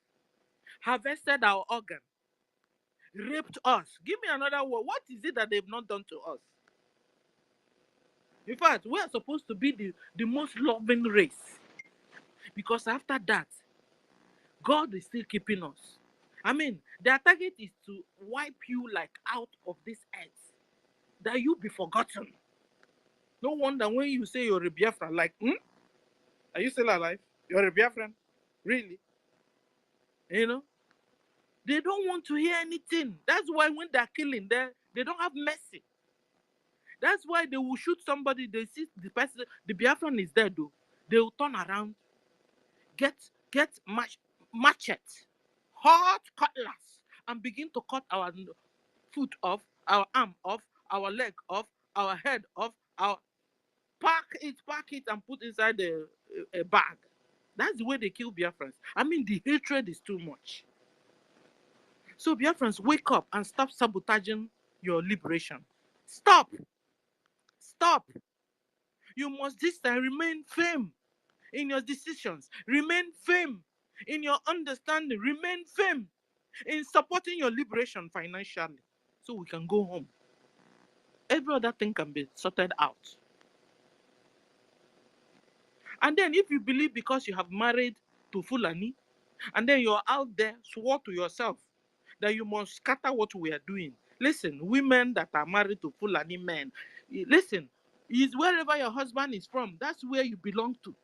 Harvested our organ. Raped us. Give me another word. What is it that they've not done to us? In fact, we are supposed to be the most loving race. Because after that, God is still keeping us. Their target is to wipe you like out of this earth. That you be forgotten. No wonder when you say you're a Biafran, like, are you still alive? You're a Biafran? Really? You know? They don't want to hear anything. That's why when they're killing, they don't have mercy. That's why they will shoot somebody, they see the person, the Biafran is dead though. They will turn around, get machete, hot cutlass, and begin to cut our foot off, our arm off, our leg off, our head off, our pack it and put inside a bag. That's the way they kill Biafrans. The hatred is too much. So Biafrans, wake up and stop sabotaging your liberation. Stop. Stop. You must this time remain firm in your decisions. Remain firm in your understanding. Remain firm in supporting your liberation financially. So we can go home. Every other thing can be sorted out. And then if you believe because you have married to Fulani, and then you're out there, swore to yourself that you must scatter what we are doing. Listen, women that are married to Fulani men, listen, is wherever your husband is from, that's where you belong to.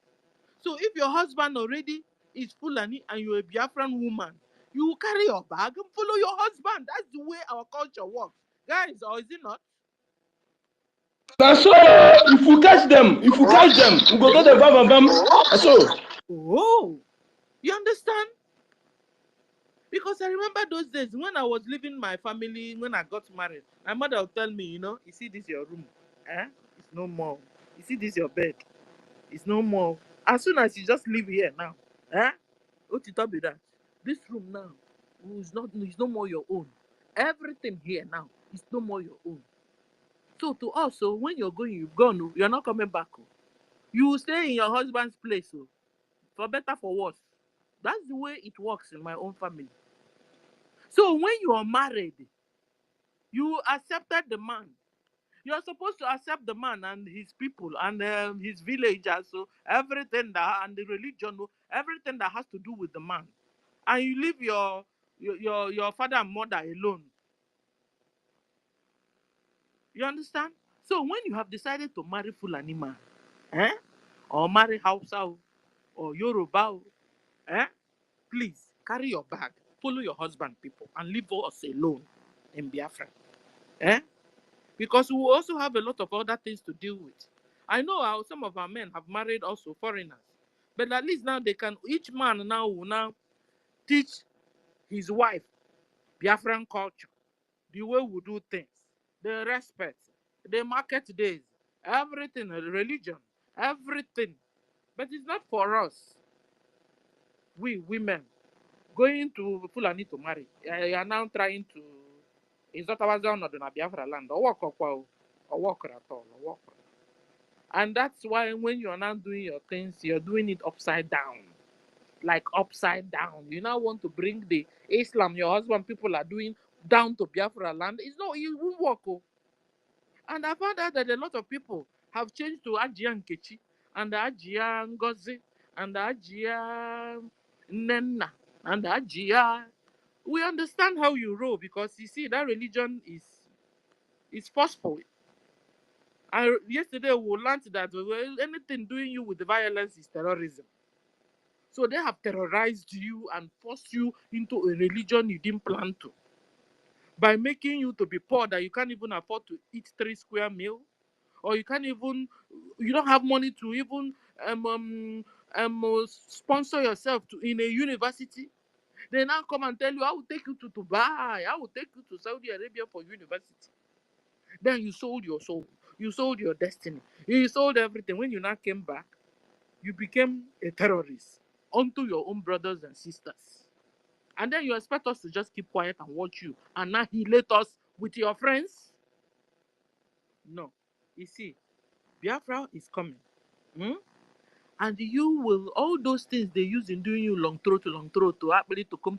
So if your husband already is Fulani and you're a Biafran woman, you will carry your bag and follow your husband. That's the way our culture works. Guys, or is it not? That's so if you catch them, we go get the bam bam bam. That's so. Oh, you understand? Because I remember those days when I was leaving my family, when I got married, my mother would tell me, you see this your room. It's no more. You see this your bed. It's no more. As soon as you just leave here now, what you tell me that? This room now is no more your own. Everything here now is no more your own. So to us, so when you're going, you've gone, you're not coming back. You will stay in your husband's place, for better, for worse. That's the way it works in my own family. So when you are married, you accepted the man. You're supposed to accept the man and his people and his villagers, so everything that and the religion, everything that has to do with the man, and you leave your father and mother alone. You understand? So when you have decided to marry Fulani man, or marry Hausa or Yoruba, please carry your bag, follow your husband, people, and leave us alone in Biafra. Because we also have a lot of other things to deal with. I know how some of our men have married also foreigners, but at least now they can, each man now will now teach his wife Biafran culture, the way we do things, the respect, the market days, everything, religion, everything. But it's not for us, we women, going to Fulani to marry. You are now trying to. Is that our zone or the Biafra land? Or work at all, or work. And that's why when you're now doing your things, you're doing it upside down. Like upside down. You now want to bring the Islam your husband people are doing down to Biafra land. It's not, it won't work. Oh. And I found out that a lot of people have changed to Ajia Nkechi and Ajia Ngozi and Ajia Nenna and Ajia. We understand how you roll because you see that religion is forceful. Yesterday we learned that anything doing you with the violence is terrorism. So they have terrorized you and forced you into a religion you didn't plan to. By making you to be poor that you can't even afford to eat 3 square meal, or you can't even, you don't have money to even sponsor yourself to in a university. They now come and tell you, I will take you to Dubai, I will take you to Saudi Arabia for university. Then you sold your soul, you sold your destiny, you sold everything. When you now came back, you became a terrorist unto your own brothers and sisters. And then you expect us to just keep quiet and watch you and annihilate us with your friends? No. You see, Biafra is coming. Hmm? And you will, all those things they use in doing you long throat to actually to come,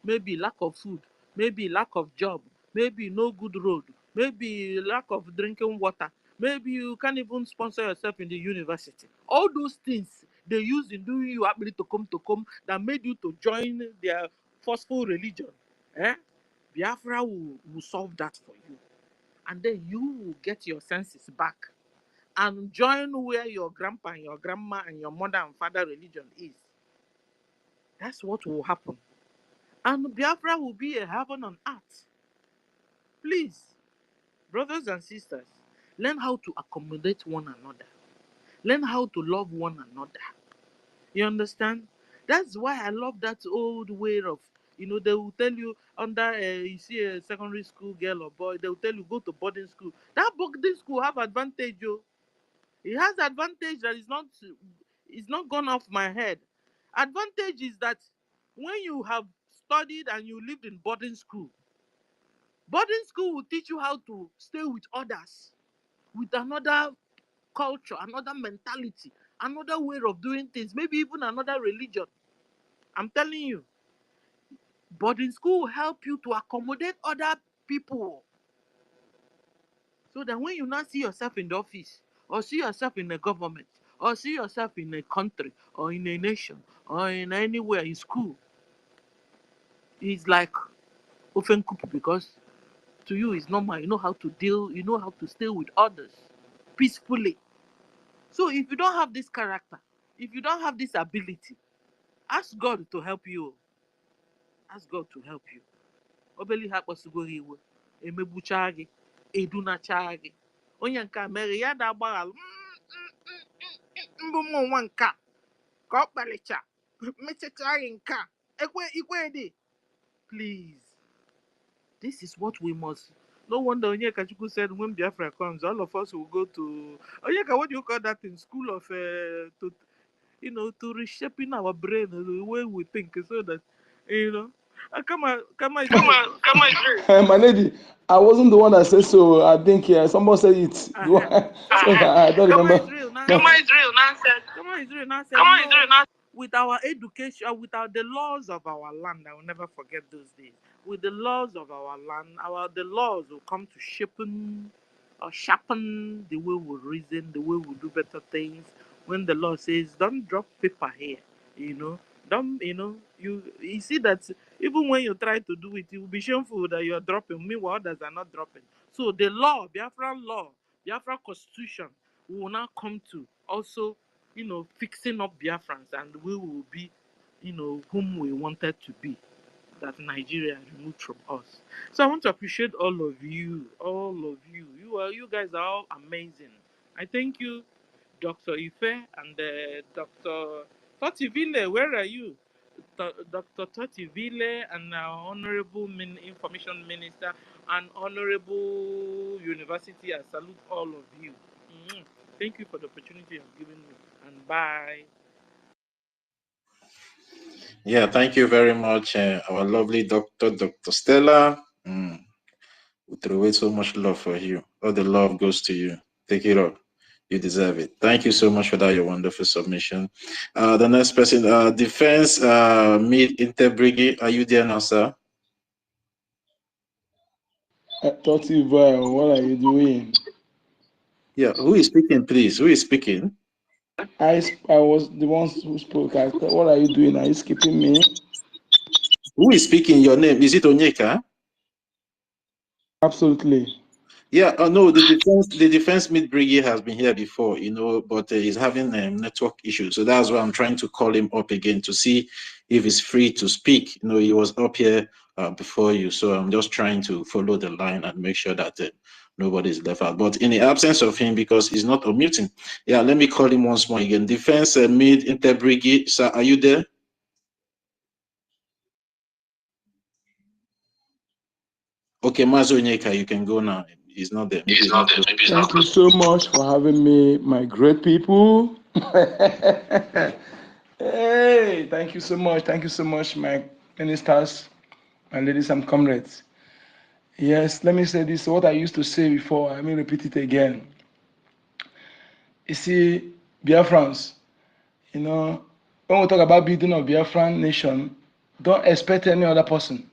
maybe lack of food, maybe lack of job, maybe no good road, maybe lack of drinking water, maybe you can't even sponsor yourself in the university. All those things they use in doing you actually to come that made you to join their forceful religion. Eh? Biafra will solve that for you. And then you will get your senses back and join where your grandpa and your grandma and your mother and father religion is. That's what will happen. And Biafra will be a heaven on earth. Please, brothers and sisters, learn how to accommodate one another. Learn how to love one another. You understand? That's why I love that old way of, they will tell you under, you see a secondary school girl or boy, they will tell you go to boarding school. That boarding school have advantage, oh. It has advantage that is not gone off my head. Advantage is that when you have studied and you lived in boarding school will teach you how to stay with others, with another culture, another mentality, another way of doing things, maybe even another religion. I'm telling you, boarding school will help you to accommodate other people. So that when you now see yourself in the office, or see yourself in the government, or see yourself in a country, or in a nation, or in anywhere in school, it's like open cup because to you it's normal. You know how to deal, you know how to stay with others peacefully. So if you don't have this character, if you don't have this ability, ask God to help you. Ask God to help you. Obeli ha kpọsigoro iwe, emegbuchaa gị, edunachaa gị. Onye nke a mere ya da agbaghalụ mbụ m nwa nke a ka ọ kpalicha metụta gị nke a ikwe dị. Please, this is what we must. No wonder Onyeka Chukwu said when Biafra comes, all of us will go to Onyeka. What do you call that in school of to reshaping our brain the way we think, so that come on, My lady, I wasn't the one that said so. I think someone said it. So I don't remember. Come on, it's real nonsense. No, with our education, without the laws of our land, I will never forget those days. With the laws of our land, the laws will come to sharpen the way we reason, the way we do better things. When the law says, don't drop paper here, don't, you see that even when you try to do it, it will be shameful that you are dropping. Meanwhile, others are not dropping. So the law, Biafra constitution will now come to also, fixing up Biafrans, and we will be, whom we wanted to be, that Nigeria removed from us. So I want to appreciate all of you. You guys are all amazing. I thank you, Dr. Ife and Dr. Totivile. Where are you? Dr. Totivile and our Honorable Information Minister and Honorable University. I salute all of you. Thank you for the opportunity you have given me. and bye. Yeah, thank you very much, our lovely Dr. Stella. We throw away so much love for you. All the love goes to you. Take it up. You deserve it. Thank you so much for that, your wonderful submission. The next person, Defense Mid Interbrigi. Are you there now, sir? Toti boy, what are you doing? Yeah, who is speaking, please? Who is speaking? I was the one who spoke. I thought, what are you doing? Are you skipping me? Who is speaking? Your name? Is it Onyeka? Absolutely. Yeah, no, the defense mid brigade has been here before, but he's having network issues. So that's why I'm trying to call him up again to see if he's free to speak. He was up here before you. So I'm just trying to follow the line and make sure that nobody's left out. But in the absence of him, because he's not unmuting, yeah, let me call him once more again. Defense mid inter brigade, sir, are you there? Okay, Mazo Onyeka, you can go now. He's not there. Maybe he's not there. Thank you so much for having me, my great people. Hey, thank you so much. Thank you so much, my ministers, my ladies and comrades. Yes, let me say this. What I used to say before, I may repeat it again. You see, Biafrans, when we talk about building of Biafran nation, don't expect any other person.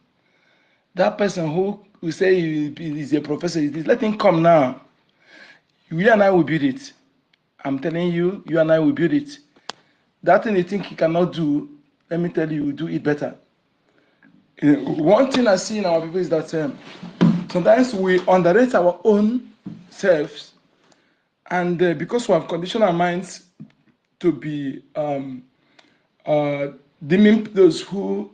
That person who will say he is a professor, let him come now. You and I will build it. I'm telling you, you and I will build it. That thing you think he cannot do, let me tell you, you do it better. One thing I see in our people is that sometimes we underrate our own selves, and because we have conditioned our minds to be deeming those whom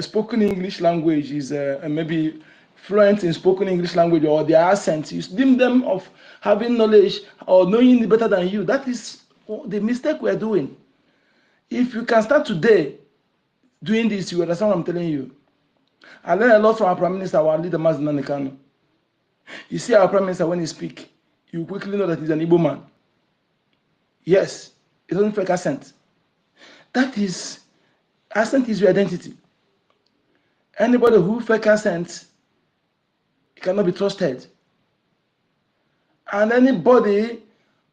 spoken English language is maybe fluent in spoken English language or their accent, you deem them of having knowledge or knowing better than you. That is the mistake we are doing. If you can start today doing this, you understand what I'm telling you. I learned a lot from our Prime Minister, our leader, Mazen Kanu. You see our Prime Minister, when he speaks, you quickly know that he's an Igbo man. Yes, he doesn't fake accent. That is, accent is your identity. Anybody who fake accent cannot be trusted. And anybody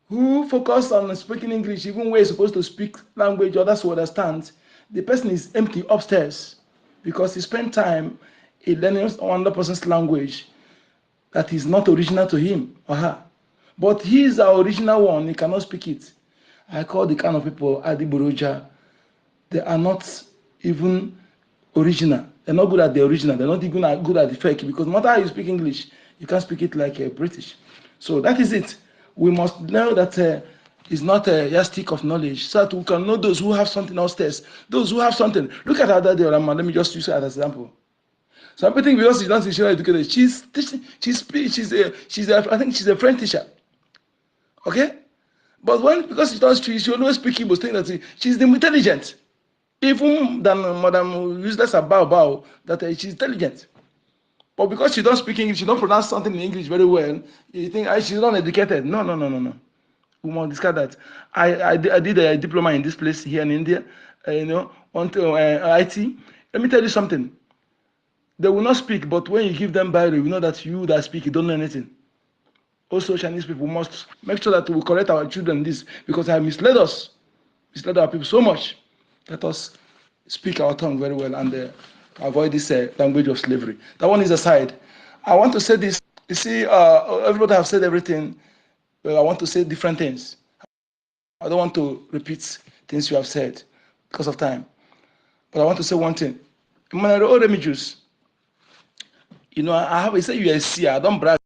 who focus on speaking English, even when he's supposed to speak language others will understand, the person is empty upstairs because he spent time in learning another person's language that is not original to him or her. But he is our original one, he cannot speak it. I call the kind of people Adiboroja. They are not even original. They're not good at the original. They're not even good at the fake because no matter how you speak English, you can't speak it like a British. So that is it. We must know that it's not a yardstick of knowledge, so that we can know those who have something upstairs, those who have something. Look at Ada Diorama. Let me just use her as an example. Some people think because she's not teacher educated, she's I think she's a French teacher. Okay, but because she's not she always speak Igbo, saying that she's intelligent, even than Madam useless about that she's intelligent. But because she don't speak English, she don't pronounce something in English very well, you think she's not educated. No. We must discuss that. I did a diploma in this place here in India, on IT. Let me tell you something. They will not speak, but when you give them Bible, you know that you that speak, you don't know anything. Also, Chinese people must make sure that we correct our children this because they have misled our people so much. Let us speak our tongue very well and avoid this language of slavery. That one is aside. I want to say this. You see, everybody have said everything. But I want to say different things. I don't want to repeat things you have said because of time. But I want to say one thing. Emmanuel Oremijus, I have a say you are a seer. I don't brag.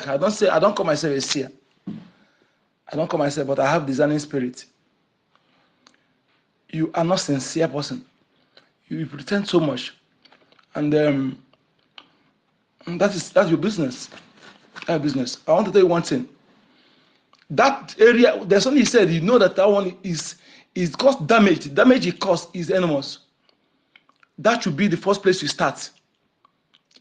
I don't call myself a seer. I don't call myself, but I have discerning spirit. You are not sincere person. You pretend so much, and that's your business. Business. I want to tell you one thing. That area, there's something he said. You know that one is caused damage. Damage it caused is enormous. That should be the first place you start.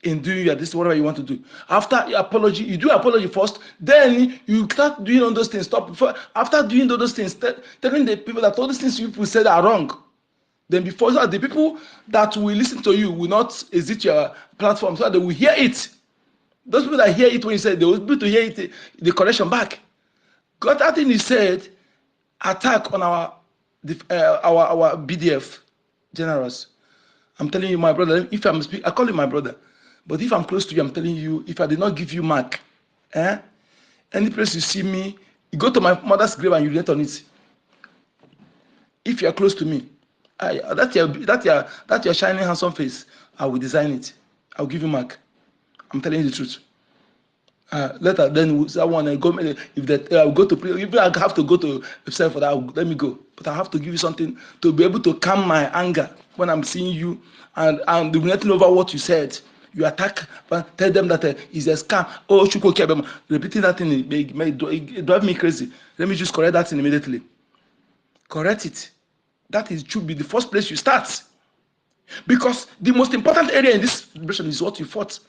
in doing your this whatever you want to do. After your apology, you do apology first, then you start doing all those things. After doing all those things, telling the people that all these things people said are wrong. Then before so the people that will listen to you will not exit your platform, so they will hear it. Those people that hear it when you say, they will be able to hear it, the correction back. Got that thing he said, attack on our BDF generals. I'm telling you, my brother, if I'm speaking, I call him my brother. But if I'm close to you, I'm telling you, if I did not give you mark, any place you see me, you go to my mother's grave and you relate on it. If you're close to me, that your shining handsome face, I will design it. I'll give you mark. I'm telling you the truth. Later, then someone go. If that I'll go to. If I have to go to website for that, let me go. But I have to give you something to be able to calm my anger when I'm seeing you and nothing over what you said. You attack, but tell them that it's a scam. Oh, Chukwu, repeating that thing it drive me crazy. Let me just correct that thing immediately. Correct it. That should be the first place you start, because the most important area in this celebration is what you fought.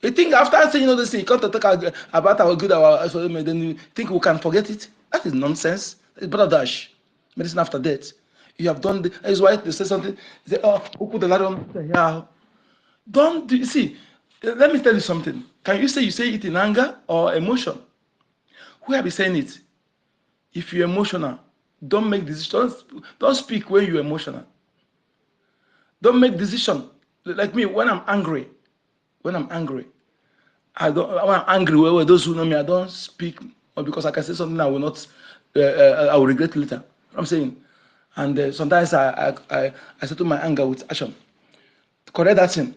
You think after saying all this thing, you come to talk about how good our then you think we can forget it? That is nonsense. It's brother dash. Medicine after death. You have done that is why they say something. They say, oh, who put the light on? Yeah. Don't do you see? Let me tell you something. Can you say it in anger or emotion? Who have been saying it? If you're emotional, don't make decisions. Don't speak when you're emotional. Don't make decisions. Like me, when I'm angry, when I'm angry, when I'm angry, well, those who know me, I don't speak, or because I can say something I will not, I will regret later. I'm saying, and sometimes I settle my anger with action. Correct that thing.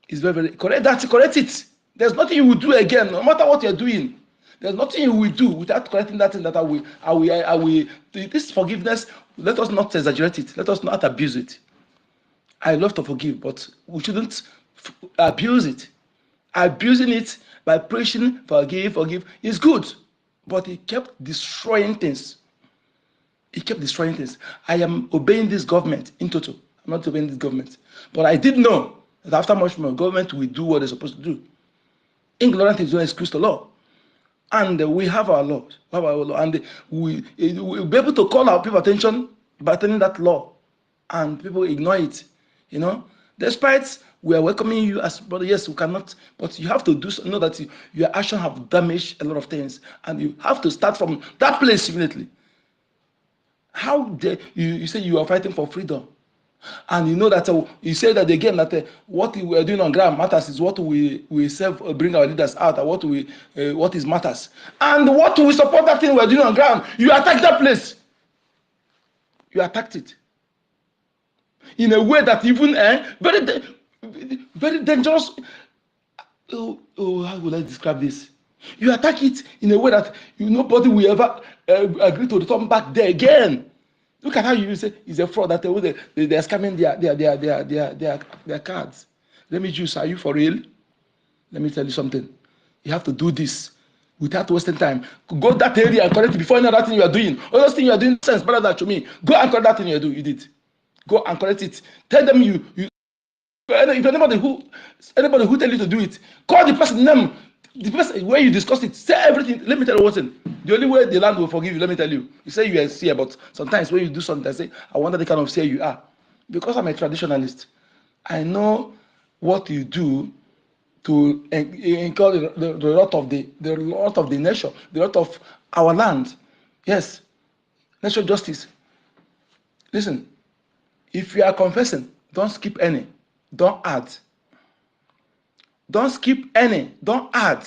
It's very, very correct that. Correct it. There's nothing you will do again, no matter what you're doing. There's nothing you will do without correcting that thing. That I will. This forgiveness. Let us not exaggerate it. Let us not abuse it. I love to forgive, but we shouldn't abuse it. Abusing it by preaching, forgive, is good, but it kept destroying things. It kept destroying things. I am obeying this government in total. I'm not obeying this government, but I did know that after much more, government will do what they're supposed to do. Ignorance is no excuse to law, and we have our law. And we'll be able to call our people attention by telling that law, and people ignore it. Despite we are welcoming you as brother, yes, we cannot, but you have to know that your action have damaged a lot of things, and you have to start from that place immediately. How dare you say you are fighting for freedom, and you know that you say that again that what we are doing on ground matters is what we bring our leaders out, and what is matters, and what we support that thing we are doing on ground. You attack that place. You attacked it in a way that even very dangerous. How will I describe this? You attack it in a way that nobody will ever agree to return back there again. Look at how you say it's a fraud that they are scamming their cards. Let me choose. Are you for real? Let me tell you something. You have to do this without wasting time. Go that area and correct it before another thing you are doing. All those things you are doing sense better than to me. Go and correct that thing you do. You did. Go and correct it. Tell them if anybody who tell you to do it, call the person name, the person where you discuss it, say everything. Let me tell you one thing. The only way the land will forgive you, let me tell you. You say you are seer, but sometimes when you do something, I say, I wonder the kind of seer you are. Because I'm a traditionalist, I know what you do to incur the lot of the nation, the lot of our land. Yes, national justice. Listen, if you are confessing, don't skip any, don't add. Don't skip any. Don't add.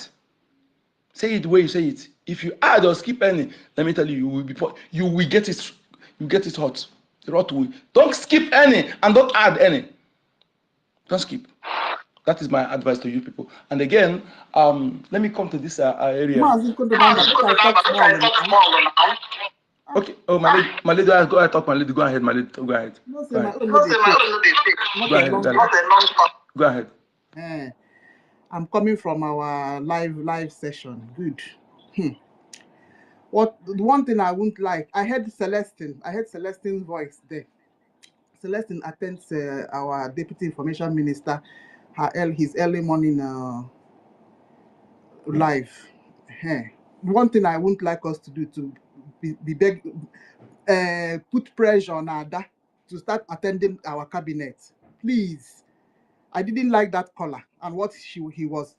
Say it the way you say it. If you add or skip any, let me tell you, you will get it. You get it hot. The rot will. Don't skip any and don't add any. Don't skip. That is my advice to you people. And again, let me come to this area. Okay. Oh, my lady, go ahead, talk, my lady. Go ahead, my lady. Go ahead. Go ahead. Go ahead. I'm coming from our live session. Good. What the one thing I wouldn't like, I heard Celestine's voice there. Celestine attends our deputy information minister his early morning live. One thing I wouldn't like us to do to put pressure on Ada to start attending our cabinet. Please. I didn't like that color and what he was,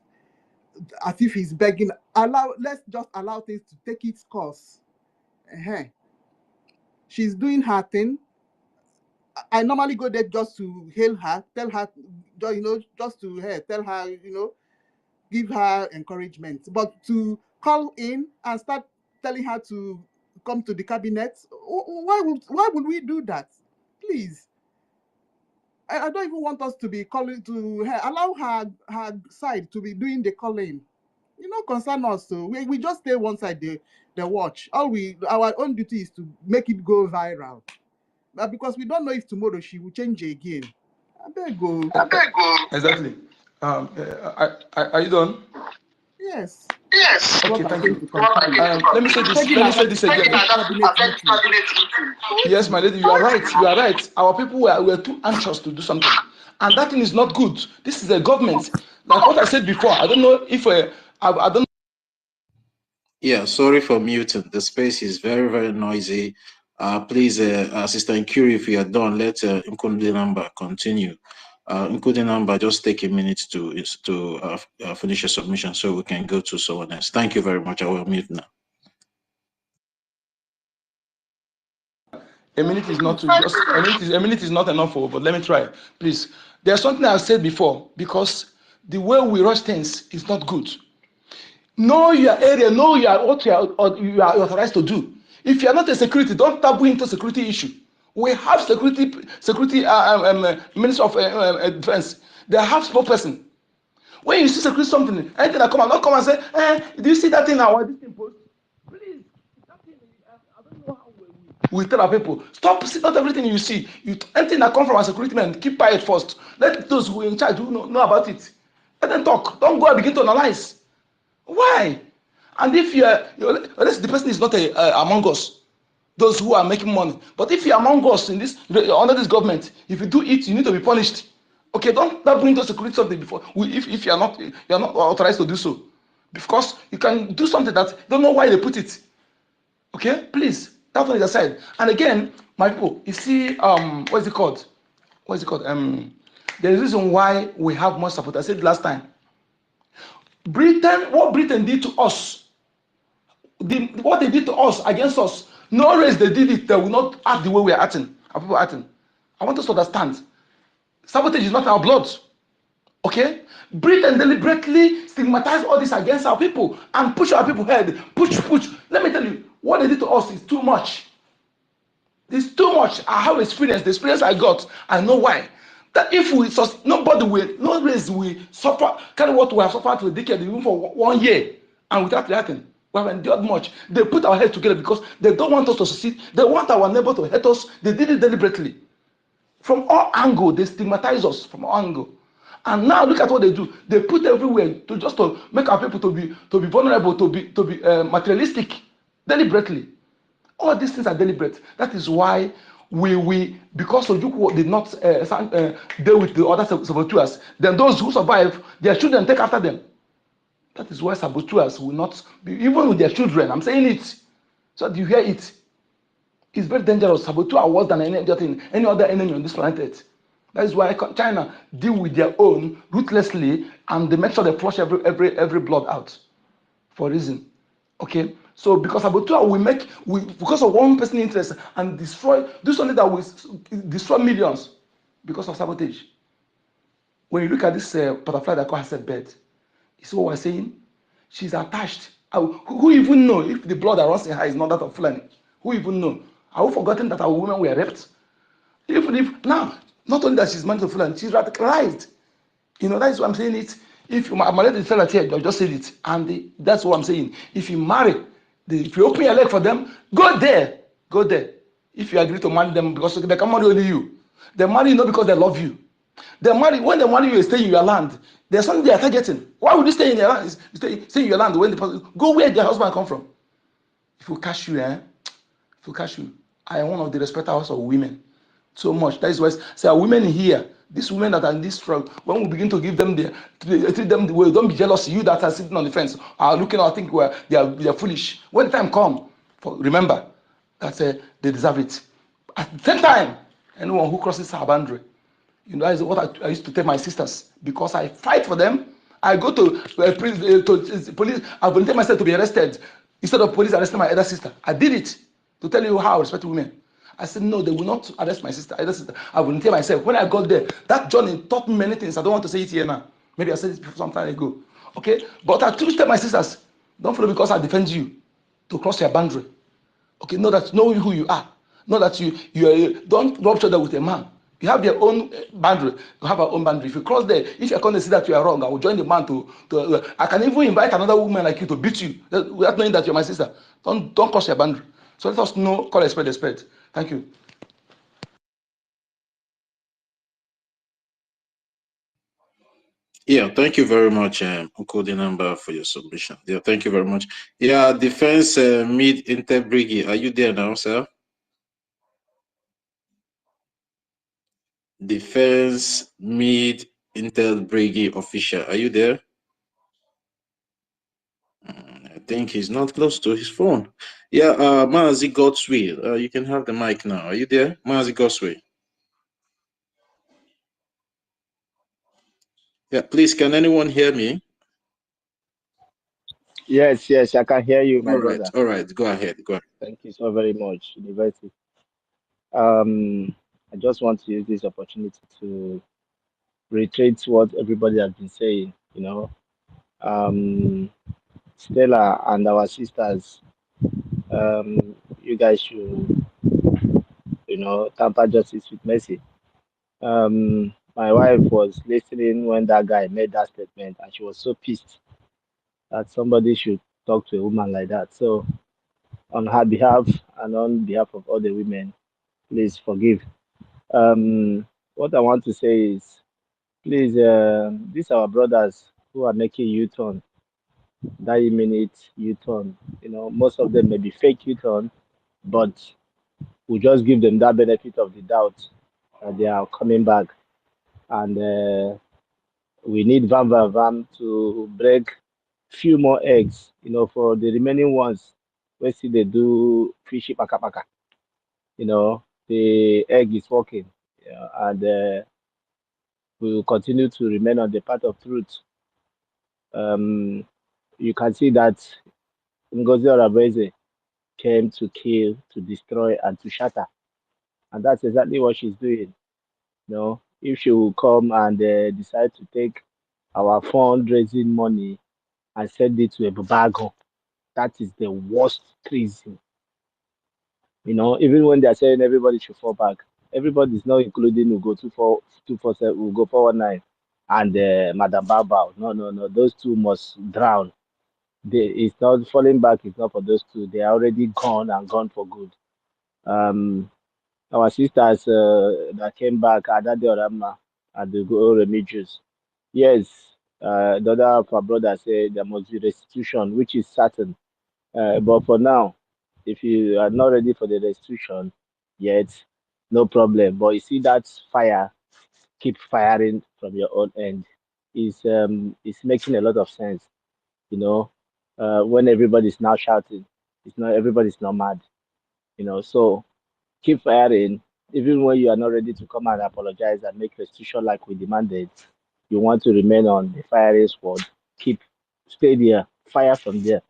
as if he's begging. Let's just allow things to take its course. She's doing her thing. I normally go there just to hail her, tell her, just to tell her, give her encouragement. But to call in and start telling her to come to the cabinet, why would we do that? Please. I don't even want us to be calling to her. Allow her side to be doing the calling. Concern us. So we just stay one side, the watch. Our own duty is to make it go viral. But because we don't know if tomorrow she will change again. I beg go. Exactly. Are you done? Yes. Yes. Okay, What I'm thank going you. to conclude. Let me say this. Begging Let me Ada say to this attend again. cabinet meeting. Yes, my lady, you are right. You are right. Our people were too anxious to do something, and that thing is not good. This is a government. Like what I said before. I don't know if I don't. Yeah, sorry for muting. The space is very, very noisy. Please, Sister Incuri, if you are done, let Nkundi number continue. Nkundi number, just take a minute to finish your submission so we can go to someone else. Thank you very much. I will mute now. A minute is not to just a minute is not enough for, but let me try, please. There's something I've said before, because the way we rush things is not good. Know your area, know what you are authorized to do. If you are not a security, don't taboo into security issue. We have security Minister of Defense. They have spokesperson. When you see security something, anything that come out, don't come and say, do you see that thing now? This thing post? Please, that thing, I don't know how we tell our people, stop, see not everything you see. Anything that come from a security man, keep quiet first. Let those who are in charge who know about it. Let them talk. Don't go and begin to analyze. Why? And if unless the person is not among us, those who are making money. But if you're among us in this under this government, if you do it, you need to be punished. Okay, don't bring to security something before. If you're not authorized to do so, because you can do something that you don't know why they put it. Okay, please, that one is aside. And again, my people, you see, what is it called? What is it called? There is a reason why we have more support. I said last time. What Britain did to us, what they did to us against us, no race they did it, they will not act the way we are acting. Our people are acting. I want us to understand. Sabotage is not our blood. Okay? Britain deliberately stigmatize all this against our people and push our people head. Push. Let me tell you, what they did to us is too much. It's too much. I have experience. The experience I got, I know why. That if we nobody will, no race will suffer kind of what we have suffered to a decade, even for 1 year, and without reacting. We have endured much. They put our heads together because they don't want us to succeed. They want our neighbor to hate us. They did it deliberately. From all angles, they stigmatize us from all angles. And now look at what they do. They put everywhere to make our people to be vulnerable, to be materialistic, deliberately. All these things are deliberate. That is why because Ojukwu did not deal with the other saboteurs, then those who survive, their children take after them. That is why saboteurs will not be, even with their children. I'm saying it. So that you hear it. It's very dangerous. Saboteur are worse than any other enemy on this planet. That is why China deal with their own ruthlessly, and they make sure they flush every blood out for a reason. Okay, so because saboteur because of one person's interest and do something that will destroy millions because of sabotage. When you look at this butterfly that call herself bird, you see what we're saying? She's attached. Who even know if the blood that runs in her is not that of Fulani? Who even know? Are we forgotten that our women were raped? Even if now, not only that she's married to Fulani, she's radicalized. That is what I'm saying. It. If my lady tell that here, I just said it, and that's what I'm saying. If you marry, if you open your leg for them, go there. If you agree to marry them, because they can marry only you. They marry you not because they love you. When they marry you, you stay in your land. There's something they are targeting. Why would you stay in your land? Stay in your land when the person go where their husband come from. If you catch you, I am one of the respecters of women. So much. That is why say our women here, These women that are in this struggle, when we begin to give them treat them the way, don't be jealous. You that are sitting on the fence are looking out, think they are foolish. When the time come, remember that they deserve it. At the same time, anyone who crosses our boundary, that is what I used to tell my sisters, because I fight for them. I go to police. I volunteer myself to be arrested instead of police arresting my elder sister. I did it to tell you how I respect women. I said no, they will not arrest my sister. Elder sister. I volunteer myself. When I got there, that journey taught me many things. I don't want to say it here now. Maybe I said it some time ago. Okay, but I truly tell my sisters, don't follow because I defend you to cross your boundary. Okay, know who you are. Know that don't rub shoulder with a man. You have your own boundary. You have our own boundary. If you cross there, if you're going to see that you are wrong, I will join the man I can even invite another woman like you to beat you without knowing that you're my sister. Don't cross your boundary. So let us know, call a spade a spade. Thank you. Yeah, thank you very much, Uncle Dinamba, for your submission. Yeah, thank you very much. Yeah, Defense Mid Interbrigi, are you there now, sir? Defense Mid Interbrigi official, are you there? I think he's not close to his phone. Yeah, Mazi Godswill, you can have the mic now. Are you there, Mazi Godswill? Yeah, please, can anyone hear me? Yes, I can hear you, my brother. All right, go ahead. Thank you so very much, University. I just want to use this opportunity to reiterate what everybody has been saying. Stella and our sisters, you guys should, tamper justice with mercy. My wife was listening when that guy made that statement, and she was so pissed that somebody should talk to a woman like that. So, on her behalf and on behalf of all the women, please forgive. What I want to say is, please, these are our brothers who are making U-turn, 90-minute U-turn. Most of them may be fake U-turn, but we just give them that benefit of the doubt that they are coming back. And we need Vam to break few more eggs, for the remaining ones. We see they do fishy paka paka. The egg is working, and we will continue to remain on the path of truth. You can see that Ngozi Orabeze came to kill, to destroy, and to shatter, and that's exactly what she's doing. If she will come and decide to take our fundraising money and send it to a babago, that is the worst treason. Even when they're saying everybody should fall back, everybody is not including Ugo 247, Ugo 419, and Madam Babao. No. Those two must drown. It's not falling back. It's not for those two. They are already gone and gone for good. Our sisters that came back, Adade Orama and the Go Remigius. Yes, the other of our brother said there must be restitution, which is certain. But for now, if you are not ready for the restitution yet, no problem. But you see that fire, keep firing from your own end. It's making a lot of sense. When everybody's now shouting, it's not everybody's not mad. So keep firing. Even when you are not ready to come and apologize and make restitution like we demanded, you want to remain on the firing squad. Stay there, fire from there.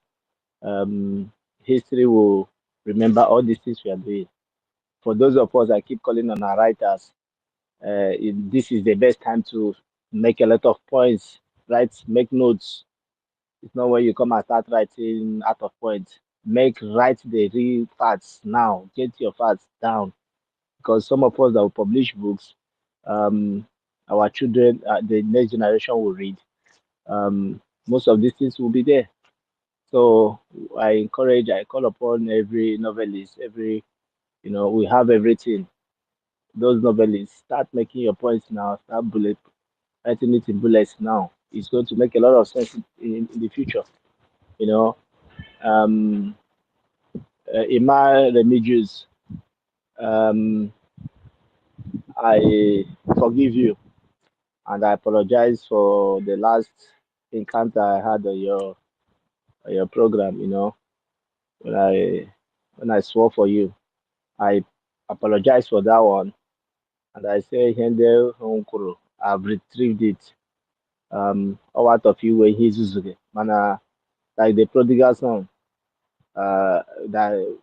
History will remember all these things we are doing. For those of us that keep calling on our writers, this is the best time to make a lot of points, make notes. It's not when you come and start writing out of point. Write the real facts now. Get your facts down, because some of us that will publish books, our children, the next generation will read. Most of these things will be there. So I call upon every novelist, we have everything. Those novelists, start making your points now, start writing it in bullets now. It's going to make a lot of sense in the future. Um, Ima Remigius, I forgive you. and I apologize for the last encounter I had on your program. You know, when I swore for you, I apologize for that one, and I say, Hende Hunkuru, I've retrieved it. All out of you where he's usually, man, like the prodigal son, that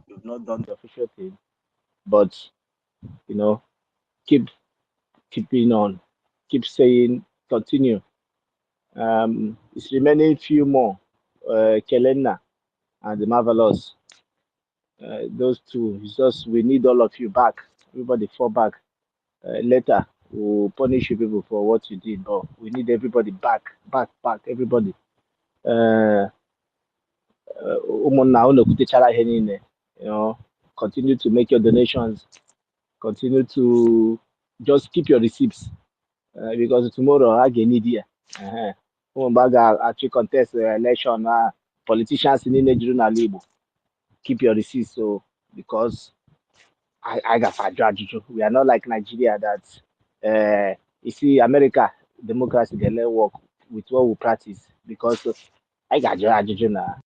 you've not done the official thing, but you know, keep keeping on, keep saying, continue. It's remaining few more. Kelena and the Marvelous. Those two. It's just we need all of you back. Everybody fall back. Later we'll punish you people for what you did, but we need everybody back, back, everybody. Uh, ụmụnna unu kwutechara ihe niile, you know, continue to make your donations, continue to just keep your receipts, because tomorrow I get need ya. Ụmụ mgbe a ga-achị contest election politicians niile juru n'ala Igbo, keep your receipts, so because I got ajụ ajụjụ. We are not like Nigeria that you see America democracy they let work with what we practice, because I got ajụjụ now.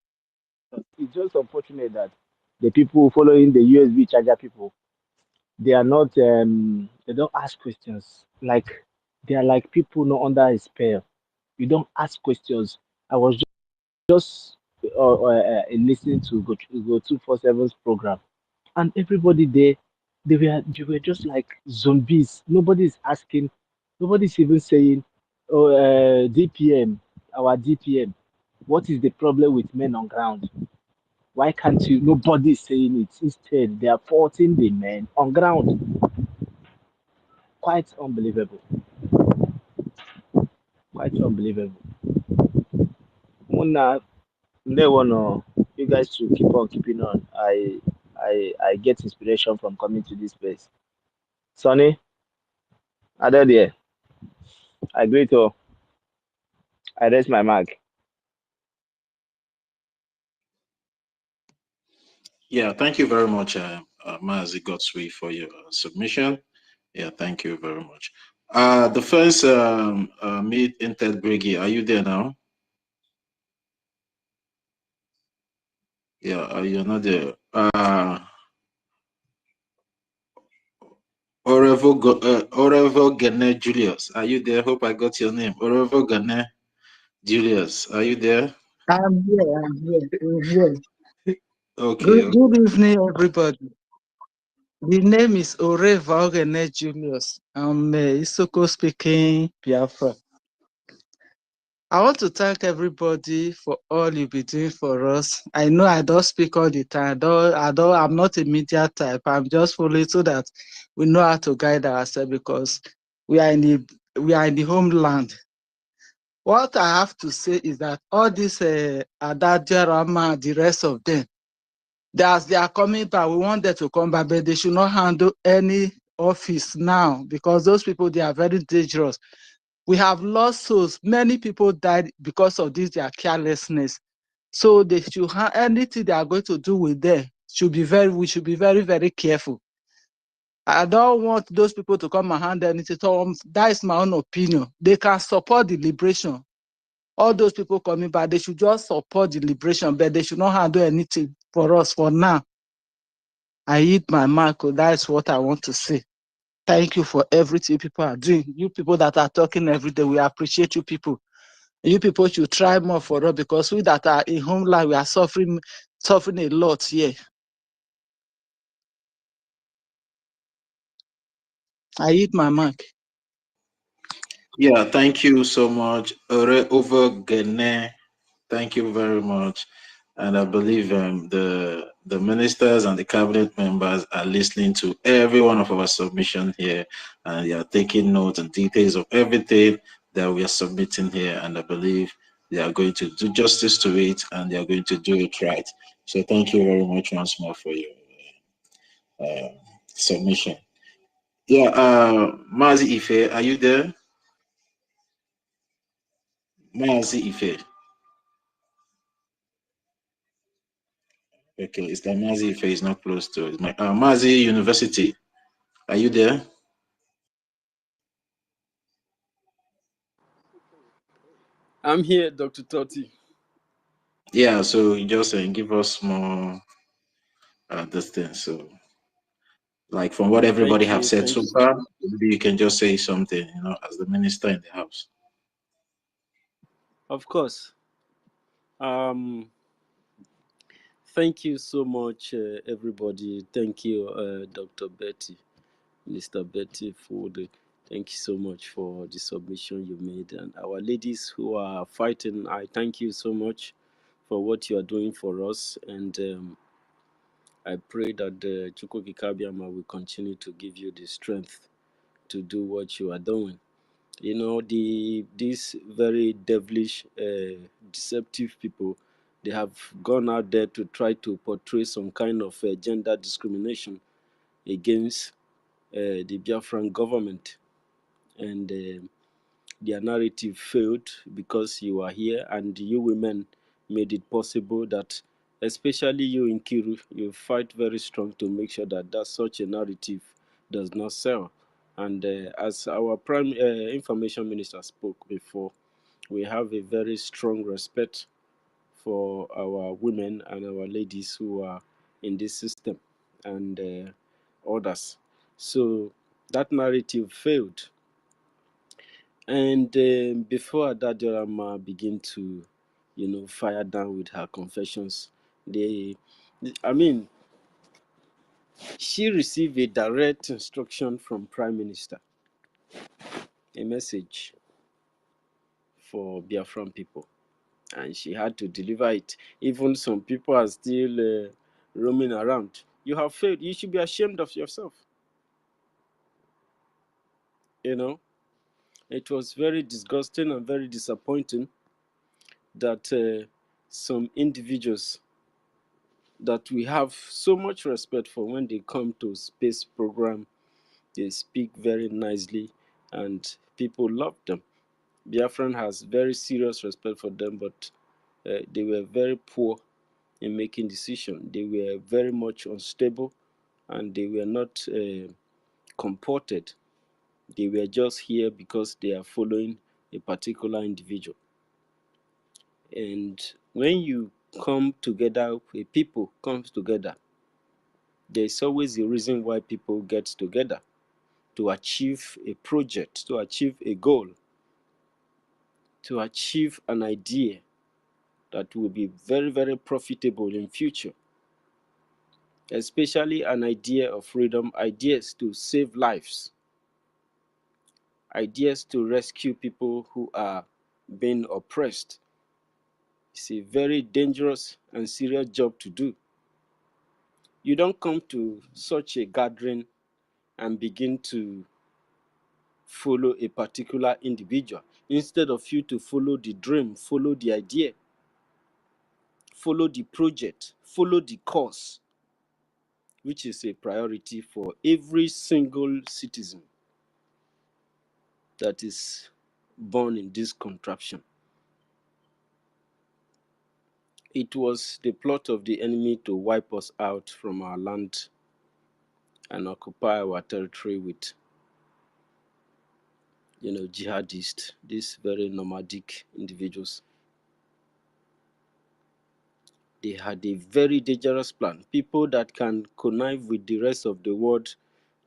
It's just unfortunate that the people following the USB charger people, they are not they don't ask questions. Like they are like people not under a spell. You don't ask questions. I was just listening to Go 247's program, and everybody there, they were just like zombies. Nobody's asking, nobody's even saying, "Oh, DPM, our DPM, what is the problem with men on ground? Why can't you?" Nobody's saying it. Instead, they are faulting the men on ground. Quite unbelievable. Quite unbelievable. Muna, you guys should keep on keeping on. I get inspiration from coming to this place. Sonny, are they there? I agree to. I raise my mark. Yeah, thank you very much, Mazi Godswill, for your submission. Yeah, thank you very much. The first meet Intel Briggy, are you there now? Yeah, you're not there. Orevo Gane Julius, are you there? Hope I got your name. Orevo Gane Julius, are you there? I'm here. I'm here. Okay. Good evening, everybody. The name is Oreva Ogene Julius. I'm Isoko speaking Biafra. I want to thank everybody for all you've been doing for us. I know I don't speak all the time. I'm not a media type. I'm just following so that we know how to guide ourselves, because we are in the homeland. What I have to say is that all this Adajarama, the rest of them, as they are coming back, we want them to come back, but they should not handle any office now, because those people, they are very dangerous. We have lost souls. Many people died because of this, their carelessness. So they should have anything they are going to do with them. We should be very, very careful. I don't want those people to come and hand anything. So that is my own opinion. They can support the liberation. All those people coming back, they should just support the liberation, but they should not handle anything for us for now. I eat my mark. That's what I want to say. Thank you for everything people are doing. You people that are talking every day, we appreciate you people. You people should try more for us, because we that are in homeland, we are suffering a lot here. I eat my mark. Yeah, thank you so much. Over Gane, thank you very much. And I believe the ministers and the cabinet members are listening to every one of our submission here, and they are taking notes and details of everything that we are submitting here. And I believe they are going to do justice to it, and they are going to do it right. So thank you very much once more for your submission. Yeah, Mazi Ife, are you there? Mazi Ife. Okay, it's that Mazi Ife is not close to it. Mazi University, are you there? I'm here, Dr. Totti. Yeah, so you just give us more this thing. So, like from what everybody Thank have you. said so Thank you. far, maybe you can just say something, as the minister in the house. Of course. Um, Thank you so much, everybody. Thank you, Dr. Betty, Mr. Betty, thank you so much for the submission you made. And our ladies who are fighting, I thank you so much for what you are doing for us. And I pray that the Chukwuki Kabiama will continue to give you the strength to do what you are doing. These very devilish, deceptive people, they have gone out there to try to portray some kind of gender discrimination against the Biafran government, and their narrative failed because you are here and you women made it possible that, especially you in Kiru, you fight very strong to make sure that such a narrative does not sell. And as our prime information minister spoke before, we have a very strong respect for our women and our ladies who are in this system and others. So that narrative failed. And before Adadirama begin to, fire down with her confessions, I mean, she received a direct instruction from Prime Minister, a message for Biafran people, and she had to deliver it. Even some people are still roaming around. You have failed. You should be ashamed of yourself. It was very disgusting and very disappointing that some individuals that we have so much respect for, when they come to space program, they speak very nicely and people love them. Biafran has very serious respect for them, but they were very poor in making decisions. They were very much unstable and they were not comported. They were just here because they are following a particular individual. And when you come together, people comes together, there's always a reason why people get together: to achieve a project, to achieve a goal, to achieve an idea that will be very, very profitable in future, especially an idea of freedom, ideas to save lives, ideas to rescue people who are being oppressed. It's a very dangerous and serious job to do. You don't come to such a gathering and begin to follow a particular individual. Instead of you to follow the dream, follow the idea, follow the project, follow the cause, which is a priority for every single citizen that is born in this contraption. It was the plot of the enemy to wipe us out from our land and occupy our territory with, jihadists, these very nomadic individuals. They had a very dangerous plan. People that can connive with the rest of the world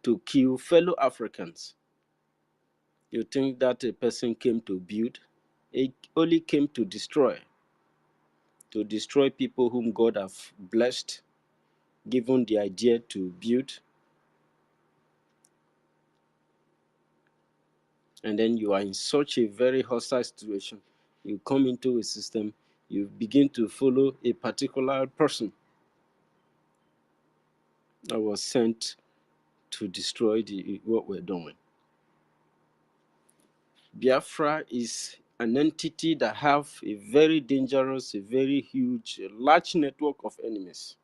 to kill fellow Africans. You think that a person came to build? It only came to destroy people whom God have blessed, given the idea to build. And then you are in such a very hostile situation. You come into a system, you begin to follow a particular person that was sent to destroy what we're doing. Biafra is an entity that have a very dangerous, a very huge, a large network of enemies.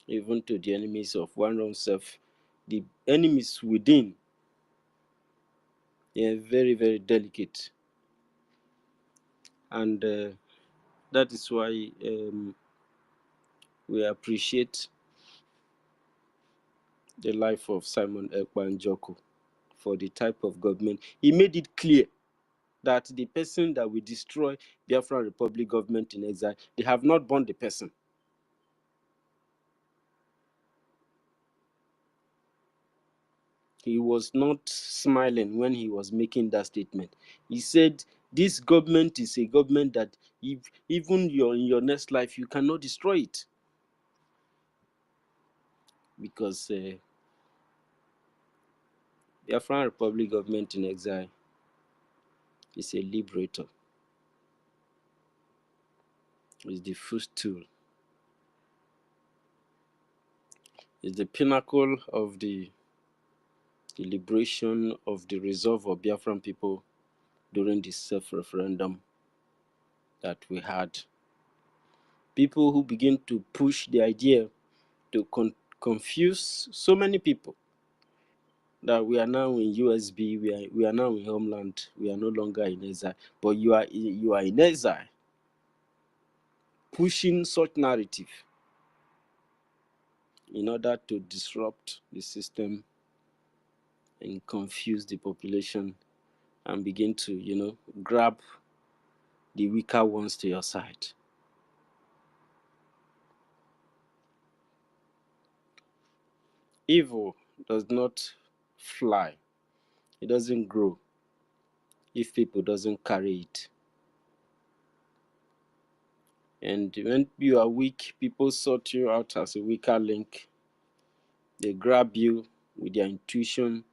Even to the enemies of one own self, the enemies within, they are very, very delicate. And that is why we appreciate the life of Simon Ekpa Njoku. for the type of government. He made it clear that the person that will destroy Biafra Republic government in exile, they have not born the person. He was not smiling when he was making that statement. He said, this government is a government that if even in your next life, you cannot destroy it. Because Biafran Republic government in exile is a liberator. It's the first tool. It's the pinnacle of the liberation of the resolve of Biafran people during the self-referendum that we had. People who begin to push the idea to confuse so many people that we are now in USB, we are now in homeland, we are no longer in exile, but you are in exile, pushing such narrative in order to disrupt the system and confuse the population and begin to, grab the weaker ones to your side. Evil does not fly. It doesn't grow if people doesn't carry it. And when you are weak, people sort you out as a weaker link. They grab you with their intuition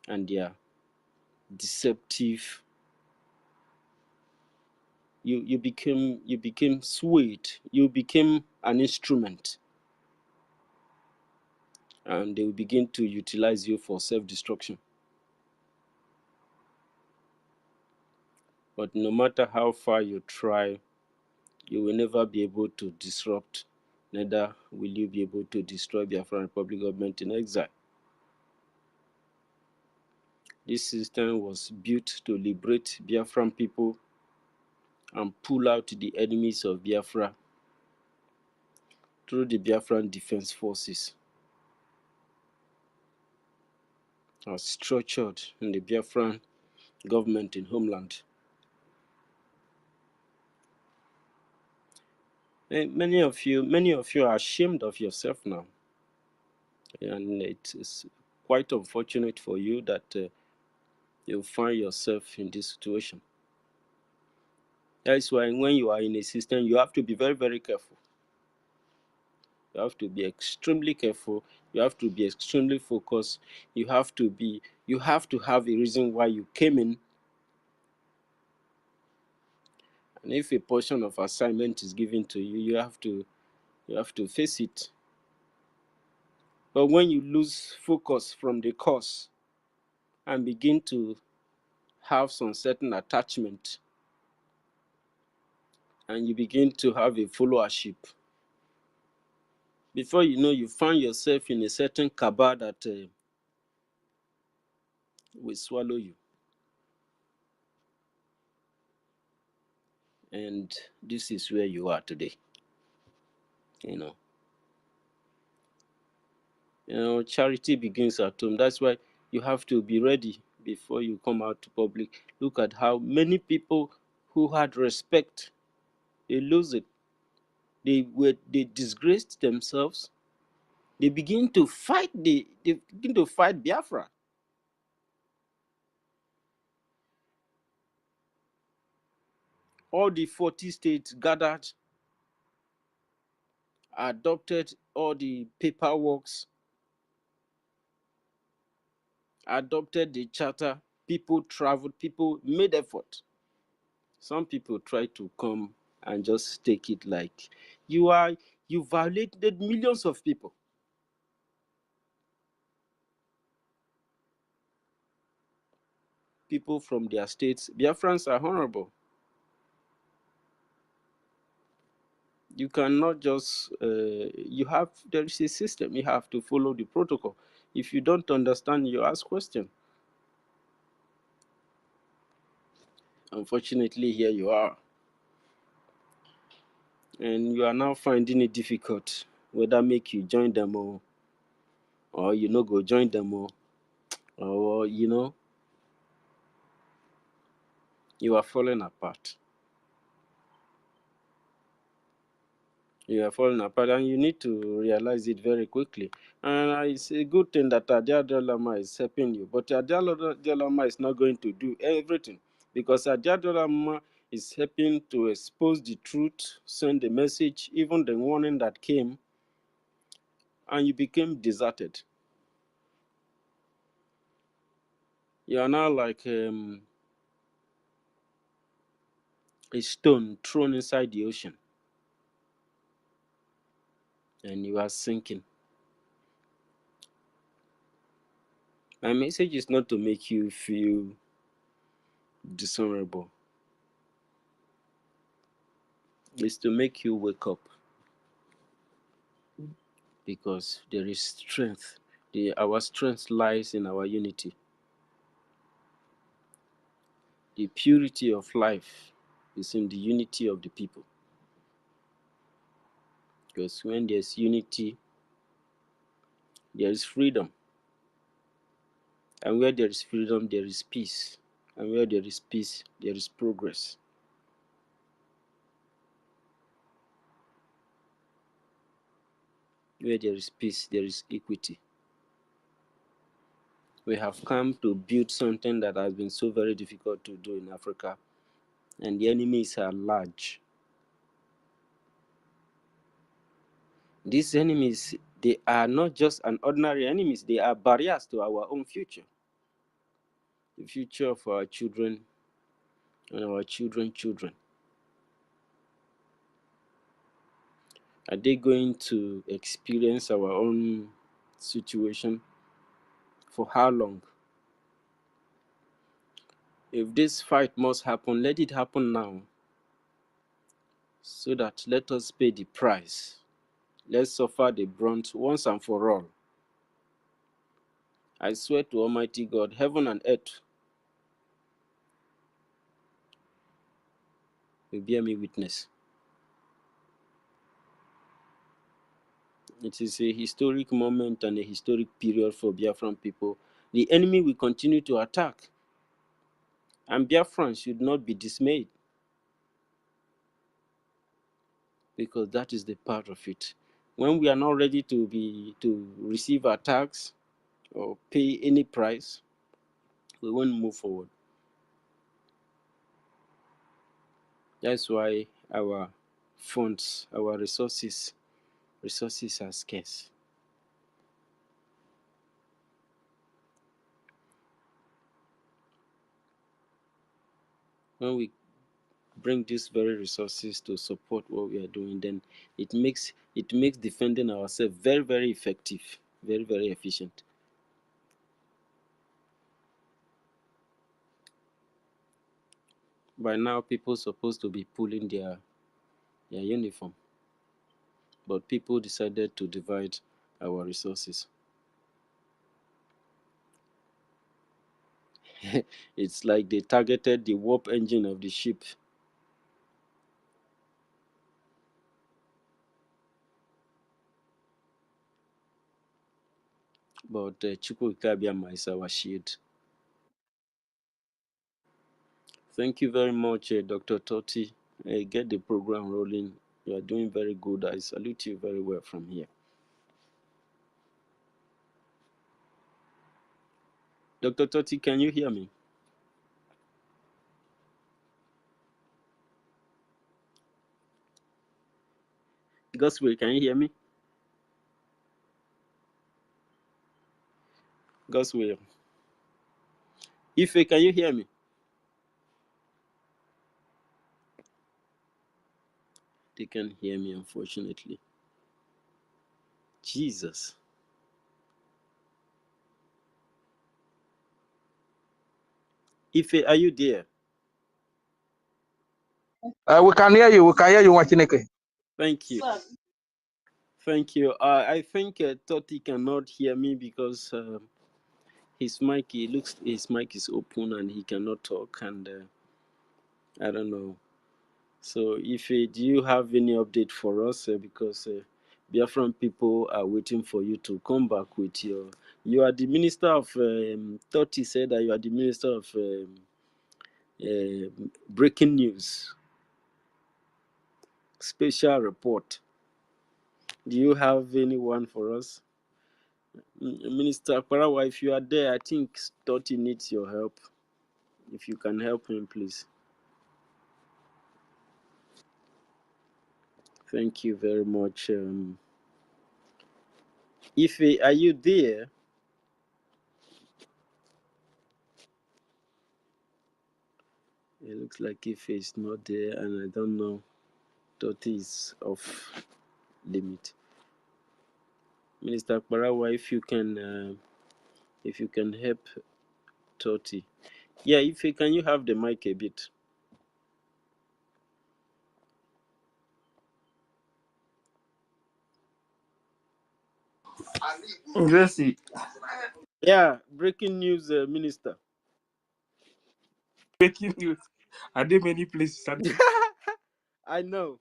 and their deceptive. You became swayed. You became an instrument, and they will begin to utilize you for self-destruction. But no matter how far you try, you will never be able to disrupt, neither will you be able to destroy Biafran Republic government in exile. This system was built to liberate Biafran people and pull out the enemies of Biafra through the Biafran Defense Forces, as structured in the Biafran government in homeland. And many of you are ashamed of yourself now, and it is quite unfortunate for you that you find yourself in this situation. That's why when you are in a system, you have to be very, very careful. You have to be extremely careful. You have to be extremely focused. You have to have a reason why you came in. And if a portion of assignment is given to you, you have to face it. But when you lose focus from the course and begin to have some certain attachment, and you begin to have a followership, before you know, you find yourself in a certain cabal that will swallow you. And this is where you are today. Charity begins at home. That's why you have to be ready before you come out to public. Look at how many people who had respect, they lose it. They disgraced themselves. They begin to fight. They begin to fight Biafra. All the 40 states gathered, adopted all the paperwork, adopted the charter. People traveled. People made effort. Some people try to come and just take it like you violated millions of people. People from their states, Biafrans are honorable. You cannot just, there is a system. You have to follow the protocol. If you don't understand, you ask questions. Unfortunately, here you are. And you are now finding it difficult whether make you join them or you no go join them or or you are falling apart. You are falling apart, and you need to realize it very quickly. And it's a good thing that Adiadolama is helping you, but Adiadolama is not going to do everything, because Adiadolama is helping to expose the truth, send the message, even the warning that came, and you became deserted. You are now like a stone thrown inside the ocean, and you are sinking. My message is not to make you feel dishonorable. It's to make you wake up, because there is strength. Our strength lies in our unity. The purity of life is in the unity of the people. Because when there's unity, there is freedom. And where there is freedom, there is peace. And where there is peace, there is progress. Where there is peace, there is equity. We have come to build something that has been so very difficult to do in Africa, and the enemies are large. These enemies, they are not just an ordinary enemies, they are barriers to our own future, the future of our children and our children's children. Are they going to experience our own situation? For how long? If this fight must happen, let it happen now, so that let us pay the price. Let's suffer the brunt once and for all. I swear to Almighty God, heaven and earth will bear me witness. It is a historic moment and a historic period for Biafran people. The enemy will continue to attack, and Biafran should not be dismayed, because that is the part of it. When we are not ready to receive attacks or pay any price, we won't move forward. That's why our funds, our resources are scarce. When we bring these very resources to support what we are doing, then it makes defending ourselves very, very effective, very, very efficient. By now, people supposed to be pulling their uniform, but people decided to divide our resources. It's like they targeted the warp engine of the ship. But Chukwukabiama is our shield. Thank you very much, Dr. Totti. Get the program rolling. You are doing very good. I salute you very well from here. Dr. Totti, can you hear me? Gospel, can you hear me? Gospel. Ife, can you hear me? They can't hear me, unfortunately. Jesus. Ife, are you there? We can hear you. We can hear you, Wachineke. Thank you. Thank you. I think Totti cannot hear me because his mic is open and he cannot talk, and I don't know. So if do you have any update for us, because Biafran people are waiting for you to come back with your You are the minister of. Totti said that you are the minister of breaking news, special report. Do you have anyone for us? Minister Parawa, if you are there, I think Totti needs your help. If you can help him, please. Thank you very much. Ife, are you there? It looks like Ife is not there, and I don't know. Totti is off limit. Minister Parawa, if you can help Totti. Yeah, Ife, can you have the mic a bit? Jesse, Yeah, breaking news, Minister. breaking news. Are there many places? I know.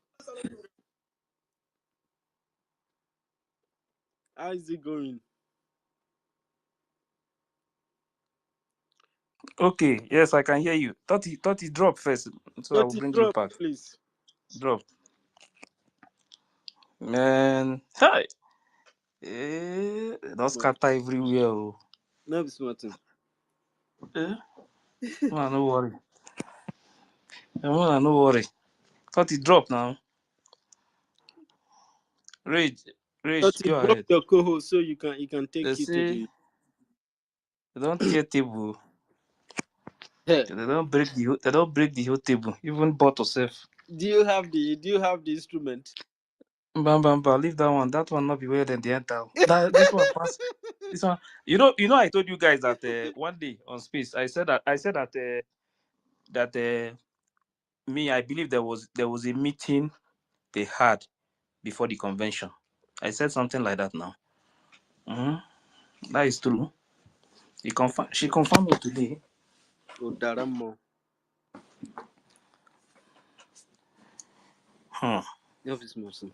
How is it going? Okay, yes, I can hear you. Totti, drop first, so I will Totti, bring you drop, back. please. Drop. Man, hi. Don't scatter everywhere. Oh. No, be smarting. Man, no worry. Man, no worry. Totti, drop now. Rage, Totti, go drop ahead. your co-host so you can They take you to say the. they don't tear table. Hey, They don't break the whole table. Even bottle self. do you have the instrument? Bam bam bam. Leave that one. That one not be where the enter. This one pass. This one. I told you guys that one day on space I said that me, I believe there was a meeting they had before the convention. I said something like that now. Mhm. That is true. She confirmed it today. Odaramo. No, be smarting.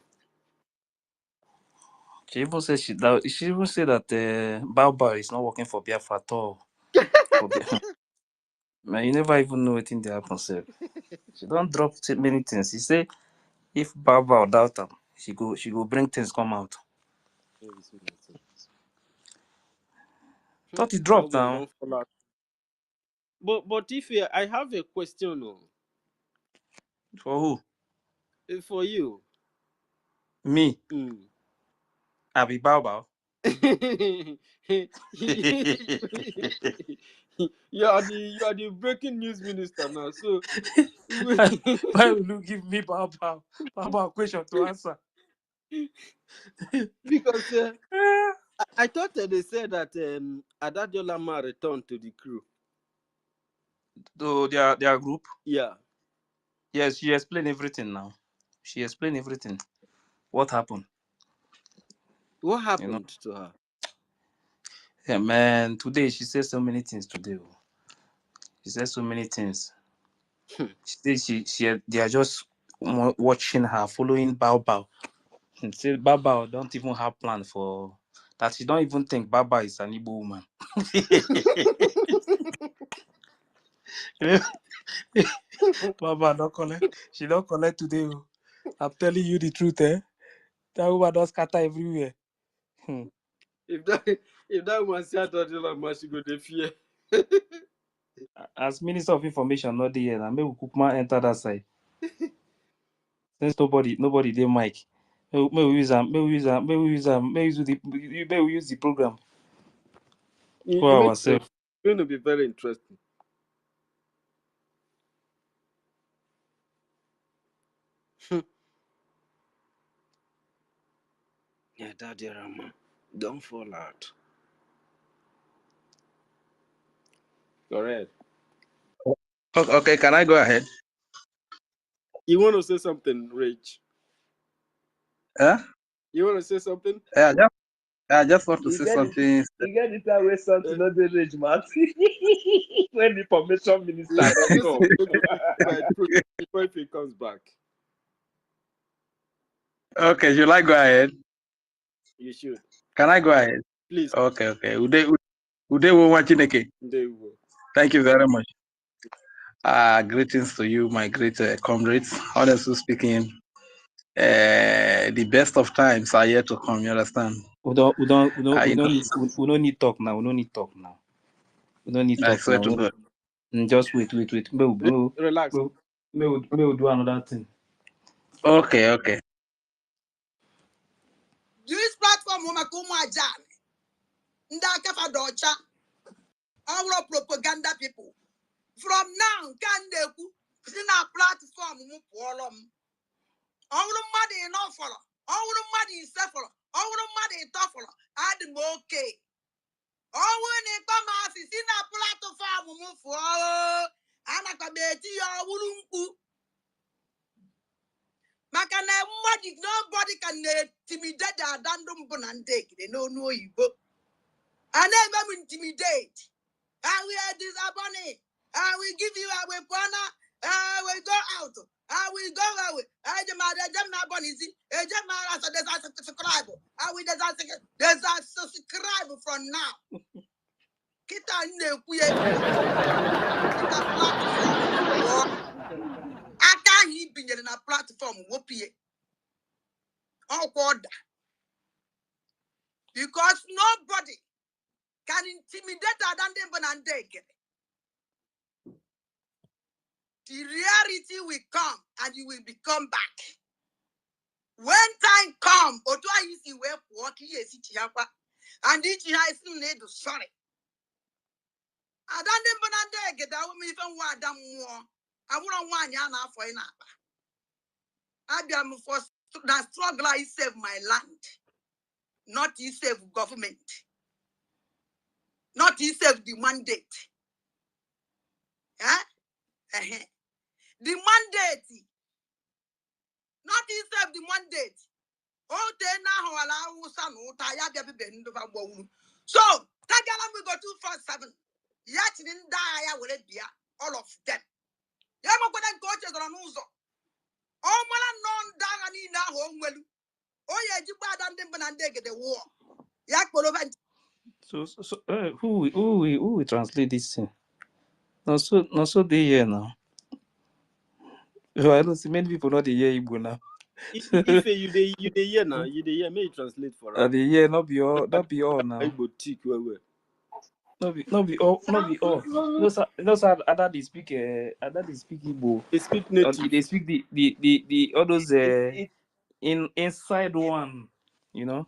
She even said that Baobab is not working for Biafra at all. Man, you never even know what in the happen, sir. She don't drop many things. She say if Baobab doubt her, she go bring things come out. No, be smarting. Thought it That dropped one now. don't fall out. But if I have a question, For who? for you. Me. Mm. I be Baobab. You are the breaking news minister now. So Why will you give me Baobab question to answer? because I thought that they said that Adadolama returned to the crew. To their group. Yeah. Yes, she explained everything now. She explained everything. What happened? What You know? happened to her? Yeah, man. Today she said so many things. She said so many things. She said they are just watching her, following Baobab. She said Baba don't even have plan for that. She don't even think Baba is an Igbo woman. Baba don't collect. She don't collect today. Oh. I'm telling you the truth, eh? That woman don't scatter everywhere. If that woman see Adadolama, she go dey fear. As Minister of Information, not the year, and maybe Kukuma enter that side. Since nobody did mic. May we use am. May we use am. May we use am. May we use the program It for makes sense. ourselves. It's going to be very interesting. Yeah, Adadolama, don't fall out. Correct. Okay, can I go ahead? You want to say something, Rich? Huh? You want to say something? I just want to You say get it. something. You get it that way something not the rage man. When the information minister don't Let's come. make it before if he comes back. Okay, should I go ahead? You should. Can I go ahead? Please. Okay. Ude wo wa Chineke. They will. Thank you very much. Greetings to you, my great comrades. Honestly speaking, the best of times are yet to come. You understand? We don't You know, need talk now. We don't need talk now. We don't need I talk swear now. to God. Just wait. Relax. May we do another thing. Okay. This platform will make jam. Ndaka fa docha. Our propaganda people. From now, can they see na platform mu polom. Our money no follow. Our money is follow. Our money is follow. Add okay. Our ni come as see na platform mu follow. Anakabeti ya wulunku. Makana nobody can intimidate the Adandum Bonandek. They don't know you. I never intimidate. I will disabonate. I will give you a weapon. I will go out. I will go away. I subscribe. I will subscribe from now. Kita nekuye. Kita platform. I can't he be in a platform. Whoopie. Awkward. Because nobody can intimidate Adandem Bonandek. The reality will come and you will become back. When time come, Otwa is the way walking yes, and each has need to sorry. Adandem Bonandek, that will me even want them more. I wouldn't want Yana for an I am for the struggle I save my land, not he save government, not he save the mandate. The mandate, not he save the mandate. Oh, then now allow son who tired of the so Tagala will go 247. Yet didn't die, I will be all of them. Yamakodan coaches on Uzo. Oh, man, non dangani now home well. Oh, yeah, you bad and them and they get the war. Yakolovan. So who will translate this thing? Not so they hear now. So I don't see many people not hear Igbo now. If you the hear now, you the hear. May you translate for us. The year not be all now. Igbo tick well. Not be all. Those are other they speak Igbo. They speak native. They speak the all those inside one, you know.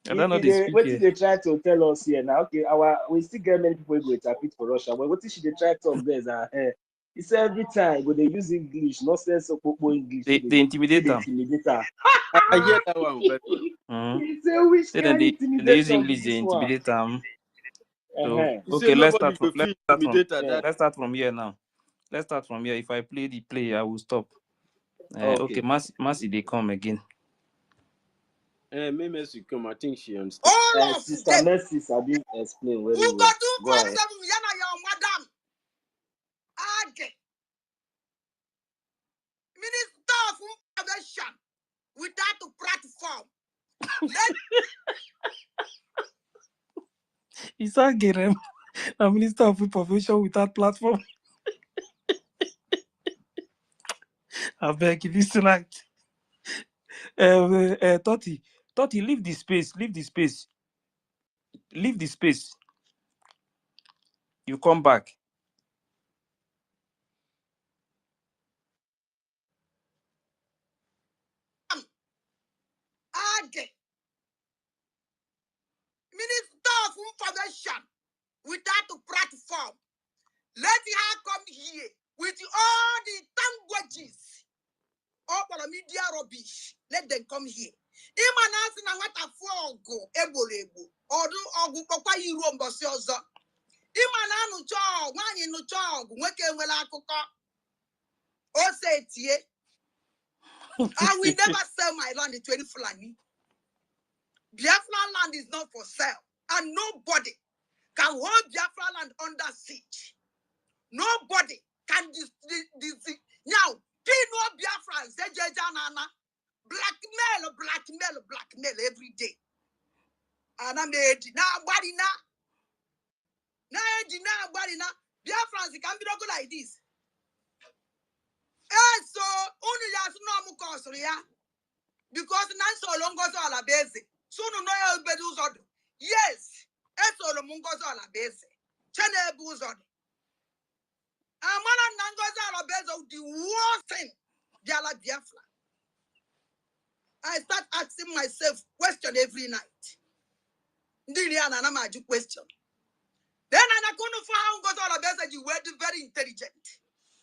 I don't know they speak. What did they try to tell us here now? Okay, we still get many people who go interpret for Russia. But what did they try to talk there? Is it's every time when they use English, not sense of English. They intimidate them. I hear that one very well. They use English. They intimidate them. So okay, let's start from here now. Let's start from here. If I play the play, I will stop. Okay, Mercy, they come again. May Mercy come. I think she understands. All of Sister Mercy, I didn't explain very well. Who got 247? Yana, your madam. Age. Minister of Information without a platform. Is that getting a minister of information without platform? I beg you, listen like Totti, leave the space. You come back. Age. Minister of Information without a platform. Let her come here with all the languages. All the media rubbish. Let them come here. Imanasi na wata fogo ebolebo. Odu ogu papa yiru mbosi ozo. Imana nu chog, wanyi nu chog, nweke nwela akuko. Ose tie. I will never sell my land in 20 Fulani. Biafra land is not for sale. And nobody can hold Biafra land under siege. Nobody can now Pino Biafra Blackmail every day. ana medi na agbari na edi na agbari na Biafrans can be go like this. So unu ya so no mu cause ya because nan so lo ngozo ala base so unu no ya bedu uzodo. Yes, eso lo mu ngozo ala base chene ebu uzodo. Amana na ngozo ala base the worst thing Biala Biafra. I start asking myself question every night. Ndiri ana na maju question. Then I couldn't find goes all about you were very intelligent.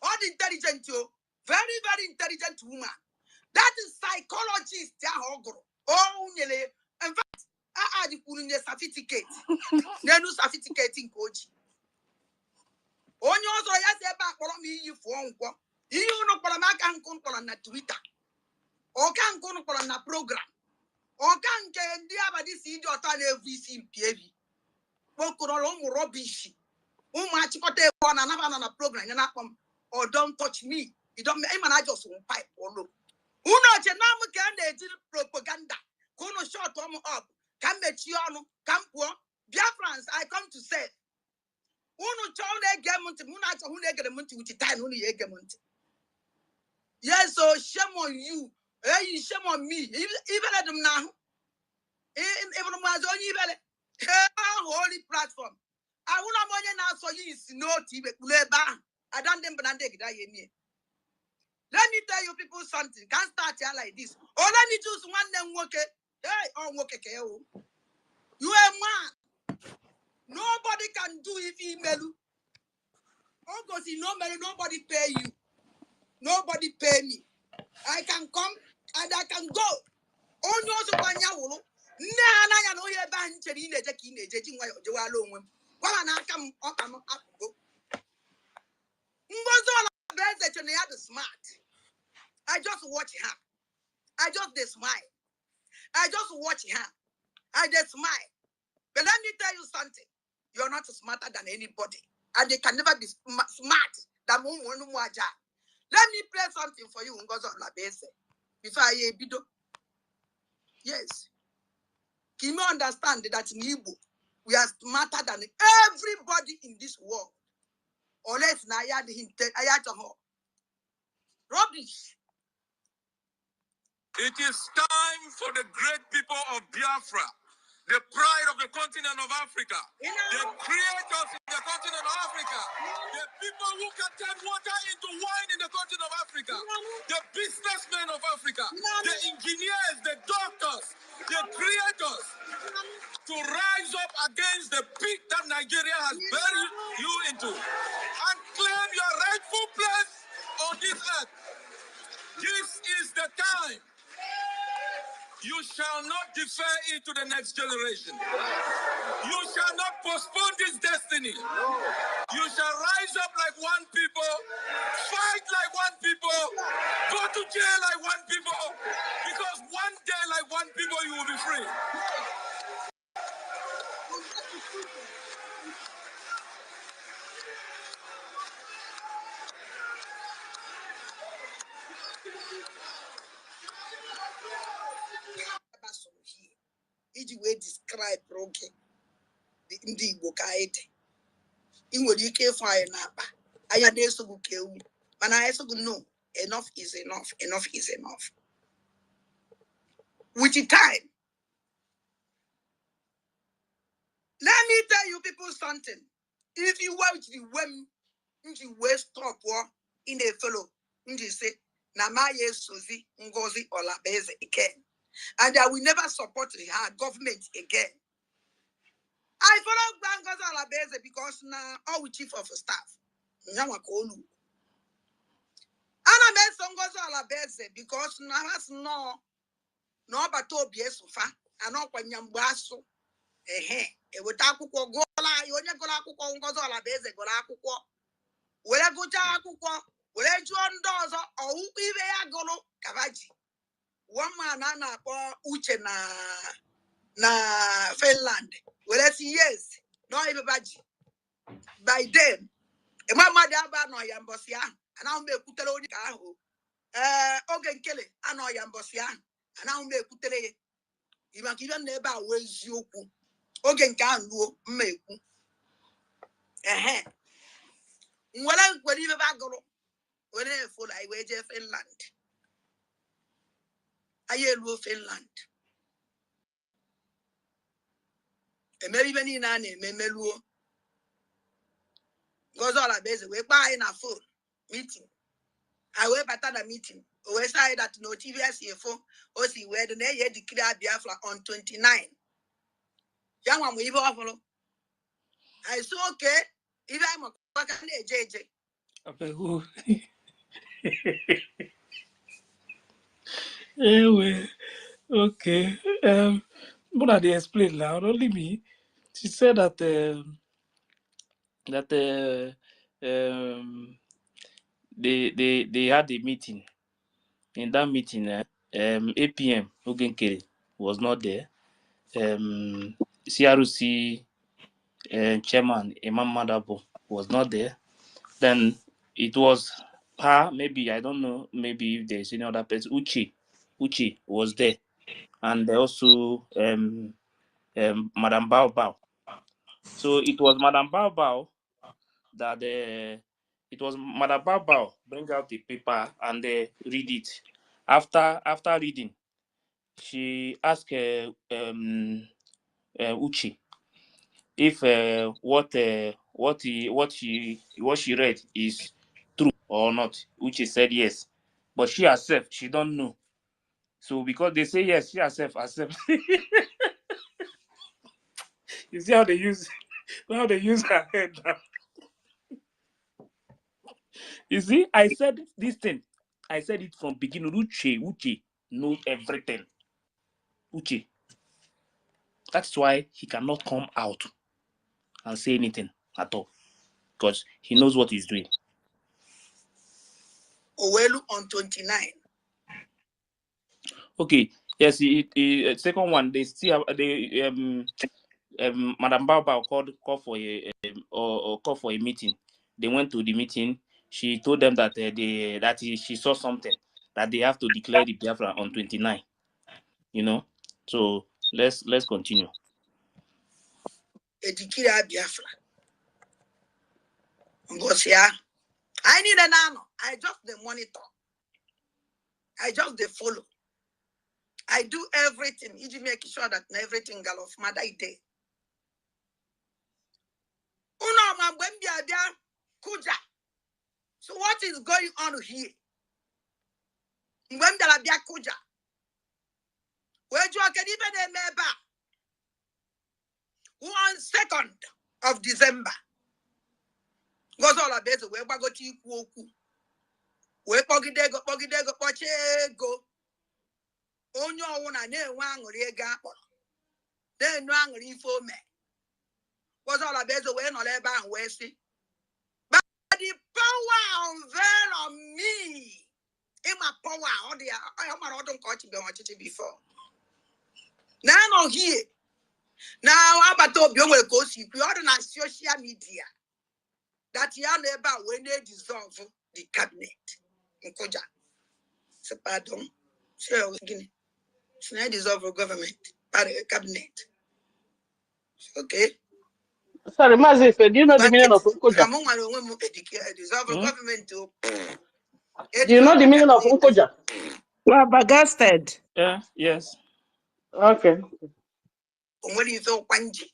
All the intelligent, very, very intelligent woman. That is psychologist. Oh, in fact, I had the certificate. They do certificate in coach. Only also, yes, about me, you phone. You know, I can't come on Twitter. Or can't come on a program. Or can't get the other this idiot on every CPV. What could all rubbish? On a program, or don't touch me. You don't make I just won't pipe or look. Who knows? Can they do propaganda? Who knows? Short up. Can make you come poor. Biafrans, I come to say. Who knows? They get money. Who knows? Who they get the money with the time? Who they get money? Yes, so shame on you. Hey, shame on me. Even at them now. Even my own even. Holy platform. I want to money now so you is no TV. I don't think let me tell you people something. Can't start here like this. Oh, let me choose one them work. Hey, on work. You a man. Nobody can do if he mail. Oh, because he no mail, nobody pay you. Nobody pay me. I can come and I can go. Oh, no, so when you na no here ban cheri na je ki na je ji nwa je wa lo onwem. Kwa na aka m o ka m akugo. Ngozo la benze chene ya the smart. I just watch her. I just dey smile. I just watch her. I just smile. But let me tell you something. You're not smarter than anybody. And they can never be smart than Mwaja. Let me play something for you, Ngozo Labese. Before I bido. Yes. Can you understand that in Igbo, we are smarter than everybody in this world? Or let's na rubbish. It is time for the great people of Biafra, the pride of the continent of Africa, the creators in the continent of Africa, the people who can turn water into wine in the continent of Africa, the businessmen of Africa, the engineers, the doctors, the creators, to rise up against the pit that Nigeria has buried you into and claim your rightful place on this earth. This is the time. You shall not defer it to the next generation. You shall not postpone this destiny. You shall rise up like one people, fight like one people, go to jail like one people, because one day like one people you will be free. Iji wee describe oge ndị Igbo ka anyị dị. Ị nwere ike ịfụ anyị n'akpa anya na-esogbu ka ewu mana anyị sogbu no, enough is enough, enough is enough. With the time, let me tell you people something. If you watch the when you will stop war in a fellow, you say na ma yesozi Ngozi Olabese again, and I will never support her government again. I follow Ngozi Olabese because now all chief of staff. Nyawa Kolu. Ana me Ngozi Olabese because now has no but obi esofa ana kwanyamgba aso eweta akwụkwọ gola onye gola akwụkwọ Ngozi Olabese gola akwụkwọ were gụcha akwụkwọ were jụọ ndị ọzọ ọwụkwa ibe ya gụrụ kabaji one man a na-akpọ Uche na Finland were si yes no ibebaji by then mmadụ aba nọ ya mbọsị ahụ anaghị m ekwutere onye ka ahụ oge nkele anọ ya mbọsị ahụ anaghị m ekwutere ya maka ihe na ebe a wee eziokwu oge nke ahụ ruo mma ekwu nwere nkwere ibe bagụrụ were efola anyị wee jee Finland anyị eluo Finland emere ibe niile a na-eme meluo Gozola bụ eze wee kpaa anyị na fon meeting anyị wee bata na meeting o wee sị anyị dat na otu ibe si efo o si wee dị na eyi edikiri Biafra on 29 ya nwa mgbe ibe ọhụrụ anyị so oke ibe anyị maka na-eje eje Anyway, okay. But they explain loud. Only me. She said that they had a meeting. In that meeting, 8 p.m. Ogenkere was not there. CRC chairman Imam Madabo was not there. Then it was her, maybe I don't know, maybe if there's any other person. Uchi was there, and also Madam Bao Bao. So it was Madam Bao Bao that it was Madam Bao Bao bring out the paper and read it. After reading, she asked Uchi if what she read is true or not. Uchi said yes, but she herself she don't know. So because they say yes, she herself. You see how they use her head now. You see, I said this thing. I said it from beginning. Uche knows everything. Uche. That's why he cannot come out and say anything at all. Because he knows what he's doing. Owelu on 29. Okay. Yes, second one, they still have Madam Bao called for a meeting. They went to the meeting. She told them that she saw something that they have to declare the Biafra on 29. You know, so let's continue. Edikira Biafra. I need an honor. I just the monitor. I just the follow. I do everything. You make sure that everything gal of mother day. Uno mambembia dia kuja. So what is going on here? Mbembia bia kuja. Where you can even remember 1 of December. Goes all a base where go to Kuoku. Where pogidego pochego. Onyo one and then one rega. Then one reform. Was all a base away no labor and wasting. But the power unveil on me. In my power, I am not coach before. Now no here. Now about to be able to see on social media that you are never when they dissolve the cabinet. In Koja. So pardon. So Guinea. It's not dissolve the government, but the cabinet. Okay. Sorry, Mazi, do you know the meaning of Unkoja? Dissolve the government to. Do you know the meaning of Unkoja? Flabbergasted. Yes. Okay. What do you feel, Panji?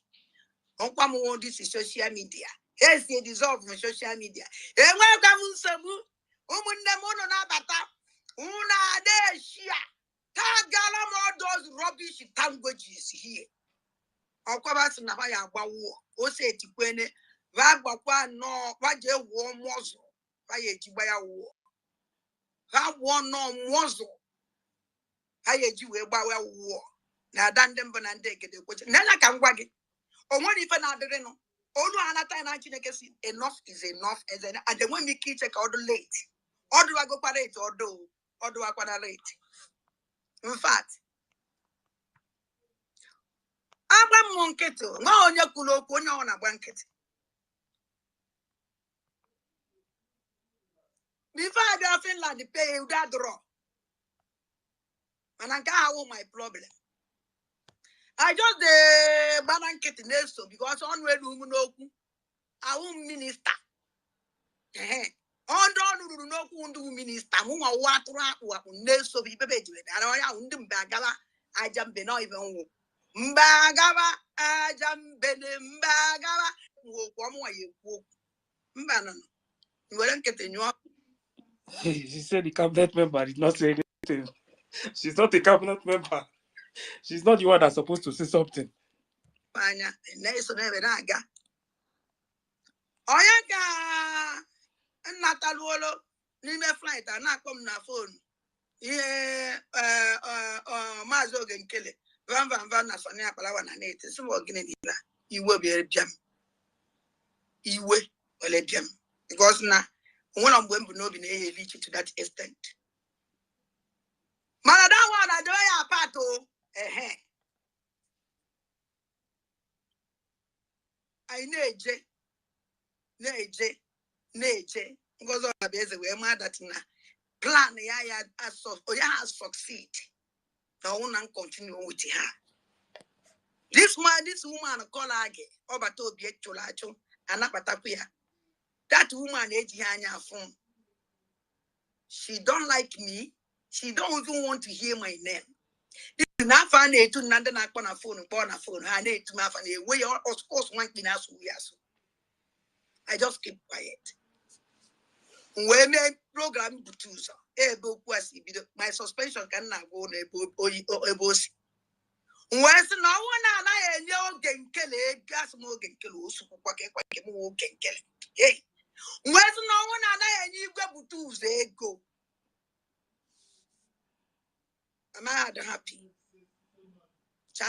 On this is social media. Yes, they dissolve from social media. And welcome, Sabu. Umundamono Nabata. Una de Shia. Tagalam all those rubbish languages here. Okwabas Nabaya Bawu. Ose Tiquene. Vabakwa no. Vaje warm muzzle. Vaye Jibaya war. That one no muzzle. Vaye Jiwe Bawa war. Now, Dandem Banande get the question. Nana can wag it. Or what if another no? Although enough is enough, and then when we keep check all the late, or do I go parade or do I go late? In fact, I'm a monkey too. No, on your culo, on a blanket. Before I go Finland, the pay that draw. And I got my problem. I just the banana kitten so because on where do no I won't minister. On don't no kundu minister. Muma water what so be baby. I don't bagala. I jump be not even Mbagawa. I jump be Mbagawa. One way you walk. Mbanan. You weren't getting you up. She said the cabinet member did not say anything. She's not a cabinet member. She's not the one that's supposed to say something. Panya, never naga. Oyaka, and Natalolo, Nime flight, and not come na phone. Yeah, Mazo can kill it. Van Nasonia Palawan and it is working in it. You will be a gem. You will a gem. Because now, one of them will not be reach to that extent. Manadawan, I do a pato. I neje because of the base we mad that na plan ya has succeed. Now one continue with her. This woman call age obato bi echolacho anapatakuya. That woman ejihanya phone. She don't like me. She don't even want to hear my name. If na fan e tu nanda na phone ha na etu ma fan e we of course one thing as we aso. I just keep quiet. When my program butuza, my suspension can now go ebosi. When no one and I genkele, gas mo genkelo, kwake mo genkele. Hey, when no one and I you go butuze go. Am I happy? Cha.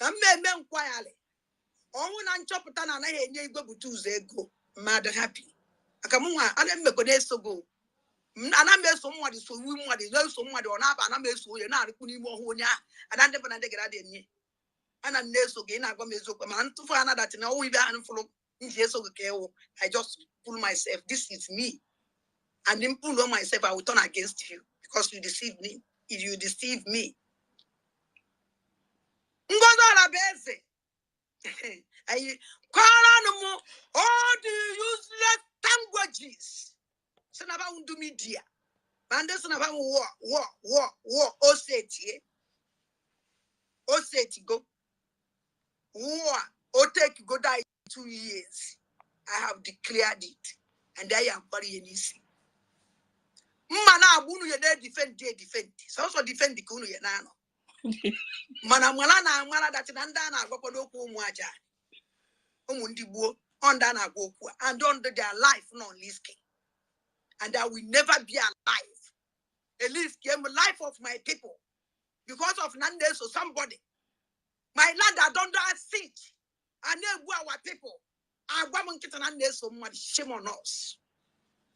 I'm men quietly. Oh, one chopper and I you go butuze go. Mad happy. Akamua, I didn't make a so go. And I made someone so we want to know someone or not, and I made so you're not putting more honia, and I never get out in me. And I'm never so again. I got me so man to find out that now we are full of yes, okay. I just pull myself. This is me. And then pull on myself, I will turn against you because you deceived me. If you deceive me, I call on all the useless languages. So now I won't do media. Anderson about war, Oseti go, war, Otek go die 2 years. I have declared it, and I am very easy. Mana bunu ye defend. So also defend the kunu ye nano. Mana mala that nanda na go no ku muaja. Omundi buo, onda na go ku, and under their life non liski. And I will never be alive. At least game life of my people. Because of Nandes or somebody. My land are under siege. And then our people. I want to get so much shame on us.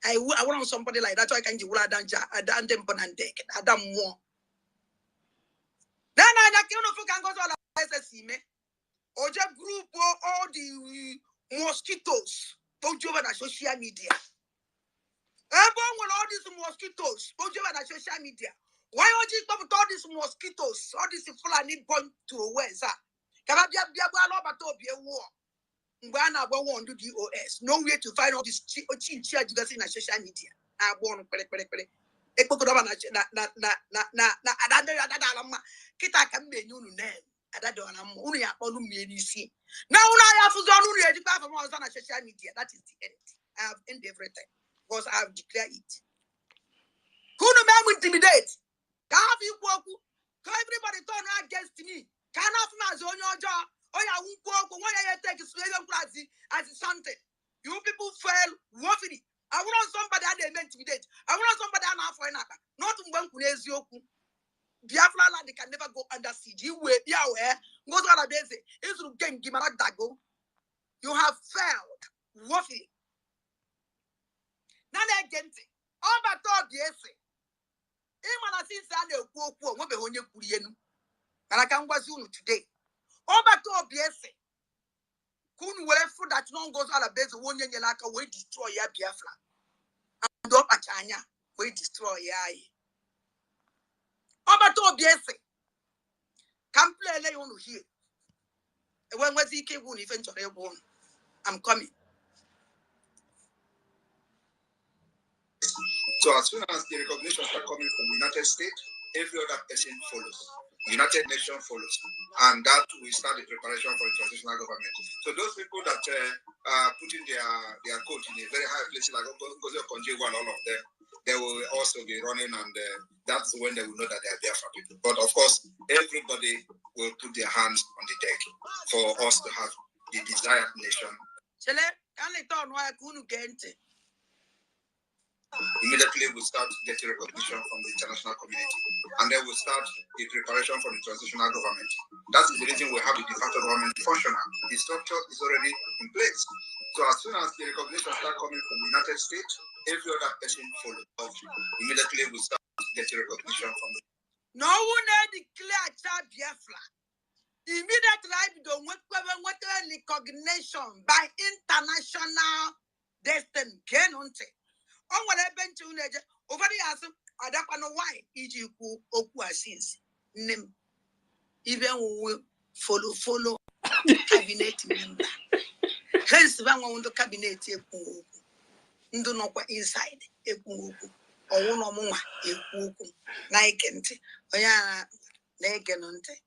I want somebody like that. So I can do a danja, a dandem ponandek, Adam more. Then I can go to the SSC. Oja group all the mosquitoes. Don't you over the social media. Everyone with all these mosquitoes. Don't you over the social media. Why don't you stop with all these mosquitoes? All these Fulani going to the west. Can I be a war? Ghana won't do DOS. No way to find all this chin in social media. I want to kita can be new name. That only now I have on social media. That is the end. I have ended everything because I have declared it. Couldn't intimidate. Can't you walk? Everybody turn against me. Cannot my zone your job. Oh, yeah, won't walk. Why I take as something. You people fail woefully. I want somebody that they intimidate. I want somebody I'm not for another. Not one who is yoku. Biafra land they can never go under siege. You will be aware. Goes on a basic. It's to gain Gimarak Dago. You have failed woefully. Now they're against it. All but all the essay. Even as it's a little poor, what be on your Kurienu. And I can was you today. All but all the essay. Couldn't wait for that long goes on a base of 1 year like a way destroy your Biafra. And don't Pachanya, we destroy ya. about OBS. Come play lay on here. When was he came on eventually? I'm coming. So as soon as the recognition start coming from the United States, every other person follows. United Nations follows. And that will start the preparation for the transitional government. So those people that are putting their coat in a very high place, like Ngozi Okonjo-Iweala and all of them, they will also be running, and that's when they will know that they are there for people. But of course, everybody will put their hands on the deck for us to have the desired nation. Immediately we start getting recognition from the international community, and then we start the preparation for the transitional government. That is the reason we have the de facto government functional. The structure is already in place. So as soon as the recognition start coming from the United States, every other person follows. Immediately we start getting recognition from the no one declare Biafra. Immediately I don't want recognition by international destiny. On what happened to over the answer, I don't know why EG Okuasis name even will follow cabinet member. Hence, one on the cabinet do not inside a or one or more a Nikent or ya Naganonte.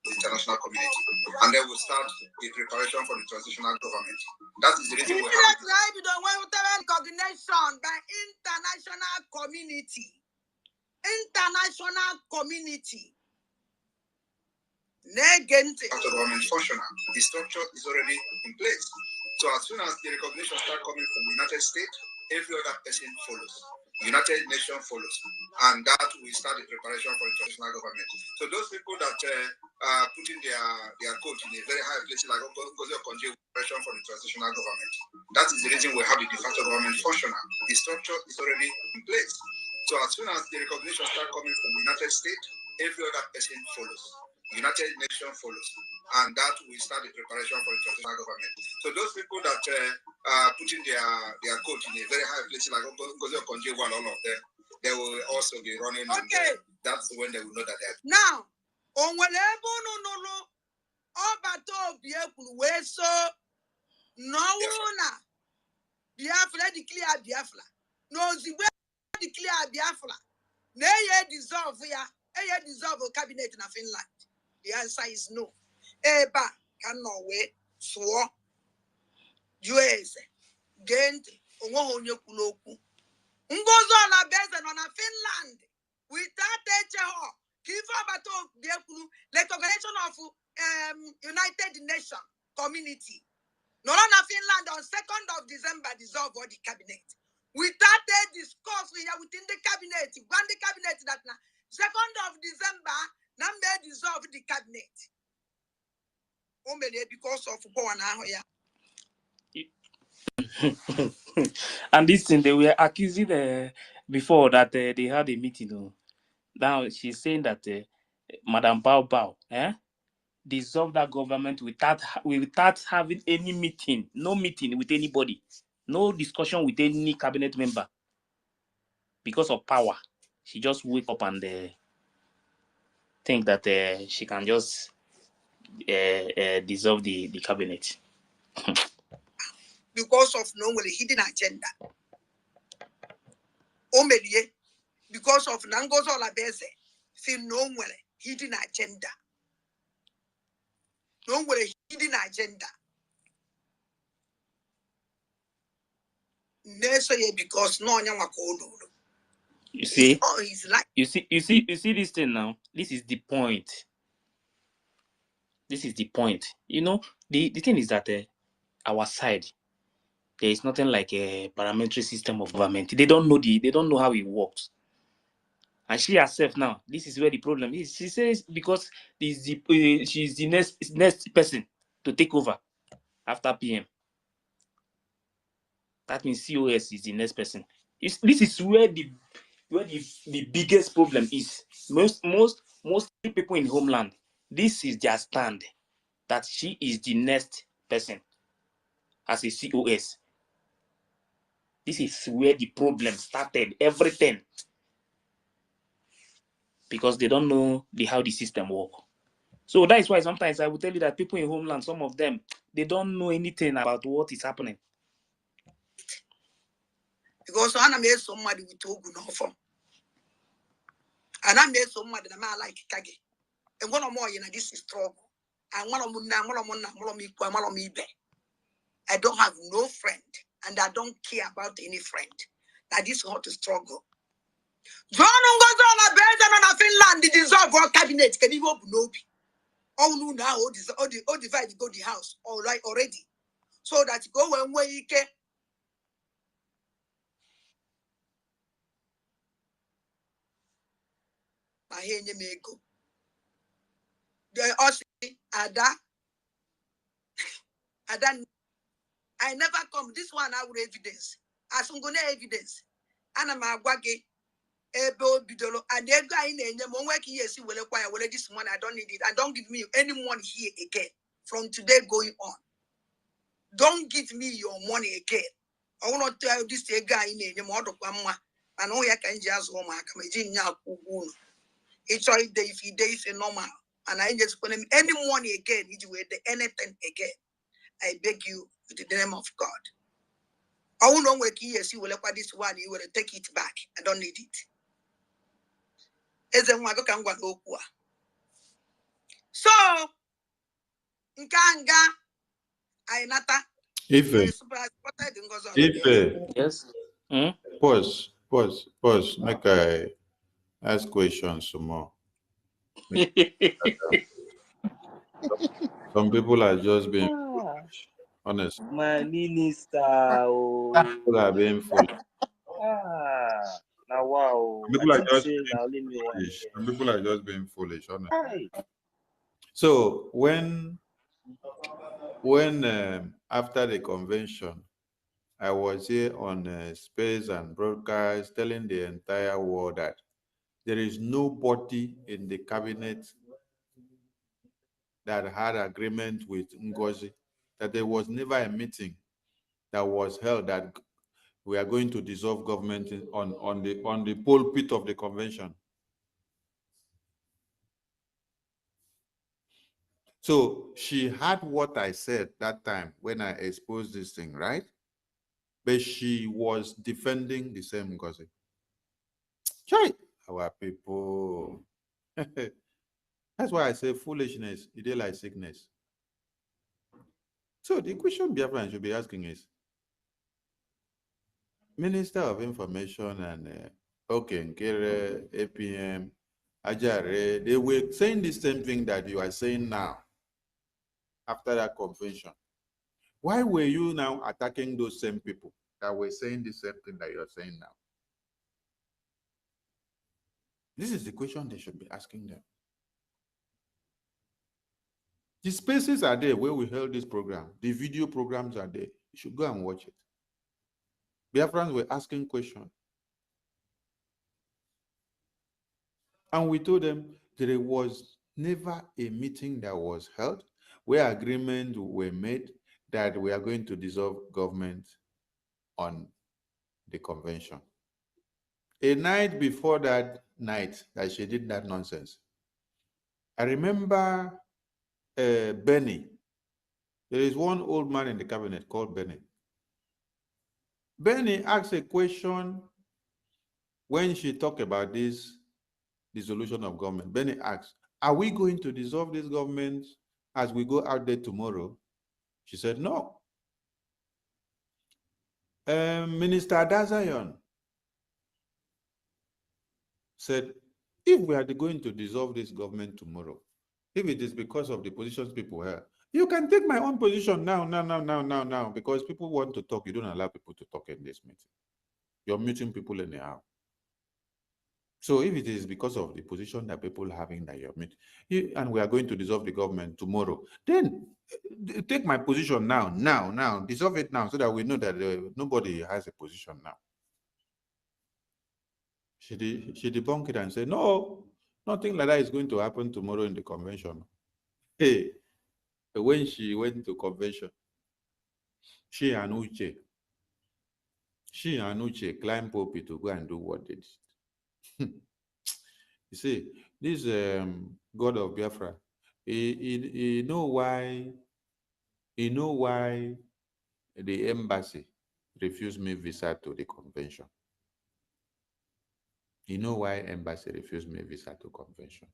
International community, and then we'll start the preparation for the transitional government. That is the reason we have recognition by international community. International community. Government functional. The structure is already in place. So as soon as the recognition start coming from the United States, every other person follows. United Nations follows, and that will start the preparation for the transitional government. So those people that are putting their coat in a very high place, like Ngozi Okonjo-Iweala, preparation for the transitional government. That is the reason we have the de facto government functional. The structure is already in place. So as soon as the recognition start coming from the United States, every other person follows. United Nations follows, and that will start the preparation for the transitional government. So those people that are putting their coat in a very high place, like Ngozi Okonjo-Iweala and all of them, they will also be running. Okay, and that's when they will know that they are. Now, on whatever no, so no Biafra declare Biafra. No, the way declare Biafra. Nay, dissolve dissolve a cabinet in Finland. The answer is no. Eba cannot wait. Swore. US. Gent. Onyo kuloku. Ngozo la base on a Finland. Without HO. Give up the recognition of United Nations community. No longer Finland on 2nd of December dissolve all the cabinet. Without a discourse we are within the cabinet, one the cabinet that now 2nd of December, now they dissolve the cabinet. Only because of And this thing they were accusing before that they had a meeting. Now she's saying that Madam Bao Bao dissolve that government without having any meeting, no meeting with anybody, no discussion with any cabinet member. Because of power, she just wake up and think that she can just dissolve the cabinet. Because of no hidden agenda. Omelie, because of Nangozo Labese, feel no hidden agenda. No hidden agenda. Because no one You see, you see this thing now. This is the point. This is the point. You know, the thing is that our side, there is nothing like a parliamentary system of government. They don't know how it works. And she herself now, this is where the problem is. She says because she's the next person to take over after PM. That means COS is the next person. This is where the biggest problem is. Most people in homeland, this is their stand, that she is the next person as a COS. This is where the problem started. Everything. because they don't know how the system works. So that is why sometimes I will tell you that people in homeland, some of them, they don't know anything about what is happening. Because I made somebody with Togu no form. And I made somebody that I like Kage. And one more, this is trouble. And one of them, I don't have no friend, and I don't care about any friend. That is how to struggle. John goes on a Belgium and Finland, the dissolve our cabinet. Can you open no? All no now, all divide go the house, all right already. So that go when we can. I hear you may go. They also Ada. I never come. This one I would evidence. As I'm gonna evidence. And I'm a waggy. Bidolo and the guy in the working yes, will acquire this money. I don't need it. And don't give me any money here again. From today going on. Don't give me your money again. I want to tell this guy in the model and all I can just home. I come it's all day if he days normal. And I just put him any money again, it will anything again. I beg you in the name of God. I won't know where yes, you will acquire this one, you will take it back. I don't need it. So, Nkanga, Ainata, Ife, Yes. Hmm? pause. Make I ask questions some more. Some people are just being foolish. Honestly. My minister. People are being foolish. Now wow. People I are think just say being now only me one foolish. here. Some people are just being foolish, honestly. Hi. So when after the convention, I was here on space and broadcast telling the entire world that there is nobody in the cabinet that had agreement with Ngozi, that there was never a meeting that was held that we are going to dissolve government on the pulpit of the convention. So she had what I said that time when I exposed this thing, right? But she was defending the same Ngozi. Chai, our people. That's why I say foolishness, it is like sickness. So the question Biafran should be asking is, Minister of Information and Nkere, APM, Ajare, they were saying the same thing that you are saying now after that convention. Why were you now attacking those same people that were saying the same thing that you are saying now? This is the question they should be asking them. The spaces are there where we held this program. The video programs are there. You should go and watch it. Biafrans were asking questions. And we told them there was never a meeting that was held where agreements were made that we are going to dissolve government on the convention. A night before that night that she did that nonsense, I remember Benny. There is one old man in the cabinet called Benny. Benny asked a question when she talked about this dissolution of government. Benny asked, are we going to dissolve this government as we go out there tomorrow? She said, no. Minister Adazayon said, if we are going to dissolve this government tomorrow, if it is because of the positions people have, you can take my own position now, because people want to talk. You don't allow people to talk in this meeting. You're muting people anyhow. So if it is because of the position that people are having that you're meeting, and we are going to dissolve the government tomorrow, then take my position now, dissolve it now so that we know that nobody has a position now. She debunked it and said, no, nothing like that is going to happen tomorrow in the convention. Hey, when she went to convention, she and Uche climbed pulpit to go and do what they did. You see, this God of Biafra, he know why the embassy refused me visa to the convention. You know why embassy refused me visa to convention?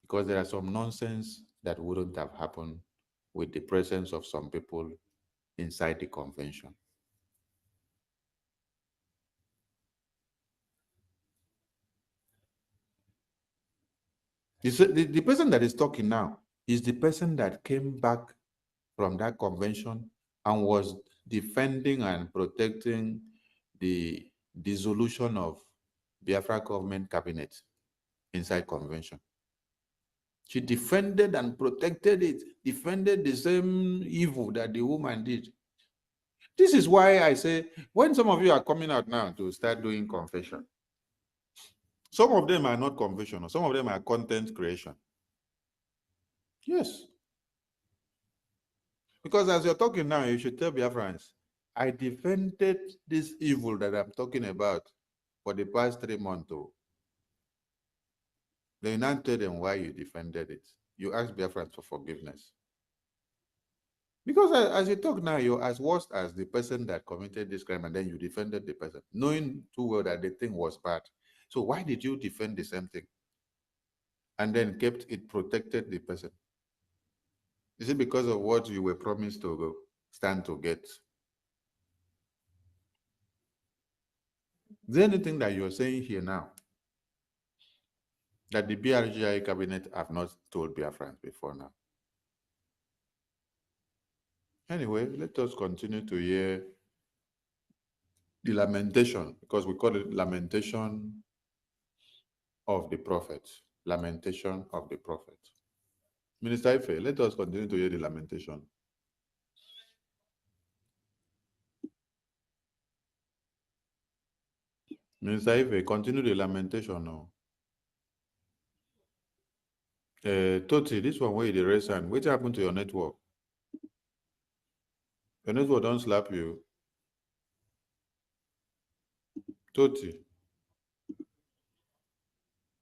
Because there are some nonsense that wouldn't have happened with the presence of some people inside the convention. The person that is talking now is the person that came back from that convention and was defending and protecting the dissolution of Biafra government cabinet inside convention. She defended and protected it, defended the same evil that the woman did. This is why I say, when some of you are coming out now to start doing confession, some of them are not confession, some of them are content creation. Yes. Because as you're talking now, you should tell Biafrans, I defended this evil that I'm talking about for the past 3 months. Then you not tell them why you defended it. You ask Biafrans for forgiveness. Because as you talk now, you're as worse as the person that committed this crime, and then you defended the person, knowing too well that the thing was bad. So why did you defend the same thing? And then kept it, protected the person? Is it because of what you were promised to stand to get? Is there anything that you're saying here now that the BRGI cabinet have not told Biafrans before now? Anyway, let us continue to hear the lamentation, because we call it lamentation of the prophet. Lamentation of the prophet. Minister Ife, let us continue to hear the lamentation. Minister Ife, continue the lamentation now. Toti, this one where you raise hand, what happened to your network? Your network don't slap you. Toti,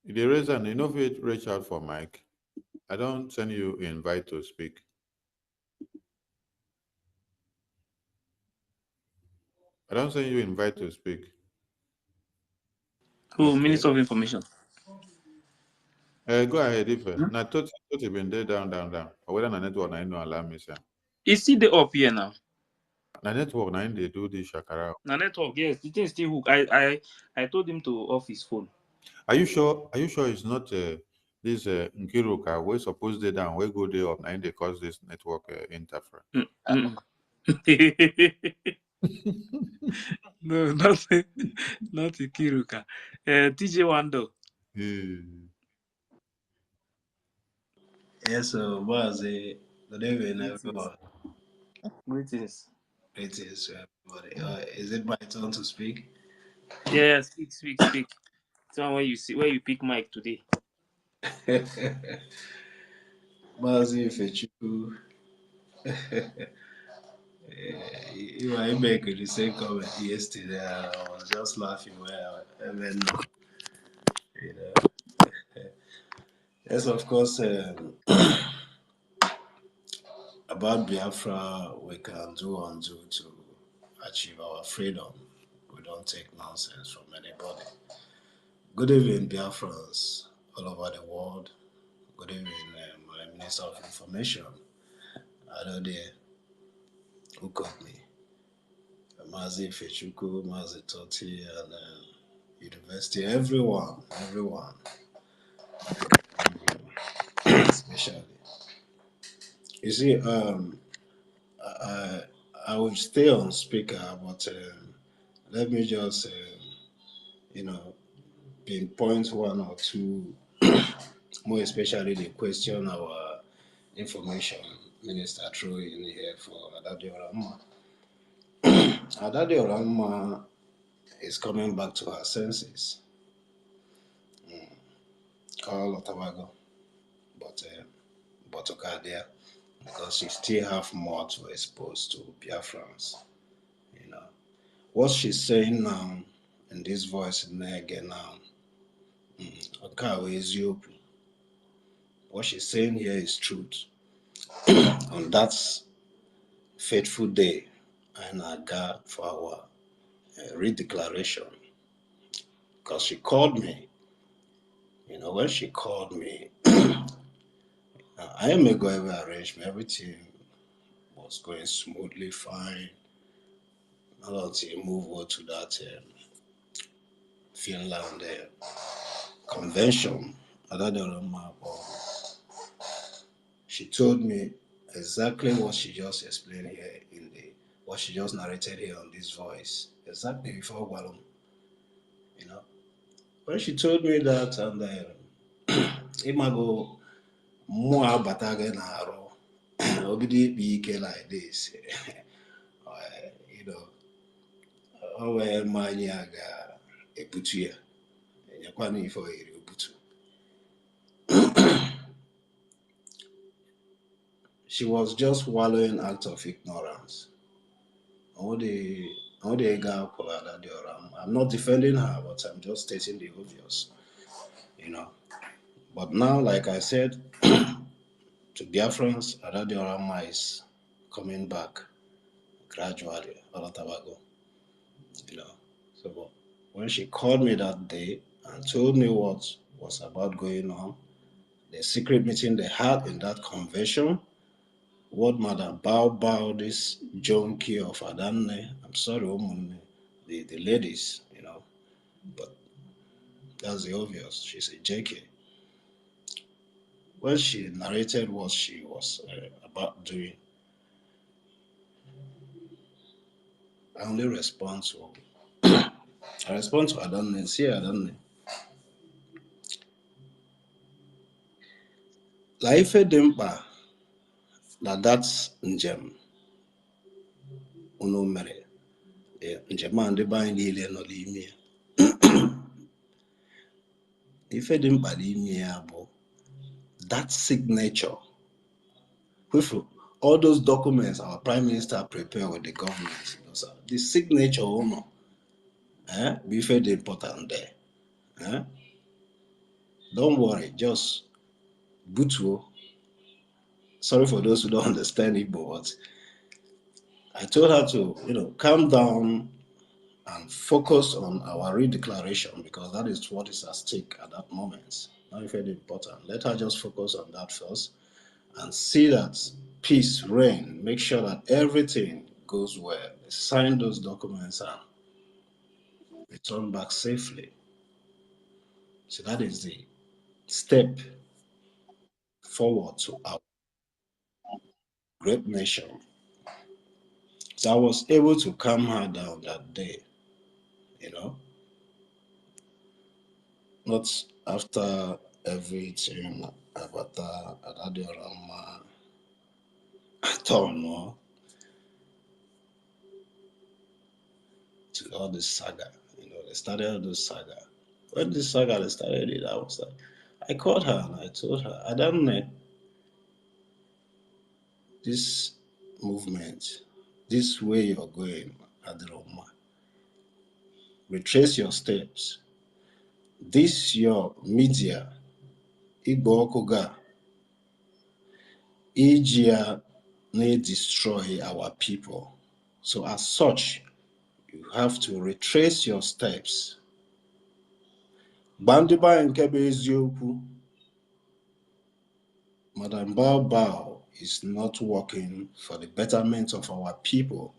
you raise hand, you know if you reach out for mic. I don't send you invite to speak. I don't send you invite to speak. Oh, Okay. Minister of Information. Go ahead, Ife. Now, Toti been there down. Or whether the network na no allow me, sir. Is he the up here now? The network na they do this shakara. Na network, yes. The thing still hook. I told him to off his phone. Are you sure? Are you sure it's not this Nkiruka? We're supposed to down. We go there up now. They cause this network interference. No, not Ikiruka. TJ Wando. Yes, so Bazi, good evening, everyone. Greetings. Greetings to everybody. Is it my turn to speak? Yeah, speak. So where you pick mic today. Bazi Fechu. You were making the same comment yesterday. I was just laughing where I even know. You know. Yes, of course. About Biafra, we can do and do to achieve our freedom. We don't take nonsense from anybody. Good evening, Biafrans all over the world. Good evening, my Minister of Information. I know they who got me. Mazi Fechuku, Mazi Toti, and University, everyone, especially. You see, I will stay on speaker, but let me just, pinpoint one or two, more especially the question our information minister threw in here for Adade Orama. Adade Orama is coming back to her senses. Call Otawago, but Okadia, because she still have more to expose to Biafrans. What she's saying now in this voice in there again now What she's saying here is truth. On that fateful day, and I got for our redeclaration, because she called me. When she called me, I may go every arrangement, everything was going smoothly, fine. Not until move over to that Finland convention. She told me exactly what she just explained here what she just narrated here on this voice. Exactly before Walum. When she told me that, and Imago more bataga na aro, obidi be like this, manyaga ebutuya, yakwani for ebutu. She was just wallowing out of ignorance. I'm not defending her, but I'm just stating the obvious, But now, like I said, to Biafrans, Adadiorama is coming back gradually, Olatabago, So when she called me that day and told me what was about going on, the secret meeting they had in that convention, what Madam Bao, this junkie of Adanne, I'm sorry, the ladies, but that's the obvious. She's a JK. When she narrated what she was about doing, I only respond to Adanne, see Adanne. Life Dempa, that's njem, unu mere, njem a ndị be anyị niile nọ n'ime ya. Ife dị mkpa n'ime ya bụ that signature. With all those documents our Prime Minister prepared with the government, the signature, be very important there. Don't worry, just Butu. Sorry for those who don't understand Igbo, but I told her to, calm down and focus on our redeclaration because that is what is at stake at that moment. Not very important. Let her just focus on that first and see that peace reign. Make sure that everything goes well. Sign those documents and return back safely. So that is the step forward to our great nation. So I was able to calm her down that day, not after everything about Adadiorama at all, no, to all this saga. They started all this saga. When this saga they started it, I was like, I called her and I told her, I don't know this movement, this way you're going, Adiroma. Retrace your steps. This your media, Igbo Okoga, Ijia may destroy our people. So as such, you have to retrace your steps. Bandiba and Kebe Ezioku, Madam Bao is not working for the betterment of our people.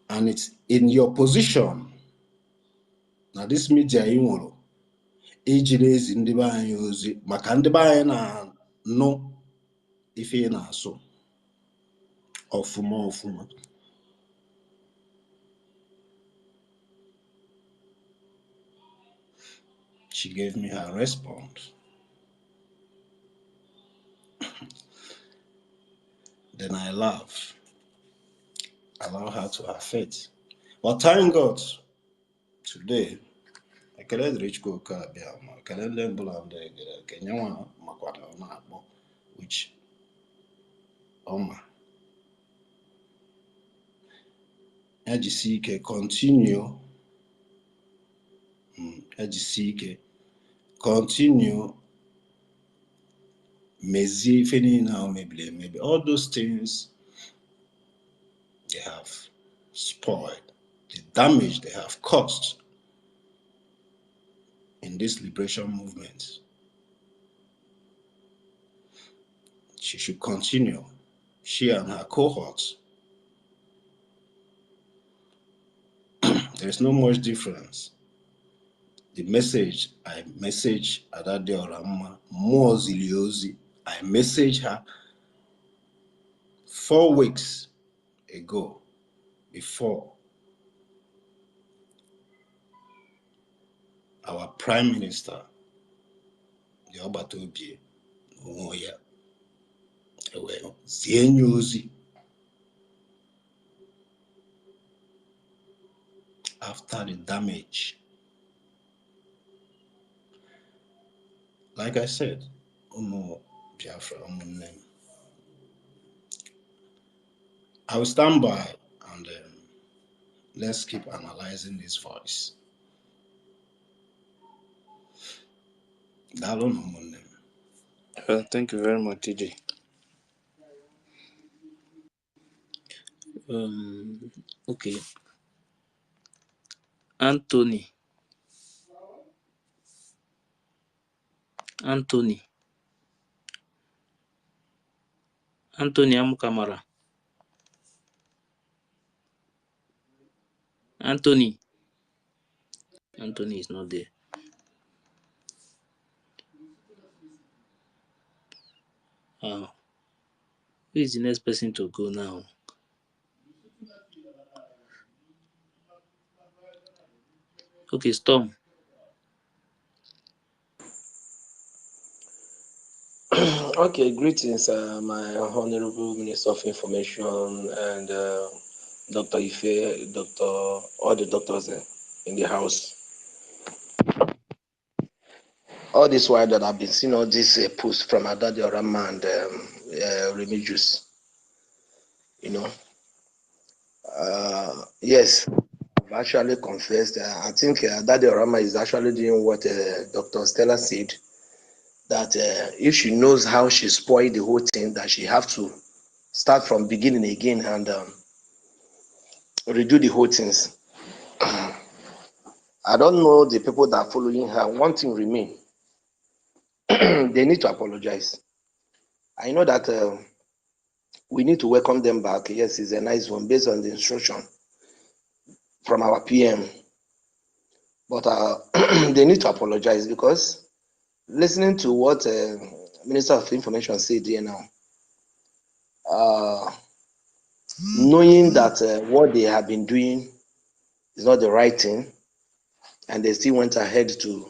And it's in your position. Now this media you ejirezi ndị be anyị ozi maka ndị be anyị na-anụ ife na-asụ ọfụma. She gave me her response. Then I laugh. Allow her to have faith. But thank God, today, I can't reach Koka Biama, can't learn Bulande, Kenyawa, Makwata, which, Ejisike continue, Ejisike, continue, maybe all those things they have spoiled, the damage they have caused in this liberation movement. She should continue, she and her cohorts. There's no much difference. The message I message Adade Orama more Ziliozi, I messaged her 4 weeks ago before our Prime Minister, the Obatobi, Omoya, Zienyozi, after the damage. Like I said, Omo Biafra, Omo name. I will stand by and let's keep analyzing this voice. Thank you very much, TJ. Okay. Anthony Amukamara. Anthony is not there. Who is the next person to go now? Okay, Storm. Okay, greetings, my Honorable Minister of Information and Dr. Ife, all the doctors in the house. All this while that I've been seeing all this posts from Adade Orama and Remigius, yes, I've actually confessed. I think Adade Orama is actually doing what Dr. Stella said, that if she knows how she spoiled the whole thing, that she have to start from beginning again and redo the whole things. I don't know the people that are following her. One thing remain. They need to apologize. I know that we need to welcome them back. Yes, it's a nice one based on the instruction from our PM. But they need to apologize, because listening to what Minister of Information said here now, knowing that what they have been doing is not the right thing, and they still went ahead to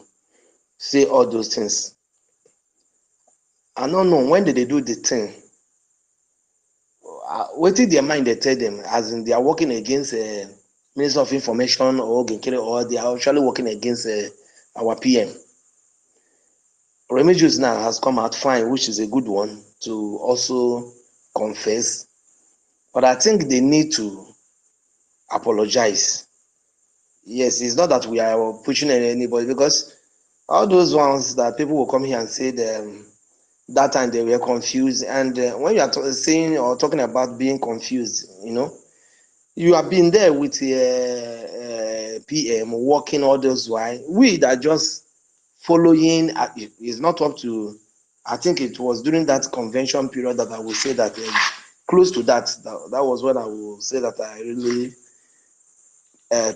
say all those things. I don't know, when did they do the thing? What did their mind they tell them? As in, they are working against Minister of Information or they are actually working against our PM. Remigius now has come out fine, which is a good one, to also confess. But I think they need to apologize. Yes, it's not that we are pushing anybody, because all those ones that people will come here and say that time they were confused. And when you are saying or talking about being confused, you have been there with PM working all those while. We that just following is not up to. I think it was during that convention period that I would say that close to that was when I will say that I really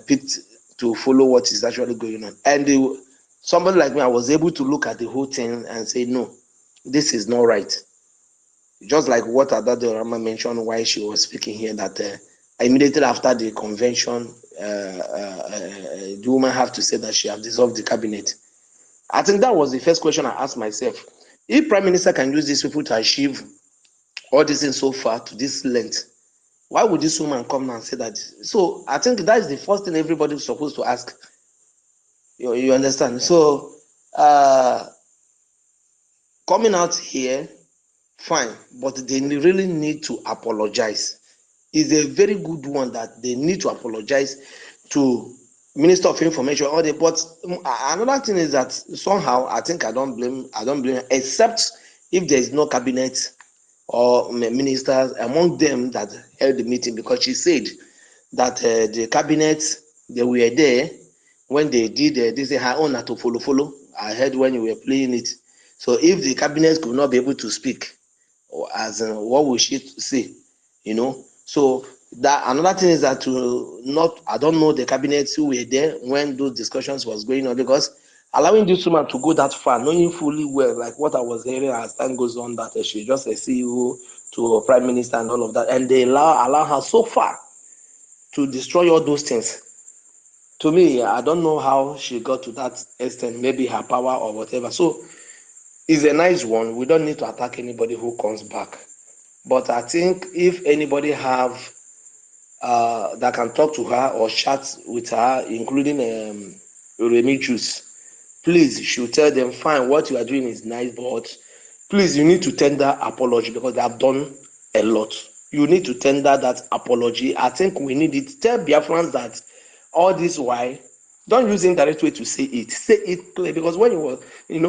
picked to follow what is actually going on. And somebody like me, I was able to look at the whole thing and say, no, this is not right. Just like what Adade Orama mentioned while she was speaking here, that immediately after the convention, the woman have to say that she have dissolved the cabinet. I think that was the first question I asked myself. If Prime Minister can use these people to achieve all these things so far to this length, why would this woman come now and say that? So I think that is the first thing everybody is supposed to ask. You understand? So coming out here, fine, but they really need to apologize. It's a very good one that they need to apologize to Minister of Information, all the, but another thing is that somehow I think I don't blame except if there is no cabinet or ministers among them that held the meeting, because she said that the cabinet, they were there when they did this her own to follow. I heard when you were playing it. So if the cabinet could not be able to speak, or as what will she say, you know? So that another thing is that to not, I don't know the cabinets who were there when those discussions was going on, because allowing this woman to go that far, knowing fully well, like what I was hearing as time goes on, that she just a CEO to a prime minister and all of that, and they allow her so far to destroy all those things. To me, I don't know how she got to that extent, maybe her power or whatever. So it's a nice one. We don't need to attack anybody who comes back. But I think if anybody have that can talk to her or chat with her, including Remigius, please, you should tell them, fine, what you are doing is nice, but please, you need to tender apology because they have done a lot. You need to tender that apology. I think we need it. Tell Biafrans that all this why, don't use indirect way to say it. Say it clear, because when you were,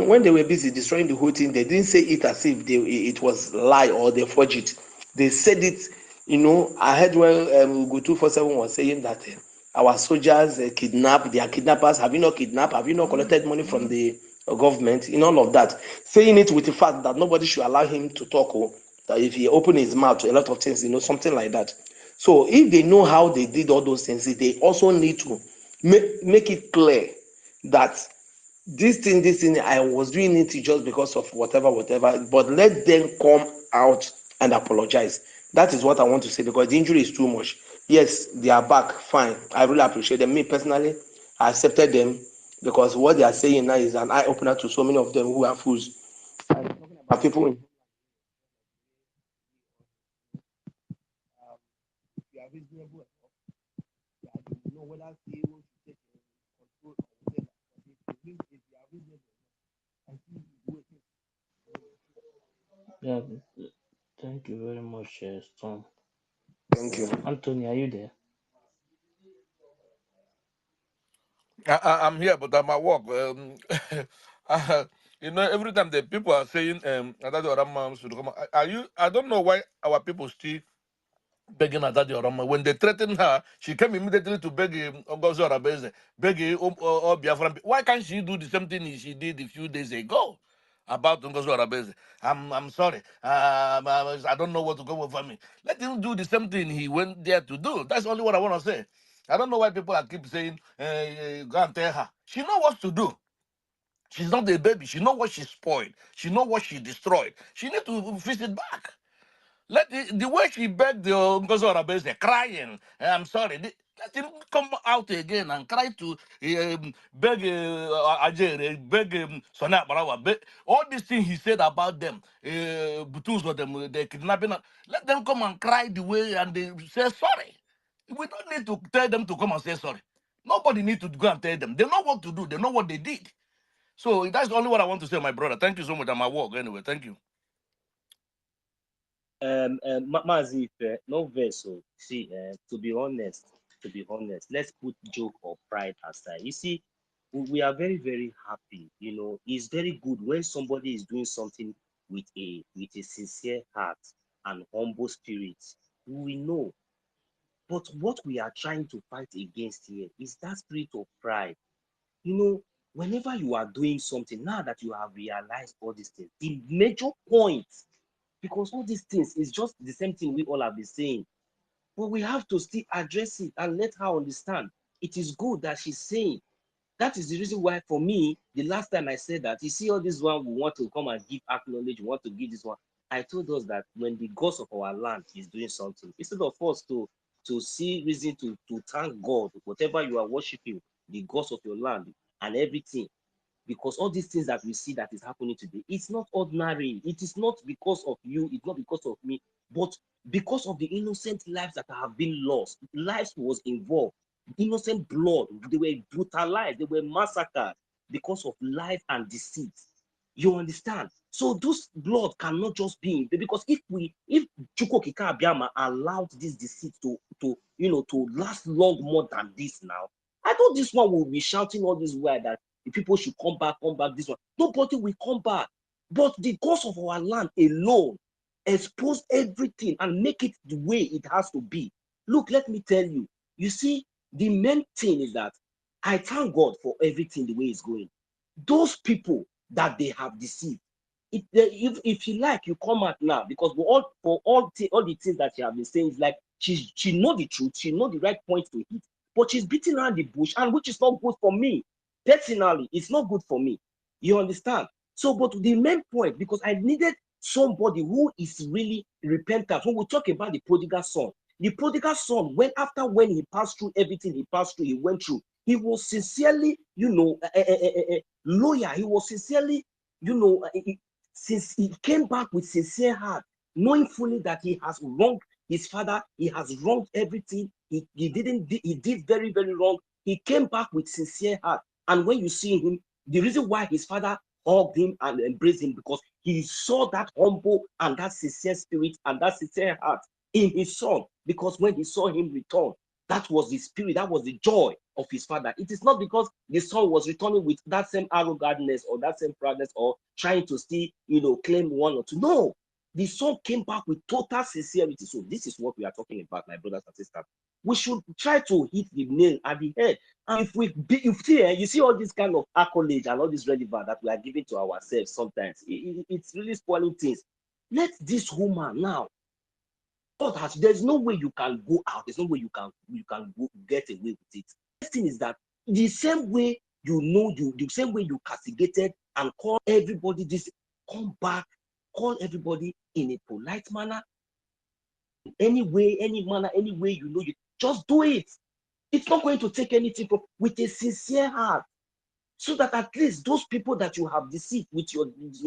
when they were busy destroying the whole thing, they didn't say it as if it was lie or they forged it. They said it. I heard when Go 247 was saying that our soldiers kidnap, their kidnappers. Have you not kidnapped? Have you not collected money from the government? In all of that, saying it with the fact that nobody should allow him to talk. That if he open his mouth to a lot of things, something like that. So if they know how they did all those things, they also need to make it clear that this thing, I was doing it just because of whatever, but let them come out and apologize. That is what I want to say, because the injury is too much. Yes, they are back, fine. I really appreciate them. Me personally, I accepted them because what they are saying now is an eye opener to so many of them who are fools. I'm talking about people in if you are reasonable enough, you know whether CEO should take control or whatever. But if you are reasonable and see you do Yeah, thank you very much, Storm. Thank you. Anthony, are you there? I'm here, but I'm at work. Every time the people are saying that Orama should come, are you? I don't know why our people still begging Adadi Orama. When they threatened her, she came immediately to beg Ogozo Rabeze, beg Biafran. Why can't she do the same thing she did a few days ago about Ngozo Rabeze? I'm sorry. I don't know what to go over me. Let him do the same thing he went there to do. That's only what I want to say. I don't know why people are keep saying, go and tell her. She know what to do. She's not a baby. She know what she spoiled. She know what she destroyed. She need to fix it back. Let the way she begged the Ngozo Arabese, crying, I'm sorry. Let him come out again and cry to beg Ajere, beg Sonia Barawa, beg all these things he said about them, Butus or them, the kidnapping. Let them come and cry the way and they say sorry. We don't need to tell them to come and say sorry. Nobody need to go and tell them. They know what to do. They know what they did. So that's only what I want to say, my brother. Thank you so much. I'm at work anyway. Thank you. Mazi, no vessel. See, to be honest, let's put joke or pride aside. You see, we are very, very happy. It's very good when somebody is doing something with a sincere heart and humble spirit. We know. But what we are trying to fight against here is that spirit of pride. Whenever you are doing something, now that you have realized all these things, the major point, because all these things is just the same thing we all have been saying, but we have to still address it and let her understand. It is good that she's saying. That is the reason why, for me, the last time I said that, you see all this one, we want to come and give acknowledge, we want to give this one. I told us that when the gods of our land is doing something, instead of us to see reason to thank God, whatever you are worshiping, the gods of your land and everything, because all these things that we see that is happening today, it's not ordinary. It is not because of you, it's not because of me, but because of the innocent lives that have been lost. Lives was involved, innocent blood, they were brutalized, they were massacred because of life and deceit. You understand? So those blood cannot just be because if Chukwokika Abiyama allowed this deceit to last long more than this now, I thought this one will be shouting all this while that the people should come back, this one. Nobody will come back. But the cause of our land alone expose everything and make it the way it has to be. Look, let me tell you. You see, the main thing is that I thank God for everything the way it's going. Those people that they have deceived, if you like, you come out now, because for all the things that you have been saying, is like she know the truth, she know the right point to hit, but she's beating around the bush, and which is not good for me personally. It's not good for me. You understand? So, but the main point, because I needed somebody who is really repentant. When we talk about the prodigal son, when he passed through everything he passed through, he went through, he was sincerely, loyal. He was sincerely, since he came back with sincere heart, knowing fully that he has wronged his father, he has wronged everything. He did very, very wrong. He came back with sincere heart. And when you see him, the reason why his father hugged him and embraced him, because he saw that humble and that sincere spirit and that sincere heart in his son. Because when he saw him return, that was the spirit, that was the joy of his father. It is not because the son was returning with that same arrogantness or that same proudness or trying to still, claim one or two. No, the son came back with total sincerity. So this is what we are talking about, my brothers and sisters. We should try to hit the nail at the head. And you see all this kind of accolade and all this relevance that we are giving to ourselves sometimes, it's really spoiling things. Let this woman now, God has, there's no way you can go out. There's no way you can go get away with it. The thing is that the same way the same way you castigated and call everybody this, come back, call everybody in a polite manner, any way, any manner, any way you just do it. It's not going to take anything from, with a sincere heart, so that at least those people that you have deceived with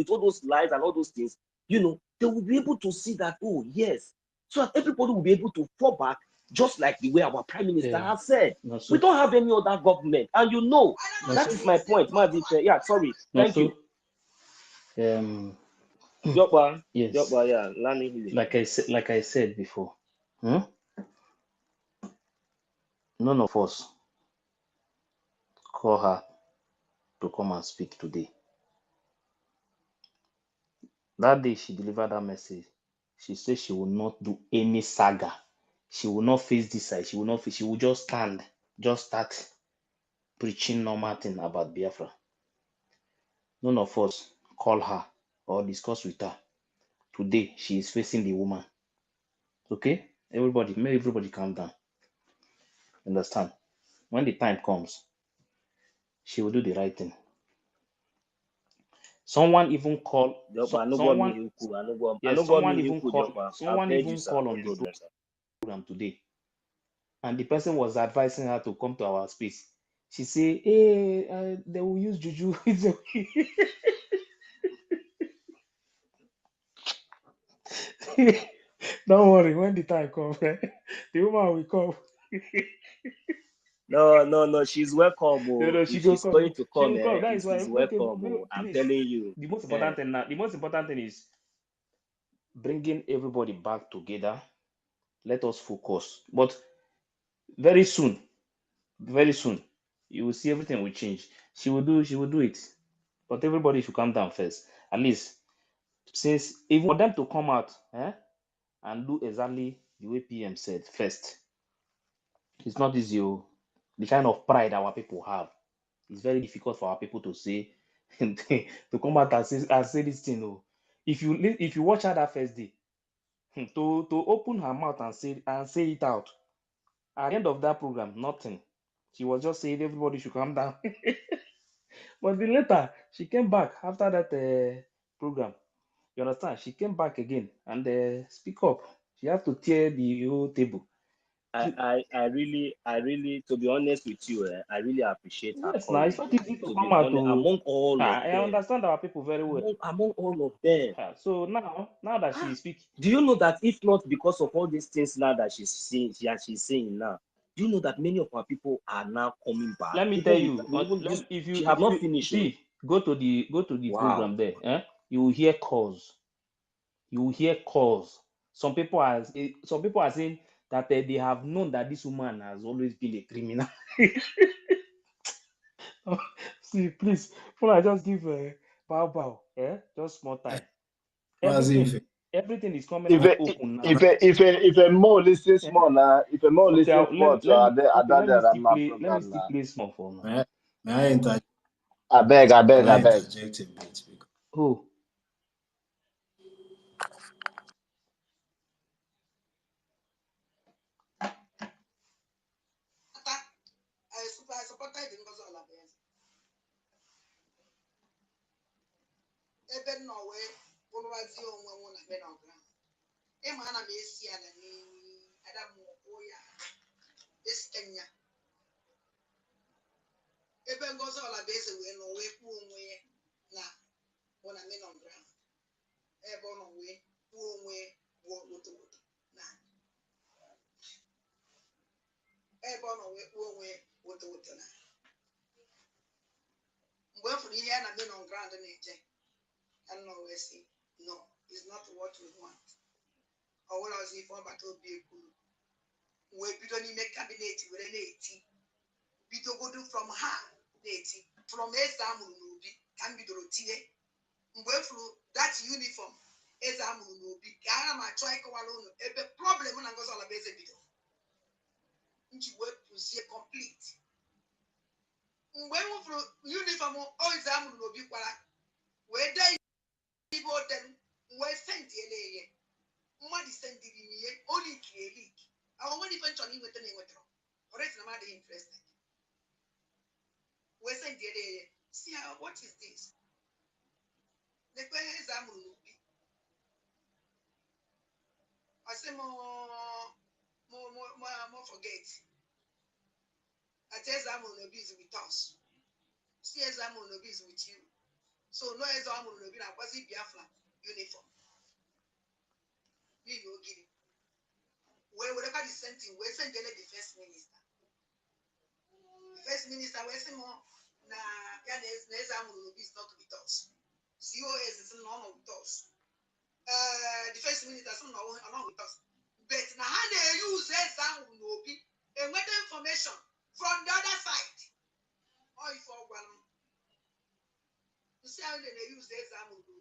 all those lies and all those things, they will be able to see that, oh yes, so that everybody will be able to fall back, just like the way our prime minister has said. We don't have any other government, and that is my point. Yeah, sorry, thank you. Yes, like I said before, none of us call her to come and speak today. That day she delivered that message, she said she will not do any saga. She will not face this side. She will just stand, just start preaching normal thing about Biafra. None of us call her or discuss with her. Today, she is facing the woman. Okay? May everybody calm down. Understand? When the time comes, she will do the right thing. Someone even called. Someone even called on the program today, and the person was advising her to come to our space. She said, "Hey, they will use juju." Don't worry, when the time comes, the woman will come. No, she's welcome. She's going to come, That is why. she's welcome. I'm telling you. The most important thing now. The most important thing is bringing everybody back together. Let us focus. But very soon, you will see everything will change. She will do it. But everybody should calm down first. At least, since even for them to come out and do exactly the way PM said first, it's not easy. The kind of pride our people have, it's very difficult for our people to say to come out and say this thing. If you watch her that first day, to open her mouth and say it out, at the end of that program, nothing. She was just saying everybody should calm down. But then later, she came back after that program. You understand? She came back again and speak up. She had to tear the whole table. I really, to be honest with you, I really appreciate her. Yes, now it's not easy to come out among all of them. I understand our people very well. Among all of them. So now that she speaks, do you know that if not because of all these things now that she's saying now, do you know that many of our people are now coming back? Let me tell you, if you have not finished, see, go to the program there. You will hear calls. You will hear calls. Some people are saying that they have known that this woman has always been a criminal. See, please, I just give a bow, just small time. Everything is coming If out a open now. if a more listens Eh? more now, if a more Okay, listens more to let me still my play. Let me program still now. play small for now. May I interject? I beg. May I interject a bit? Oh. I supported the Ngozi Olabenze. Ebe no way, Buluwazi onwe mo na be na ground. E ma na me esi ala ni Adamu Oya. Eskenya. Ebe Ngozi Olabenze we no we ku onwe na mo na me na ground. Ebe no we ku onwe wo woto na. Ebe no we ku onwe woto na. Mgbe furu ihe na me na ground na eje. And no we say no, it's not what we want. Or what I was if one battle be a cool. We don't make cabinet with an 80. We don't go do from her 80. From Esamu Nubi can be the routine. We through that uniform. Esamu Nubi. I am a trico alone. A problem when I goes all a base video. You work to see complete. When we through uniform or Esamu Nubi, where they vote them, we sent the Money sent the only clearly. Our money eventually with the name of or it's not interested. We sent the see what is this? The question is I'm I say more forget. I tell I'm on the busy with us. See as I'm on the busy with you. So no as I'm on the busy, I was in Biafra uniform. Me no give. Where whatever the same thing, we send the first minister. The first minister, we say more. Nah, yeah, there's I'm on the busy not with us. COS is not with us. The first minister is not with us. But now how they use exam will be and with information from the other side. Or if all one, you see how they use exam will be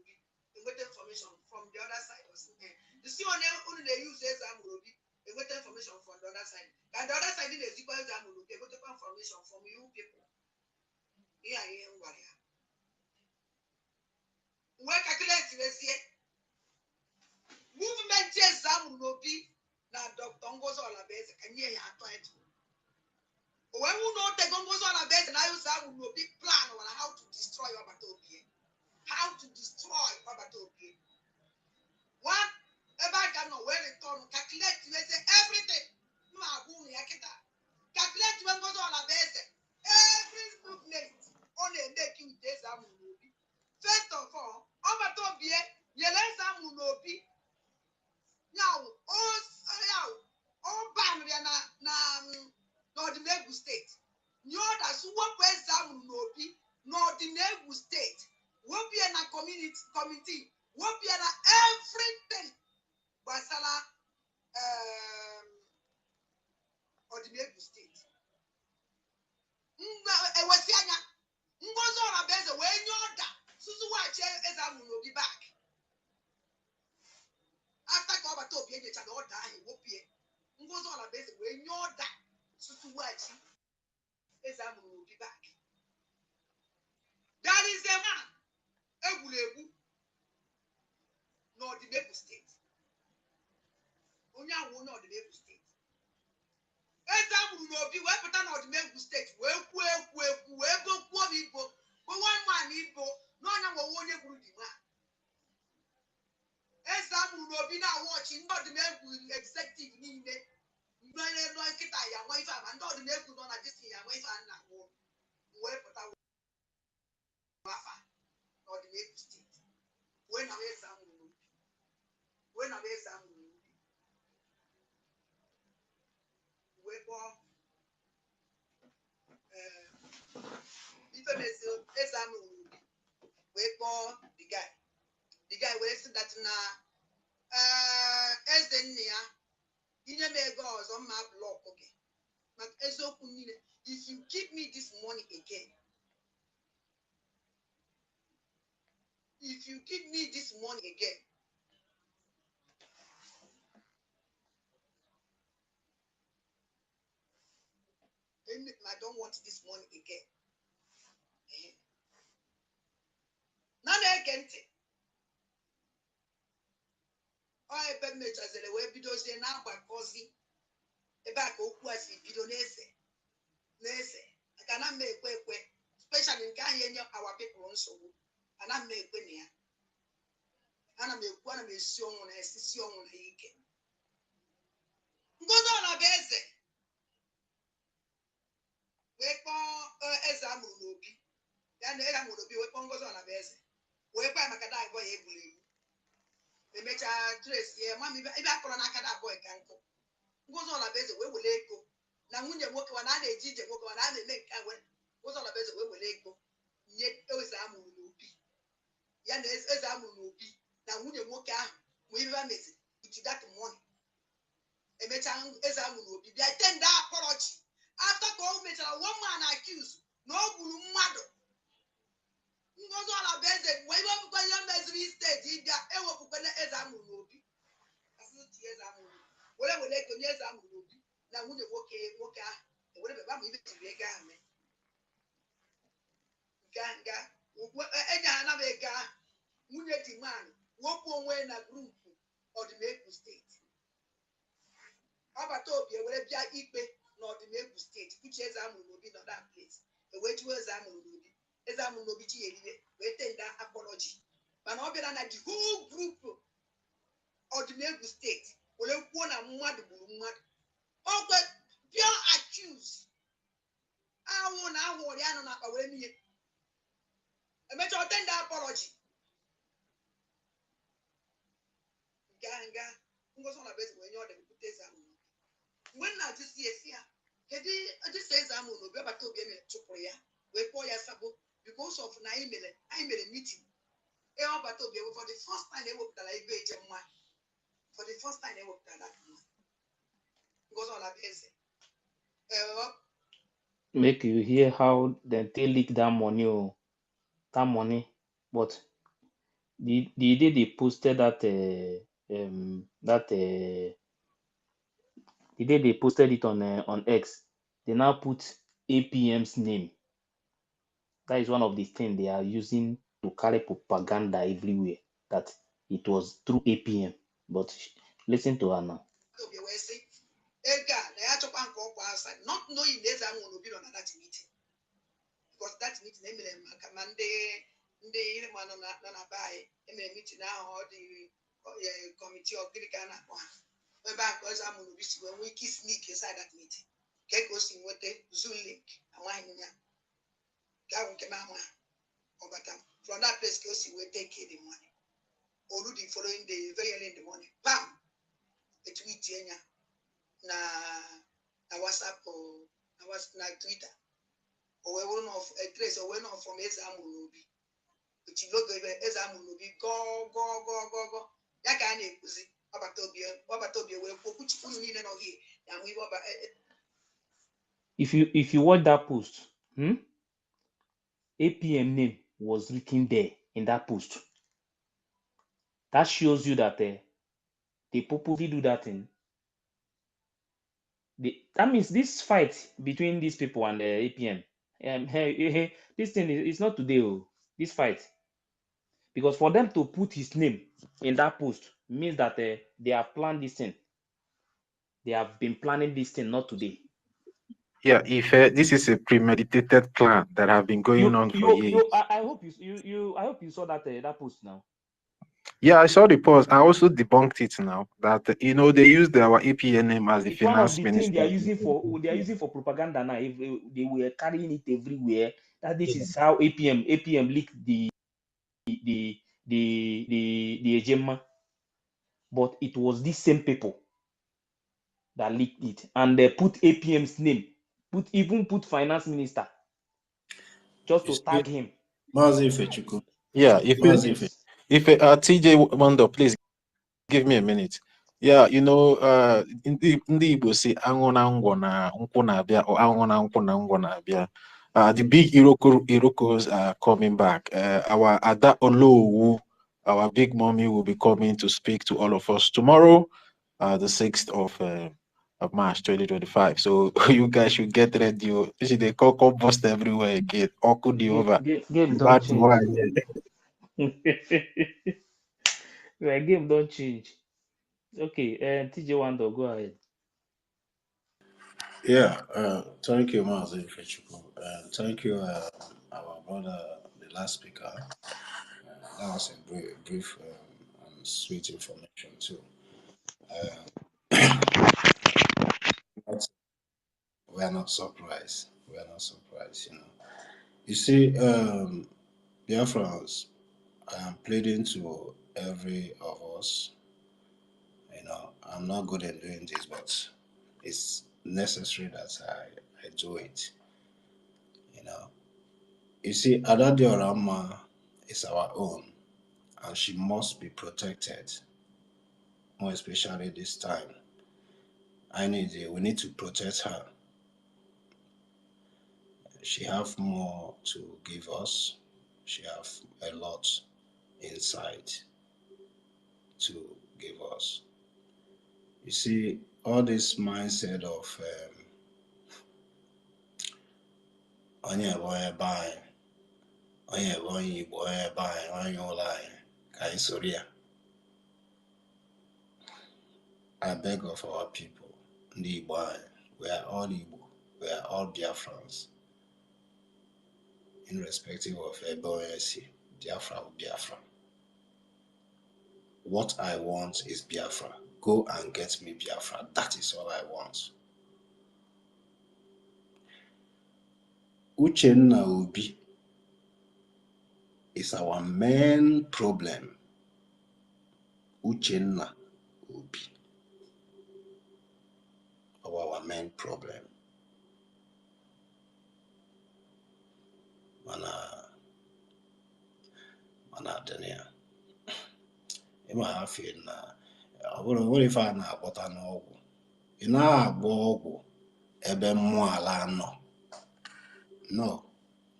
and with information from the other side. You see only they use exam will be and with information from the other side. And the other side is equal exam will be able to information from you people. Here I am, warrior. Where calculate this here? Movement exam will be now Dr. Ngozi Olabenze can hear your point. When we know the Ngozi Olabenze and I use that will be plan on how to destroy Obatopie. How to destroy Obatopie. One, everybody can know where it come, calculate, they say everything. Calculate when Ngozi Olabenze. Every movement only make you this movie. First of all, Obatopie, you let some movie. Now, all bam na Northern State. You that's what West Nobi, Northern State. Won't be in a committee, won't be in everything. Basala Northern State. Ewesianya. Ngozi Olabenze when you're that. Susu watch Ezamu will be back. After Kobatopie, they shall not die. Won't be. Ngozi Olabenze when you're that. Susu watch Ezamu will be back. That is a man. Egulebu. No, the Maple State. Only I will know the Maple State. Ezamu will be well, but not the Maple State. Well, go, Igbo. But one man, Igbo. No, no, one year would be man. Ezamu will be now watching, not the Maple executive in it. No, I wife, and not the Maple on a distance, I wife and not war. Well, but I will not the Maple State. When I Ezamu will be. When I Ezamu will be. We're Exam we call the guy. The guy will say that now as the near Inye me ego ọzọ mma block gị. Maka eziokwu niile, if you give me this money again, if you give me this money again, I don't want this money again. Na na-ege ntị. Ọ ebe mmechaziri wee bidozie na-agbakọzi ebe a ka okwu a si bido na-ese maka na mma ekwe especially nke anyị enye our people nsogbu ana mma ekwe na ya ana m esi ọnwụ na esisi ọnwụ na ike Ngozi ọla bụ eze wee kpọọ eze amụrụ n'obi ya na eze amụrụ n'obi wee kpọọ Ngozi ọla bụ eze wee kpaa maka da abụọ ya egburu egbu emechaa trace ya mama ibe akọrọ n'aka da abụọ ka nkụ Ngozi ọla bụ eze wee were ego na nwunye nwoke wa na a na-eji ije nwoke wa na a na-eme nke a wee Ngozi ọla bụ eze wee were ego nye eze amụrụ n'obi ya na eze amụrụ n'obi na nwunye nwoke ahụ ma ibe meziri iti that money emechaa eze amụrụ n'obi bịa tenda apology after ka o mechara one man accused na o gburu mmadụ Ngozi ọla bụ eze wee ibe ọbụkwa ihe meziri steeti ịbịa ewepụkwana eze amụrụ n'obi were ego nye eze amụrụ n'obi na nwunye nwoke ahụ ewere beba ma ibe jiri ego ahụ mee nga enye ha naba ego ahụ nwunye dị nwaanyị wepụ onwe na grupu ọdịmegwu steeti ọbata obi ewere bịa ikpe na ọdịmegwu steeti uche eze amụrụ n'obi nọ that place ewee jụọ eze amụrụ n'obi chi ya eriwe wee tenda apology mana ọ bịara na the whole group ọdịmegwu steeti were kwuo na mmadụ gburu mmadụ okwe pure accuse ahụ na ahụ ọrịa nọ n'akpa wee mihe emechaa ọtenda apology nga Ngozi ọla bụ eze wee nye ọdị bute eze amụrụ mgbe nna ajụsi esi ya kedu ajụsi eze amụrụ n'obi ọbata obi emere chụpụrụ ya wee kpọọ ya sabo because of na anyị mere meeting ọbata obi for the first time ewepụtara ego eje mma for the first time ewepụtara that mma Ngozi ọla bụ eze Make you hear how they take leak that money, but the day they posted the day they posted it on X, they now put APM's name. That is one of the things they are using to carry propaganda everywhere, that it was through APM. But listen to her now. Not knowing there's a will be on that meeting. Because that meeting, the man on a buy, meeting now, or the committee of Critical back because I'm going to be when we sneak inside that meeting. Get go see what the Zoom link and wine. From that place, go see where take the money. Already following the very early in the morning. Bam! A tweet na WhatsApp or na Twitter. Or one of a trace or one of from Ezamunobi. Which you look at Ezamunobi, go. That kind of pussy. If you watch that post, APM name was written there in that post. That shows you that they purposely do that thing. That means this fight between these people and the APM, this thing is not today. This fight, because for them to put his name in that post means that they have planned this thing. They have been planning this thing, not today. Yeah, if this is a premeditated plan that have been going on for years. I hope you saw that post now. Yeah, I saw the post. I also debunked it now. That they used our APN name as the finance minister. They are using for propaganda now. If they were carrying it everywhere, that this is how APM leaked the agenda. But it was these same people that leaked it, and they put APM's name, put finance minister, just to tag him. Yeah, if TJ Wonder, please give me a minute. Yeah, ndị Igbo say anwụ na ngwọ na nkwụ na-abịa, or anwụ na nkwụ na ngwọ na-abịa. The big Iroquois are coming back. Our Ada Olowu, our big mommy, will be coming to speak to all of us tomorrow, the 6th of March 2025. So you guys should get ready. This is the cocoa bust everywhere again. Oku the over. Game don't Bad change. boy. Well, game don't change. Okay, TJ Wando, go ahead. Yeah, thank you, Mazi Fechiko. Thank you, our brother, the last speaker. That was a brief and sweet information too. But we are not surprised. We are not surprised, You see, dear friends, I am pleading to every of us. I'm not good at doing this, but it's necessary that I do it. You see, Ada Diorama is our own, and she must be protected, more especially this time. We need to protect her. She have more to give us. She have a lot inside to give us. You see, all this mindset of onye bụ onye be anyị, onye bụ onye Igbo, onye be anyị, onye ụlọ anyị, ka anyị soro ya. I beg of our people, ndị Igbo anyị, we are all Igbo, we are all Biafrans, irrespective of ebe onye si, Biafra or Biafra. What I want is Biafra. Go and get me Biafra. That is all I want. Uchenna Obi is our main problem. Uchenna Obi, our main problem. Mana Dania. Ịma ha feel na ọ bụrụ ife a na-akpọta n'ọgwụ. Ị na-agba ọgwụ ebe mmụọ ala nọ. No,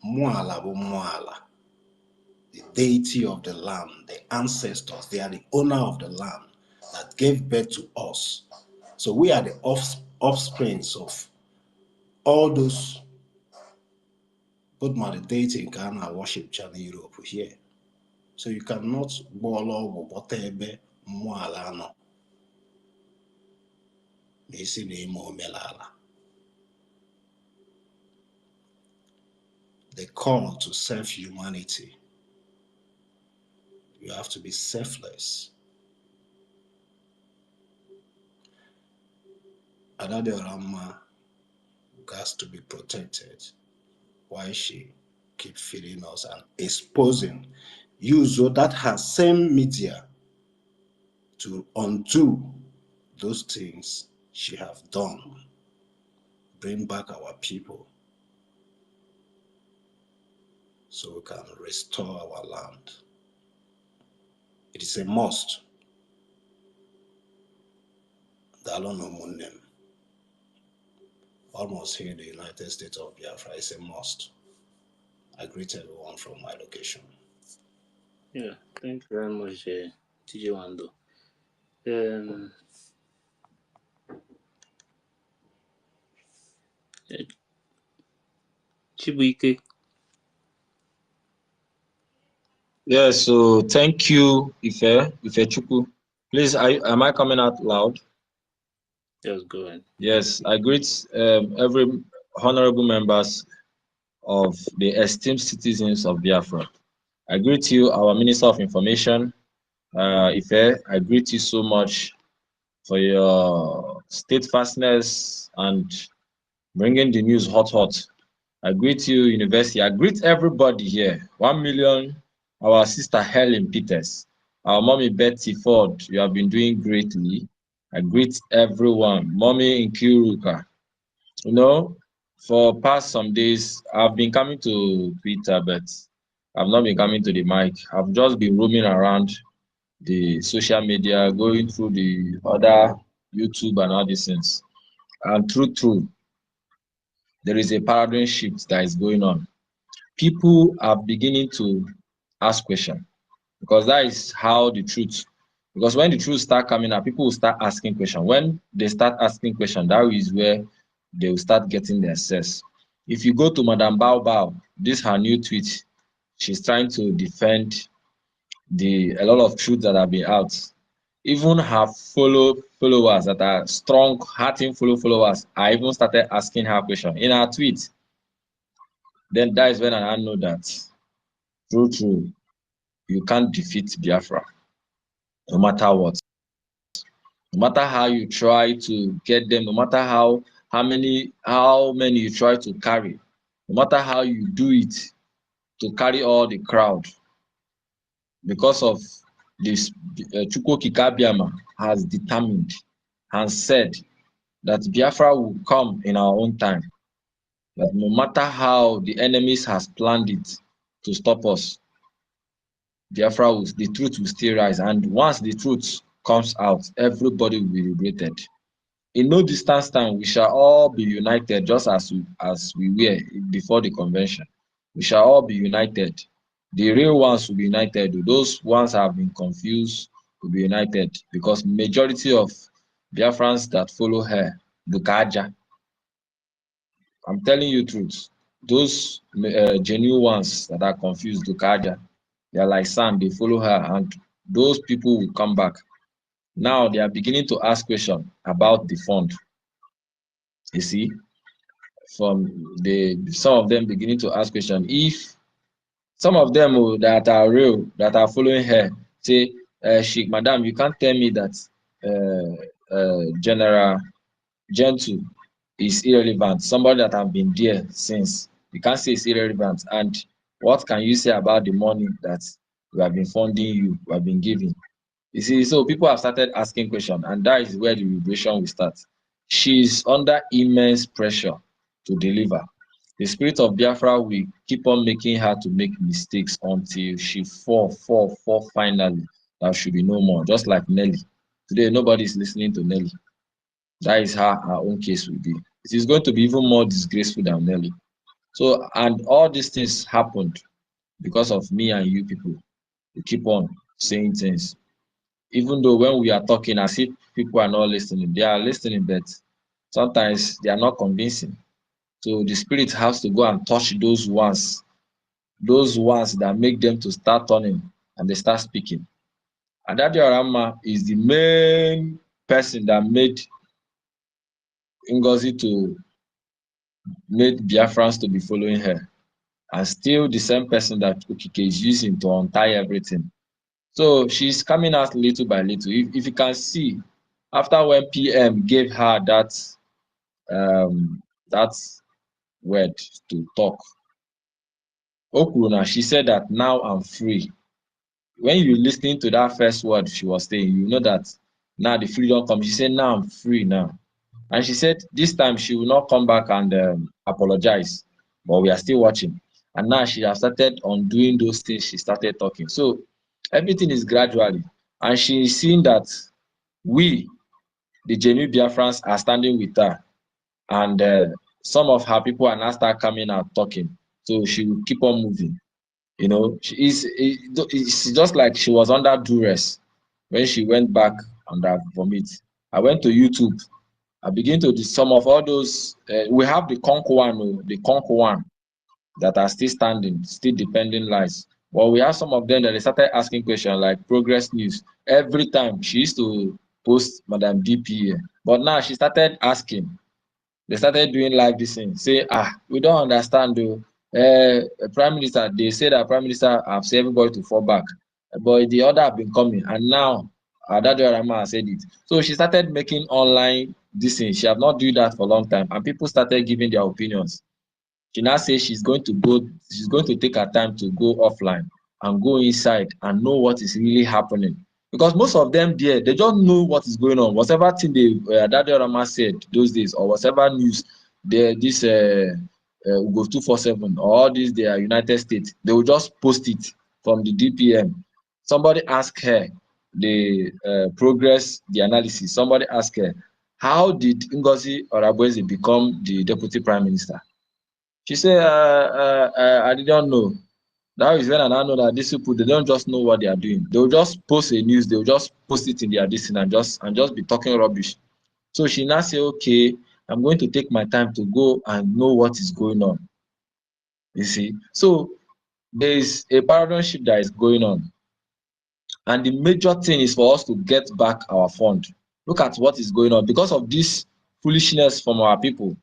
mmụọ ala bụ mmụọ ala. The deity of the land, the ancestors, they are the owner of the land that gave birth to us. So we are the offsprings of all those, but my deity in Ghana worship China Europe here. So you cannot bolo whatever mualano. The call to self-humanity. You have to be selfless. Another Rama has to be protected. Why she keep feeding us and exposing use that has same media to undo those things she have done. Bring back our people so we can restore our land. It is a must. Almost here in the United States of Biafra is a must. I greet everyone from my location. Yeah, thank you very much, TJ Wando. Chibuike. Yes, so thank you, Ifechukwu. Please, am I coming out loud? Yes, go ahead. Yes, I greet every honorable members of the esteemed citizens of Biafra. I greet you, our Minister of Information, Ife. I greet you so much for your steadfastness and bringing the news hot. I greet you, University. I greet everybody here. 1 million, our sister Helen Peters, our mommy Betty Ford. You have been doing greatly. I greet everyone. Mommy Nkiruka. For past some days, I've been coming to Twitter, but I've not been coming to the mic. I've just been roaming around the social media, going through the other YouTube and all these things. And true, there is a paradigm shift that is going on. People are beginning to ask questions because that is how the truth. Because when the truth start coming out, people will start asking questions. When they start asking questions, that is where they will start getting their sense. If you go to Madame Bao, this her new tweet, she's trying to defend a lot of truth that have been out. Even her followers that are strong, hearting followers, I even started asking her question in her tweet. Then that is when I know that true, you can't defeat Biafra, no matter what. No matter how you try to get them, no matter how many you try to carry, no matter how you do it to carry all the crowd, because of this, Chukwuokike Abbiama has determined and said that Biafra will come in our own time. That no matter how the enemies has planned it to stop us, the truth will still rise. And once the truth comes out, everybody will be liberated. In no distance time, we shall all be united, just as we were before the convention. We shall all be united. The real ones will be united. Those ones have been confused will be united, because majority of Biafrans that follow her, Bukaja, I'm telling you truth. Those genuine ones that are confused, Bukaja, they are like sand. They follow her, and those people will come back. Now they are beginning to ask questions about the fund. You see, some of them beginning to ask questions. If some of them that are real, that are following her, say, Sheikh, madam, you can't tell me that General Gentle is irrelevant. Somebody that have been there since, you can't say it's irrelevant. And what can you say about the money that we have been funding you, we have been giving? You see, so people have started asking questions, and that is where the liberation will start. She is under immense pressure to deliver. The spirit of Biafra will keep on making her to make mistakes until she fall finally. There should be no more. Just like Nelly. Today, nobody is listening to Nelly. That is how our own case will be. It is going to be even more disgraceful than Nelly. So, and all these things happened because of me and you people. We keep on saying things. Even though when we are talking as if people are not listening, they are listening, but sometimes they are not convincing. So the spirit has to go and touch those ones that make them to start turning and they start speaking. And that Rama is the main person that made Ngozi to make Biafrans to be following her. And still the same person that Okike is using to untie everything. So she's coming out little by little. If you can see, after when PM gave her that word to talk, Okuruna, she said that now I'm free. When you listening to that first word she was saying, you know that now the freedom comes. She said, now I'm free now. And she said this time she will not come back and apologize, but we are still watching. And now she has started on doing those things she started talking. So everything is gradually. And she is seeing that we, the genuine Biafrans, are standing with her. And some of her people are now start coming out talking. So she will keep on moving. You know, it's just like she was under duress when she went back on that vomit. I went to YouTube. I begin to some of all those. We have the Conquer one that are still standing, still defending lies. But we have some of them that they started asking questions like Progress News. Every time she used to post Madam DP, but now she started asking. They started doing live this thing. Say, we don't understand though. Prime Minister, they say that Prime Minister have said everybody to fall back, but the order have been coming, and now Adado Rama has said it. So she started making online this thing. She have not done that for a long time, and people started giving their opinions. She now says she's going to take her time to go offline and go inside and know what is really happening. Because most of them there, they don't know what is going on. Whatever thing Adado Rama said those days, or whatever news this Ugo 247 or all these they are United States, they will just post it from the DPM. Somebody ask her the progress, the analysis. Somebody asked her, how did Ngozi Orabueze become the deputy prime minister? She said, I didn't know. That is when I now know that these people, they don't just know what they are doing. They'll just post a news, they'll just post it in their distance and just be talking rubbish. So she now say, okay, I'm going to take my time to go and know what is going on. You see? So there is a paradigm that is going on. And the major thing is for us to get back our fund. Look at what is going on. Because of this foolishness from our people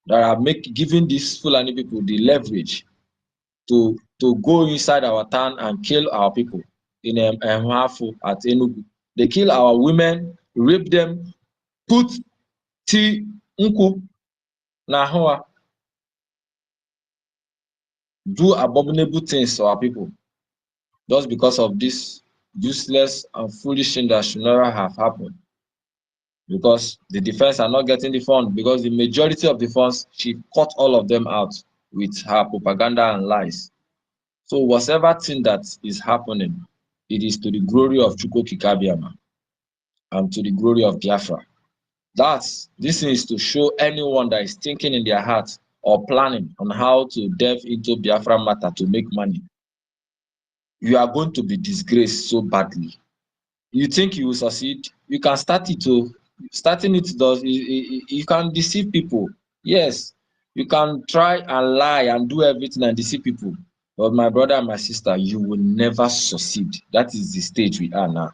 that are giving these Fulani people the leverage to go inside our town and kill our people in Mhafu at Enugu. They kill our women, rape them, put nku na hoa, do abominable things to our people just because of this useless and foolish thing that should never have happened. Because the defense are not getting the fund, because the majority of the funds, she cut all of them out with her propaganda and lies. So whatever thing that is happening, it is to the glory of Chukwu Kikabiama and to the glory of Biafra. This is to show anyone that is thinking in their heart or planning on how to delve into Biafra matter to make money. You are going to be disgraced so badly. You think you will succeed? You can start it. Starting it you can deceive people. Yes, you can try and lie and do everything and deceive people. But my brother and my sister, you will never succeed. That is the stage we are now.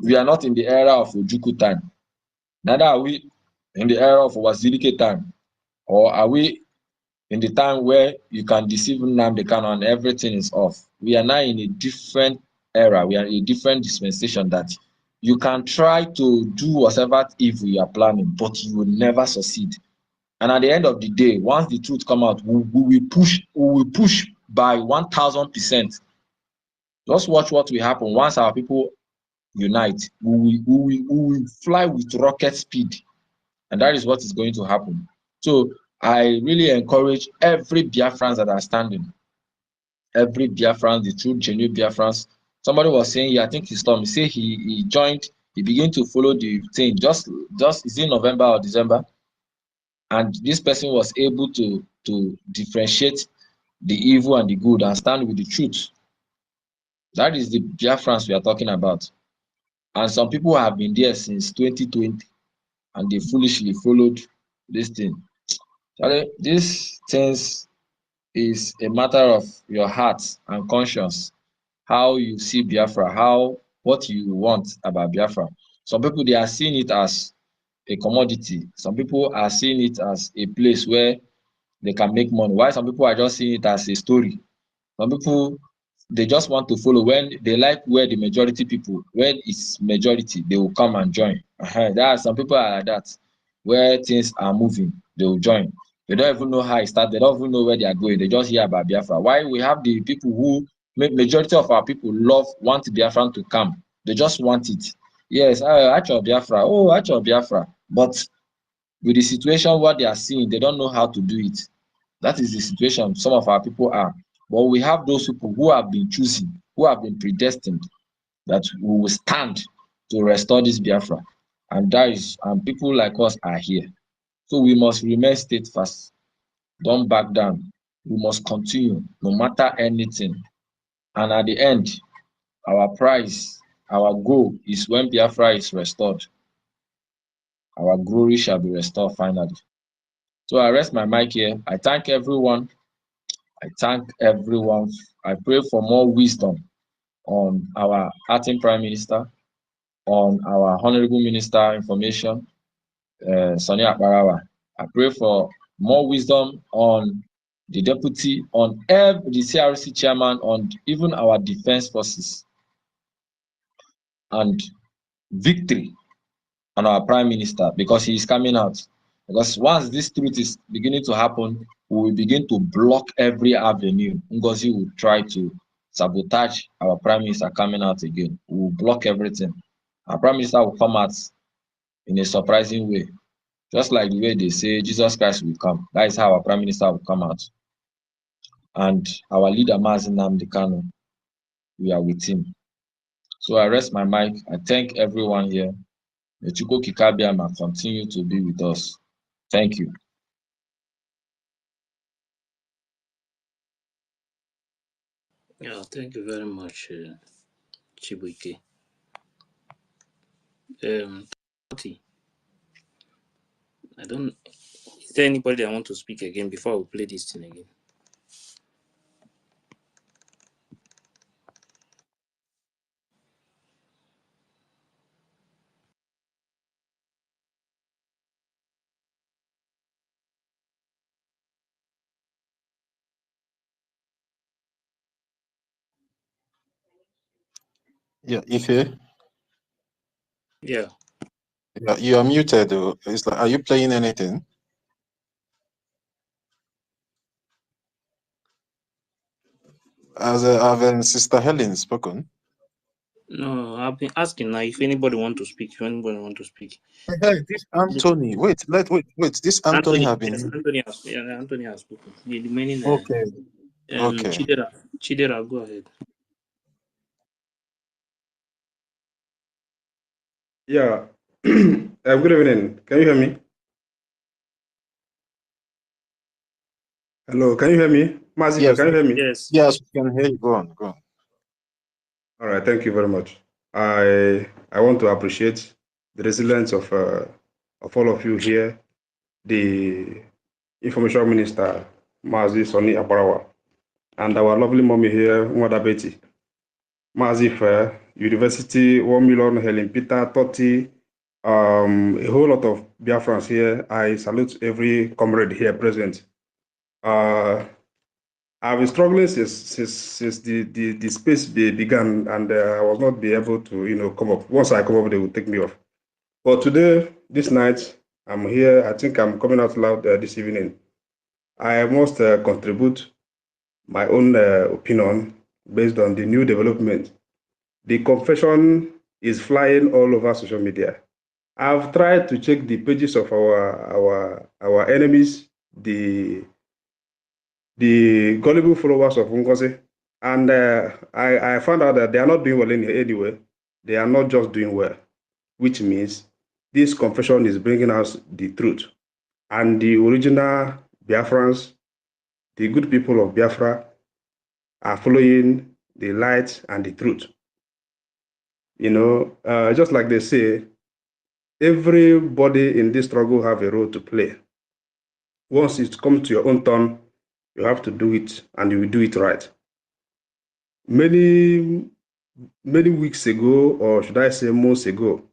We are not in the era of Ojukwu time. Neither are we in the era of Wazirike time. Or are we in the time where you can deceive Nnamdi Kanu and everything is off. We are now in a different era. We are in a different dispensation that you can try to do whatever evil you are planning, but you will never succeed. And at the end of the day, once the truth come out, we will push by 1000%. Just watch what will happen once our people unite. We will fly with rocket speed, and that is what is going to happen. So I really encourage every Biafrans that are standing, every Biafrans, the true genuine Biafrans. Somebody was saying, I think he told me, say he joined, he began to follow the thing just is in November or December, and this person was able to differentiate the evil and the good and stand with the truth. That is the Biafrans we are talking about. And some people have been there since 2020 and they foolishly followed this thing. These things is a matter of your heart and conscience, how you see Biafra, what you want about Biafra. Some people, they are seeing it as a commodity. Some people are seeing it as a place where they can make money. While some people are just seeing it as a story. Some people, they just want to follow. When they like where the majority people, when it's majority, they will come and join. There are some people are like that, where things are moving, they will join. They don't even know how it started. They don't even know where they are going. They just hear about Biafra. Why we have the people who, majority of our people want Biafra to come. They just want it. Yes, actual Biafra. Oh, actual Biafra. But with the situation, what they are seeing, they don't know how to do it. That is the situation some of our people are. But we have those people who have been choosing, who have been predestined, that we will stand to restore this Biafra. And people like us are here. So we must remain steadfast. Don't back down. We must continue no matter anything. And at the end, our prize, our goal is when Biafra is restored, our glory shall be restored finally. So I rest my mic here. I thank everyone. I pray for more wisdom on our acting Prime Minister, on our Honorable Minister Information, Sonny Akbarawa. I pray for more wisdom on the Deputy, on the CRC Chairman, on even our Defense Forces, and victory on our Prime Minister, because he is coming out. Because once this truth is beginning to happen, we will begin to block every avenue. Ngozi will try to sabotage our Prime Minister coming out again. We will block everything. Our Prime Minister will come out in a surprising way. Just like the way they say Jesus Christ will come. That is how our Prime Minister will come out. And our leader, Mazi Nnamdi Kanu, we are with him. So I rest my mic. I thank everyone here. May Chukwu Kikabiama continue to be with us. Thank you. Yeah, thank you very much, Chibuike. Toti, I don't. Is there anybody that want to speak again before we play this thing again? Yeah, Ife. Yeah. Yeah, you are muted though. It's like, are you playing anything? Have Sister Helen spoken? No, I've been asking now if anybody want to speak. If anybody want to speak. Hey, this Anthony. Wait. This Anthony Anthony, have yes, been. Anthony has spoken. The remaining, Okay. Okay. Chidera, go ahead. Yeah. Good evening. Can you hear me? Hello, can you hear me? Mazifa, Yes. can you hear me? Yes. Yes, we can hear you. Go on. Go on. All right, thank you very much. I want to appreciate the resilience of all of you here, the Information Minister, Mazi Soni Abarawa, and our lovely mommy here, Mwada Betty. Mazifa, University, 1 million, Helen Peter, 30, a whole lot of Biafrans here. I salute every comrade here present. I've been struggling since the space began, and I was not be able to come up. Once I come up, they will take me off. But today, this night, I'm here. I think I'm coming out loud this evening. I must contribute my own opinion based on the new development. The confession is flying all over social media. I've tried to check the pages of our enemies, the gullible followers of Ngozi, and I found out that they are not doing well anyway. They are not just doing well, which means this confession is bringing us the truth. And the original Biafrans, the good people of Biafra, are following the light and the truth. Just like they say, everybody in this struggle have a role to play. Once it comes to your own turn, you have to do it, and you will do it right. Many weeks ago, or should I say months ago,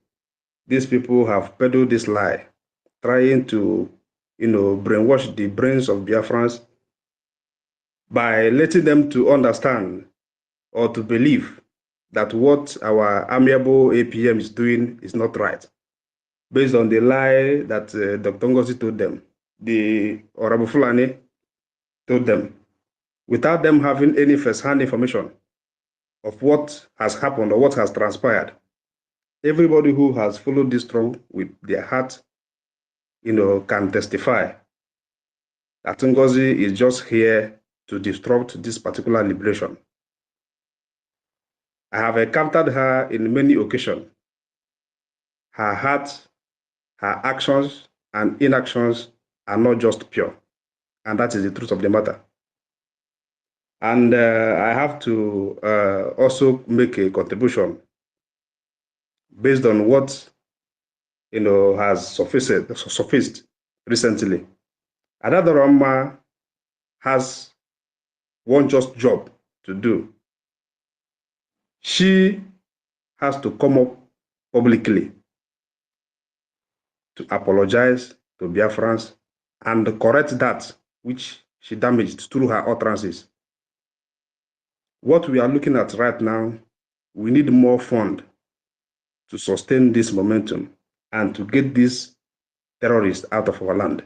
these people have peddled this lie, trying to, brainwash the brains of Biafrans by letting them to understand or to believe that what our amiable APM is doing is not right, based on the lie that Dr. Ngozi told them, the Honorable Fulani told them, without them having any first-hand information of what has happened or what has transpired. Everybody who has followed this strong with their heart, can testify that Ngozi is just here to disrupt this particular liberation. I have encountered her in many occasions. Her heart, her actions, and inactions are not just pure. And that is the truth of the matter. And I have to also make a contribution based on what has surfaced recently. Adadoroma has one just job to do. She has to come up publicly to apologize to Biafrans and correct that which she damaged through her utterances. What we are looking at right now, we need more fund to sustain this momentum and to get these terrorists out of our land.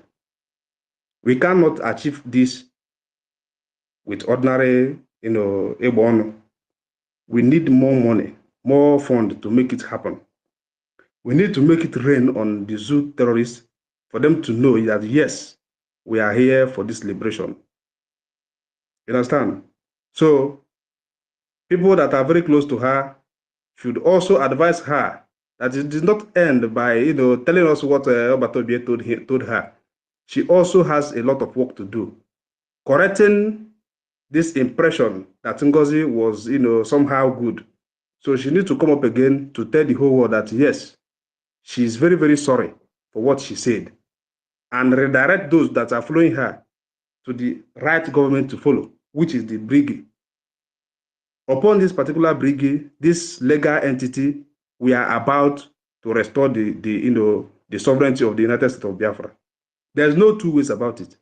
We cannot achieve this with ordinary, Ebon. We need more money, more fund to make it happen. We need to make it rain on the zoo terrorists for them to know that, yes, we are here for this liberation. You understand? So, people that are very close to her should also advise her that it did not end by telling us what Obatobie told her. She also has a lot of work to do, correcting this impression that Ngozi was somehow good. So she needs to come up again to tell the whole world that yes, she is very, very sorry for what she said, and redirect those that are following her to the right government to follow, which is the brigade. Upon this particular brigade, this legal entity, we are about to restore the sovereignty of the United States of Biafra. There's no two ways about it.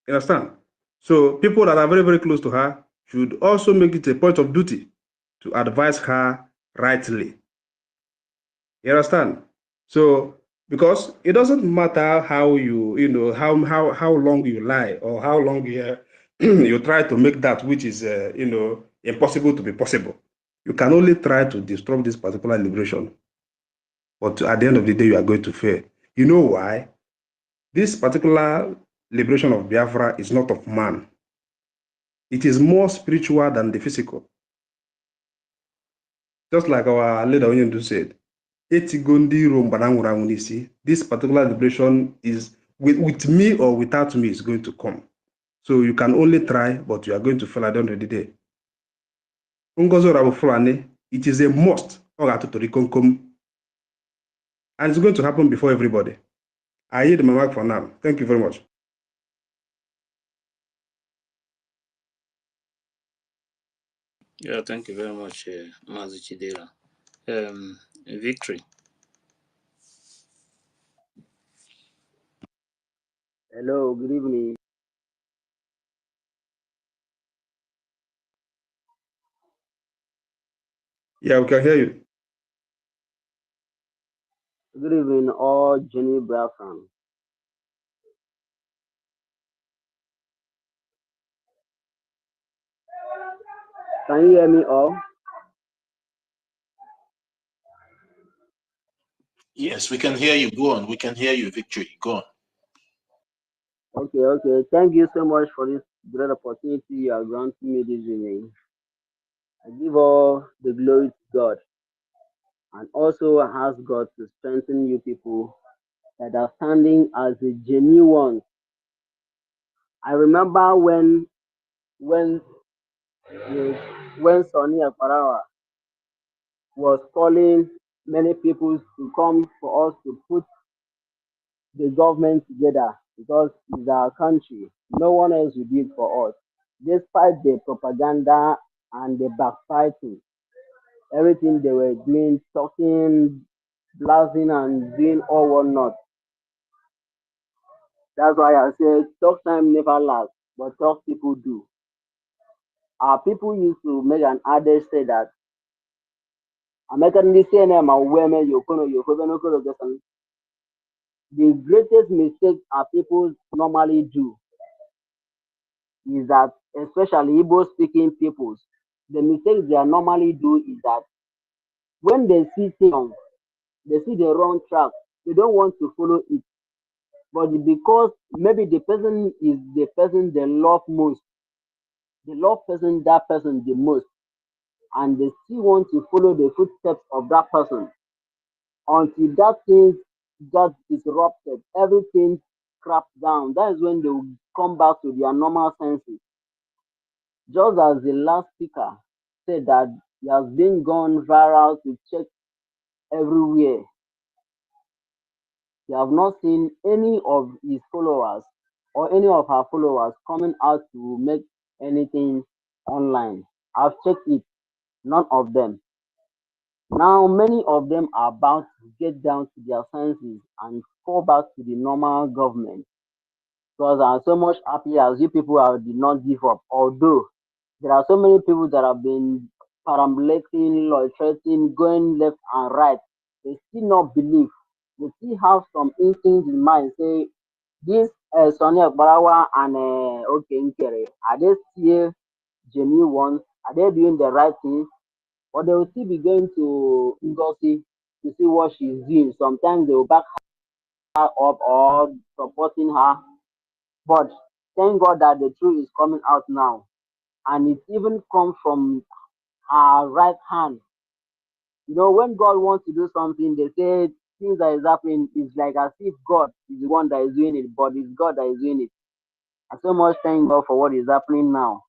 You understand? So people that are very, very close to her should also make it a point of duty to advise her rightly. You understand? So because it doesn't matter how how long you lie or how long you try to make that which is impossible to be possible. You can only try to disrupt this particular liberation, but at the end of the day, you are going to fail. You know why? This particular liberation of Biafra is not of man. It is more spiritual than the physical. Just like our leader Onyendu said, this particular liberation is with me or without me is going to come. So you can only try, but you are going to fail at the end of the day. It is a must. And it's going to happen before everybody. I yield my mic for now. Thank you very much. Yeah, thank you very much, Mazi Chidera. Victory. Hello, good evening. Yeah, we can hear you. Good evening, all Jenny Brafam. Can you hear me all? Yes, we can hear you. Go on. We can hear you, Victory. Go on. Okay. Thank you so much for this great opportunity you are granting me this evening. I give all the glory to God and also ask God to strengthen you people that are standing as the genuine ones. I remember when Sonny Akparawa was calling many people to come for us to put the government together because it's our country. No one else will do it for us. Despite the propaganda and the backfighting, everything they were doing, talking, blasting, and doing all whatnot. That's why I said talk time never lasts, but talk people do. Our people used to make an adage say that the greatest mistake our people normally do is that, especially Igbo speaking peoples, the mistakes they normally do is that when they see things, they see the wrong track, they don't want to follow it. But because maybe the person is the person they love most, they love that person the most, and they still want to follow the footsteps of that person until that thing got disrupted, everything craps down. That is when they will come back to their normal senses. Just as the last speaker said that he has been gone viral to check everywhere. We have not seen any of his followers or any of her followers coming out to make anything online. I've checked it, none of them. Now, many of them are about to get down to their senses and fall back to the normal government because I'm so much happy as you people did not give up. Although there are so many people that have been perambulating, loitering, going left and right. They still not believe. They still have some instincts in mind. Say this Sonia Barawa and okay Nkere, are they still genuine ones? Are they doing the right things? Or they will still be going to Ngozi to see what she's doing. Sometimes they will back her up or supporting her. But thank God that the truth is coming out now. And it even comes from her right hand. You know, when God wants to do something, they say things that is happening is like as if God is the one that is doing it, but it's God that is doing it. I so much thank God for what is happening now.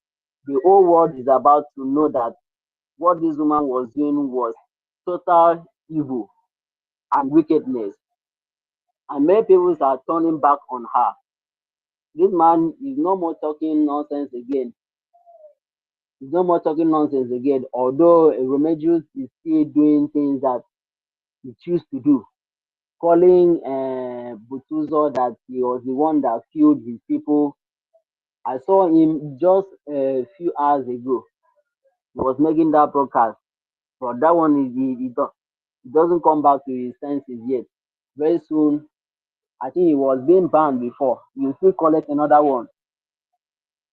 The whole world is about to know that what this woman was doing was total evil and wickedness. And many people are turning back on her. This man is no more talking nonsense again. He's no more talking nonsense again. Although Remedios is still doing things that he choose to do, calling Butuzo that he was the one that killed his people. I saw him just a few hours ago. He was making that broadcast, but that one he doesn't come back to his senses yet. Very soon, I think he was being banned before. You still collect another one.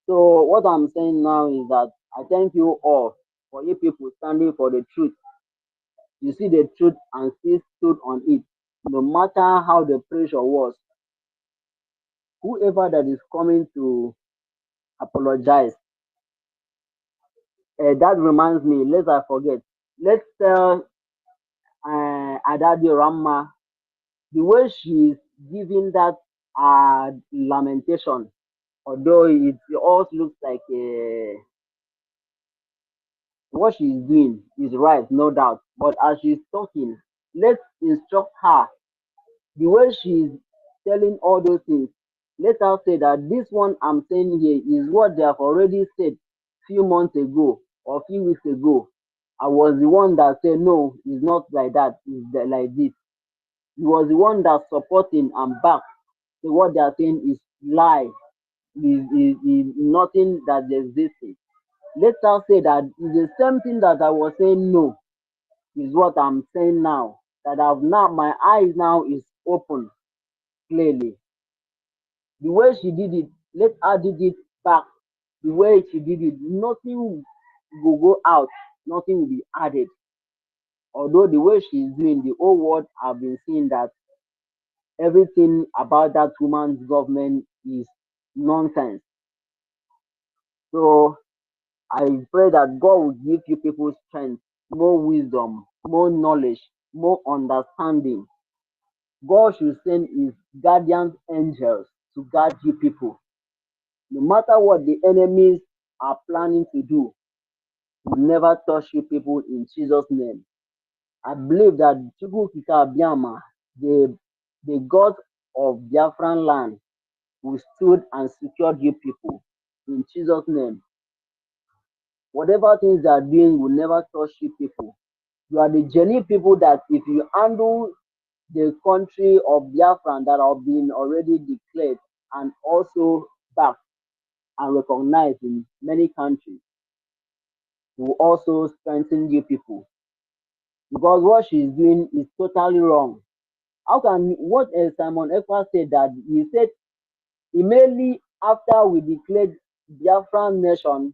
So what I'm saying now is that I thank you all for you people standing for the truth. You see the truth and still stood on it. No matter how the pressure was, whoever that is coming to apologize, that reminds me, lest I forget, let's tell Adadi Ramma the way she's giving that lamentation, although it all looks like what she's doing is right, no doubt. But as she's talking, let's instruct her the way she's telling all those things. Let us say that this one I'm saying here is what they have already said few months ago or few weeks ago. I was the one that said no, it's not like that, like this. He was the one that supporting and back. So what they are saying is lie, is nothing that exists. Let us say that it's the same thing that I was saying no, is what I'm saying now. That I've now my eyes now is open clearly. The way she did it, let her did it back. The way she did it, nothing will go out, nothing will be added. Although the way she's doing, the whole world have been seeing that everything about that woman's government is nonsense. So I pray that God will give you people strength, more wisdom, more knowledge, more understanding. God should send his guardian angels to guard you people. No matter what the enemies are planning to do, will never touch you people in Jesus' name. I believe that Chukwu Kika Abiyama, the God of Biafran land, will stood and secured you people in Jesus' name. Whatever things they are doing will never touch you people. You are the genuine people that if you handle the country of Biafran that have been already declared and also backed and recognized in many countries, will also strengthen you people. Because what she's doing is totally wrong. How can what Simon Ekpa said that he said immediately after we declared Biafran nation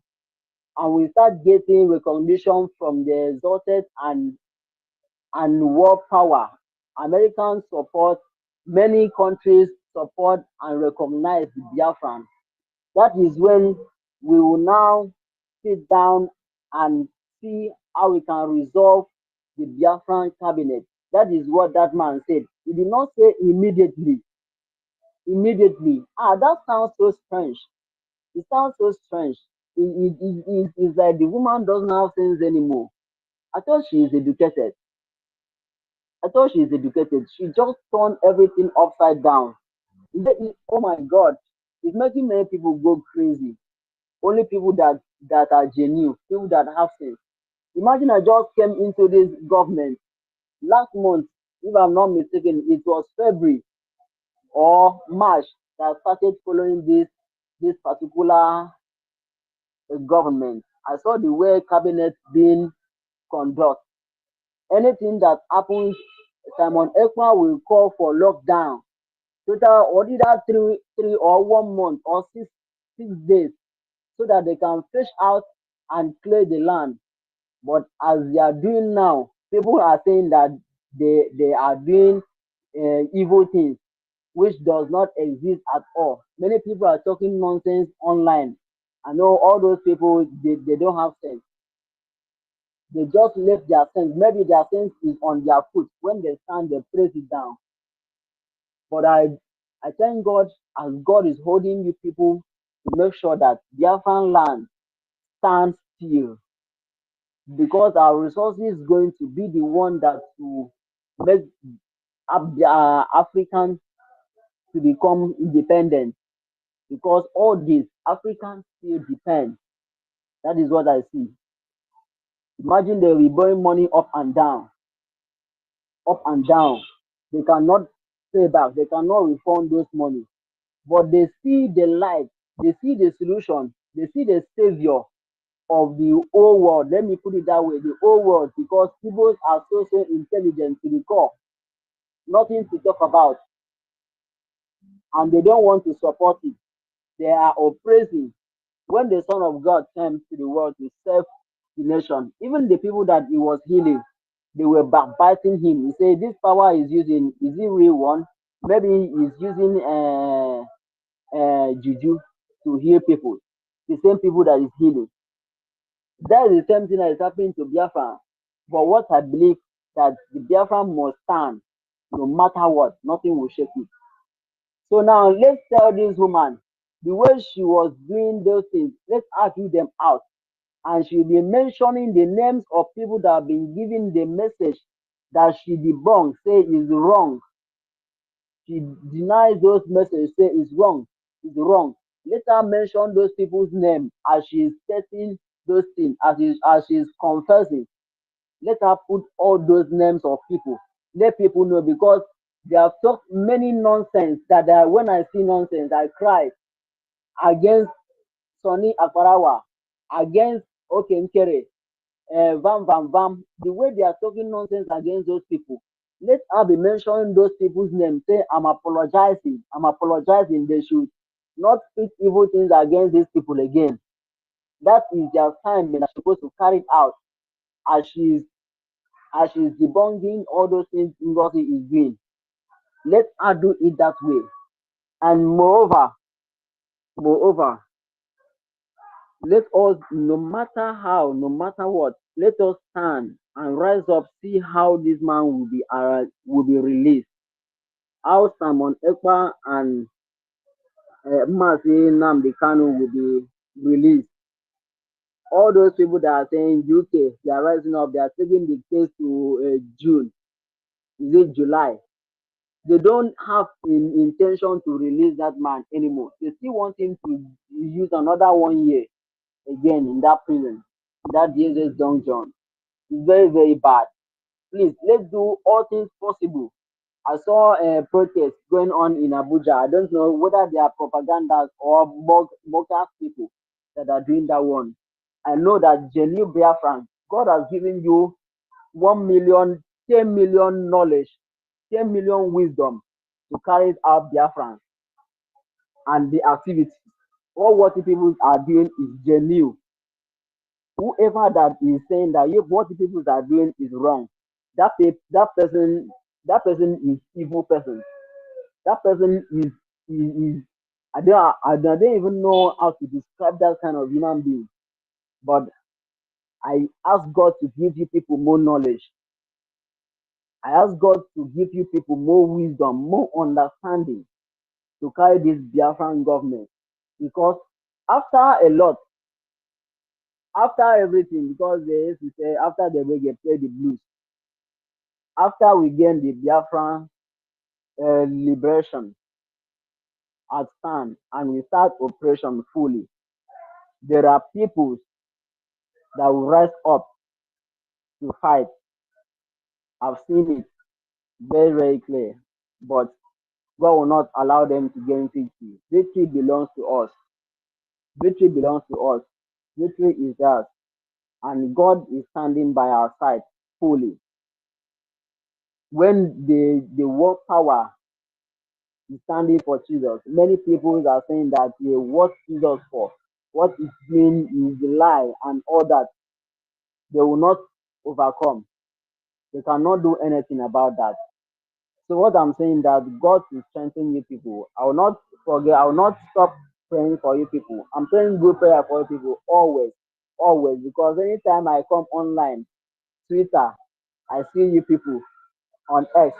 and we start getting recognition from the exalted and world power, American support, many countries support and recognize Biafran. That is when we will now sit down and see how we can resolve the Biafran cabinet. That is what that man said. He did not say immediately. Immediately. That sounds so strange. It sounds so strange. It's like the woman doesn't have sense anymore. I thought she is educated. I thought she is educated. She just turned everything upside down. Oh my God. It's making many people go crazy. Only people that are genuine, people that have sense. Imagine I just came into this government last month, if I'm not mistaken, it was February or March that I started following this particular government. I saw the way cabinet being conducted. Anything that happens, Simon Ekman will call for lockdown. Total or did that three or 1 month or 6 days so that they can fish out and clear the land. But as they are doing now, people are saying that they are doing evil things, which does not exist at all. Many people are talking nonsense online. I know all those people, they don't have sense. They just left their sense. Maybe their sense is on their foot. When they stand, they press it down. But I thank God, as God is holding you people to make sure that Biafran land stands still, because our resources is going to be the one that will make Africans to become independent. Because all this Africans still depend. That is what I see. Imagine they will be borrowing money up and down, up and down. They cannot pay back. They cannot refund those money. But they see the light. They see the solution. They see the savior of the whole world. Let me put it that way: the whole world, because people are so intelligent to the core. Nothing to talk about, and they don't want to support it. They are oppressing. When the Son of God came to the world to save the nation, even the people that he was healing, they were backbiting him. He said, "This power is using, is it real one? Maybe he's using juju to heal people." The same people that is healing. That is the same thing that is happening to Biafra. But what I believe, that the Biafra must stand no matter what. Nothing will shake it. So now let's tell this woman the way she was doing those things. Let's argue them out, and she'll be mentioning the names of people that have been giving the message that she debunked, say is wrong. She denies those messages, say is wrong, is wrong. Let her mention those people's name as she is stating those things, as she is confessing. Let her put all those names of people. Let people know, because they have talked many nonsense that when I see nonsense, I cry against Sonny Akbarawa, against Okenkere, Vam Vam Vam. The way they are talking nonsense against those people. Let her be mentioning those people's names. Say, I'm apologizing. I'm apologizing. They should not speak evil things against these people again. That is their assignment. They're supposed to carry it out, as she's debunking all those things Ngozi is doing. Let her do it that way. And moreover, let us, no matter how, no matter what, let us stand and rise up. See how this man will be released. How Simon Ekpa and Masi Nnamdi Kanu will be released. All those people that are saying UK, they are rising up. They are taking the case to June. Is it July? They don't have intention to release that man anymore. They still want him to use another 1 year again in that prison, in that DSS dungeon. It's very, very bad. Please, let's do all things possible. I saw a protest going on in Abuja. I don't know whether they are propagandas or bogus people that are doing that one. I know that genuine Biafran, God has given you 1 million, 10 million knowledge, 10 million wisdom to carry out Biafran and the activity. All what the people are doing is genuine. Whoever that is saying that what the people are doing is wrong, that person is evil person. That person is I don't even know how to describe that kind of human being. But I ask God to give you people more knowledge. I ask God to give you people more wisdom, more understanding to carry this Biafran government. Because after a lot, after everything, because they used to say after the reggae play the blues, after we gain the Biafran liberation at stand and we start operation fully, there are people that will rise up to fight. I've seen it very, very clear. But God will not allow them to gain victory. Victory belongs to us. Victory belongs to us. Victory is ours. And God is standing by our side fully. When the world power is standing for Jesus, many people are saying that what Jesus for, what is doing is the lie and all that. They will not overcome. They cannot do anything about that. So what I'm saying, that God will strengthen you people. I will not forget, I will not stop praying for you people. I'm praying good prayer for you people always, always, because anytime I come online, Twitter, I see you people on X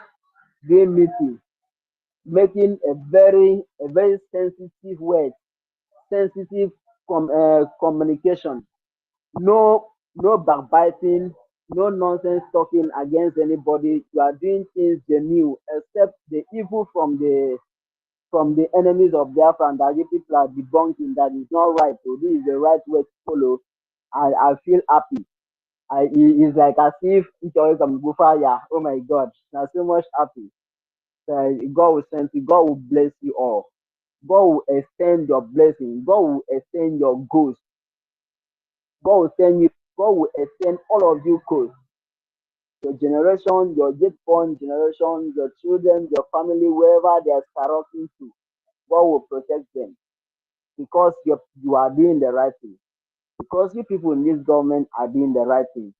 doing meeting, making a very sensitive word, sensitive communication. No backbiting, no nonsense talking against anybody. You are doing things genuine, except the evil from the enemies of Biafra and that you people are debunking that is not right. So this is the right way to follow. I feel happy. It's like as if each other come go fire. Oh my God, I'm so much happy. God will send you. God will bless you all. God will extend your blessing. God will extend your goals. God will send you. God will extend all of you goals. Your generation, your yet born generation, your children, your family, wherever they are skyrocketing to, God will protect them because you are doing the right thing. Because you people in this government are doing the right thing.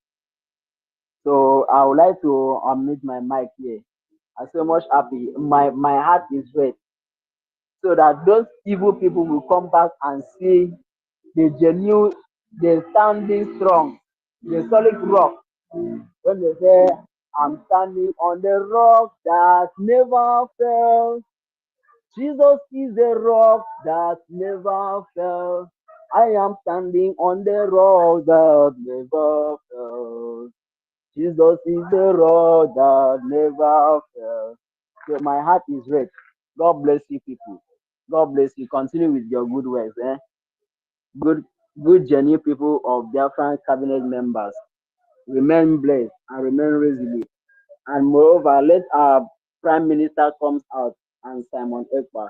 So I would like to unmute my mic here. I'm so much happy. My heart is red. So that those evil people will come back and see the genuine, the standing strong, the solid rock. When they say, I'm standing on the rock that never fell. Jesus is the rock that never fell. I am standing on the rock that never fell. Jesus is the rock that never fell. So my heart is red. God bless you people. God bless you. Continue with your good works. Good, good genuine people of Biafran cabinet members. Remain blessed and remain resilient. And moreover, let our Prime Minister comes out and Simon Ekpa,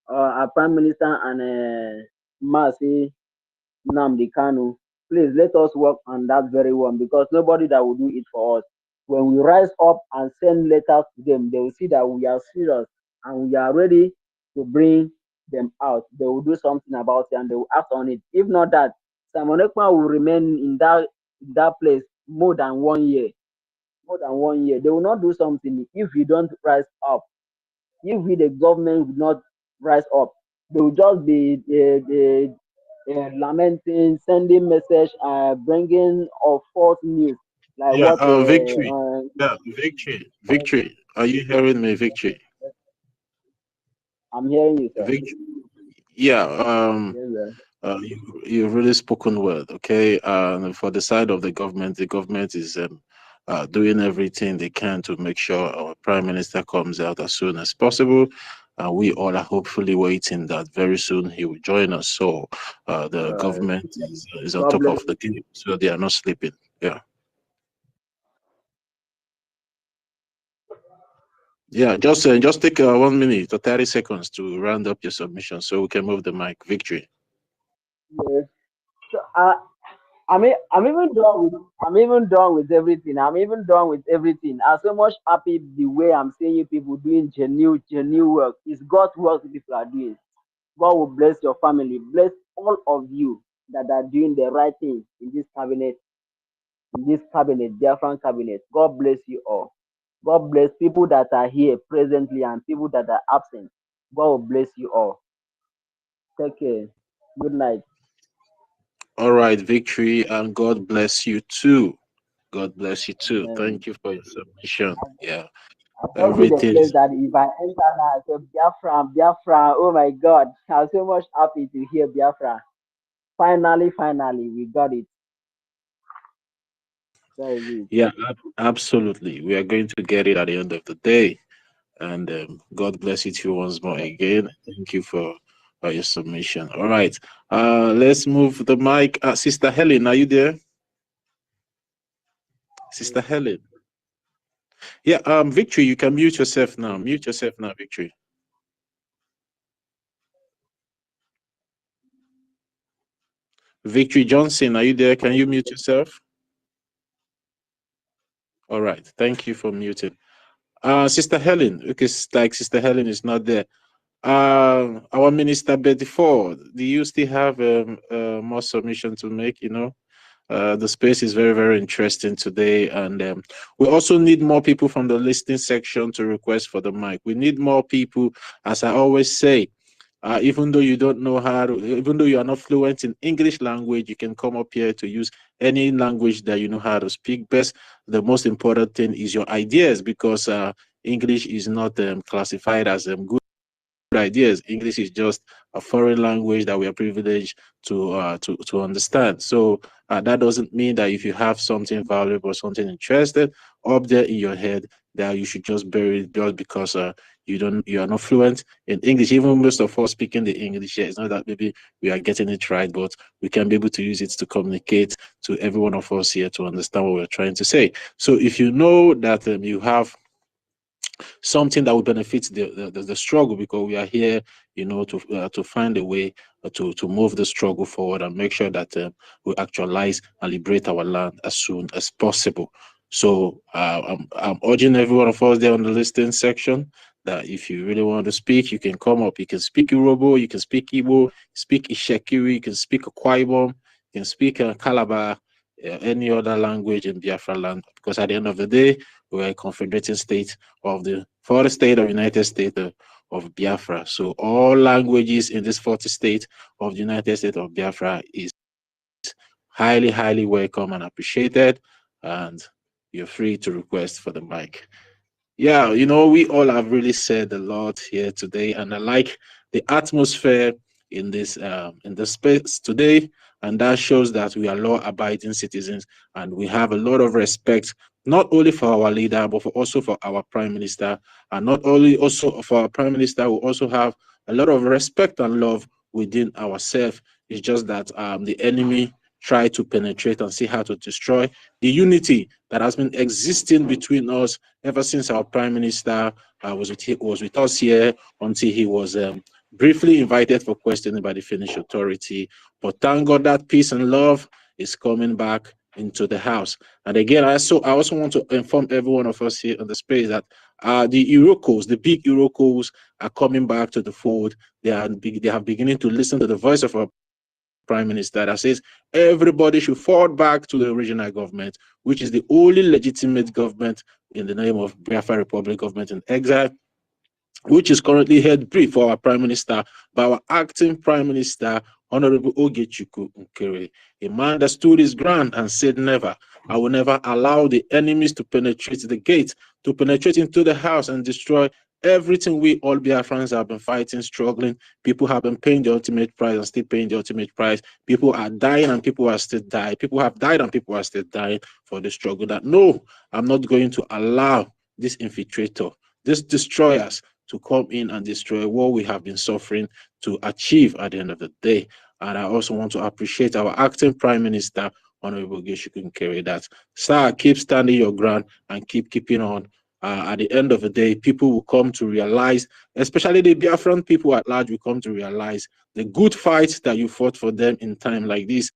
our Prime Minister and Masi Nnamdi Kanu, please let us work on that very one because nobody that will do it for us. When we rise up and send letters to them, they will see that we are serious and we are ready to bring them out. They will do something about it and they will act on it. If not that, Simon Ekpa will remain in that place more than 1 year. More than 1 year. They will not do something if we don't rise up. If we, the government, will not rise up, they will just be lamenting, sending message, bringing of false news, like Yeah, what. victory. Yeah, victory. Victory. Are you hearing me, victory? I'm hearing you, sir. Victory. Yeah. Yes, sir. You've really spoken word. Okay. For the side of the government is doing everything they can to make sure our prime minister comes out as soon as possible. We all are hopefully waiting that very soon he will join us. So the government is on God top bless. of the game, so they are not sleeping. Yeah. Yeah, just take 1 minute or 30 seconds to round up your submission so we can move the mic. Victory. Yes. So, I'm even done with everything. I'm even done with everything. I'm so much happy the way I'm seeing you people doing genuine work. It's God's work people are doing. God will bless your family, bless all of you that are doing the right thing in this cabinet, different cabinet. God bless you all. God bless people that are here presently and people that are absent. God will bless you all. Take care. Good night. All right, victory, and God bless you too. God bless you too. Amen. Thank you for your submission. Yeah, I told you the everything place is. that if I enter now, I say Biafra. Oh my God. I'm so much happy to hear Biafra. Finally, we got it. That is it. Yeah, absolutely. We are going to get it at the end of the day. And God bless you too once more again. Thank you for your submission. All right, let's move the mic. Sister Helen, are you there? Sister Helen. Yeah, Victory, you can mute yourself now. Mute yourself now, Victory. Victory Johnson, are you there? Can you mute yourself? All right, thank you for muting. Sister Helen, okay, like Sister Helen is not there. Our Minister Betty Ford, do you still have more submission to make? The space is very, very interesting today, and we also need more people from the listening section to request for the mic. We need more people, as I always say. Even though you don't know how to, even though you are not fluent in English language, you can come up here to use any language that you know how to speak best. The most important thing is your ideas, because English is not classified as good ideas. English is just a foreign language that we are privileged to understand. So that doesn't mean that if you have something valuable, something interested up there in your head, that you should just bury it just because you are not fluent in English. Even most of us speaking the English here, it's not that maybe we are getting it right, but we can be able to use it to communicate to every one of us here to understand what we're trying to say. So if you know that you have something that will benefit the struggle, because we are here, you know, to find a way to move the struggle forward and make sure that we actualize and liberate our land as soon as possible. So I'm urging every one of us there on the listening section that if you really want to speak, you can come up. You can speak Yoruba, you can speak Igbo, speak Ishekiri, you can speak Akwaibom, you can speak Calabar, any other language in Biafra land, because at the end of the day, we're a confederating state of the fourth state of United States of Biafra. So all languages in this fourth state of the United States of Biafra is highly, highly welcome and appreciated. And you're free to request for the mic. Yeah, you know, we all have really said a lot here today, and I like the atmosphere in this space today, and that shows that we are law-abiding citizens, and we have a lot of respect not only for our leader but also for our prime minister, and not only also for our prime minister, we also have a lot of respect and love within ourselves. It's just that the enemy try to penetrate and see how to destroy the unity that has been existing between us ever since our prime minister was with us here, until he was briefly invited for questioning by the Finnish authority. But thank God that peace and love is coming back into the house. And again, I also want to inform every one of us here on the space that the Irokos, the big Irokos, are coming back to the fold. They are beginning to listen to the voice of our prime minister that says everybody should fall back to the regional government, which is the only legitimate government in the name of Biafra Republic government in exile, which is currently head brief for our prime minister by our acting prime minister, Honorable Ogechuku Nkere, a man that stood his ground and said never. I will never allow the enemies to penetrate the gate, to penetrate into the house and destroy everything we all Biafrans have been fighting, struggling. People have been paying the ultimate price and still paying the ultimate price. People are dying and people are still dying. People have died and people are still dying for the struggle. That no, I'm not going to allow this infiltrator, this destroyers, to come in and destroy what we have been suffering to achieve at the end of the day. And I also want to appreciate our acting prime minister, Honorable Geshikun Kerry, that, sir, keep standing your ground and keep keeping on. At the end of the day, people will come to realize, especially the Biafran people at large will come to realize the good fight that you fought for them in time like this.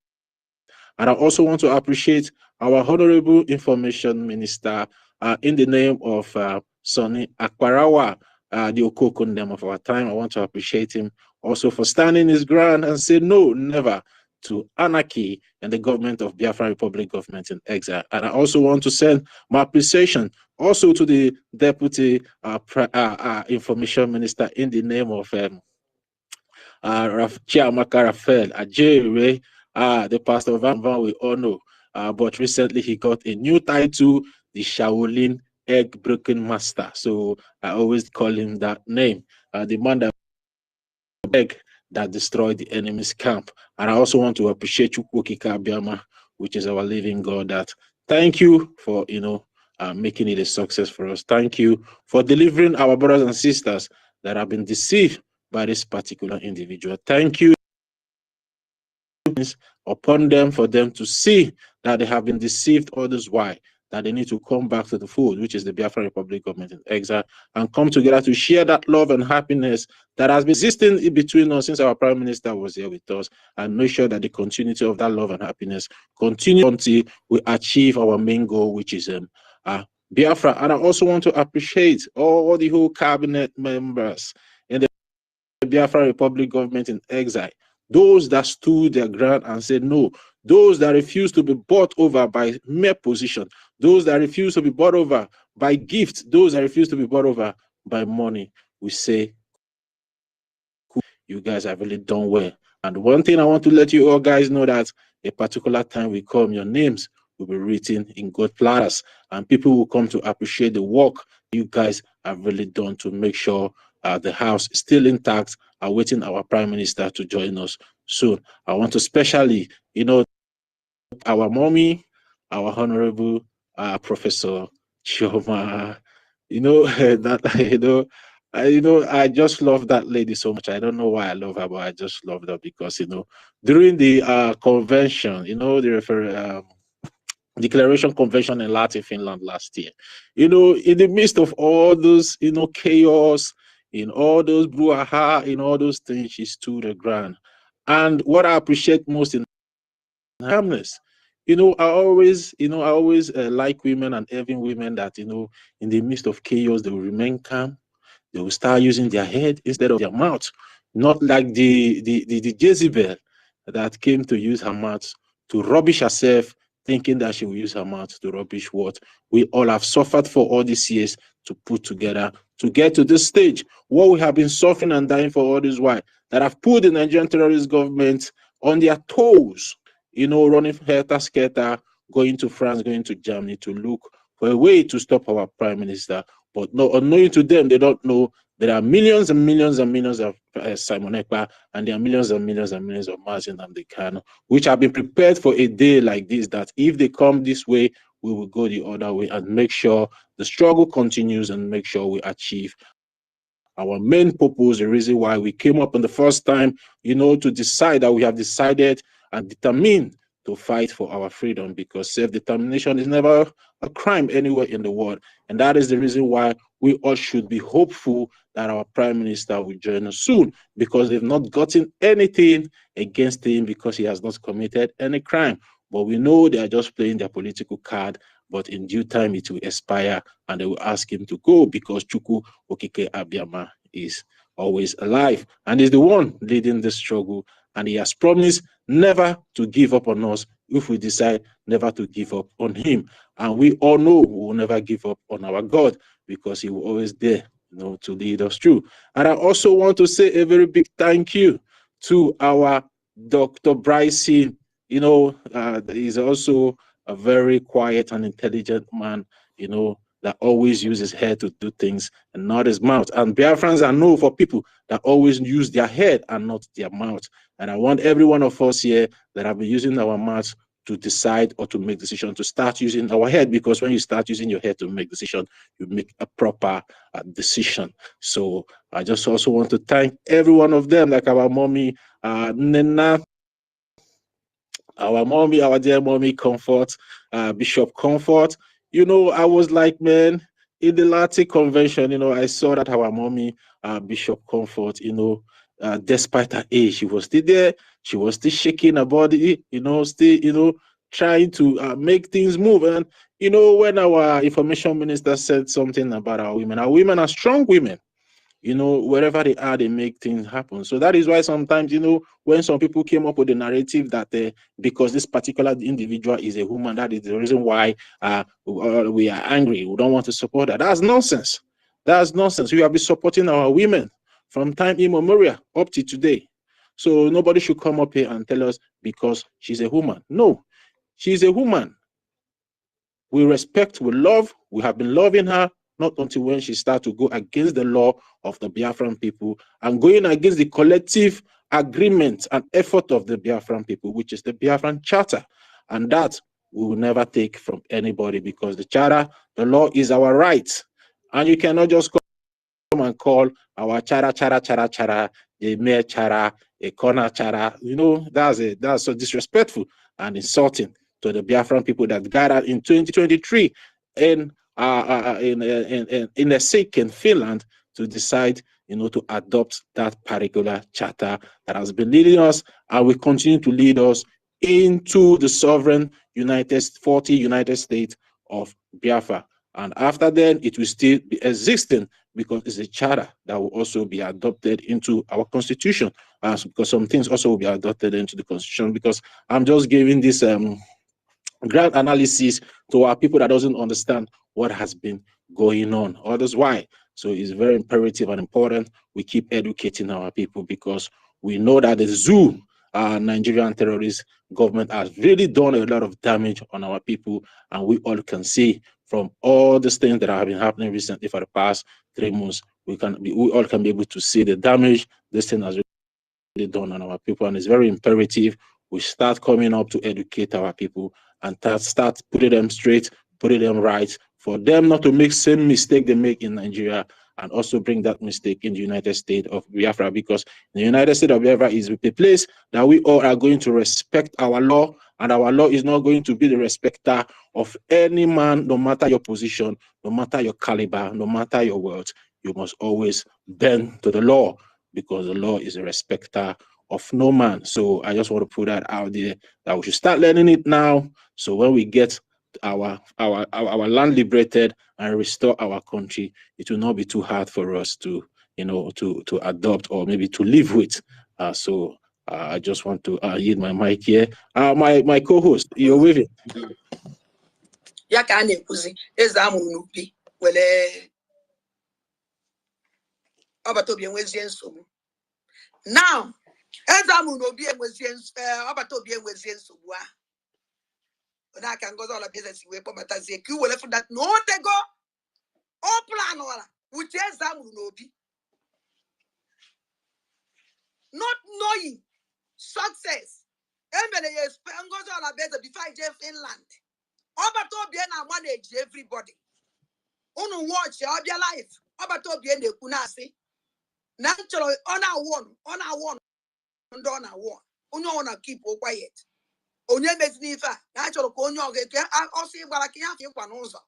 And I also want to appreciate our Honorable Information Minister in the name of Sonny Akwarawa, the Okokundem of our time. I want to appreciate him also for standing his ground and say no, never to anarchy and the government of Biafra Republic government in exile. And I also want to send my appreciation also to the Deputy Information Minister in the name of Chiamaka Raphael Ajere, the pastor of Van we all know. But recently he got a new title, the Shaolin Egg Breaking Master. So I always call him that name. The man that egg that destroyed the enemy's camp. And I also want to appreciate Chukwokika Biama, which is our living God. That thank you for making it a success for us. Thank you for delivering our brothers and sisters that have been deceived by this particular individual. Thank you upon them for them to see that they have been deceived all this while, that they need to come back to the fold, which is the Biafra Republic government in exile, and come together to share that love and happiness that has been existing in between us since our prime minister was here with us, and make sure that the continuity of that love and happiness continue until we achieve our main goal, which is Biafra. And I also want to appreciate all the whole cabinet members in the Biafra Republic government in exile, those that stood their ground and said no, those that refused to be bought over by mere position, those that refused to be bought over by gift, those that refused to be bought over by money. We say, you guys have really done well. And one thing I want to let you all guys know that a particular time will come, your names will be written in gold platters, and people will come to appreciate the work you guys have really done to make sure the house is still intact, awaiting our prime minister to join us soon. I want to especially, our mommy, our honorable Professor Chioma. That I just love that lady so much. I don't know why I love her, but I just love her because during the convention, the declaration convention in Latin Finland last year, in the midst of all those chaos, in all those brouhaha, in all those things, she stood her ground. And what I appreciate most in calmness. I always like women and having women that, in the midst of chaos, they will remain calm. They will start using their head instead of their mouth, not like the Jezebel that came to use her mouth to rubbish herself, thinking that she will use her mouth to rubbish what we all have suffered for all these years to put together to get to this stage. What we have been suffering and dying for all this while, that have put the Nigerian terrorist government on their toes, running helter-skelter, going to France, going to Germany to look for a way to stop our prime minister. But no, unknowing to them, they don't know there are millions and millions and millions of Simon Ekpa, and there are millions and millions and millions of Martin and Kano, which have been prepared for a day like this, that if they come this way, we will go the other way and make sure the struggle continues and make sure we achieve our main purpose, the reason why we came up in the first time, to decide that we have decided and determined to fight for our freedom, because self-determination is never a crime anywhere in the world. And that is the reason why we all should be hopeful that our prime minister will join us soon, because they've not gotten anything against him because he has not committed any crime. But we know they are just playing their political card, but in due time it will expire and they will ask him to go, because Chuku Okike Abiyama is always alive and is the one leading the struggle. And he has promised never to give up on us if we decide never to give up on him. And we all know we will never give up on our God, because he will always there, to lead us through. And I also want to say a very big thank you to our Dr. Bryson. He's also a very quiet and intelligent man, that always uses his head to do things and not his mouth. And Biafrans are known for people that always use their head and not their mouth. And I want every one of us here that have been using our mouth to decide or to make decisions to start using our head, because when you start using your head to make decision, you make a proper decision. So I just also want to thank every one of them, like our mommy, Nena, our dear mommy Comfort, Bishop Comfort. I was like, man, in the Latin convention, I saw that our mommy, Bishop Comfort, despite her age, she was still there. She was still shaking her body, still, trying to make things move. And, when our information minister said something about our women are strong women. Wherever they are, they make things happen. So that is why sometimes, when some people came up with the narrative that because this particular individual is a woman, that is the reason why we are angry, we don't want to support her. That's nonsense. That's nonsense. We have been supporting our women from time immemorial up to today. So nobody should come up here and tell us because she's a woman. No, she's a woman. We respect, we love, we have been loving her, not until when she starts to go against the law of the Biafran people and going against the collective agreement and effort of the Biafran people, which is the Biafran Charter. And that we will never take from anybody, because the Charter, the law is our right. And you cannot just come and call our chara, a mere chara, a corner chara. That's so disrespectful and insulting to the Biafran people that gathered in 2023 in a sick in Finland to decide, to adopt that particular charter that has been leading us and will continue to lead us into the sovereign 40 United States of Biafra. And after then, it will still be existing, because it's a charter that will also be adopted into our constitution. Because some things also will be adopted into the constitution. Because I'm just giving this grand analysis to our people that doesn't understand what has been going on. Others why. So it's very imperative and important we keep educating our people, because we know that the zoo Nigerian terrorist government has really done a lot of damage on our people, and we all can see from all these things that have been happening recently for the past 3 months, we all can be able to see the damage this thing has really done on our people, and it's very imperative we start coming up to educate our people and start putting them straight, putting them right, for them not to make same mistake they make in Nigeria, and also bring that mistake in the United States of Biafra, because the United States of Biafra is a place that we all are going to respect our law, and our law is not going to be the respecter of any man, no matter your position, no matter your caliber, no matter your wealth. You must always bend to the law, because the law is a respecter of no man. So I just want to put that out there, that we should start learning it now. So when we get our land liberated and restore our country, it will not be too hard for us to to adopt or maybe to live with. I just want to yield my mic here. My co-host, you're with it. Ya ka a na-ekwuzi eze amụrụ n'ubi were ọbata obi enwezie nsogbu. Now eze amụrụ n'obi enwezie ọbata obi enwezie nsogbu ahụ. N'aka Ngozi Olabieze si wee kpọbatazie ka iwere fụ that na o tego o plan wara uche eze amụrụ n'obi, not knowing success. Emere ya Ngozi Olabieze before I je Finland. Ọbata obi na-manage everybody. Unu watch ọbịa life. Ọbata obi na-ekwu na-asị na nchọrọ ọ na-awọ ndị ọ na-awọ onye ọ na-keep quiet. Onye mezi n'ife a na achọrọ ka onye ọga eke ọsọ ịgbara ka ya afọ ịkwa n'ụzọ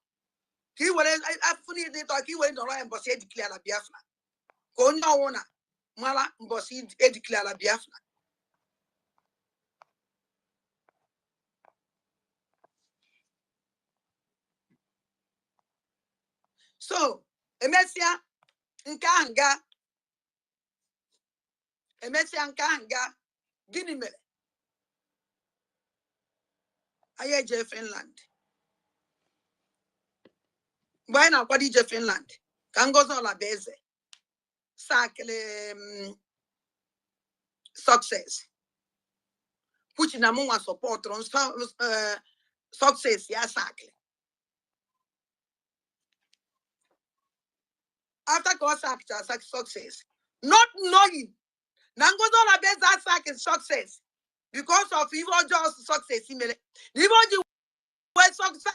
ka i were afọ niile ịtọ ka i were nọrọ ya mbọsị edikle ala Biafra, ka onye ọwụ na mara mbọsị edikle ala Biafra. So emesịa nke ahụ ga gịnị mere anyị eje Finland? Mgbe anyị na-akwado ije Finland ka Ngozi Olabieze sakịrị success kwuchi na mụnwa sọpọtụrụ success ya sakịrị. After contact success, not knowing Ngozi Olabieze sack success because of evil just success. Evil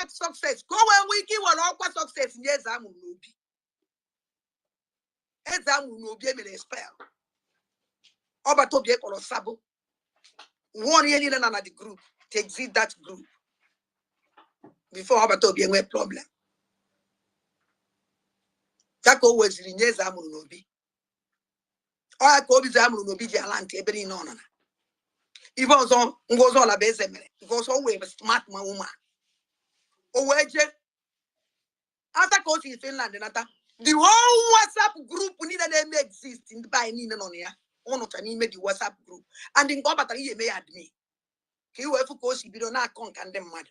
success. Go when we give one success in Ezamu Nubi. Ezamu Nubi may spell. Oba to be a sabo. 1 year in another group to exit that group before Oba to be a problem. That always in Ezamu Nubi. Or Kobe Zamu Nubi Jalant, every nona. Even so, Ngozi Olabieze because always a smart woman. After coaching in Finland, the whole WhatsApp group needed them exist in the by Nina on here. One of them made the WhatsApp group, and in Gobata he may admit. He will of course be not conquer them mad,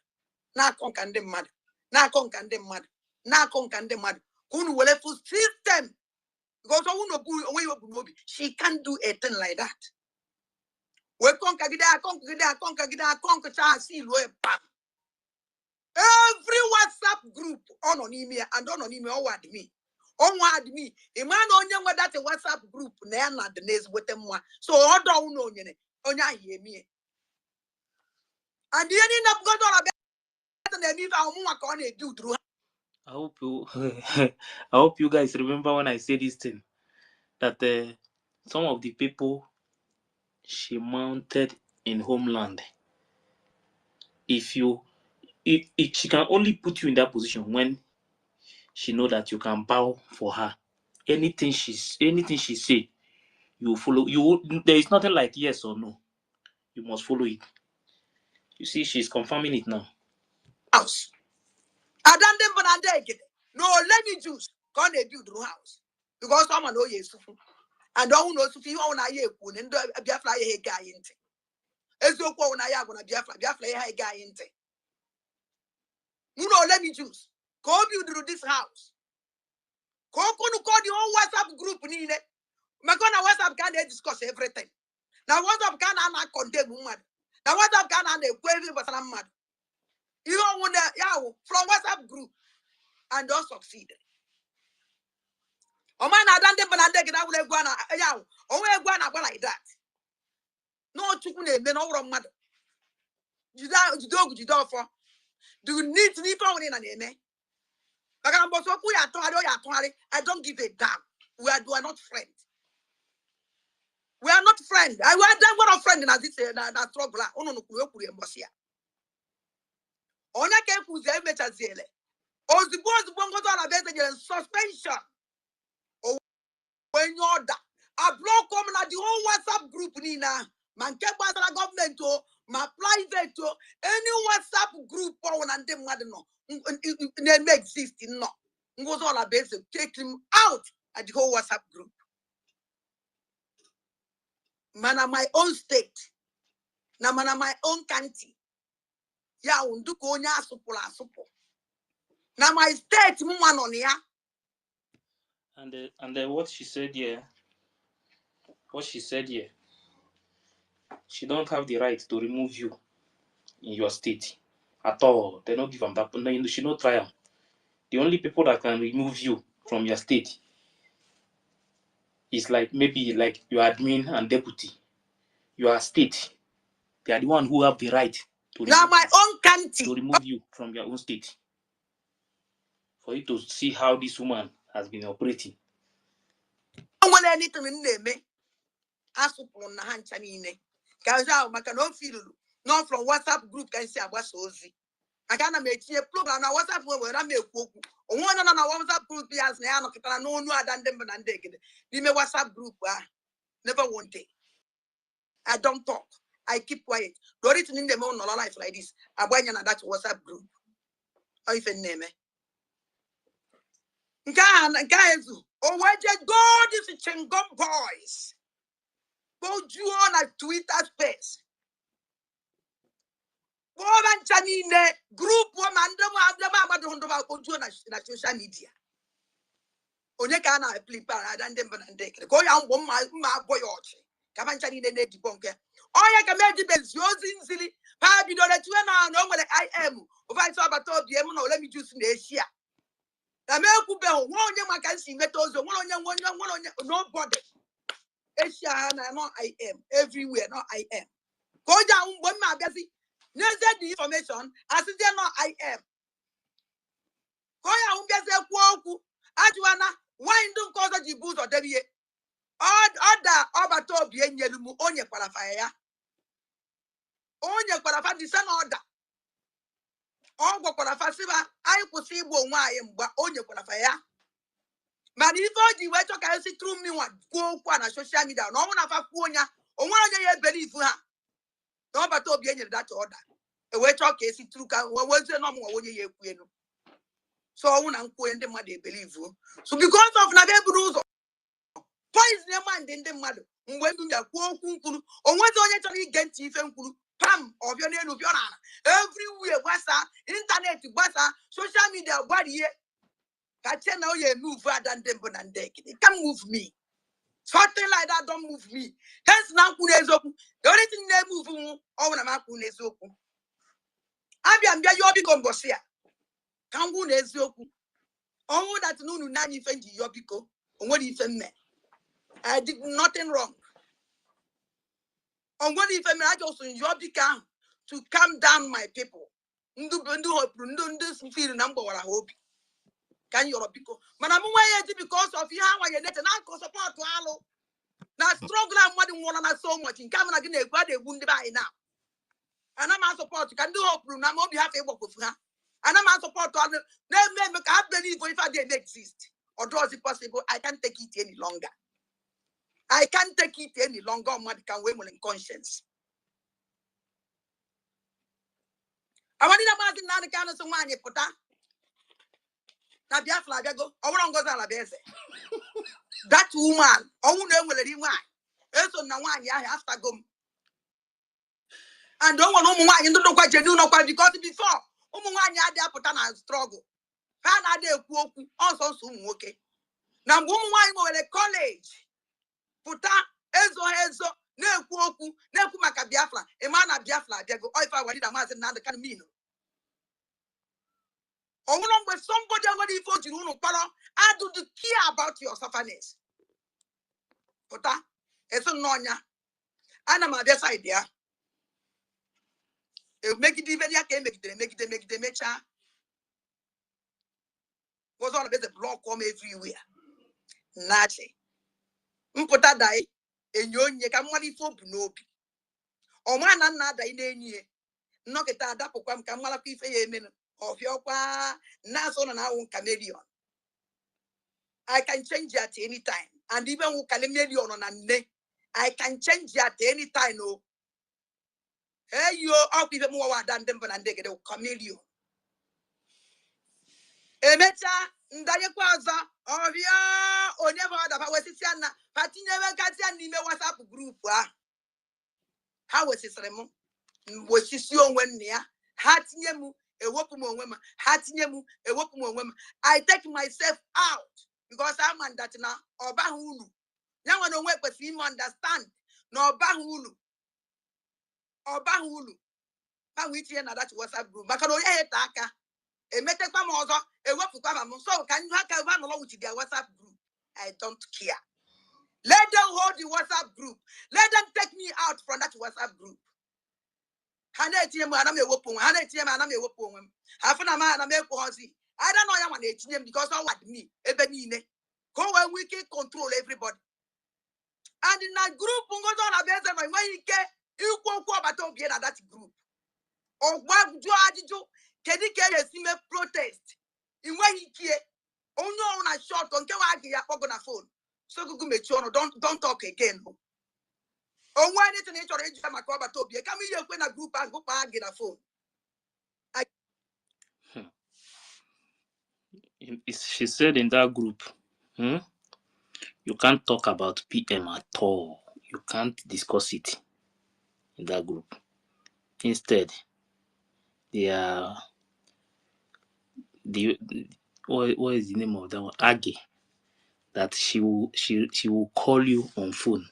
not conquer them mad, not conquer them mad, not conquer them mad. Who will have system? Because she can't do a thing like that. We conquer every WhatsApp group on email and on email or admin. On me. A man on young that a WhatsApp group na the names with them one. So all don't know onya hear me. And the ending up got all better than if I want to do through. I hope you guys remember when I said this thing that some of the people she mounted in homeland. If she can only put you in that position when she know that you can bow for her. Anything she say, you follow. There is nothing like yes or no. You must follow it. You see, she's confirming it now. House. I don't them no let me choose. Can't they build the house? Because someone know yes. And don't know if you own a year and Biafra a guy in it. As you go on a yag on a Biafra a guy in it. You know, let me choose. Go build this house. Go call the whole WhatsApp group. Makona WhatsApp can they discuss everything. Now WhatsApp can na condemn woman. Now WhatsApp can na ekwevi basana mad. You don't want from WhatsApp group and don't succeed. O man adande banande gina wule gwana yawo. O we gwana go like that. No chukwu na-eme na ọwụrụ mmadụ. Jide ogu jide ọfọ. Do you need to for na na-eme? Maka mbọsọ okwu ya atụgharị. I don't give a damn. We are not friends. We are not friends. I was not friend na this na struggle. Ono no kwuru ekwuru mbọsị ya. Onye ka ekwuzi emechaziele. Ozugbo ngozi ala beze nyere suspension. When you order, I block come na the whole WhatsApp group nina. Man ke gbasara government o, ma private o, any WhatsApp group or na ndị mmadụ no. Na exist no. Ngozi ala beze take him out at the whole WhatsApp group. Mana my own state. Na mana my own country. Ya unduko onye asụpụ. Na my state mu on ya. And what she said here, she don't have the right to remove you in your state at all. They don't give them that. No, she no try. The only people that can remove you from your state is maybe your admin and deputy. Your state, they are the one who have the right to now my own country to remove you from your own state. For you to see how this woman has been operating. When anything in name, asupon na hancha niile. Kaza maka no feel no from WhatsApp group can say agbaso ozi. Aka na metie program na WhatsApp we na mekwu okwu. Onwe na WhatsApp group ya na ya nọkịtara na onu ada ndị mba na ndị egede. N'ime WhatsApp group never one day. I don't talk. I keep quiet. Do it in the moon no life like this. Abanya na that WhatsApp group. Or even name. Nka ezu. Oweje God is Chengom boys. Go you on a Twitter space. Woman Chanine group woman na social media. Onye ka na flip and them banande. Go ya ma boy ochi. Kaman Chanine ne dibonke. Oya ka meji benzi ozinzili. Pa bi do le tuwe na no nwere IM. Over so abato biem na let me juice na Asia. Na me kube ho onye maka nsi meta ozo onye nobody. Asia na no IM everywhere no IM. Go down when my busy. Never the information as they no IM. Go ya umbeze kwoku. Ajuana why don't cause the boost or debie. Order obato bien yelumu onye qualify. Onye qualify the same order. Ongo qualify siba I could see why mba onye qualify. Man if all the way to can see through me one go on social media. No one have a punya. On one ye believe her. No but to be in that order. A way to case it through can was no more when you queen. So I won't queen the mother believe you. So because of Nabe Bruce, poison your mind in the mother. When you are quote, or what on you get even pam of your name of your honor. Everywhere, wasa, internet, wasa, social media, body. Catch now you move further than them and deck. It can't move me. Something like that don't move me. Hence now kunezoku. The only thing they move on a makunezoku. Abiam ya yobi kombosia. Kangu nezoku. Oh, that no nani fendi yobiko. What if me? I did nothing wrong. On what if I just yobika to calm down my people. Ndu feel number what I hope. Can you biko? Manamu because of you how you net and uncle support to allo. Now struggle and what you want so much in coming again a body wounded by now. And I'm support you can do hope room. I'm be happy work with her. And I'm support to other. Then I believe if I didn't exist. Or was it possible? I can't take it any longer. I can't take it any longer. What can women in conscience? I want to imagine now the kind of someone you put that. Now, Biafra, go. I want to go to that woman, oh no, will it why? Also, now one, yeah, after go. And don't want no one, you don't know what you do, no, because before, one, yeah, they put on a struggle. Hana de Kuoku, also soon, okay. Now, woman, will a college. Puta, Ezo, na-ekwu okwu na-ekwu maka Biafra ịma na Biafra abịago oifa wadi na maazị Nnamdị Kanụ mino onwere mgbe somebody nwere ife o jiri unu kpọrọ do you care about your sufferness pụta eso n'ọnya ana m abịa side ya megide ibe ya ka megide mechaa was all about the block come everywhere nachi mpụta dai enyo onye ka mmadụ ife obu n'obi ọma na nna ada na-enyi nnọkịta adapụkwa m ka mmalakwa ife ya emenu ọfịọkwa na-asọ na awụ chameleon. I can change at any time and even who chameleon on nne I can change at any time. Oh, hey you up even more than them and they get a chameleon. Emecha ndaye kwaza ọbịa onye bụ ọdaba wesisi na patinyewe gasị n'ime WhatsApp group ha wesisiri m wesisi onwe nne ya ha tinye m ewepụ m onwe m ha tinye m ewepụ m onwe m I take myself out because I'm man that na ọbaghị ulu ya nwere onwe kwesịrị ime understand na ọbaghị ulu ha nwee itinye na that WhatsApp group maka na onye ya eta aka emetekwa m ọzọ ewepụkwa m so ka ha ka ba nọrọ with their WhatsApp group. I don't care. Let them hold the WhatsApp group. Let them take me out from that WhatsApp group. Ha na-etinye m ana m ewepụ onwe ha na-etinye m ana m ewepụ onwe m ha fụ na m ana m ekwu ozi I don't know ya nwa na-etinye m because ọ wad me ebe niile ka o wee nwee ike control everybody and in that group ngozi ọ na-abịa eze ma enweghị ike ikwu okwu ọbata obi na that group ọgwa jụọ ajụjụ kedu ka esi mee protest enweghị ike onye ọrụ na short nke wa gị ya kpọgo na phone so gugu mechie ọnụ don't talk again onwe anything ị chọrọ ịjụ maka ọbata obi kama ihe ekwe na group ahụ kpaa gị na phone. She said in that group, you can't talk about PM at all. You can't discuss it in that group. Instead, they are what is the name of that one? Age. That she will call you on phone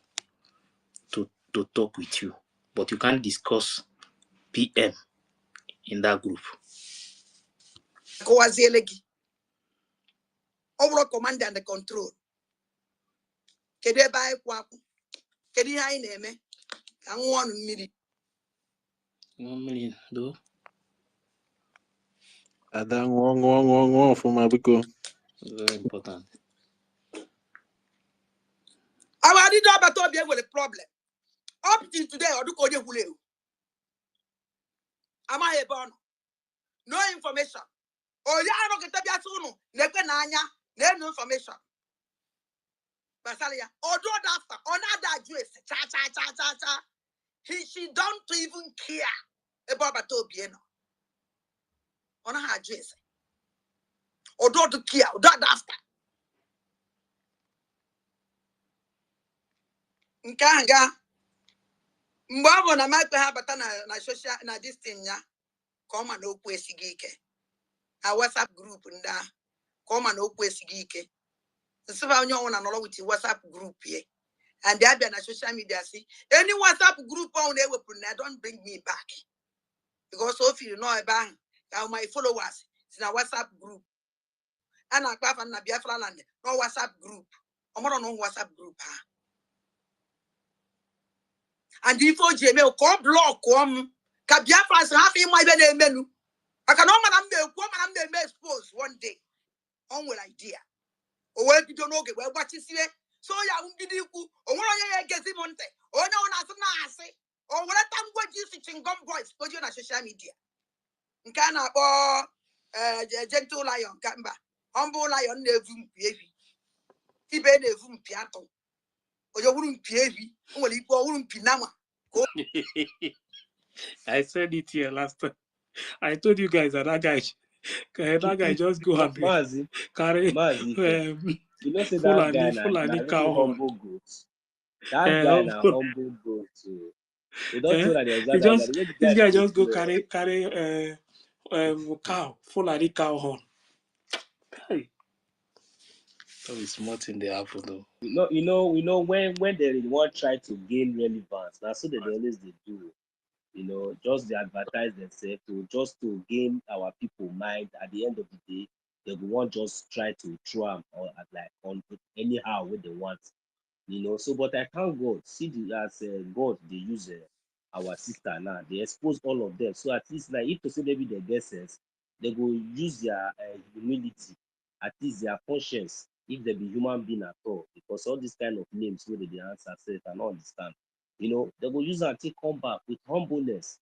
to talk with you, but you can't discuss PM in that group. Overall command and the control. Kedu ebe anyị kwa akwụ kedu ihe anyị na-eme ka nwa ọnụ mmiri 1 million though. Ada ngo ọfụma biko. Very important. Our leader about obi with a problem. Up till today, or do onye hule. Am I born? No information. Oh yeah, no get bia sunu. Nekwe na anya, no information. Basalia, odo after, another address. Cha. She don't even care about Batobi no. On her address. Odo to care, odo after. Nkanga. Mbabo na makwe ha bata na social na this thing ya. Come and okwu esigi ike. A WhatsApp group nda. Come and okwu esigi ike. Nsiba onye ọnwụ na nọrọ with WhatsApp group here. And they have been on social media see any WhatsApp group on they will don't bring me back. Because so if you know about my followers, it's in a WhatsApp group. And I clap and Biafra land, no WhatsApp group. I'm not on WhatsApp group. And if you call block Biafra half in my menu. I can only be exposed one day. On with idea. Or where you don't know what is here. So ya umbidiku onwere ya gezi monte onye ona asị o were tangwe ji chingom boys ko na social media nke a na-akpọ gentle lion ka mba humble lion na-evu mpi evi ibe na-evu mpi atọ onye wuru mpi evi nwere ikwu wuru mpi nama. I said it here last time. I told you guys that guy just go and carry you know, say that guy na cow horn. Humble goat. That guy na humble goat too. They don't know that there's this guy just go carry cow full of the cow horn. Hey. So it's smart in the apple though. You know when they want try to gain relevance, that's what they always they do. You know, just they advertise themselves to gain our people mind. At the end of the day, they won't just try to throw them or like on anyhow what they want. You know, so but I thank God, see the as God they use our sister now, they expose all of them. So at least like if to say maybe they get sense, they go use their humility, at least their conscience, if they be human being at all, because all these kind of names where they answer say I don't understand. You know, they go use and take come back with humbleness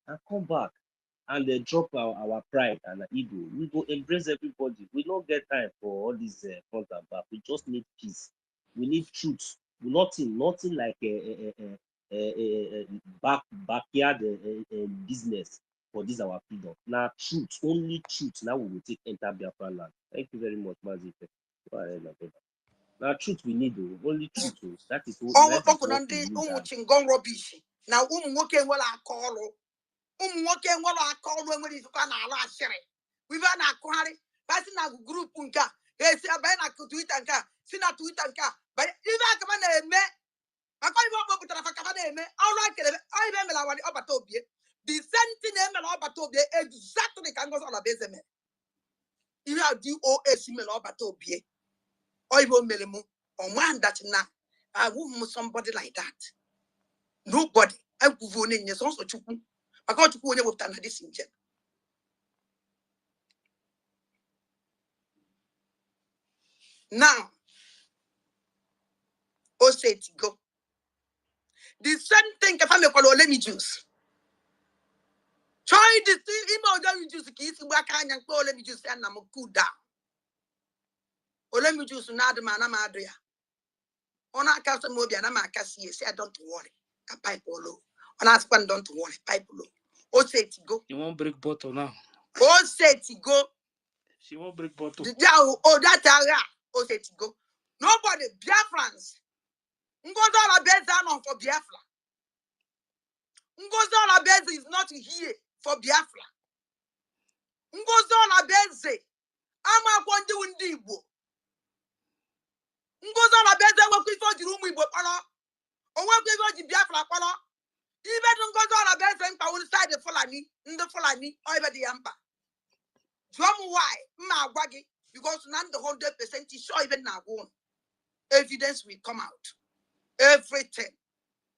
and come back and they drop our pride and our ego. We go embrace everybody. We don't get time for all this front and back. We just need peace. We need truth. Nothing like a backyard business for this our freedom. Now truth, only truth. Now we will take enter Biafra land. Thank you very much, Mazife. Go ahead, my brother. Now truth we need though, only truth. Oh. That is what we need. Chingon rubbish. Now nwoke nwere aka ọrụ. Ụmụ nwoke nwere aka ọrụ enwere ifufe na-alụ ashịrị. Wive na-akụgharị. Basi na grupu nke a. Esi abanye na Twitter nke a. Si na Twitter nke a. Ibe akaba na-eme. Maka ibe ọ kpọpụtara fa kaba na-eme. Ọrụ akere. Ọ ibe emela awali ọbata obie. The same thing emela ọbata obie exactly ka Ngozi Olabeze mere. Ihe a DOS mere ọbata obie. Ọ ibe o mere mụ. Oh man, that now I won't somebody like that. Nobody. I will in your sons or chuku. I got to go with another singer. Now, oh, say to go. The same thing if I'm a call let me juice. Try this thing, let me juice kiss back and let me juice and I'm a cool down. Oh, let me juice now the man I'm Adria. On our custom movie and I'm a cassia, say I don't worry. A pipe low. On our span don't worry, pipe low. Oh, say to go. You won't break bottle now. Oh, say to go. She won't break bottle. Oh, that area. Oh, say to go. Nobody, Biafrans. Ngozi Olabeze not for Biafra. Ngozi Olabeze is not here for Biafra. Ngozi Olabeze, ama kwandi undi Igbo. Ngozi Olabeze work with the room Igbo pala. O work with the Biafra pala. Even Ngozi Olabeze mpa will side the Fulani, or even the Yamba. Drum why? Ma wagi. Because none the 100% is sure even now one. Evidence will come out. Everything.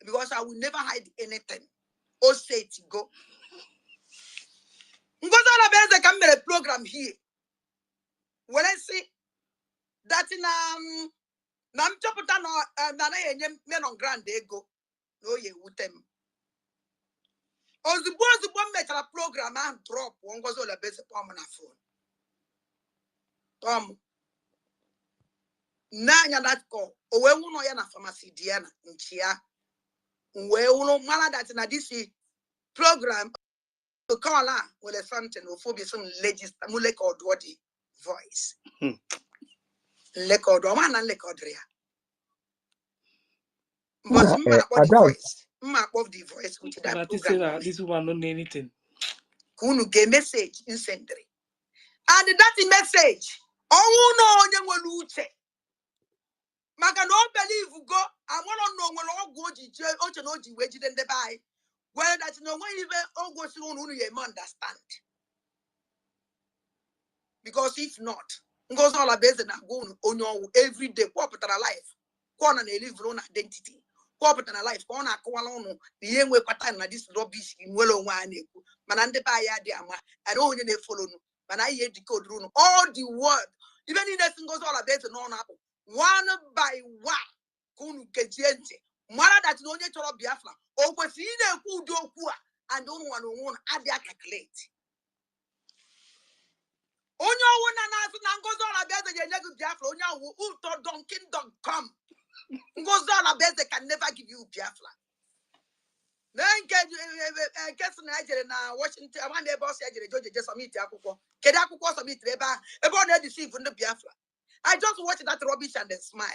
Because I will never hide anything. Oh, say it go. Ngozi Olabeze can make a program here. When I see that in Nam Choputano men on grand they go. No, ye would them. Or the one make a program and drop one Ngozi Olabeze palm on a phone. Nanya that call. O we uno ya na pharmacy Diana nchia. We uno mala that na this program to call her with a something or for some legislative mulek or dwadi voice. Lekodo man and lekodria. But voice. Of the voice which that program. This woman don't need anything. Kunu get message in sendry. And that message. Oh no, you will lose. Maka no believe go. I want to know when all go to Ochi wedge then they buy. Well, that's no way even all go soon who you understand. Because if not, Ngozi Olabeze na go on your everyday corporate life. Go on and live your own identity. Corporate life, go on a koalono, the young way pattern na this rubbish in well one. Manande by Yadiama, I don't need to follow. Man, I hear the code rune all the word. Even in that Ngozi Olabeze no apple. One by one, Kunu Kejente, Mara that no nature of Biafra, over see the who do poor and don't want to add their calculate. Onyo one and Ngozi Olabeze the negative Biafra, Onya who thought Dunkin.com. Ngozi Olabeze can never give you Biafra. Then guess Nigeria now Washington, I want the boss Georgia just submit Akuko. Kedakuko submit Reba, about the deceive from the Biafra. I just watch that rubbish and then smile.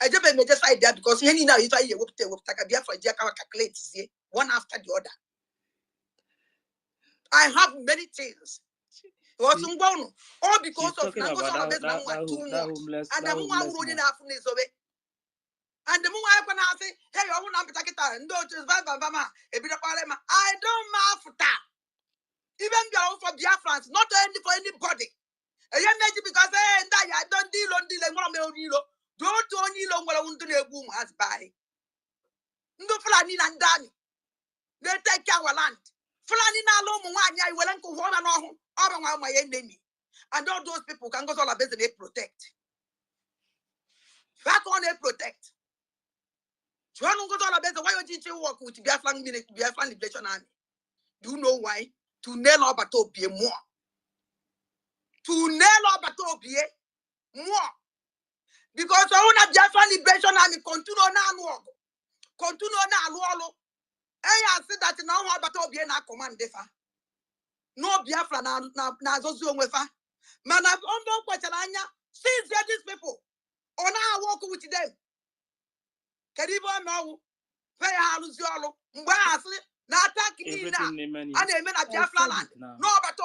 I just made just idea because you know if I hear what Takabia for Jacka calculate one after the other. I have many things. Was all because She's of talking Nango's about all based on too much. And the Mua would in Afnis away. And the Mua when I say, hey, I want to take it and do to Vama, a bit of Parema. I don't matter that. Even go for Biafrans, not only for anybody. A young lady because I don't deal on deal and one meal. Don't only long while I want to know boom as by. No Fulani and Danny. They take our land. Fulani na lomo wanya will uncle Hona no all my enemy. And all those people can go all about they protect. Back on they protect. So I don't go all about why you teach you work with Biafran Liberation Army. Do you know why? To nail up at Topie more. To nail up at Topie more. Because I want Biafran Liberation Army continue now work. Continue now wallow. I said that now about Topie na command defa. No Biafra na zozo wefa. Man, I've question since these people on our walk with them. Kadibo no pay halus yolo. Mbasli na attack ni na. And they mean a Biafra land. No, but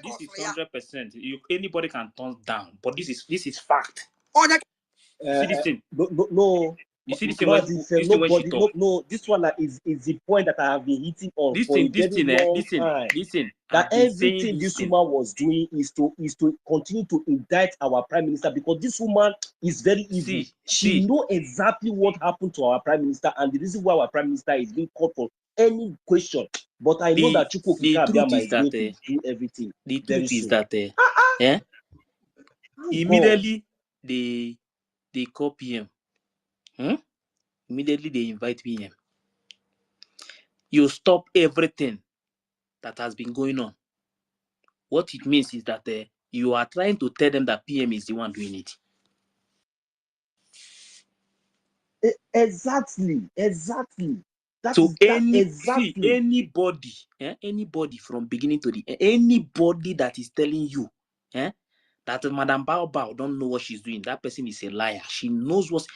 this is 100%. Anybody can turn down, but this is fact. See this thing. No. You see this thing when she talk. No, this one is the point that I have been hitting on This for thing, a very long time. Listen. That everything this woman was doing is to continue to indict our prime minister, because this woman is very evil. She know exactly what happened to our prime minister and the reason why our prime minister is being called for any question. But I know that Chukwu Abiyama is going to do everything. The truth is that immediately they call PM. Immediately they invite PM. You stop everything that has been going on. What it means is that you are trying to tell them that PM is the one doing it. Exactly. Anybody from beginning to the end, anybody that is telling you that Madam Bao Bao don't know what she's doing, that person is a liar. She knows what.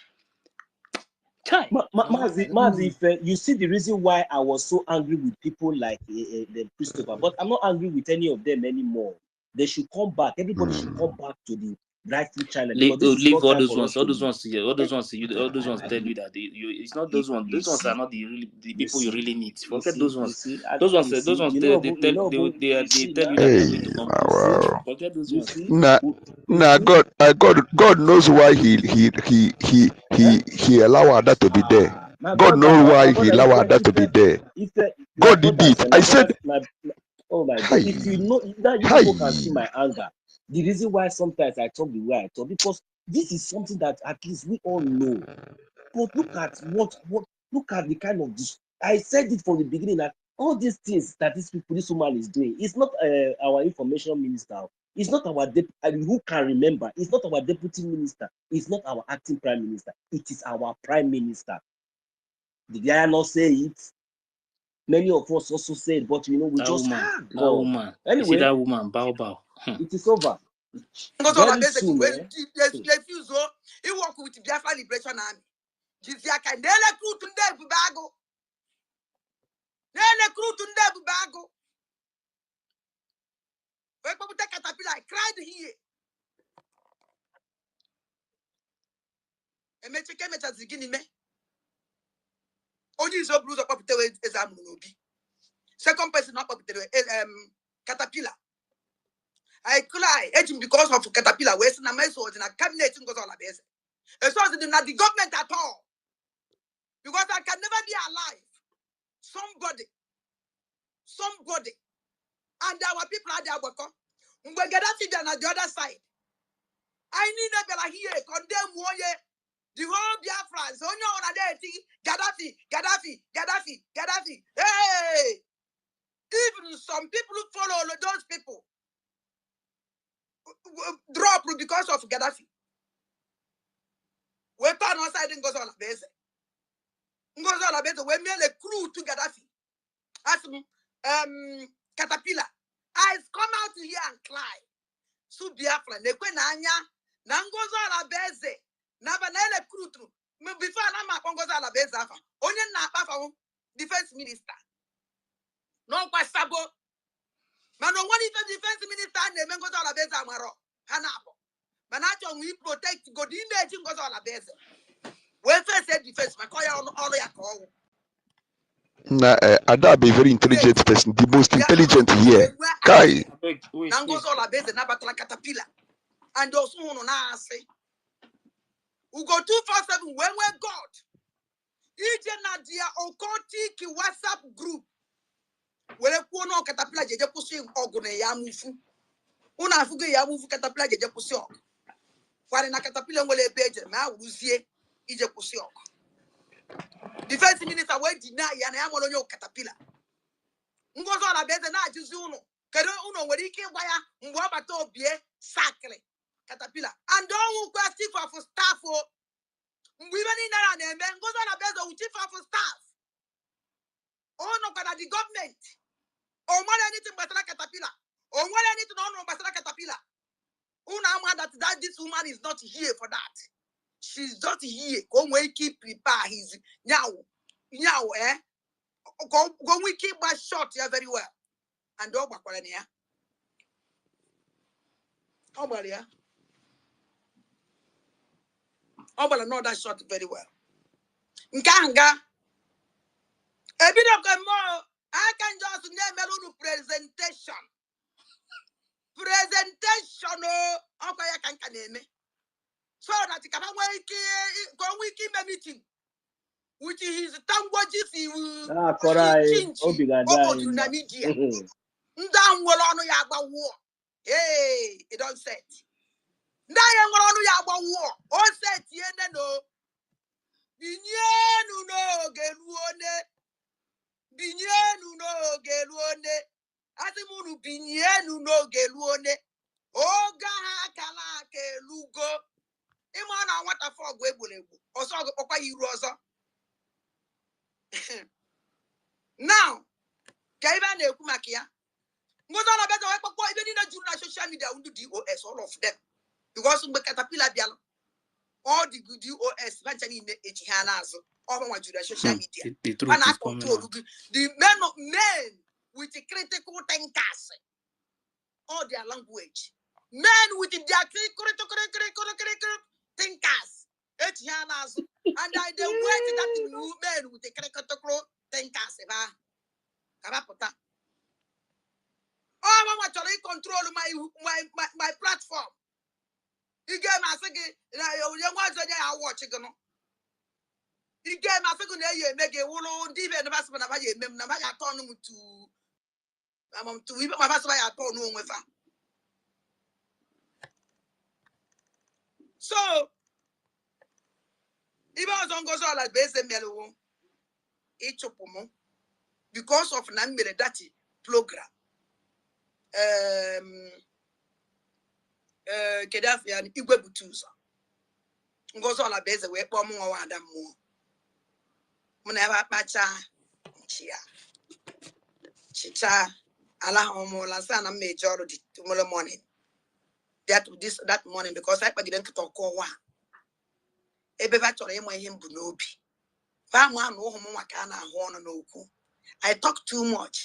Mazi, you see the reason why I was so angry with people like the Christopher, but I'm not angry with any of them anymore. They should come back. Everybody should come back to the rightful channel. Leave all those ones. All those ones tell you that it's not those ones. Those ones are not the people you really need. Forget those ones. Those ones they tell you that they are going to come through. Forget those ones. God knows why he allowed that to be there. God knows why he allowed that to be there. God did it. I said, oh my God! If you know that, you people can see my anger. The reason why sometimes I talk the way I talk, because this is something that at least we all know. But look at look at the kind of this. I said it from the beginning that all these things that this woman is doing, it's not our information minister. It's not our who can remember. It's not our deputy minister. It's not our acting prime minister. It is our prime minister. Did I not say it? Many of us also said, but we that just woman, that woman. Anyway, you see that woman, Bao. It is over. Very soon, refuse. He work with Biafra Liberation Army. Jiziaka nele crew tunde bubago. Nele crew tunde bubago. We put the caterpillar. I cried here. And me check me chazigini me. Only so blues up to the exam no be. Second person up to the caterpillar. I cry edging because of caterpillar. West na mess was in a cabinet in Gozola base. It's not the government at all. Because I can never be alive. Somebody. And our people are there. We get that on the other side. I need a better here. Condemn warrior. The whole Biafrans. Oh no, on a day. Gaddafi. Hey! Even some people who follow those people drop because of Gaddafi. We turn outside and goes on a base. We made a crew to Gaddafi. As caterpillar. I come out here and cry. So Biafra, ne kwe na anya, na ngozo ala beze, na banele crew through. Before na ma ngozo ala beze afa. Onye na afa defense minister. No kwa sabo. Mano one defense minister ne mengo amaro hanabo manacho we protect God image ngozo ala beze we face defense makoya all ya ko Ada be a very intelligent person, the most intelligent here. Kai. Nangozo la beze na batala caterpillar and those who na say we go 247 when God ije na dia okoti ki WhatsApp group wele kuono caterpillar jeje kusi ogune ya mufu una afuge ya mufu caterpillar jeje kusi og kwari na caterpillar ngole beje ma uruzie ije kusi og defense minister we deny ya na ya molo nyo caterpillar ngozo la beze na ajizi uno kedu uno nwere ike gwa ya mgbe obata obie sakri caterpillar and don't question for staff o mgbe ibe ni na na-eme ngozo la beze u chief of staff ono kada the government o nwere anything gbasara caterpillar o nwere anything ono gbasara caterpillar una ama that this woman is not here for that. She's just here go we keep prepare his nyaw go we keep that short here very well and do gbakwara ni ya ogbara ya ogbara know that short very well nke anga ebido ko mo I can just name unu presentation okwa ya kan na-eme so that you can go wiki meeting which is tangwaji si obodu na media nda nwere ọnụ ya agbawo it don't set nda ya nwere ọnụ ya agbawo o set yene no binyenu n'oge ruone asimunu binyenu n'oge ruone oga ha kala aka elugo ịma na nwata fọgụ egburegbu ọsọ ọgụkpọkwa ya iru ọzọ now ka ibe a na-ekwu maka ya ngozi na beta wee kpọkpọ ibe niile juru na social media ndị DOS all of them because mgbe caterpillar bịala all the DOS bancha niile eji ha n'azụ ọgbanwa juru na social media mana control the men with the critical thinkers all their language men with their critical thinkers eji ha n'azụ and I dey wait that men with the critical thinkers ba karapụta oh mama chọrọ I control my platform again I say na you want to ya watch gị no again I say na ye mege wulu ndị be na basaba na ba ye mem na ba ya turn mu to amam to ibe ma basaba ya turn onwe fa so ibe ọzọ ngozi ọla bụ eze mmerewo ịchụpụ m because of na mmere that program kedafia igwe butu ụzọ ngozi ọla bụ eze wee kpọọ m nwa ada mmụọ mụ na ebe akpacha chicha ala ha ụmụla nsị na mmeji ọrụ dị tomorrow morning that morning because I kpagide nkịta ọkọwa ebe ba chọrọ ịma ihe mbụ n'obi ba ma na ụhụ m nwa ka a na-ahụ ọnụ n'okwu I talk too much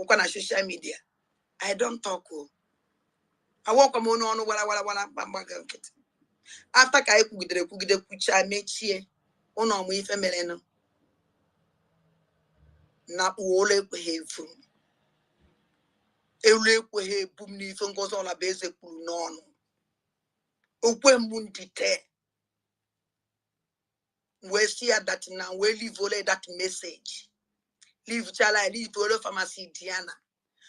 ụkwa na social media I don't talk awọkwa m onye ọnụ wala mgbaga nkịtị after ka anyị kwugide kwucha mechie ụlọ ọmụ ife merenụ na kpuola ekweghị efu elu ekweghị ebu m n'ife ngozi ọla bụ eze kwuru n'ọnụ okwe mbụ ndite we see that now we leave all that message leave chala leave all pharmacy Diana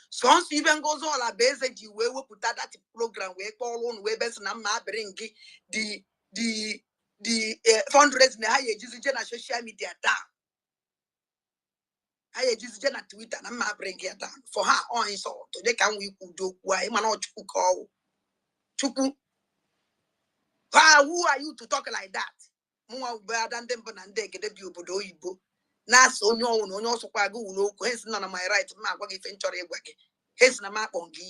so even goes all a basic we put that program we call on we best na ma bring the fundraising na high na social media down high na Twitter na ma bring it down for her on insult they can we could do why man not call chuku who are you to talk like that mwa bada ndembo na ndege de bi obodo oyibo na so onye ọwụ na onye ọsọkwa aga ụlọ okwu hesi na my right ma agwa gị ife nchọrọ ịgwa gị hesi na ma akpọ gị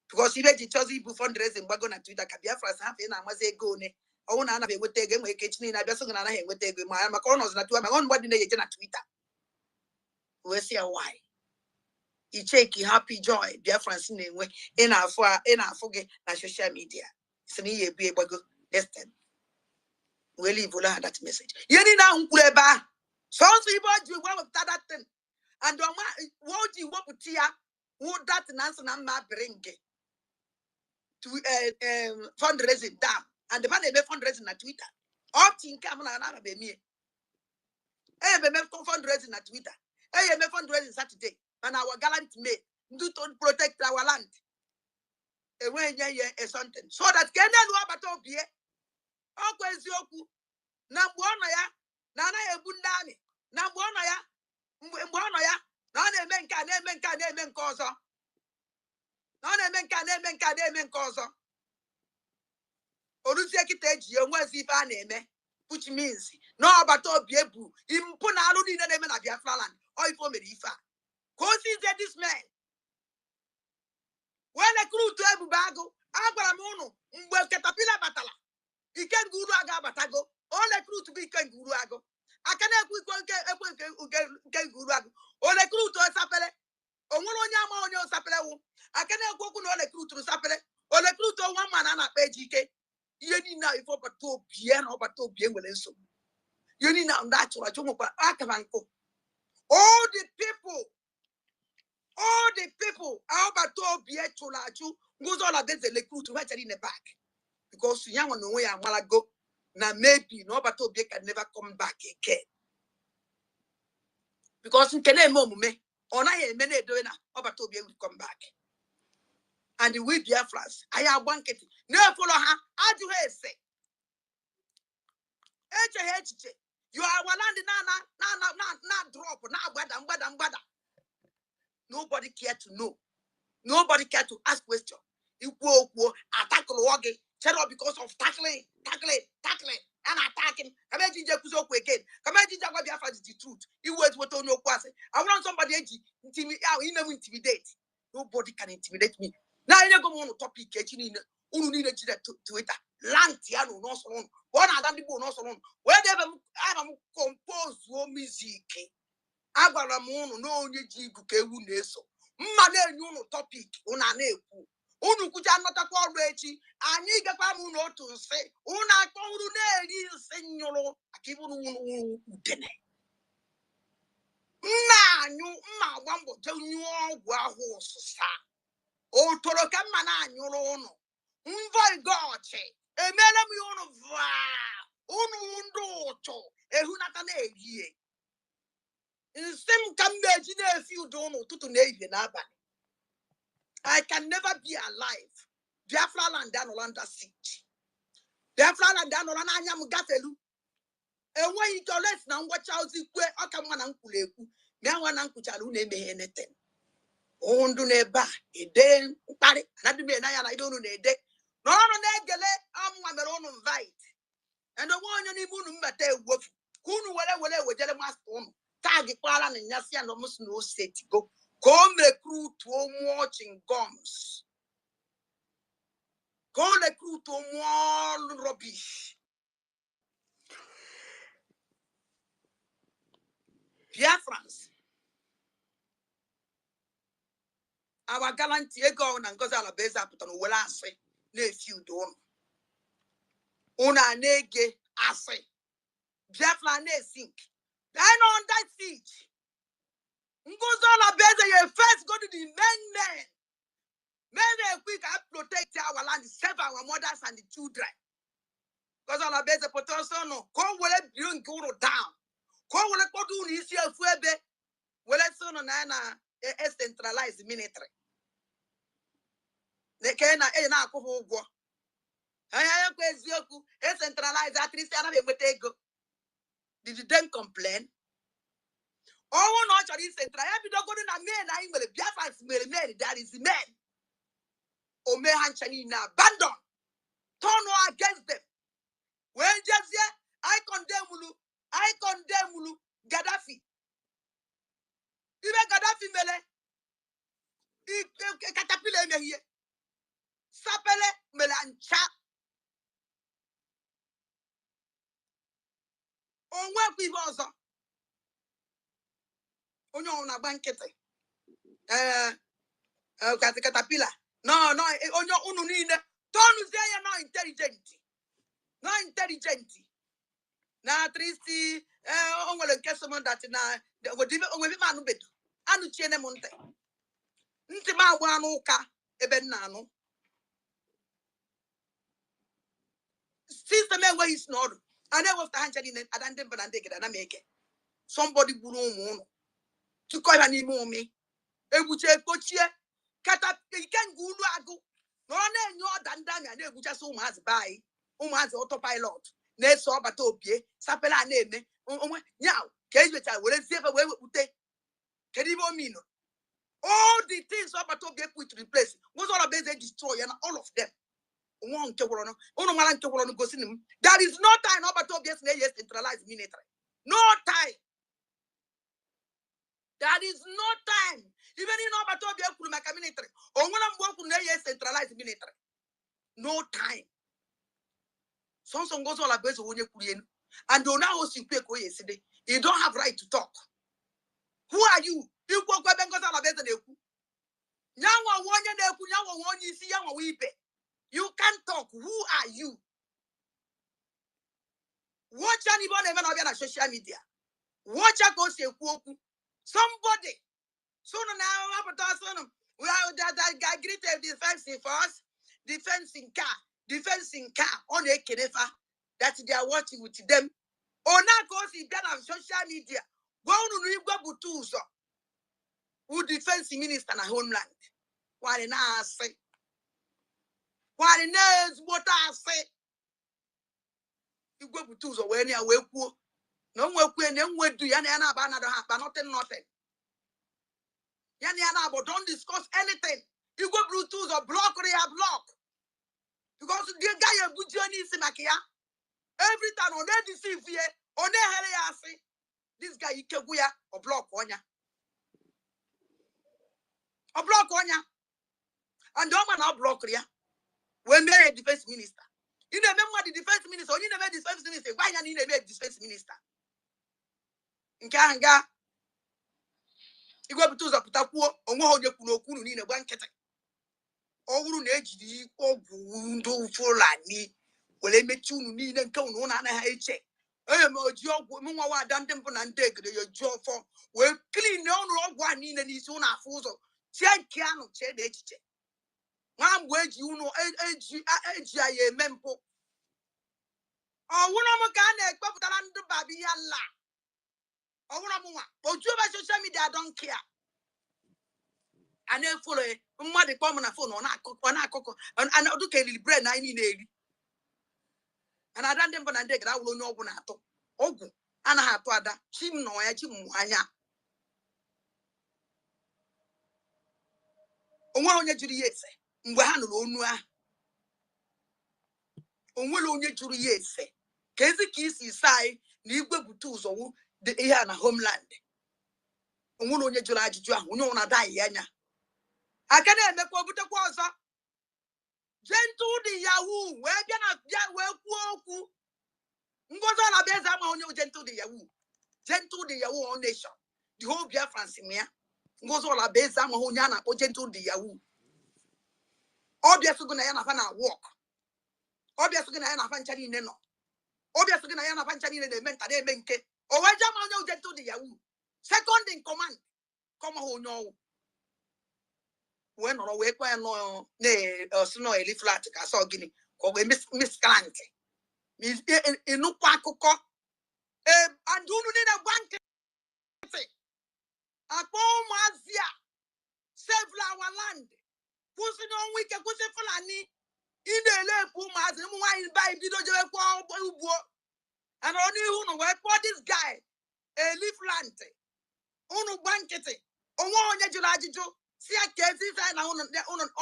because ibe ji chọzi ibu fundraising gbago na Twitter ka Biafra ha fe na amazi ego one ọwụ na anaghị enweta ego enwe ike chini na abịa so na anaghị enweta ego ma maka ọnọzi na Twitter ma ọ mgbadị na-eje na Twitter we see why icheki happy joy Biafrans na-enwe ị na-afụ gị na social media si na ihe ebu egbago destin wee leave that message ihe niile ahụ kwuru ebe ahụ sọsọ ibe o ji wepụta that thing and ọma o ji wepụta ya wụ that na nsị na mma bring to fundraising down and the man na-eme fundraising na Twitter ọchị nke a m na eme fundraising na Twitter eme fundraising Saturday and our gallant men do to protect our land enwe something so that kenelu agbata obie ọkwa eziokwu na mgbe ọ nọ ya na anaghị egbu ndị amị na mgbe ọ nọ ya mgbe ọ nọ ya na ọ na-eme nke a na-eme nke a na-eme nke ọzọ na ọ na-eme nke a na-eme nke a na-eme nke ọzọ oruzie kịta eji onwezi ife a na-eme which means na ọgbata obi ebu impụ na alụ niile na-eme na Biafra land ọ ife o mere ife a ka o sizie this man wee lekrutu Ebube Agụ agwara m ụnụ mgbe katapila batala Ikenga Uru Agụ abatago o lekrutu bụ Ikenga Uru Agụ aka na-ekwu iko nke Ikenga Uru Agụ o lekrutu osapele o nwere onye ama onye osapele wụ aka na-ekwu okwu na o lekruturu sapele o lekrutu nwa mma na na-akpa Ejike ihe niile a ife ọbata obie na ọbata obie nwere nsogbu ihe niile a ndị achụrụ achụ nwekwa akaba nkụ all the people ọbata obie chụrụ achụ nguzo ọla beze lekrutu ha chere in the back because ya nwa na onwe ya amalago na maybe na ọbata obie can never come back again because nke na-eme omume ọ naghị eme na-edowe na ọbata obie will come back and we Biafrans anyị agba nkịtị na-efolo ha ajụghị ese echeghị echiche you are our land na drop na mgbada nobody care to know nobody care to ask question ikwu okwu attackle gị chere because of tackling and attacking come eji je kuzo okwu again come eji je gwa Biafra the truth iwu ezigbote onye okwu asị I want somebody eji intimidate nobody can intimidate me na enye go m topic echi niile unu niile jide Twitter lant ya no so no ọ na-ada ndị bụ no so no wee debe m ana m compose o music agwara m unu na onye ji igu ka ewu na-eso mma na-enye unu topic unu na-ekwu unu kwucha nọtakwa ọrụ echi anyị gakwa m unu otu nsị unu akpọnwụrụ na-eri nsị nyụrụ aka iburu unu udene mma agba mbọ je nyụọ ọgwụ ahụ ọsụsa otoro ka mma na-anyụrụ unu mvoigochi emere m ya unu unu ndị ụtụ ehunata na-ehie nsị m ka m na-eji na-efi udo unu ụtụtụ na ehihie n'abalị I can never be alive Biafra land anọla under siege Biafra land anọla n'anya m gafelu enweghị ike oles na ngwacha ozi kwe ọka mma na nkwuru ekwu mịa nwa na nkwuchara unu emeghe neten ndụ n'ebe a ede mkparị anadịm na ya na ide unu na-ede n'ọrụ na-egele amụnwa mere unu invite and onwe onye n'ime unu mmeta egwofu ka unu were wejere masta unu tag kpara na nyasị ya na ọmụsị na osetigo ka o mekrutuo mụọ chingums ka o lekrutuo mụọ rubbish Biafrans our gallant ego na ngozi Alabaeze apụtara were asị na-efi udo unu na-ege asị Biafra na-esink then on that siege ngozi Alabaeze you first go to the men quick and protect our land save our mothers and the children because Alabaeze pụtara no ka o were biro nke unu down ka o were kpọta unu isi efu ebe were sị unu na centralized military na-akwụghị ụgwọ anya kwa eziokwu centralized atrisi anaghị enweta ego did they complain ọnwụ na ọ chọrọ isentra ya bidogoro na men anyị nwere Biafrans mere men there is men ome ha ncha niile abandon turn against them wee jezie I condemn Gaddafi ibe Gaddafi mere katapila emeghie sapele mere ncha onwekwa ibe ọzọ onye ọrụ na-agba nkịtị caterpillar. No, onyo unu niile. Tonu say ya no intelligent. No intelligent. Na tristi o nwere nke someone that na we manu bedu. Anu chiene monte. Nti ma agba anu ụka ebe nna anu. System where is not. And then was the hand in Adandem Banandek and make it. Somebody buru to call an imomi. A buche coachia, cut up, you can go ago. No one more than Damian, they just has by, has autopilot. Ne saw Batopie, Sapela name, now, case which I will save away with take. Kedimomino. All the things Batopie put to replace was all about they destroy and all of them. That is no time about to be centralized military. No time. That is no time. Even in about to be military. Or when I'm working centralized military. No time. Some goes all about when you and do now see yesterday. You don't have right to talk. Who are you? You go back and go all about the you can't talk. Who are you? Watch anybody even on social media. Watch a go say somebody. So now we are that guy greeted defensive first, defending car on a kenefa that they are watching with them. Or now goes in that on social media. Go to Butuzo, who defense minister na homeland. Why na say? Why knows what I say? You go Butuzo when you are well. No one will do yana but nothing. Yana, but don't discuss anything. You go Bluetooth or block block. Because the guy you journey is makia. Every time on that deceive here, on that this guy you can or block on ya. Or block on ya. And don't man block ya. When they a defense minister. You remember the defense minister, or you never defense minister. Why you need a defense minister? In Kanga, you go to the Putaku, or more you could in a blanket. Ọwụrụ na ejiri ọgwụ ndụ Fulani were mechi unu niile nke unu anaghị eche m oji ọgwụ nwa wada ndị mbụ na ndị egede ya ji ọfọ wee klin ọnụ ọgwụ a niile n'isi unu afụ ụzọ tie nke anụ chee na echiche nwa mgbe eji unu eji ya eme mpụ ọwụrụ m ka a na-ekpepụtara ndị babi ya la ọwụrụ m nwa oju ebe soshal midia donkia and then follow mmadụ kpọọ m na fon ọ na-akụkọ ọdụ ka elili bred na anyị na-eri ana ada ndị mbụ na ndị gara wụrụ onye ọgwụ na-atụ ọgwụ anaghị atụ ada chi m nọ ya chi m anya onwere onye jụrụ ya ese mgbe ha nụrụ onu ahụ onwere onye jụrụ ya ese ka ezi ka isi ise anyị na igwe bute ụzọ ihe a na homeland onwere onye jụrụ ajụjụ ahụ onye ọna adaghị anya aka na-emekwa obutekwa ọzọ gentle the yahoo wee bịa na bịa wee kwuo okwu ngozi na bịa eze ama onye gentle the yahoo all nation the whole Biafran ya ngozi ọla bụ eze ama onye a na-akpọ gentle the yahoo ọbịa sịgụ na ya na-afa na work ọbịa sịgụ na ya na-afa ncha niile nọ ọbịa sịgụ na ya na-afa ncha niile na-eme nta na-eme nke o wee jee ama onye gentle the yahoo second in command kọma ha onye ọwụ wee nọrọ wee kwa ya nọ na eli flat ka asọ gịnị ka ọ wee misklant ịnụkwa akụkọ andunu niile gwa nkịtị akpọ ụmụazị a save our land kwụsị n'ọnwa ike kwụsị Fulani ị na-elepụ ụmụazị ụmụ nwaanyị be anyị bido jewe kwa ugbo anọrọ n'ihu unu wee kpọọ this guy eli flat unu gwa nkịtị onwe onye jụrụ ajụjụ si ya ka ezi ife na ọ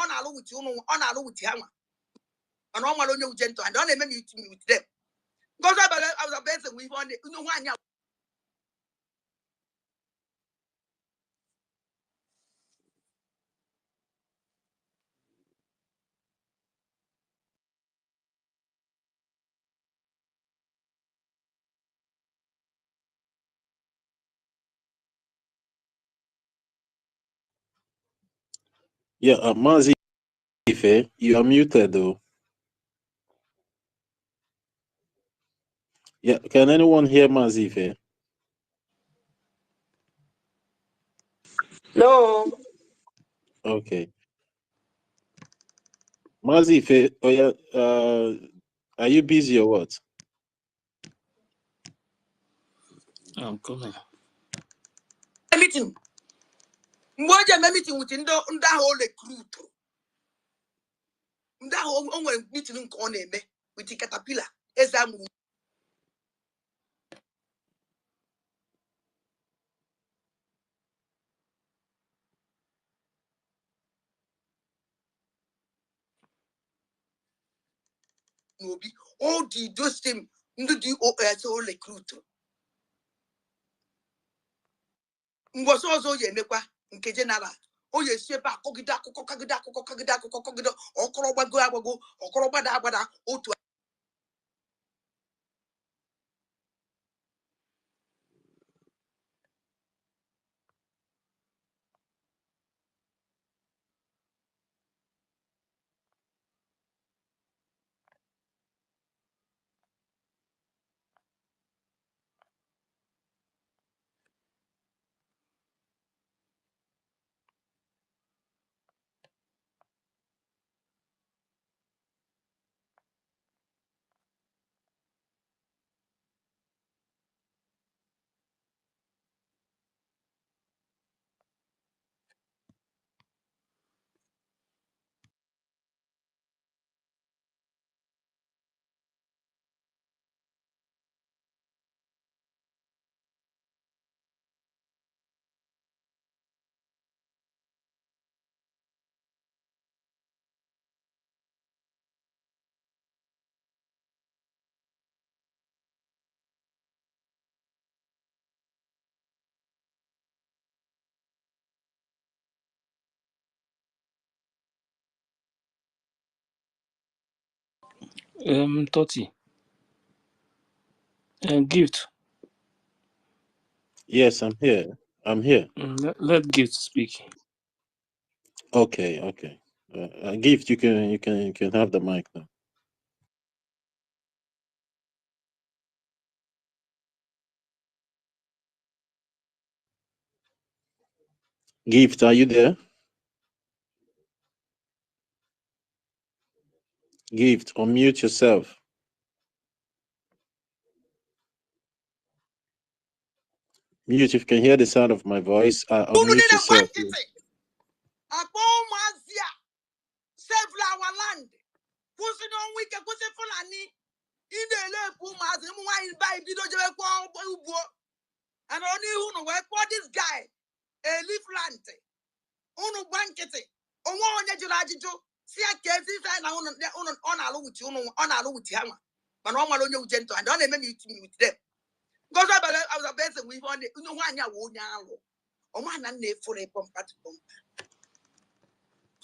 na-alụ wuti unu ọ na-alụ wuti ha nwa mana ọ nwere onye uje ntụ and ọ na-eme m itimi with them ngozi abịa eze nwe ihe ọ na nwaanyị Yeah, Mazi Ife, you are muted though. Yeah, can anyone hear Mazi Ife? No. Okay. Mazi Ife, oh yeah, are you busy or what? I'm coming. Meeting. Mgbe meeting with ndị ahụ recruit. Ndị ahụ o nwere meeting nke ọ na-eme with Caterpillar. Eze amụrụ n'obi. All those things ndị DOS o recruit. Mgbe ọzọ ya emekwa nke general. O ya esi ebe a kọgide akụkọ ọkọrọ agbago ọkọrọ gbada otu Toti. Gift. Yes, I'm here. Let Gift speak. Okay. Gift, you can have the mic now. Gift, are you there? Gift, unmute yourself. Mute if you can hear the sound of my voice. Unmute yourself. akpọ ụmụazị a save our land. Kwụsị n'ọnwa ike, kwụsị Fulani. Ị na-elepụ ụmụazị ụmụ nwaanyị be anyị bido jebe kwụọ ugbo. And only unu wee kpọọ this guy leaf land. Unu gba nkịtị. Onwe onye jụrụ ajụjụ si ya ka ezi ife na unu ọ na-alụ wuti unu ọ na-alụ wuti ha nwa. Mana ọ nwere onye uche ntụ and ọ na-eme with them. Ngozi abala eze nwe ihe ọ na nwaanyị a wee onye alụ. Ọnwa na nna efuru pọmpa pọmpa.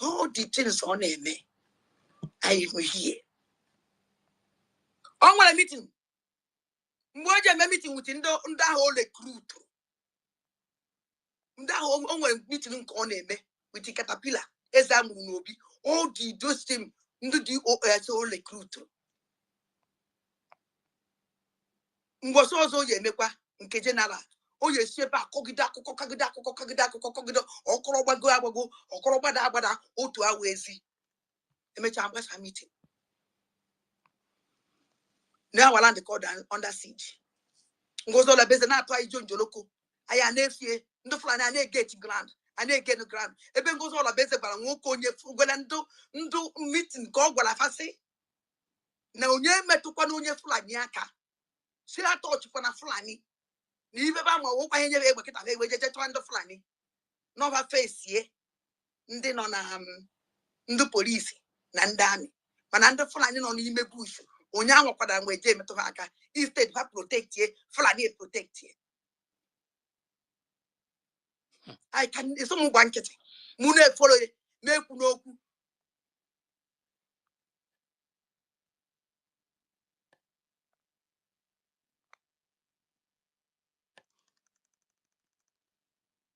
All the things ọ na-eme. I will hear. On nwere meeting. Mgbe o ji eme meeting with ndị ahụ o recruit. Ndị ahụ o nwere meeting nke ọ na-eme with Caterpillar. Eze amụrụ n'obi. All those things ndị DOS o recruit. Mgbe ọzọ ya emekwa nke general. O ya esi ebe a kọgide akụkọ ọkọrọ agbago ọkọrọ gbada otu awa ezi. Emechaa mgbasa meeting. Now our land called under siege. Ngozo la beze na atwa ijo njoloko. Aya na-efie ndị Fulani a na-egate ground. A na-ege no ground. Ebe ngozo la beze bara nwoke onye gwara ndụ meeting ka ọ gwara fasị. Na onye metụkwa na onye Fulani aka. Si atọchikwa na Fulani. Na ibe ba ma wokwa ihe nyere egbe kịta na egbe jejetwa ndị Fulani. Nova face ye. Ndị nọ na ndị polisi na ndị amị. Mana ndị Fulani nọ n'ime bush. Onye ahụ kwadara mgbe eje emetụ ha aka. Instead ha protect ye, Fulani protect ye. I can some blanket. Mune follow ye, make n'okwu.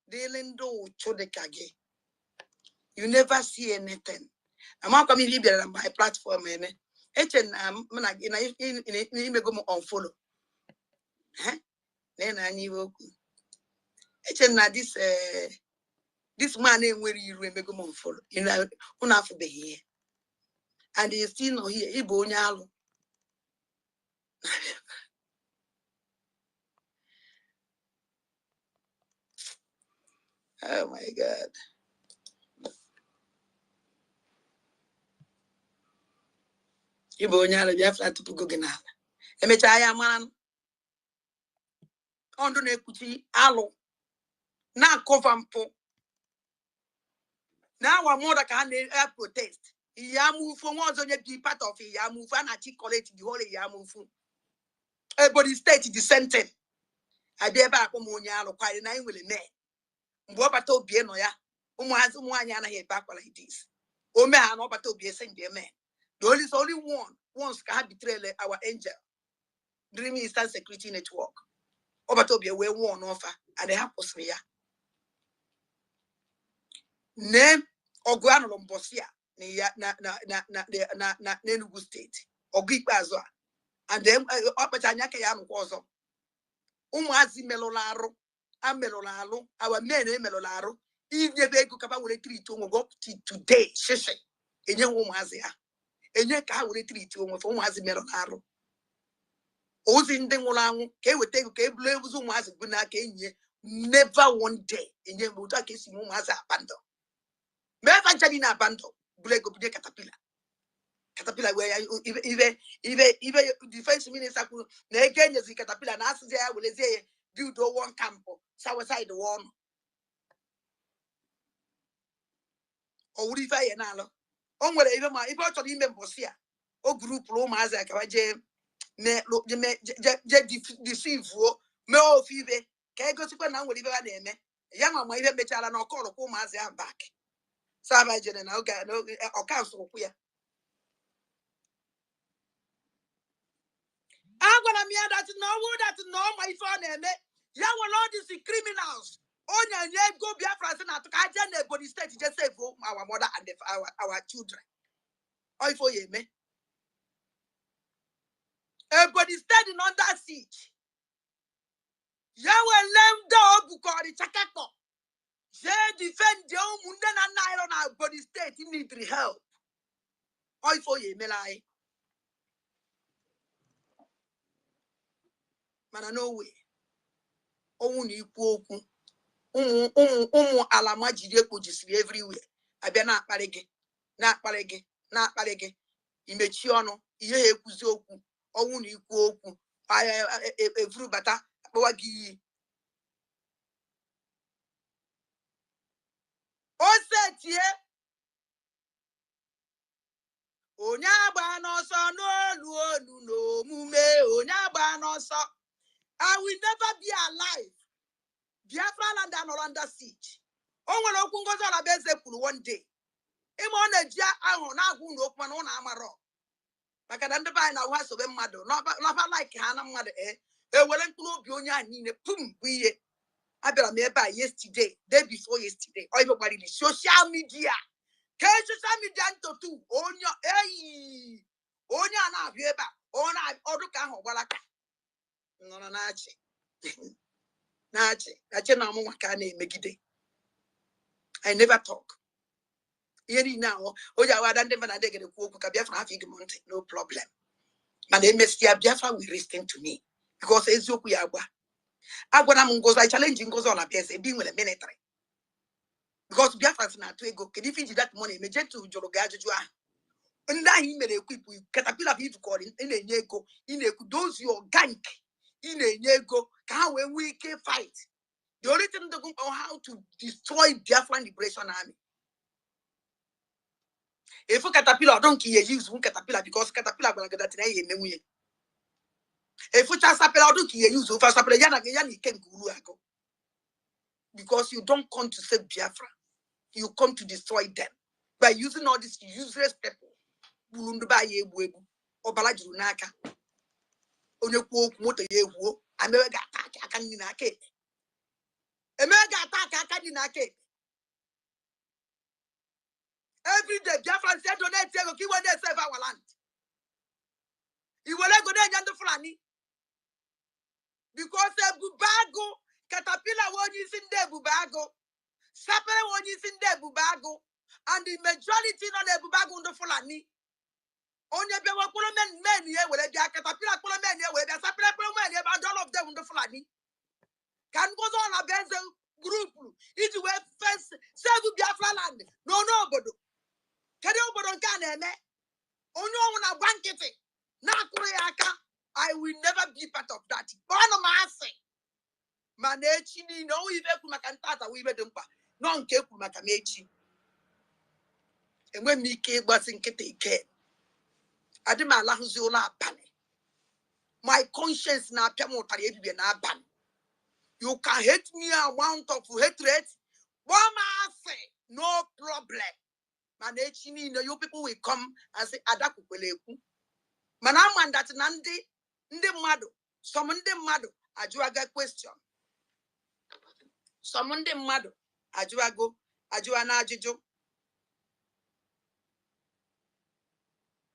Dealing do chodekage. You never see anything. I'm not coming here on my platform, man. Echen in go unfollow. Then I knew Echen na this man ain't where you remember go unfollow. You know, unafu be here. And you still know here, Ibo nyalo. Oh my God. Ibo nyalo ya flat to go genala. Emecha ya man. Ondo ne kuchi alo. Na cover mpo. Now our mother can protest. Yamu for once on be part of it. Yamu and articulate the whole Yamu. Everybody state the sentence. I be back Monia or quite 9 will a man. Bobato Bienoya. Umuazumwana here back like this. Oh man, Obato be a send dear man. The only one once can betray our angel. Dreaming instant security network. Obato be a way one offer and they have posria. Name or Guanolombosia. Na Nenugu State or Greek Bazwa, and then Opatanyaka Yam was Umazi Melolaro, and Melolaro, our men Melolaro, if the Bego Kapa will treat to go today, Shisha, a young Umazia, a young car will treat to Umazi Melolaro. Ozin Dengolang, K would take a blue Umaz Bunake, never one day in your Mutaki Mumaza Bando. Never Janina Bando, Blego Caterpillar. Caterpillar where even defense minister could again as caterpillar and ask there will say build one camp south side the one or would if I know on whether even my if I told him Bosia or group Roma as I can deceive no fever can go to now will even name young my even better and I'll call a home as I am back. Savage and okay no or council queer. I'm gonna mean that no my phone and young all these criminals. Onya nye go Biafra say na to ka je na body state just save our mother and our children. Oi for ye me. Everybody standing under siege. Yawe lem do bukori chakako. Je defend the munde na nairo na body state need help. Oi for ye me lai. Mana no way. Owu ni ikwu okwu. Umu alama jide ko jisiri everywhere. Abia na akpare gị imechi ọnụ ihe ekwuzi okwu ọnwụ na ikwu okwu evuru bata akpọwa gị iyi osetie onye agba n'ọsọ n'olu olu n'omume onye agba n'ọsọ. I will never be alive. Biafra land and under siege. O nwere okwu ngozi ọla bụ eze kwuru one day. Ime ọ na-eji ahụ na-agwụ na okwu mana ọ na-amarọ. Maka na ndị anyị na-ahụ asobe mmadụ n'ọba like ha na mmadụ ewere mkpụrụ obi onye a niile pum bụ ihe abịara m ebe a yesterday day before yesterday ọ ibe gbarili social media ka social media ntotu onye a na-abịa ebe a ọdụ ka ahụ gbara ka nọrọ na-achị na ọmụnwa ka a na-emegide. I never talk. Ihe niile ahụ o ji awada ndị mba na adịgịrị kwu okwu ka Biafra hafụ ige m ntị no problem. Mana emesịa Biafra will listen to me because eziokwu ya agwara m Ngozi I challenge Ngozi ọla bịa ebe nwere military because Biafra si na-atụ ego kedu ife iji that money emejetu jụrụ gị ajụjụ ahụ ndị ahụ i mere ekwipụ Caterpillar bụ ijikọrọ ị na-enye ego ị na-ekwu those your gang ị na-enye ego ka ha wee nwee ike fight. The only thing they know how to destroy Biafran Liberation Army. If you Caterpillar don't use one Caterpillar because Caterpillar will get that in. If you just appeal, don't use first appeal. Because you don't come to save Biafra, you come to destroy them by using all these useless people. Bulunduba ye buebu, obalajunaka. Onyeku moto ye wo. America attack akaninake. America attack akaninake. Every day, Biafran said, donate, go keep one day, save our land. You will go there and Fulani. Because Bubago, Caterpillar one is in there, Bubago. Sapere one is in there, Bubago. And the majority of the Bubago on the Fulani. Only people men here will be a Caterpillar men here will be a Sapere men here, but all of them on the Fulani. Can go on a benzo group. It will first save Biafra land. No, but can you put on can only on a blanket? I will never be part of that. Manechi no even kumakantata we bedumpa. Non ke kumakamechi. And when me ke wasn't ke Adima lahuzula pane. My conscience na piamotari na ban. You can hate me amount of hatred. One say no problem. Manechi no you people will come and say adaku kweleku. Manaman that nandi ndi mado. Some ndi mado ajuaga question. Some ndi mado ajuago ajuana ajijo.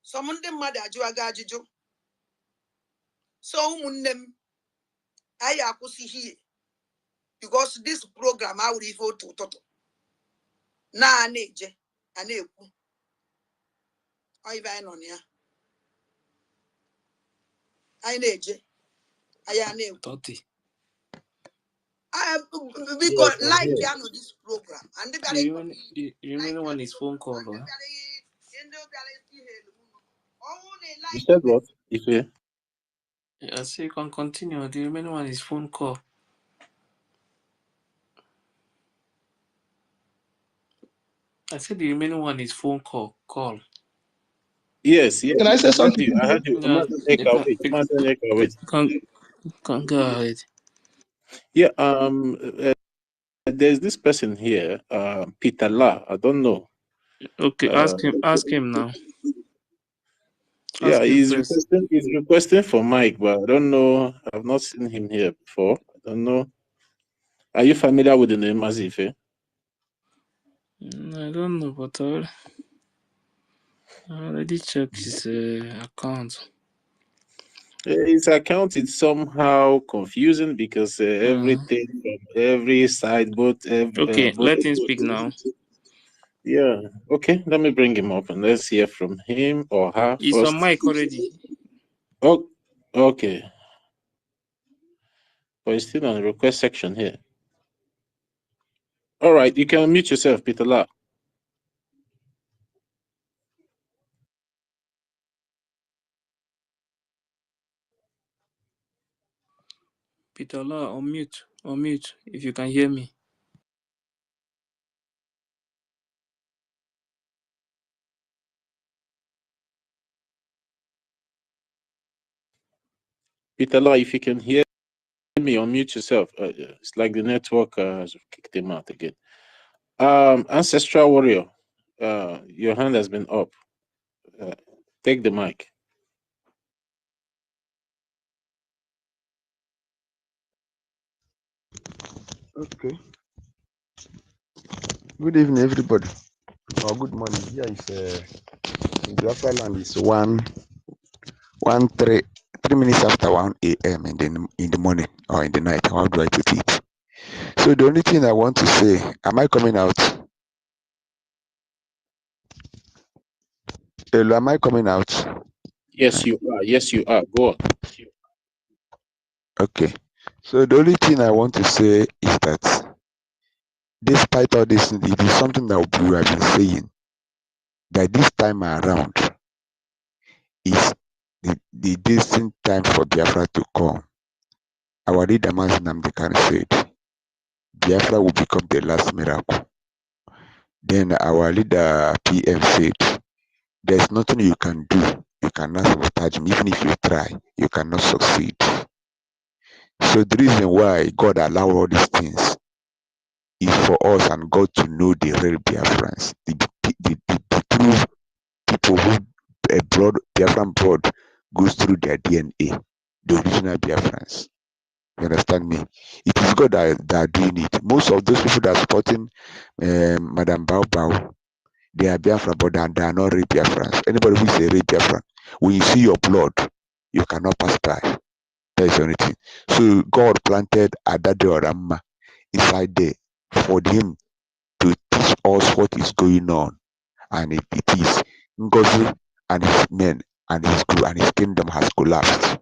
Some ndi mado ajuaga ajijo. So munem I akusi here because this program I will refer to Toto. Na aneje aneku. I even on ya. I neje. I aneku. 30. Because like piano this program and The remaining one is phone call. Or? You said what? Ife? I say you can continue. The remaining one is phone call. I said the remaining one is phone call. Yes. Can I say something? I heard you. Yeah, can go ahead. Yeah. There's this person here, Peter La. I don't know. Okay, ask him now. Yeah, he's requesting for Mike, but I don't know. I've not seen him here before. I don't know. Are you familiar with the name Azife? I don't know, but I already checked his account. His account is somehow confusing because everything from every side, okay, let him speak now. Yeah. Okay, let me bring him up and let's hear from him or her. He's first. on mic already. Oh, okay. But he's still on the request section here. All right, you can unmute yourself, Peter La. Peter La, unmute if you can hear me. Peter La, if you can hear me, unmute yourself. It's like the network has kicked him out again. Ancestral Warrior, your hand has been up. Take the mic. Okay. Good evening, everybody. Or good morning. Here is in Biafra land is 3 minutes after 1 a.m. in the morning or in the night. How do I put it? So the only thing I want to say, am I coming out? Hello, am I coming out? Yes, you are. Yes, you are. Go on. Okay. So the only thing I want to say is that despite all this, it is something that we have been saying that this time around is the distant time for Biafra to come. Our leader Mazi Nnamdi Kanu said Biafra will become the last miracle. Then our leader PM said there's nothing you can do. You cannot sabotage him. Even if you try, you cannot succeed. So the reason why God allowed all these things is for us and God to know the real Biafrans, the true people who Biafran blood goes through their DNA, the original Biafrans. You understand me? It is God that are doing it. Most of those people that are supporting Madam Bao Bao, They are Biafra, but they are not real Biafrans. Anybody who is a real Biafran, when you see your blood, you cannot pass by. That is the only thing. So God planted Adade Orama inside there for him to teach us what is going on. And it is Ngozi and his men and his crew and his kingdom has collapsed.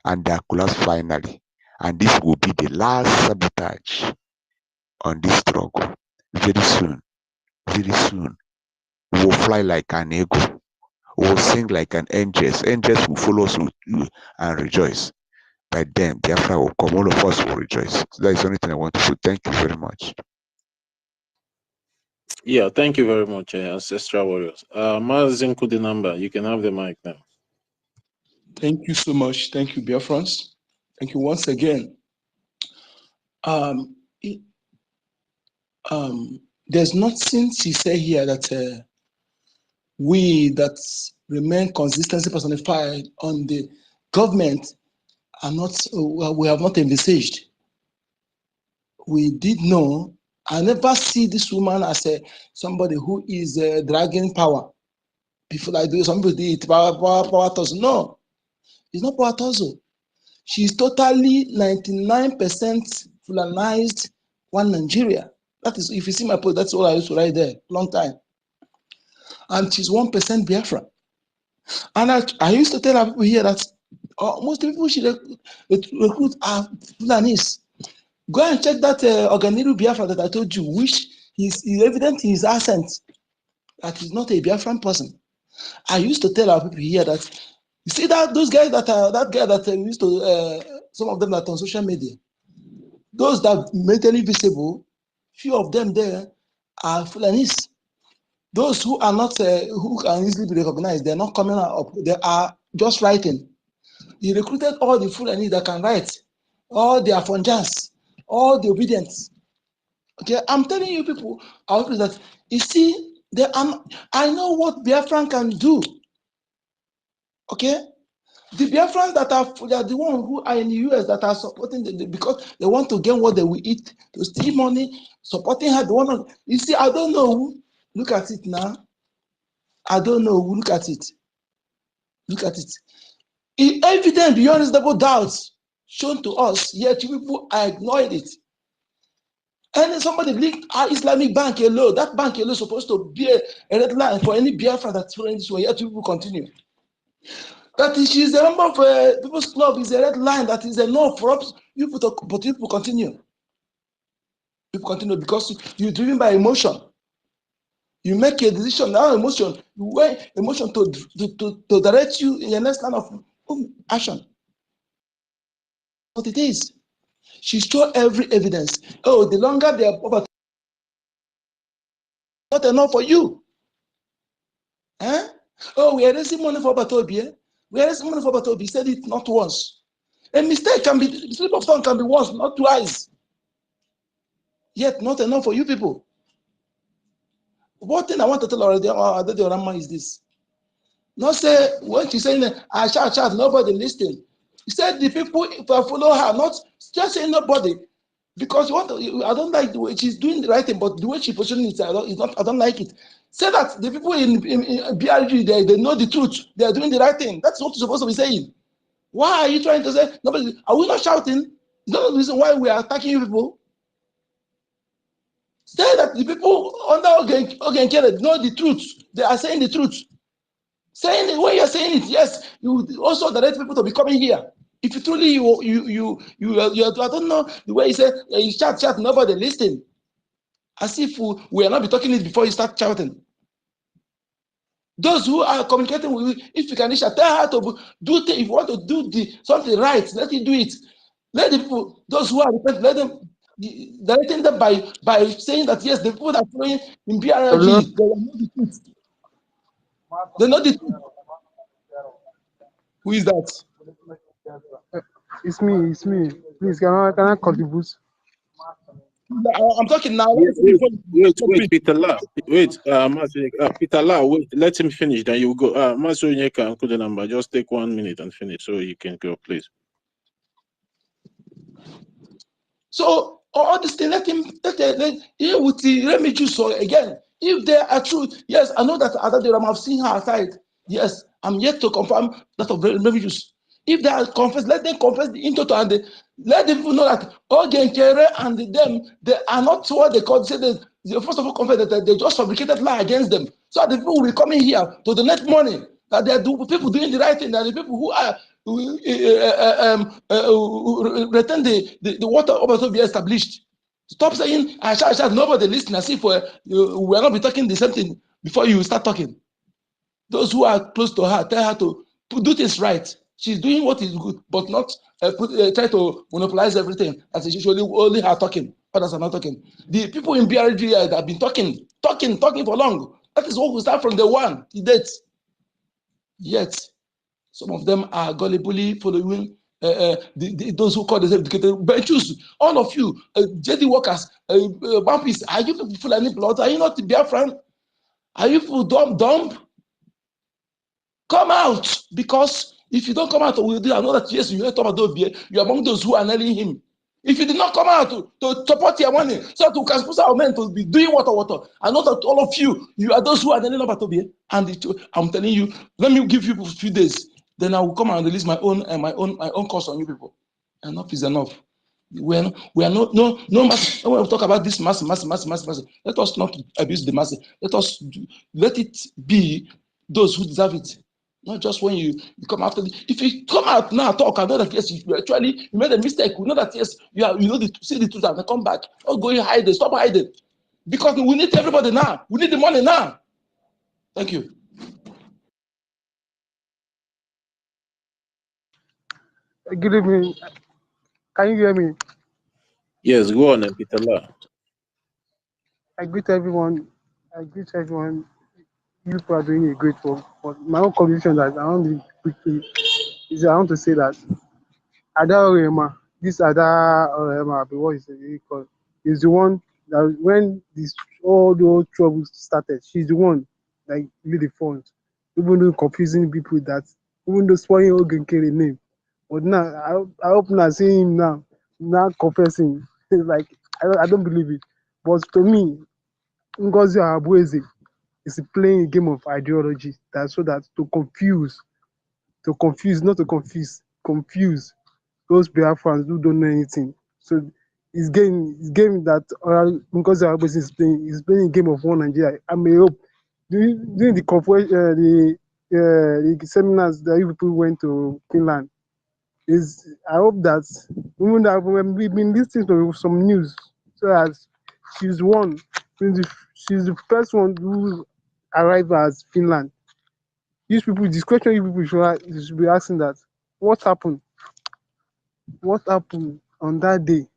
And they are collapsed finally. And this will be the last sabotage on this struggle. Very soon, we will fly like an eagle. We will sing like an angel. Angels will follow us and rejoice. By then, Biafra will come. All of us will rejoice. So that is the only thing I want to say. Thank you very much. Yeah, thank you very much, Ancestral Warriors. Mazin Kudinamba, you can have the mic now. Thank you so much. Thank you, Biafrans. Thank you once again. There's nothing she said here that we that remain consistency personified on the government are not, we have not envisaged. We did know. I never see this woman as somebody who is dragging power. Before I do, some people did power tussle. No, it's not power tussle. She's totally 99% Fulanized one Nigeria. That is, if you see my post, that's all I used to write there, long time. And she's 1% Biafra. And I used to tell people here that most people she recruit are Fulanis. Go and check that Organiru Biafra that I told you, which is evident in his accent that he's not a Biafran person. I used to tell our people here that, you see that those guys that are, that guy that used to, some of them that on social media, those that mentally visible, few of them there are Fulanis. Those who are not, who can easily be recognized, they're not coming up, they are just writing. He recruited all the Fulani that can write, all the Afonjans, all the obedience. Okay, I'm telling you people, our people that, you see, I know what Biafran can do. Okay? The Biafrans that are the ones who are in the US that are supporting because they want to gain what they will eat, to steal money, supporting her. You see, I don't know who. Look at it now. I don't know who. Look at it. Look at it. It's evident beyond reasonable doubts shown to us, yet people are ignoring it. And somebody linked our Islamic bank alone. That bank alone is supposed to be a red line for any Biafra that's following this way, yet people continue. That is, she's a member of People's Club is a red line that is enough for us, but people continue. People continue because you're driven by emotion. You make a decision, now emotion, you want emotion to direct you in the next line of action. What it is. She showed every evidence. Oh, the longer they are over, not enough for you. Eh? Oh, we are raising money for Batobi. Eh? We are raising money for Batobi. He said it not once. A mistake can be, slip of tongue can be once, not twice. Yet not enough for you people. One thing I want to tell already Rama is this. Not say when she's saying I shout, nobody listening. He said the people follow her, not just saying nobody. Because I don't like the way she's doing the right thing, but the way she positioning it, I don't like it. Say that the people in BRG, they know the truth. They are doing the right thing. That's what you're supposed to be saying. Why are you trying to say nobody? Are we not shouting? It's not the reason why we are attacking you people. Say that the people under Ogenkere know the truth. They are saying the truth. Saying it when you're saying it, yes, you also direct people to be coming here. If you truly I don't know the way you say you shout, nobody listen. As if we are not be talking it before you start shouting. Those who are communicating with you, if you can tell her to do things, if you want to do something right, let you do it. Let the people, those who are repentant, let them directing them by saying that yes, the people that are following in BRG, they know the truth. They know the truth. Who is that? It's me. Please, can I contribute? I'm talking now. Wait, Peter La. Wait, Peter La, wait, let him finish, then you go. Masonyeka and Kudenamba, just take 1 minute and finish so you can go, please. So all this thing, let with the remedy. So again, If they are true, yes, I know that other day I've seen her aside. Yes, I'm yet to confirm that of refugees. If they are confessed, let them confess the into and let the people know that Ogenkere and them, they are not what they call, say they first of all confess that they just fabricated lie against them. So the people will be coming here to donate money, that they are people doing the right thing, that the people who are return the water over to be established. Stop saying, I shall, nobody listen as if we are not be talking the same thing before you start talking. Those who are close to her, tell her to do things right. She's doing what is good, but not try to monopolize everything. As it's usually only her talking, others are not talking. The people in BRG that have been talking for long. That is what we start from the one, the date. Yet, some of them are gullibly following those who call themselves educated. But choose all of you, JD workers, Bumpis, are you people Fulani blood? Are you not Biafran? Are you people dumb? Come out, because if you don't come out, we will know that yes, you are among those who are nailing him. If you did not come out to support your money, so that we can suppose our men to be doing water, I know that all of you, you are those who are nailing Obatobie. And I'm telling you, let me give you a few days, then I will come and release my own course on you people. Enough is enough. We are no mass. When we talk about this mass, let us not abuse the mass. Let it be those who deserve it. Not just when you come after if you come out now, talk, I know that yes, you made a mistake. We know that yes, you know see the truth and come back. Don't go hide it, stop hiding. Because we need everybody now. We need the money now. Thank you. Good evening. Can you hear me? Yes, go on, Peter. I greet everyone. I greet everyone. You people are doing a great work. But my own condition that I want to quickly is I want to say that Ada Orema, this Ada Orema, what is it called? Is the one that when this all the old troubles started, she's the one that lead the front. Even though confusing people that even though spoiling Ogenkere name. But now I hope not seeing him now confessing. Like I don't believe it. But to me, Ngozi Abueze is playing a game of ideology that so that not to confuse those Biafrans who don't know anything. So it's game that Ngozi Abueze is playing a game of one Nigeria. I may hope during the seminars that you people went to Finland, I hope that even that when we've been listening to some news, so as she's one, she's the first one who arrived as Finland. These people, this question you people should be asking that what happened? What happened on that day?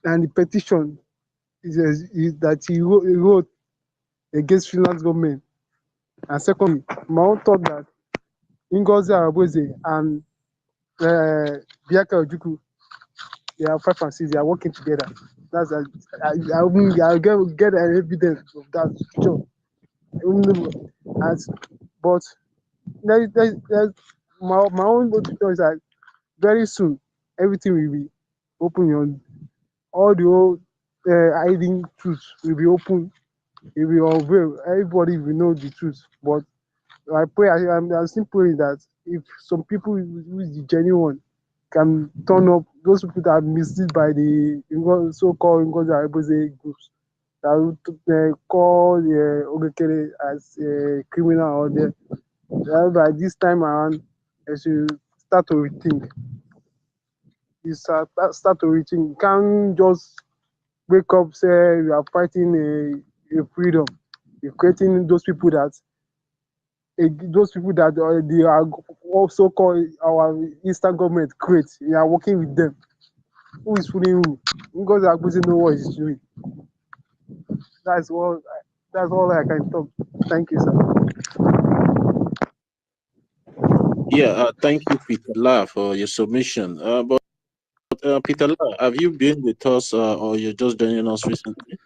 And the petition is that he wrote against Finland's government. And secondly, my own thought that Ngozi Abueze and Biaka Ojukwu, they are 5 and 6, they are working together. That's I'll get an evidence of that. Sure. But there's my own opinion is that very soon everything will be open on all the old hiding truth will be open. It will unveil. Everybody will know the truth. But I pray. I'm still praying that if some people who is the genuine can turn up, those people that are misled by the so-called Ngozi Abueze groups that would call Ogekere as a criminal or the by this time around, as you start to rethink, you start to rethink. You can't just wake up say you are fighting a freedom. You're creating those people that they are also called our Eastern government create. You are working with them. Who is fooling who? Because Abuja know what he's doing. That's all. That's all I can talk. Thank you, sir. Yeah, thank you, Peter La, for your submission. But Peter La, have you been with us or you're just joining us recently?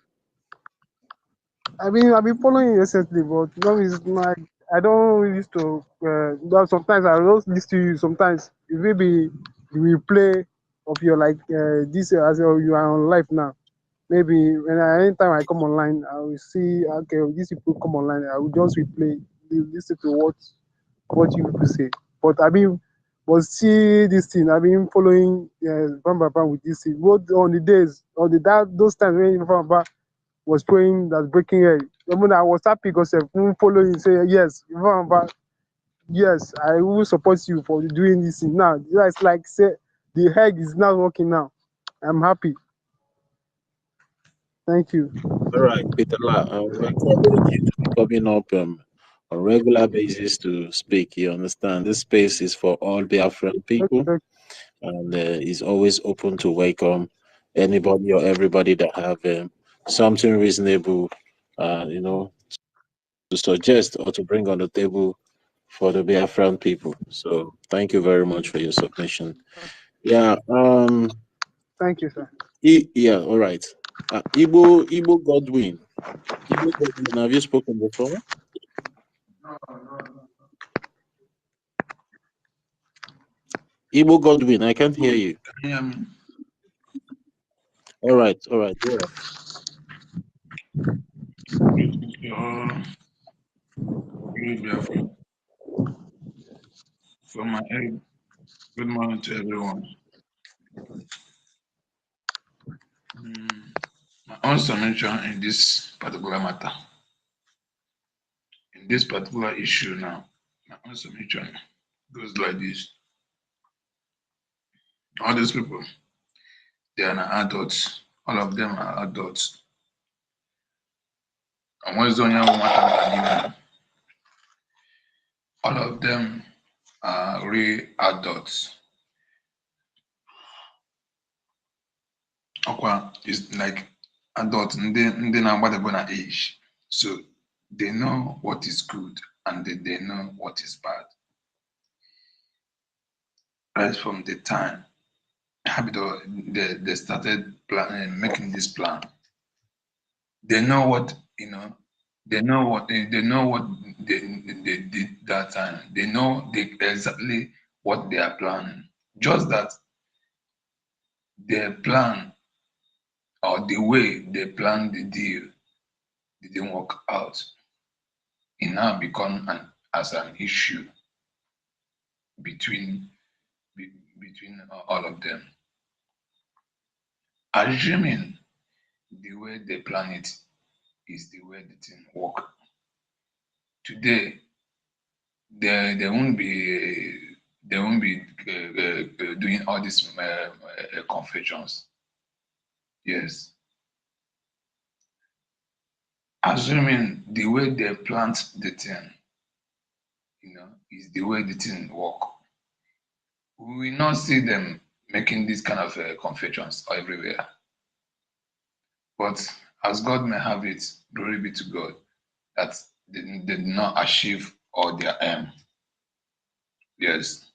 I've been following you recently, but no, it's like I don't used to. Sometimes I don't listen to you. Sometimes it will be the replay of your like this as you are on live now. Maybe anytime I come online, I will see, okay, these people come online, I will just replay, listen to what you people say. But see this thing, I've been following Bam Bam Bam with this thing. Both on the days, those times when Bam Bam was praying that breaking hair. I mean, I was happy because following, say, yes, Bam Bam, yes, I will support you for doing this thing. Now, it's like, say, the egg is now working now. I'm happy. Thank you. All right, Peter, we encourage you to be coming up on regular basis to speak. You understand? This space is for all Biafran people, and is always open to welcome anybody or everybody that have something reasonable, to suggest or to bring on the table for the Biafran people. So thank you very much for your submission. Yeah. Thank you, sir. Yeah. All right. Igbo Godwin. Igbo Godwin. Have you spoken before? Igbo Godwin, I can't hear you. Can you hear me? All right, go on. From my end, good morning to everyone. My own submission in this particular matter, in this particular issue now, my own submission goes like this. All these people, they are adults. All of them are adults. And when all of them are real adults. Okwa is like adults, and then na-agbadabo na age. So they know what is good and they know what is bad. Right from the time they started planning, making this plan. They know what They know what they did that time. They know exactly what they are planning. Just that their plan or the way they planned the deal didn't work out. It now become as an issue between all of them. Assuming the way they plan it is the way the thing work. Today, they won't be doing all these confessions. Yes, assuming the way they plant the thing, is the way the thing work. We will not see them making these kind of confessions everywhere. But as God may have it, glory be to God, that they did not achieve all their aim. Yes,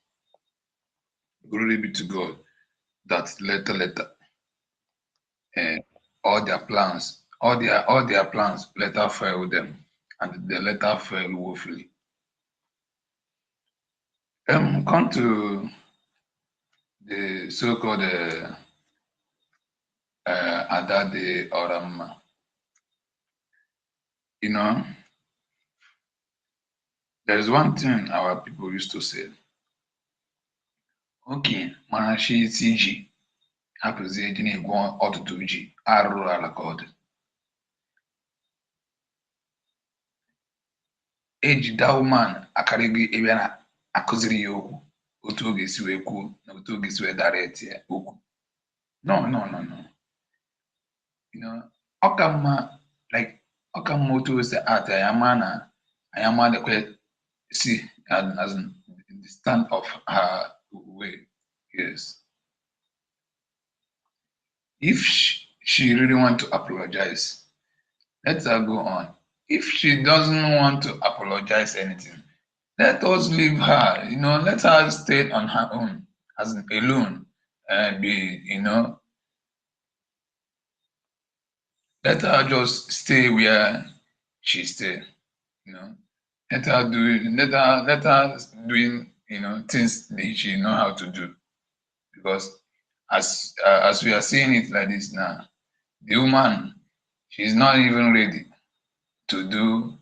glory be to God, that later, all their plans, all their plans later failed them, and they later failed woefully. Come to the so-called Adade Oramma. There is one thing our people used to say. Okay, mana chi isi ji hapụzie dị na-egwu ọtụtụ ji arụrụ ala ka ọ dị. Eji that woman akarịghị ebe na-akụziri ya okwu otu oge si wee kwuo na otu oge si wee direct ya okwu. No. Ọ ka mma otu o si ata ya ma na anyị amadekwe si as in the stand of her way. Yes. If she really want to apologize, let her go on. If she doesn't want to apologize anything, let us leave her. Let her stay on her own, as in alone, and let her just stay where she stay. Let her doing things that she know how to do. Because as we are seeing it like this now, The woman, she's not even ready to do.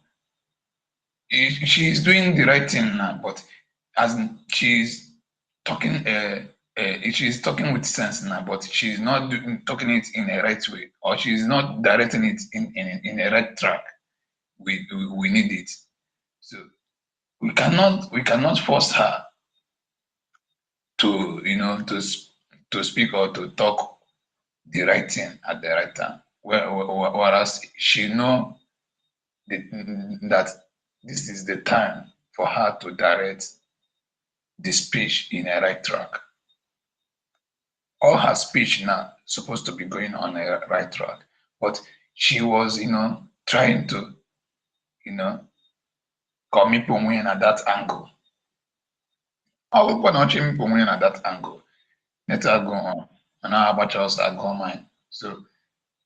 She's doing the right thing now, but as she's talking, she's talking with sense now, but she's not talking it in a right way, or she's not directing it in a right track. We need it. So we cannot force her to to speak or to talk the right thing at the right time. Whereas she know that this is the time for her to direct the speech in a right track. All her speech now supposed to be going on a right track, but she was, trying to, commit Pumwin at that angle. All we not chiming Pumwin at that angle. Let her go on, and now about us are go mine. So,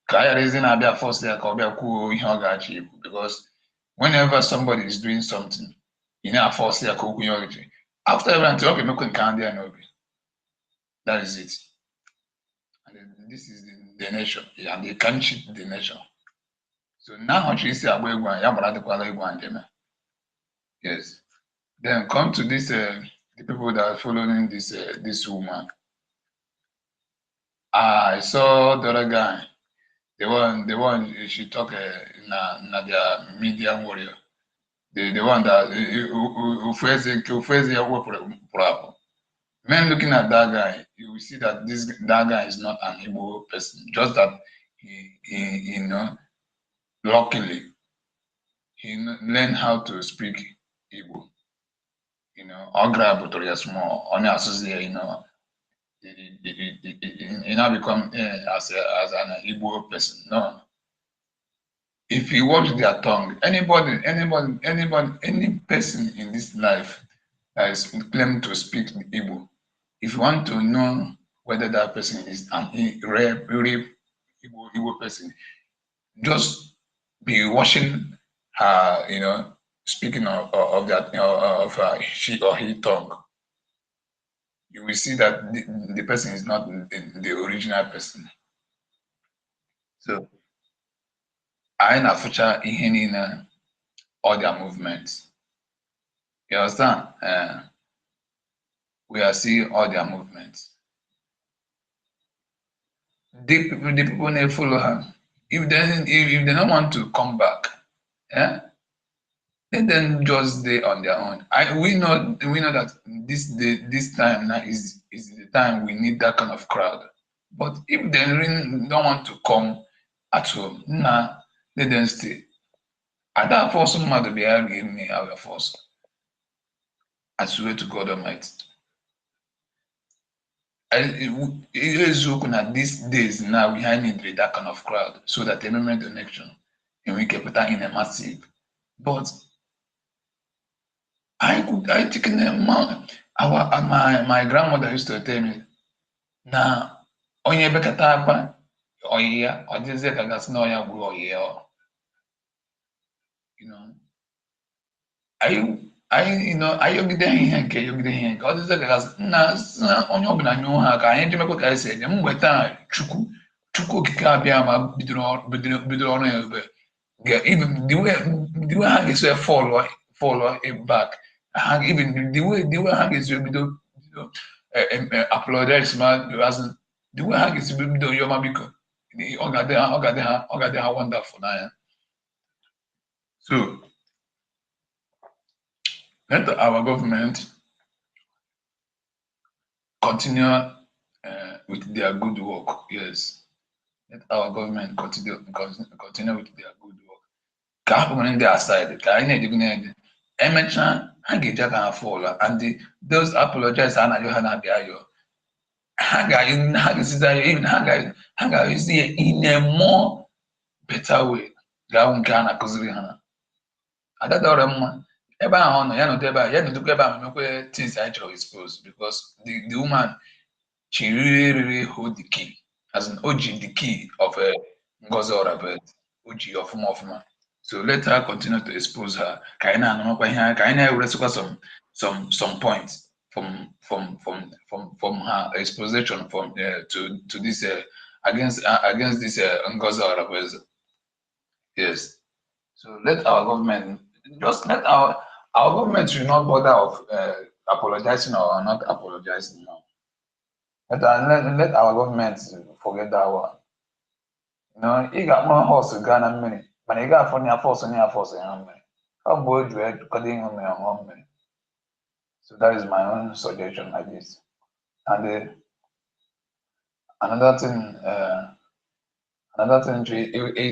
Kaya reason I be a force there, I'll be a cool because whenever somebody is doing something, a force there, after everyone to okay, make can there no be. That is it. And this is the nation, and they can't cheat the nation. So now she say yes. Then come to this the people that are following this woman. I saw the other guy, the one she talk na their media warrior. The one that men looking at that guy, you will see that that guy is not an Igbo person. Just that he luckily he learned how to speak Igbo. Ogra Butoria small, only associate, he now become as an Igbo person. No. If you watch their tongue, any person in this life that is claiming to speak Igbo, if you want to know whether that person is an really Igbo person, just be watching her, speaking of that of she or he tongue. You will see that the person is not the original person. So, I na future ihe niile, all their movements. You understand? We are seeing all their movements. The people they follow her. If they don't want to come back, let them just stay on their own. We know that this time now is the time we need that kind of crowd. But if they really don't want to come at home, let them stay. I don't force someone to be arguing me out of force. I swear to God Almighty. It is looking at these days now, we need that kind of crowd so that they make donation and we can put that in a massive. But I think my grandmother used to tell me, now onye bekata akwa oyiya ọ dịzie ka gasị na ọya gwuru oyiya. Ayọgide ihe nke ọ dịzie ka gasị nna onye ọbụla nyụọ ha ka anyị jemekwa ka anyị si eje mgbe taa chukwu okike abịa ma bidoro ọrụ ya ebe even the way ha ga-esi fall back, even the way ha ga-esi bido apologize ma the way ha ga-esi bido yọma biko ọ ga-adị ha wonderful n'anya. So let our government continue with their good work. Yes, let our government continue with their good work. Ka hapụ nwere ndị aside ka anyị na-edebe na-ede emechaa ha ga-eji aka ha fọlụ and those apologize a na-ayọ ha na-abịa ayọ ha ga-esi ya in a more better way ga-ahụ nke a na-akụziri ha. Adadọrọ mma ebe ahụ ọ nọ ya nọdụ ebe a ya nọdụkwa ebe ahụ mekwe things anyị chọrọ expose because the woman she really hold the key, as in oji the key of Ngozi Orabet, oji ọfụma. So let her continue to expose her. Ka anyị na-anụmakwa ihe ka anyị na-eweresịkwa some points from her exposition to this against this Ngozi Arabeza. Yes. So let our government let our government should not bother of apologizing or not apologizing now. Let our government forget that one. You know, you got more horse in Ghana many, but you got funny force and force in many. How boy do you cutting on me on many? So that is my own suggestion like this. And another thing,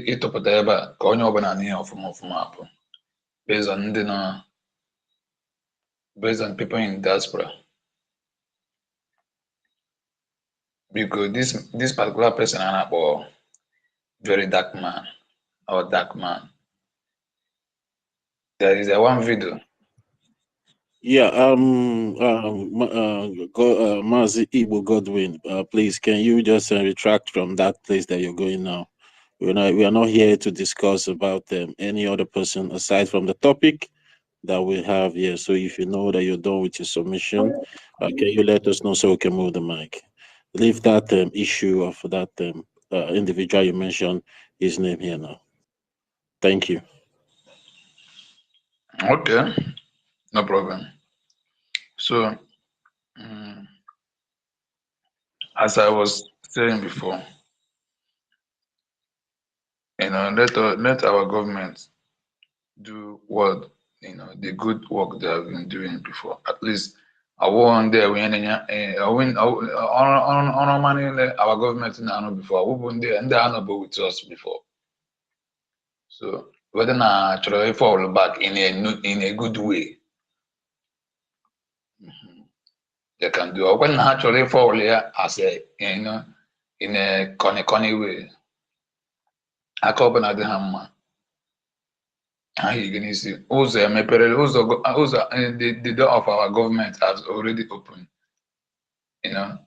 ịtụpụta ebe a ka onye ọbụla n'ihe ọfụma ọfụma apụ based on ndị nọ based on people in diaspora. Because this particular person a na-akpọ very dark man or dark man. There is a one video. Yeah, Mazi Igbo Godwin, please, can you just retract from that place that you're going now? We are not here to discuss about any other person aside from the topic that we have here. So if you know that you're done with your submission, can you let us know so we can move the mic? Leave that issue of that individual you mentioned, his name here now. Thank you. Okay, no problem. So, as I was saying before, you know, let our government do what the good work they have been doing before. At least I won there when on money our government now before. We won there and they are not with us before. So whether na try fall back in a good way, they can do. When actually fall here as a in a conny way, I call na the hammer. You can see also the door of our government has already opened. You know,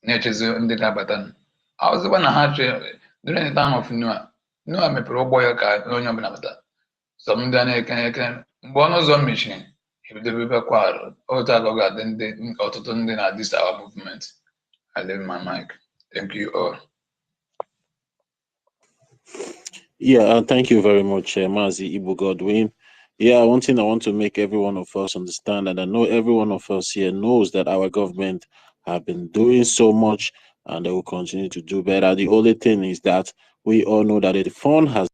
nature's in the Labatan. I was the one I had during the time of Noah. Noah me pro boy ka onye ọbụla bata. Some ndị na-eke mgbe ọnụ ụzọ mechiri ebido ebe kwara otu alọ ga-adị ndị ọtụtụ ndị na this our movement. I leave my mic. Thank you all. Yeah, thank you very much, Mazi Ibu Godwin. Yeah, one thing I want to make every one of us understand, and I know every one of us here knows that our government have been doing so much and they will continue to do better. The only thing is that we all know that the fund has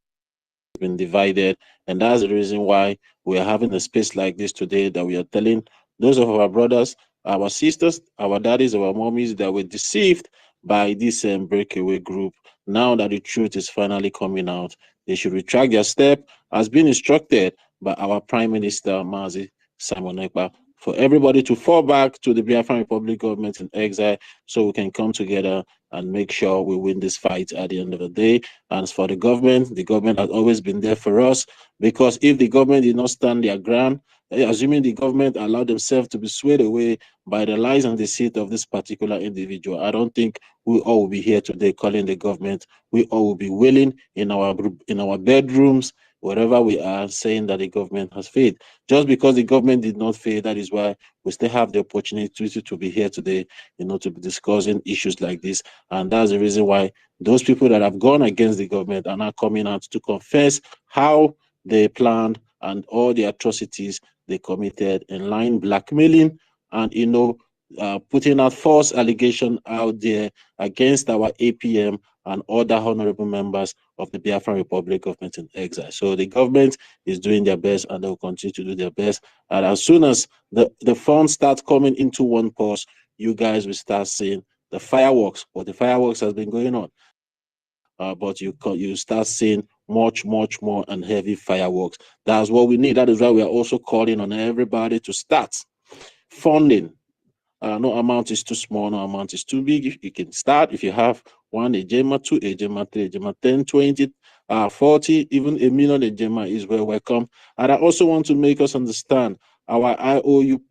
been divided, and that's the reason why we are having a space like this today, that we are telling those of our brothers, our sisters, our daddies, our mommies that were deceived by this breakaway group. Now that the truth is finally coming out, they should retract their step as being instructed by our Prime Minister Mazi Simon Ekpa, for everybody to fall back to the Biafran Republic government in exile so we can come together and make sure we win this fight at the end of the day. And as for the government has always been there for us, because if the government did not stand their ground, assuming the government allowed themselves to be swayed away by the lies and deceit of this particular individual, I don't think we all will be here today calling the government. We all will be wailing in our bedrooms, wherever we are, saying that the government has failed. Just because the government did not fail, that is why we still have the opportunity to be here today, to be discussing issues like this. And that's the reason why those people that have gone against the government are now coming out to confess how they planned and all the atrocities they committed in line blackmailing and putting out false allegation out there against our APM and other honorable members of the Biafran Republic government in exile. So the government is doing their best and they will continue to do their best. And as soon as the funds start coming into one pause, you guys will start seeing the fireworks. But the fireworks has been going on. But you start seeing much more and heavy fireworks. That's what we need. That is why we are also calling on everybody to start funding. No amount is too small, no amount is too big. You can start if you have 1 ejema, 2 ejema, 3 ejema, 10, 20, 40, even $1 million ejema is well welcome. And I also want to make us understand our IOU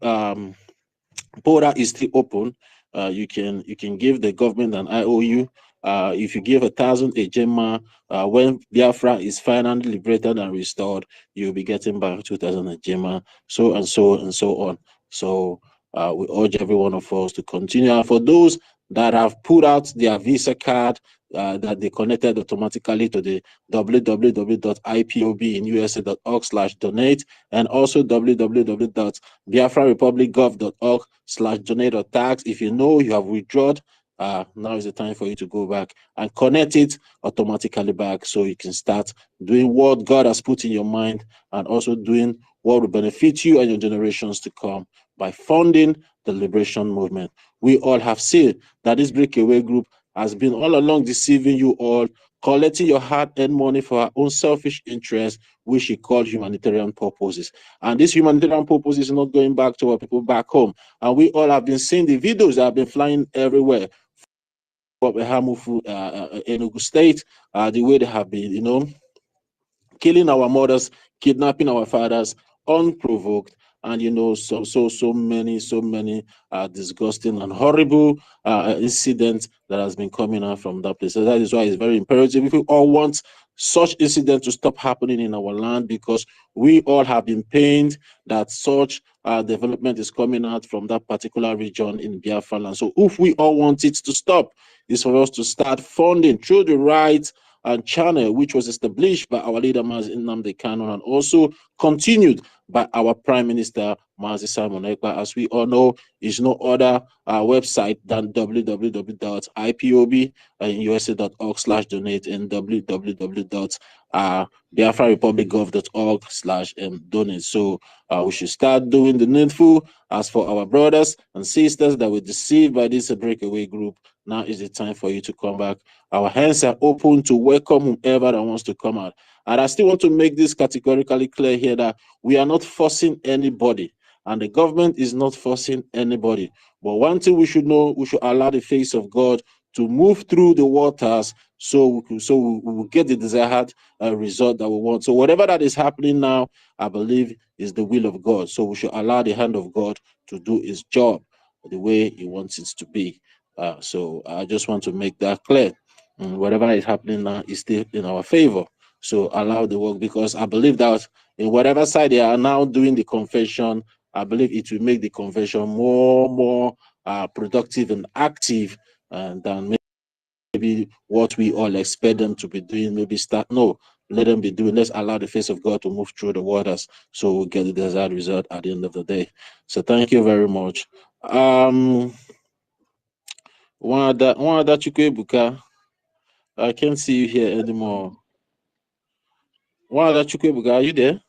border is still open. You can give the government an IOU. If you give 1,000 ejema, when Biafra is finally liberated and restored, you'll be getting back 2,000 ejema, so on. So we urge every one of us to continue. And for those that have put out their Visa card that they connected automatically to the www.ipobinUSA.org/donate and also www.biafrarepublicgov.org/donate/tax. If you know you have withdrawn, now is the time for you to go back and connect it automatically back so you can start doing what God has put in your mind and also doing what will benefit you and your generations to come by funding the liberation movement. We all have seen that this breakaway group has been all along deceiving you all, collecting your hard-earned money for our own selfish interests, which she called humanitarian purposes. And this humanitarian purpose is not going back to our people back home. And we all have been seeing the videos that have been flying everywhere from Hamufu, Enugu State, the way they have been, killing our mothers, kidnapping our fathers, unprovoked, and so many disgusting and horrible incidents that has been coming out from that place. So that is why it's very imperative if we all want such incidents to stop happening in our land, because we all have been pained that such development is coming out from that particular region in Biafra land. So if we all want it to stop, it's for us to start funding through the right and channel, which was established by our leader Mazi Nnamdi Kanu and also continued by our Prime Minister Mazi Simon Ekpa. As we all know, is no other website than www.ipobinUSA.org/donate and www.biafrarepublicgov.org/donate. So we should start doing the needful. As for our brothers and sisters that were deceived by this breakaway group, now is the time for you to come back. Our hands are open to welcome whomever that wants to come out. And I still want to make this categorically clear here that we are not forcing anybody, and the government is not forcing anybody. But one thing we should know, we should allow the face of God to move through the waters so we will get the desired result that we want. So whatever that is happening now, I believe is the will of God. So we should allow the hand of God to do its job the way He wants it to be. So I just want to make that clear. Whatever is happening now is still in our favor. So allow the work, because I believe that in whatever side they are now doing the confession, I believe it will make the confession more productive and active than maybe what we all expect them to be doing. Let them be doing. Let's allow the face of God to move through the waters so we'll get the desired result at the end of the day. So thank you very much. One other Chukwebuka. I can't see you here anymore. One other Chukwebuka, are you there?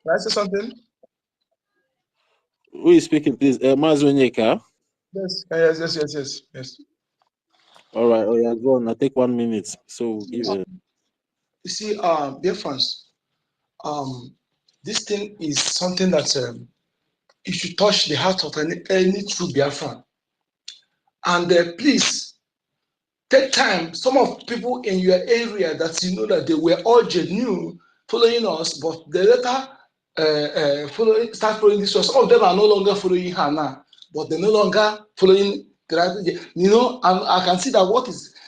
Can I say something? Who is speaking, please? Mazonyeka. Yes. Yes. All right. Oh yeah, go on. I take 1 minute. So we'll give it. You see, dear friends, this thing is something that it should touch the heart of any true Biafran. And please take time. Some of people in your area that you know that they were all genuine following us, but they later start following this. Some of them are no longer following her now, but they're no longer following the right. I can see that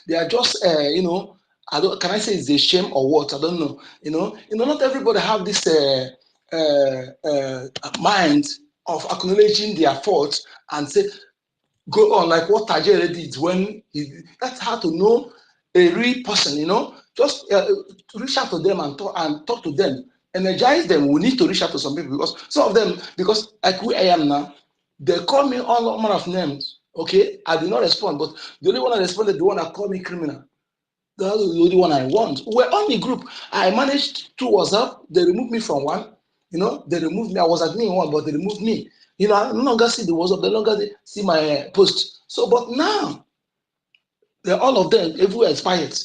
they are just can I say it's a shame or what? I don't know. Not everybody have this mind of acknowledging their faults and say, go on, like what Tajere did when that's how to know a real person, just reach out to them and talk to them, energize them. We need to reach out to some people, because some of them, because like who I am now, they call me all manner of names. Okay, I did not respond, but the only one I responded, the one that called me criminal. That's the only one I want. We're on the group. I managed through WhatsApp. They removed me from one. They removed me. I was admin in one, but they removed me. I no longer see the WhatsApp. They no longer see my post. So, but now, all of them, everywhere is quiet.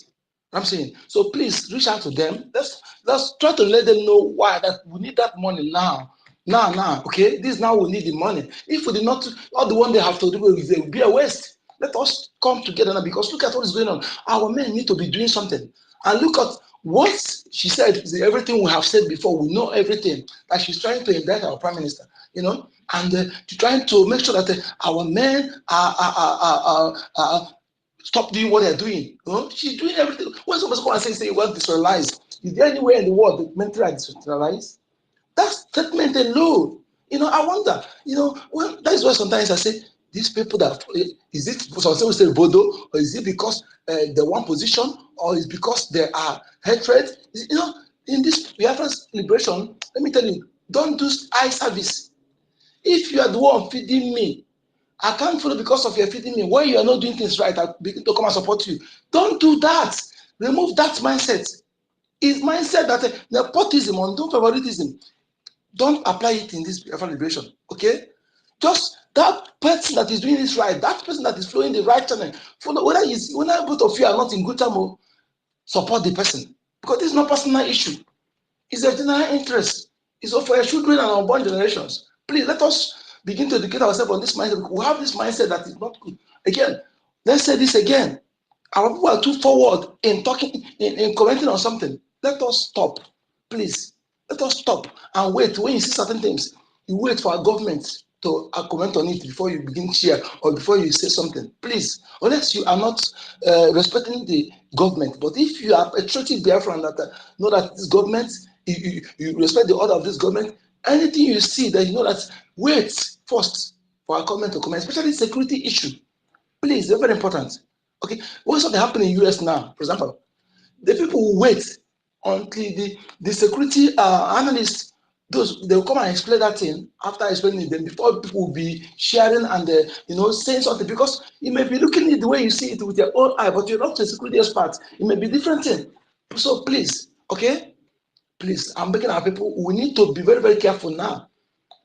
I'm saying. So please reach out to them. Let's try to let them know why that we need that money now. Now. Okay, this now we need the money. If we did not, all the one they have to do will be a waste. Let us come together now, because look at what is going on. Our men need to be doing something. And look at what she said. Everything we have said before, we know everything. That she's trying to indict our prime minister, and trying to make sure that our men are stop doing what they're doing. She's doing everything. When somebody's going to say you want to decentralize, is there anywhere in the world that mentally are decentralized? That statement alone I wonder, well, that is why sometimes I say, these people that, is it, some will say Bodo, or is it because they want position, or is it because they are hatred? In this Biafran's liberation, let me tell you, don't do eye service. If you are the one feeding me, I can't follow because of your feeding me. When you are not doing things right, I begin to come and support you. Don't do that. Remove that mindset. It's mindset that nepotism or no favoritism. Don't apply it in this Biafran liberation. Okay? Just that person that is doing this right, that person that is flowing the right channel, follow whether both of you are not in good time, support the person. Because this is not personal issue. It's a general interest. It's for your children and unborn generations. Please let us begin to educate ourselves on this mindset. We have this mindset that is not good. Again, let's say this again. Our people are too forward in talking, in commenting on something. Let us stop. Please, let us stop and wait. When you see certain things, you wait for our government to comment on it before you begin to share or before you say something. Please, unless you are not respecting the government. But if you are a patriotic Biafran that know that this government, you respect the order of this government, anything you see that you know that, wait first for our government to comment, especially security issue. Please, they're very important. Okay, what's something happening in the US now, for example? The people will wait until the security analysts, they will come and explain that thing after explaining it, then before people will be sharing and saying something, because you may be looking at the way you see it with your own eye, but you're not a security expert. It may be different thing. So please, okay, please, I'm begging our people, we need to be very, very careful now.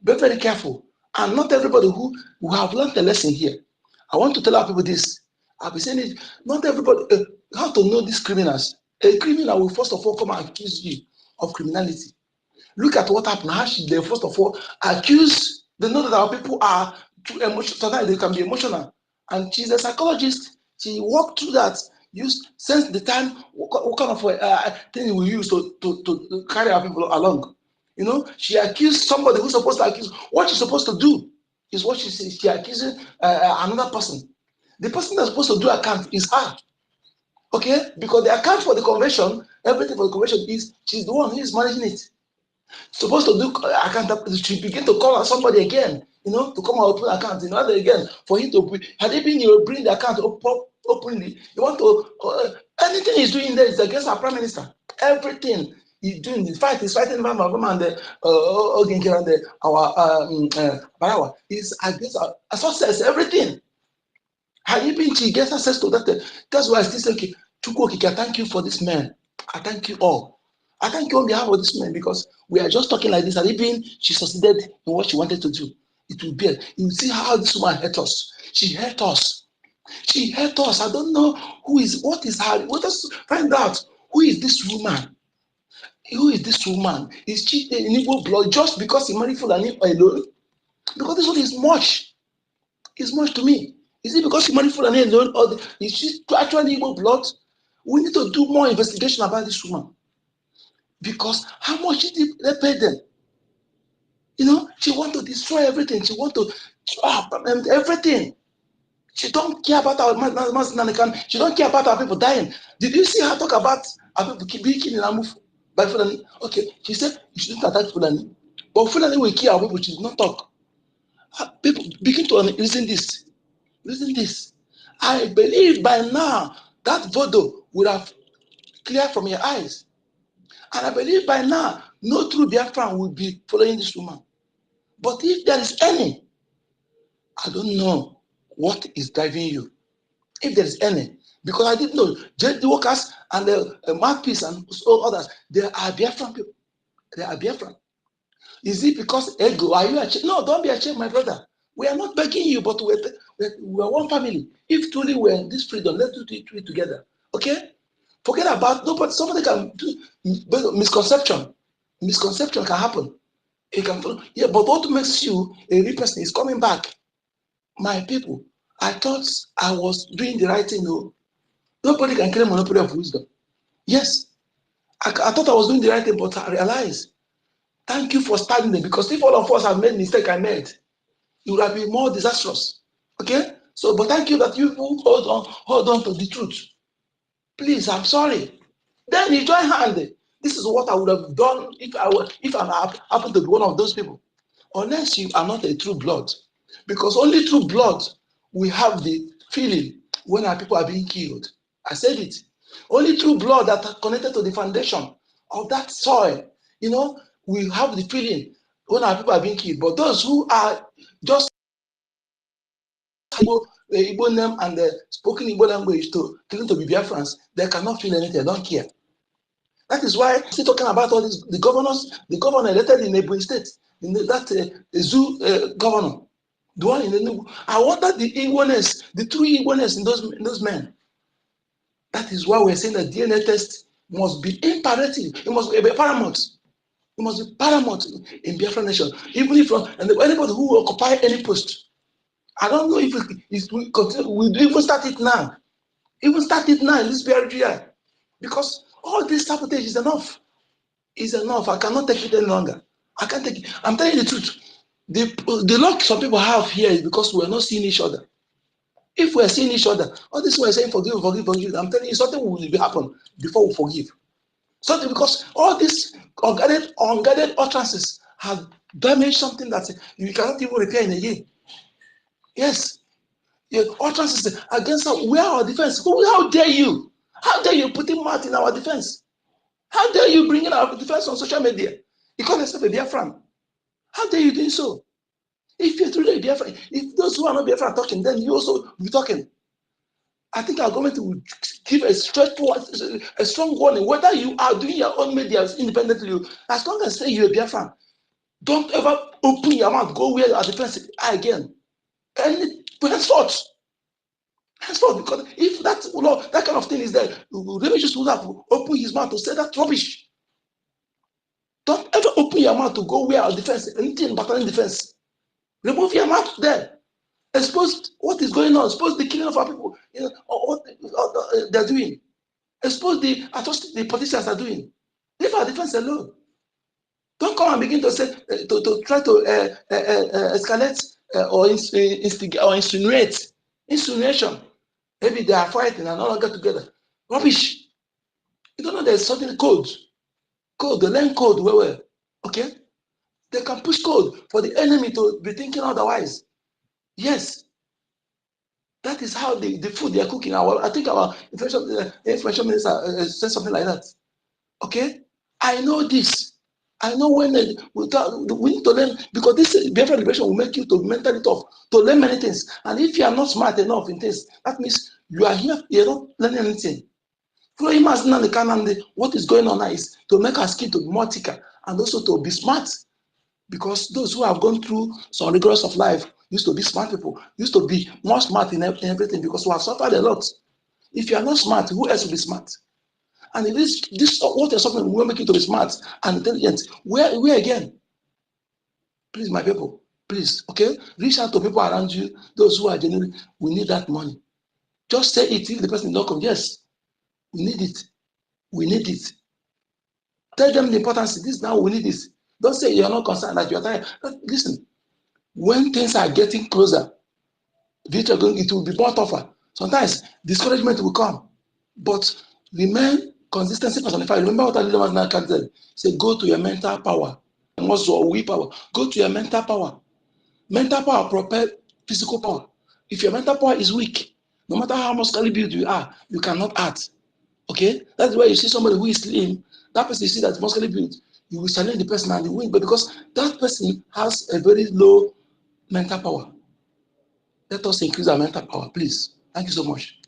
Be very careful. And not everybody who have learned the lesson here. I want to tell our people this. I've been saying it. Not everybody, how to know these criminals. A criminal will first of all come and accuse you of criminality. Look at what happened. How they first of all accuse. They know that our people are too emotional. Sometimes they can be emotional. And she's a psychologist. She walked through that. Since the time, what kind of thing we use to carry our people along. She accused somebody who's supposed to accuse. What she's supposed to do is what she accusing another person. The person that's supposed to do account is her. Okay? Because the account for the convention, everything for the convention she's the one who is managing it. Supposed to do account, she begin to call on somebody again, to come and open account, again, for him to had he been bring the account openly, you want to anything he's doing there is against our prime minister. Everything he's doing, he's fighting Mama and the Oginke and our Barawa. He's against our success, everything. Had he been, she gets access to that. That's why I still say, okay, Chukwu, I thank you for this man. I thank you all. I thank you on behalf of this man, because we are just talking like this. And even she succeeded in what she wanted to do. It will be. You see how this woman hurt us. She hurt us. She hurt us. I don't know what is her. Let us find out who is this woman. Who is this woman? Is she in Igbo blood just because he married Fulani alone? Because this one is much. It's much to me. Is it because she married Fulani alone, or is she actually Igbo blood? We need to do more investigation about this woman. Because how much did they pay them? She want to destroy everything. She want to everything. She don't care about our Nazikan. She don't care about our people dying. Did you see her talk about our people being killed in Amuf by Fulani? Okay, she said you shouldn't attack Fulani. But Fulani will kill our people. She did not talk. People begin to listen this. Listen this. I believe by now that voodoo would have cleared from your eyes. And I believe by now, no true Biafran will be following this woman. But if there is any, I don't know what is driving you. If there is any, because I didn't know, the workers and the mouthpiece and so others, they are Biafran people. They are Biafran. Is it because ego? Are you ashamed? No, don't be ashamed, my brother. We are not begging you, but we are one family. If truly we're in this freedom, let's do it together. Okay? Forget about nobody. Somebody can do misconception. Misconception can happen. It can, yeah, but what makes you a real person is coming back. My people, I thought I was doing the right thing. No, nobody can claim monopoly of wisdom. Yes, I thought I was doing the right thing, but I realized. Thank you for standing there, because if all of us have made mistake I made, it would have been more disastrous. Okay? So, but thank you that you hold on to the truth. Please, I'm sorry. Then you join hand. This is what I would have done if I happened to be one of those people. unless you are not a true blood. Because only through blood we have the feeling when our people are being killed. I said it. Only through blood that are connected to the foundation of that soil, we have the feeling when our people are being killed. But those who are just Igbo name and the spoken Igbo language to claim to be Biafrans, they cannot feel anything, they don't care. That is why still talking about all this. The governor elected in Ebonyi State, zoo governor, the one in the. I wanted the Igbo-ness, the true Igbo-ness in those men. That is why we're saying that DNA test must be imperative. It must be paramount. It must be paramount in Biafra nation. Even if anybody who will occupy any post, I don't know if we continue. We even start it now. Even start it now in this very year, because all this sabotage is enough. Is enough. I cannot take it any longer. I can't take it. I'm telling you the truth. The luck some people have here is because we're not seeing each other. If we're seeing each other, all this we're saying forgive, forgive, forgive. I'm telling you, something will happen before we forgive. Something, because all these unguarded utterances have damaged something that you cannot even repair in a year. Yes. Your utterances against us. Where our defense? How dare you? How dare you putting mouth in our defense? How dare you bring in our defense on social media? You call yourself a Biafran. How dare you doing so? If you're truly a Biafran, if those who are not Biafran are talking, then you also be talking. I think our government will give a strong warning, whether you are doing your own media independently, as long as say you're a Biafran, don't ever open your mouth, go where our defense again. And henceforth, because if that kind of thing is there, really just will have to open his mouth to say that rubbish. Don't ever open your mouth to go where our defense, anything battalion defense. Remove your mouth there. Expose what is going on. Expose the killing of our people. What they're doing. Expose the atrocity the politicians are doing. Leave our defense alone. Don't come and begin to say to try to escalate or instigate or insinuate. Insinuation. Maybe they are fighting and no longer together. Rubbish. You don't know there's something code. Code. They learn code well. Okay. They can push code for the enemy to be thinking otherwise. Yes. That is how the food they are cooking. I think our information minister said something like that. Okay? I know this. I know when we need to learn, because this Biafra liberation will make you to be mentally tough, to learn many things. And if you are not smart enough in this, that means you are here, you're not learning anything. What is going on now is to make our skin to be more thicker and also to be smart. Because those who have gone through some rigors of life used to be smart people, used to be more smart in everything, because we have suffered a lot. If you are not smart, who else will be smart? And if this what you're suffering will make you to be smart and intelligent, where again? Please, my people, please, okay? Reach out to people around you, those who are genuine. We need that money. Just say it if the person don't come. Yes, we need it. We need it. Tell them the importance. This now we need this. Don't say you're not concerned, that you're tired. Listen, when things are getting closer, it will be more tougher. Sometimes discouragement will come, but remain consistency personified. Remember what I now can tell. Say, go to your mental power. And also willpower. Go to your mental power. Mental power propel physical power. If your mental power is weak, no matter how muscularly built you are, you cannot act. Okay? That's why you see somebody who is slim, that person you see that's muscularly built, you will challenge the person and you win, but because that person has a very low mental power. Let us increase our mental power, please. Thank you so much.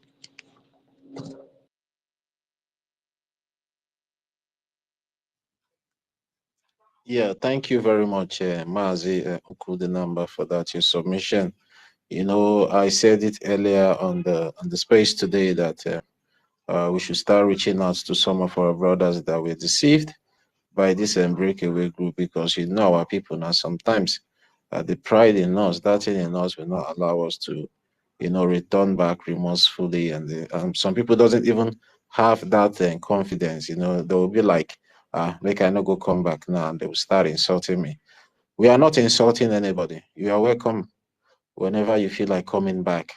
Yeah, thank you very much, Mazi Okudenamba, for that your submission. You know, I said it earlier on the space today that we should start reaching out to some of our brothers that were deceived by this breakaway group, because you know our people now sometimes the pride in us, that thing in us will not allow us to, return back remorsefully, and some people doesn't even have that confidence. They will be like, make I not go come back now, and they will start insulting me. We are not insulting anybody. You are welcome whenever you feel like coming back.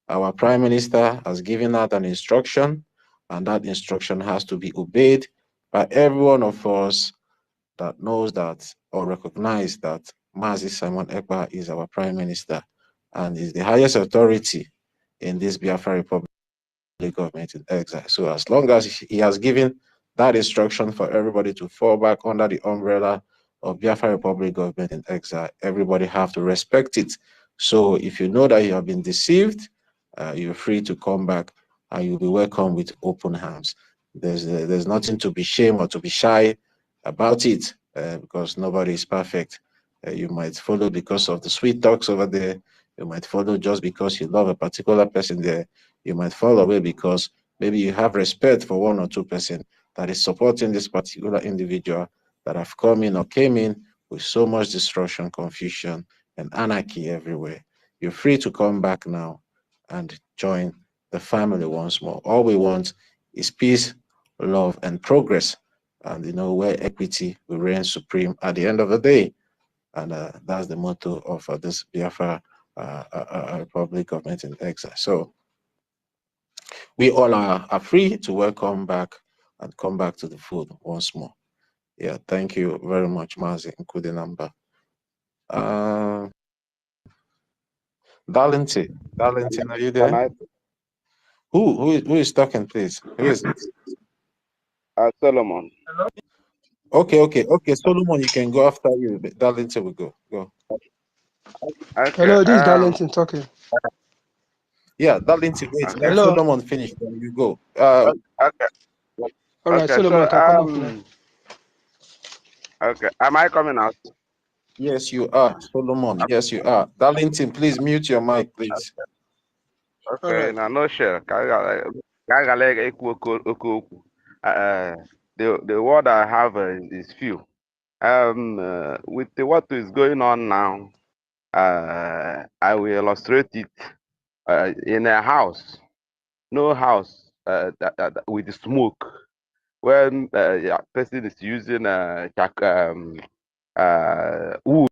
Our prime minister has given out an instruction, and that instruction has to be obeyed by every one of us that knows that or recognize that Mazi Simon Ekpa is our Prime Minister and is the highest authority in this Biafra Republic government in exile. So as long as he has given that instruction for everybody to fall back under the umbrella of Biafra Republic government in exile, everybody have to respect it. So if you know that you have been deceived, you're free to come back and you'll be welcome with open arms. There's nothing to be shame or to be shy about it because nobody is perfect. You might follow because of the sweet talks over there. You might follow just because you love a particular person there. You might fall away because maybe you have respect for 1 or 2% that is supporting this particular individual that have come in or came in with so much destruction, confusion, and anarchy everywhere. You're free to come back now and join the family once more. All we want is peace, love, and progress, and where equity will reign supreme at the end of the day. And that's the motto of this Biafra Republic government in exile. So we all are free to welcome back and come back to the fold once more. Yeah, thank you very much, Mazi Nkudinamba. Darlington, are you Can there? I? Who is talking, please? Who is it? Solomon. Okay. Solomon, you can go after you. Darlington will go. Go. Okay. Hello, this is Darlington talking. Yeah, Darlington, wait. Okay. Let Hello. Solomon finish, then you go. Okay. All right, Okay. Solomon So can come off now. Okay. Am I coming out? Yes, you are, Solomon. Yes, you are. Darlington, please mute your mic, please. All Okay. right. Now, no share. The word I have is few. With what is going on now, I will illustrate it in a house. No house with smoke. When person is using wood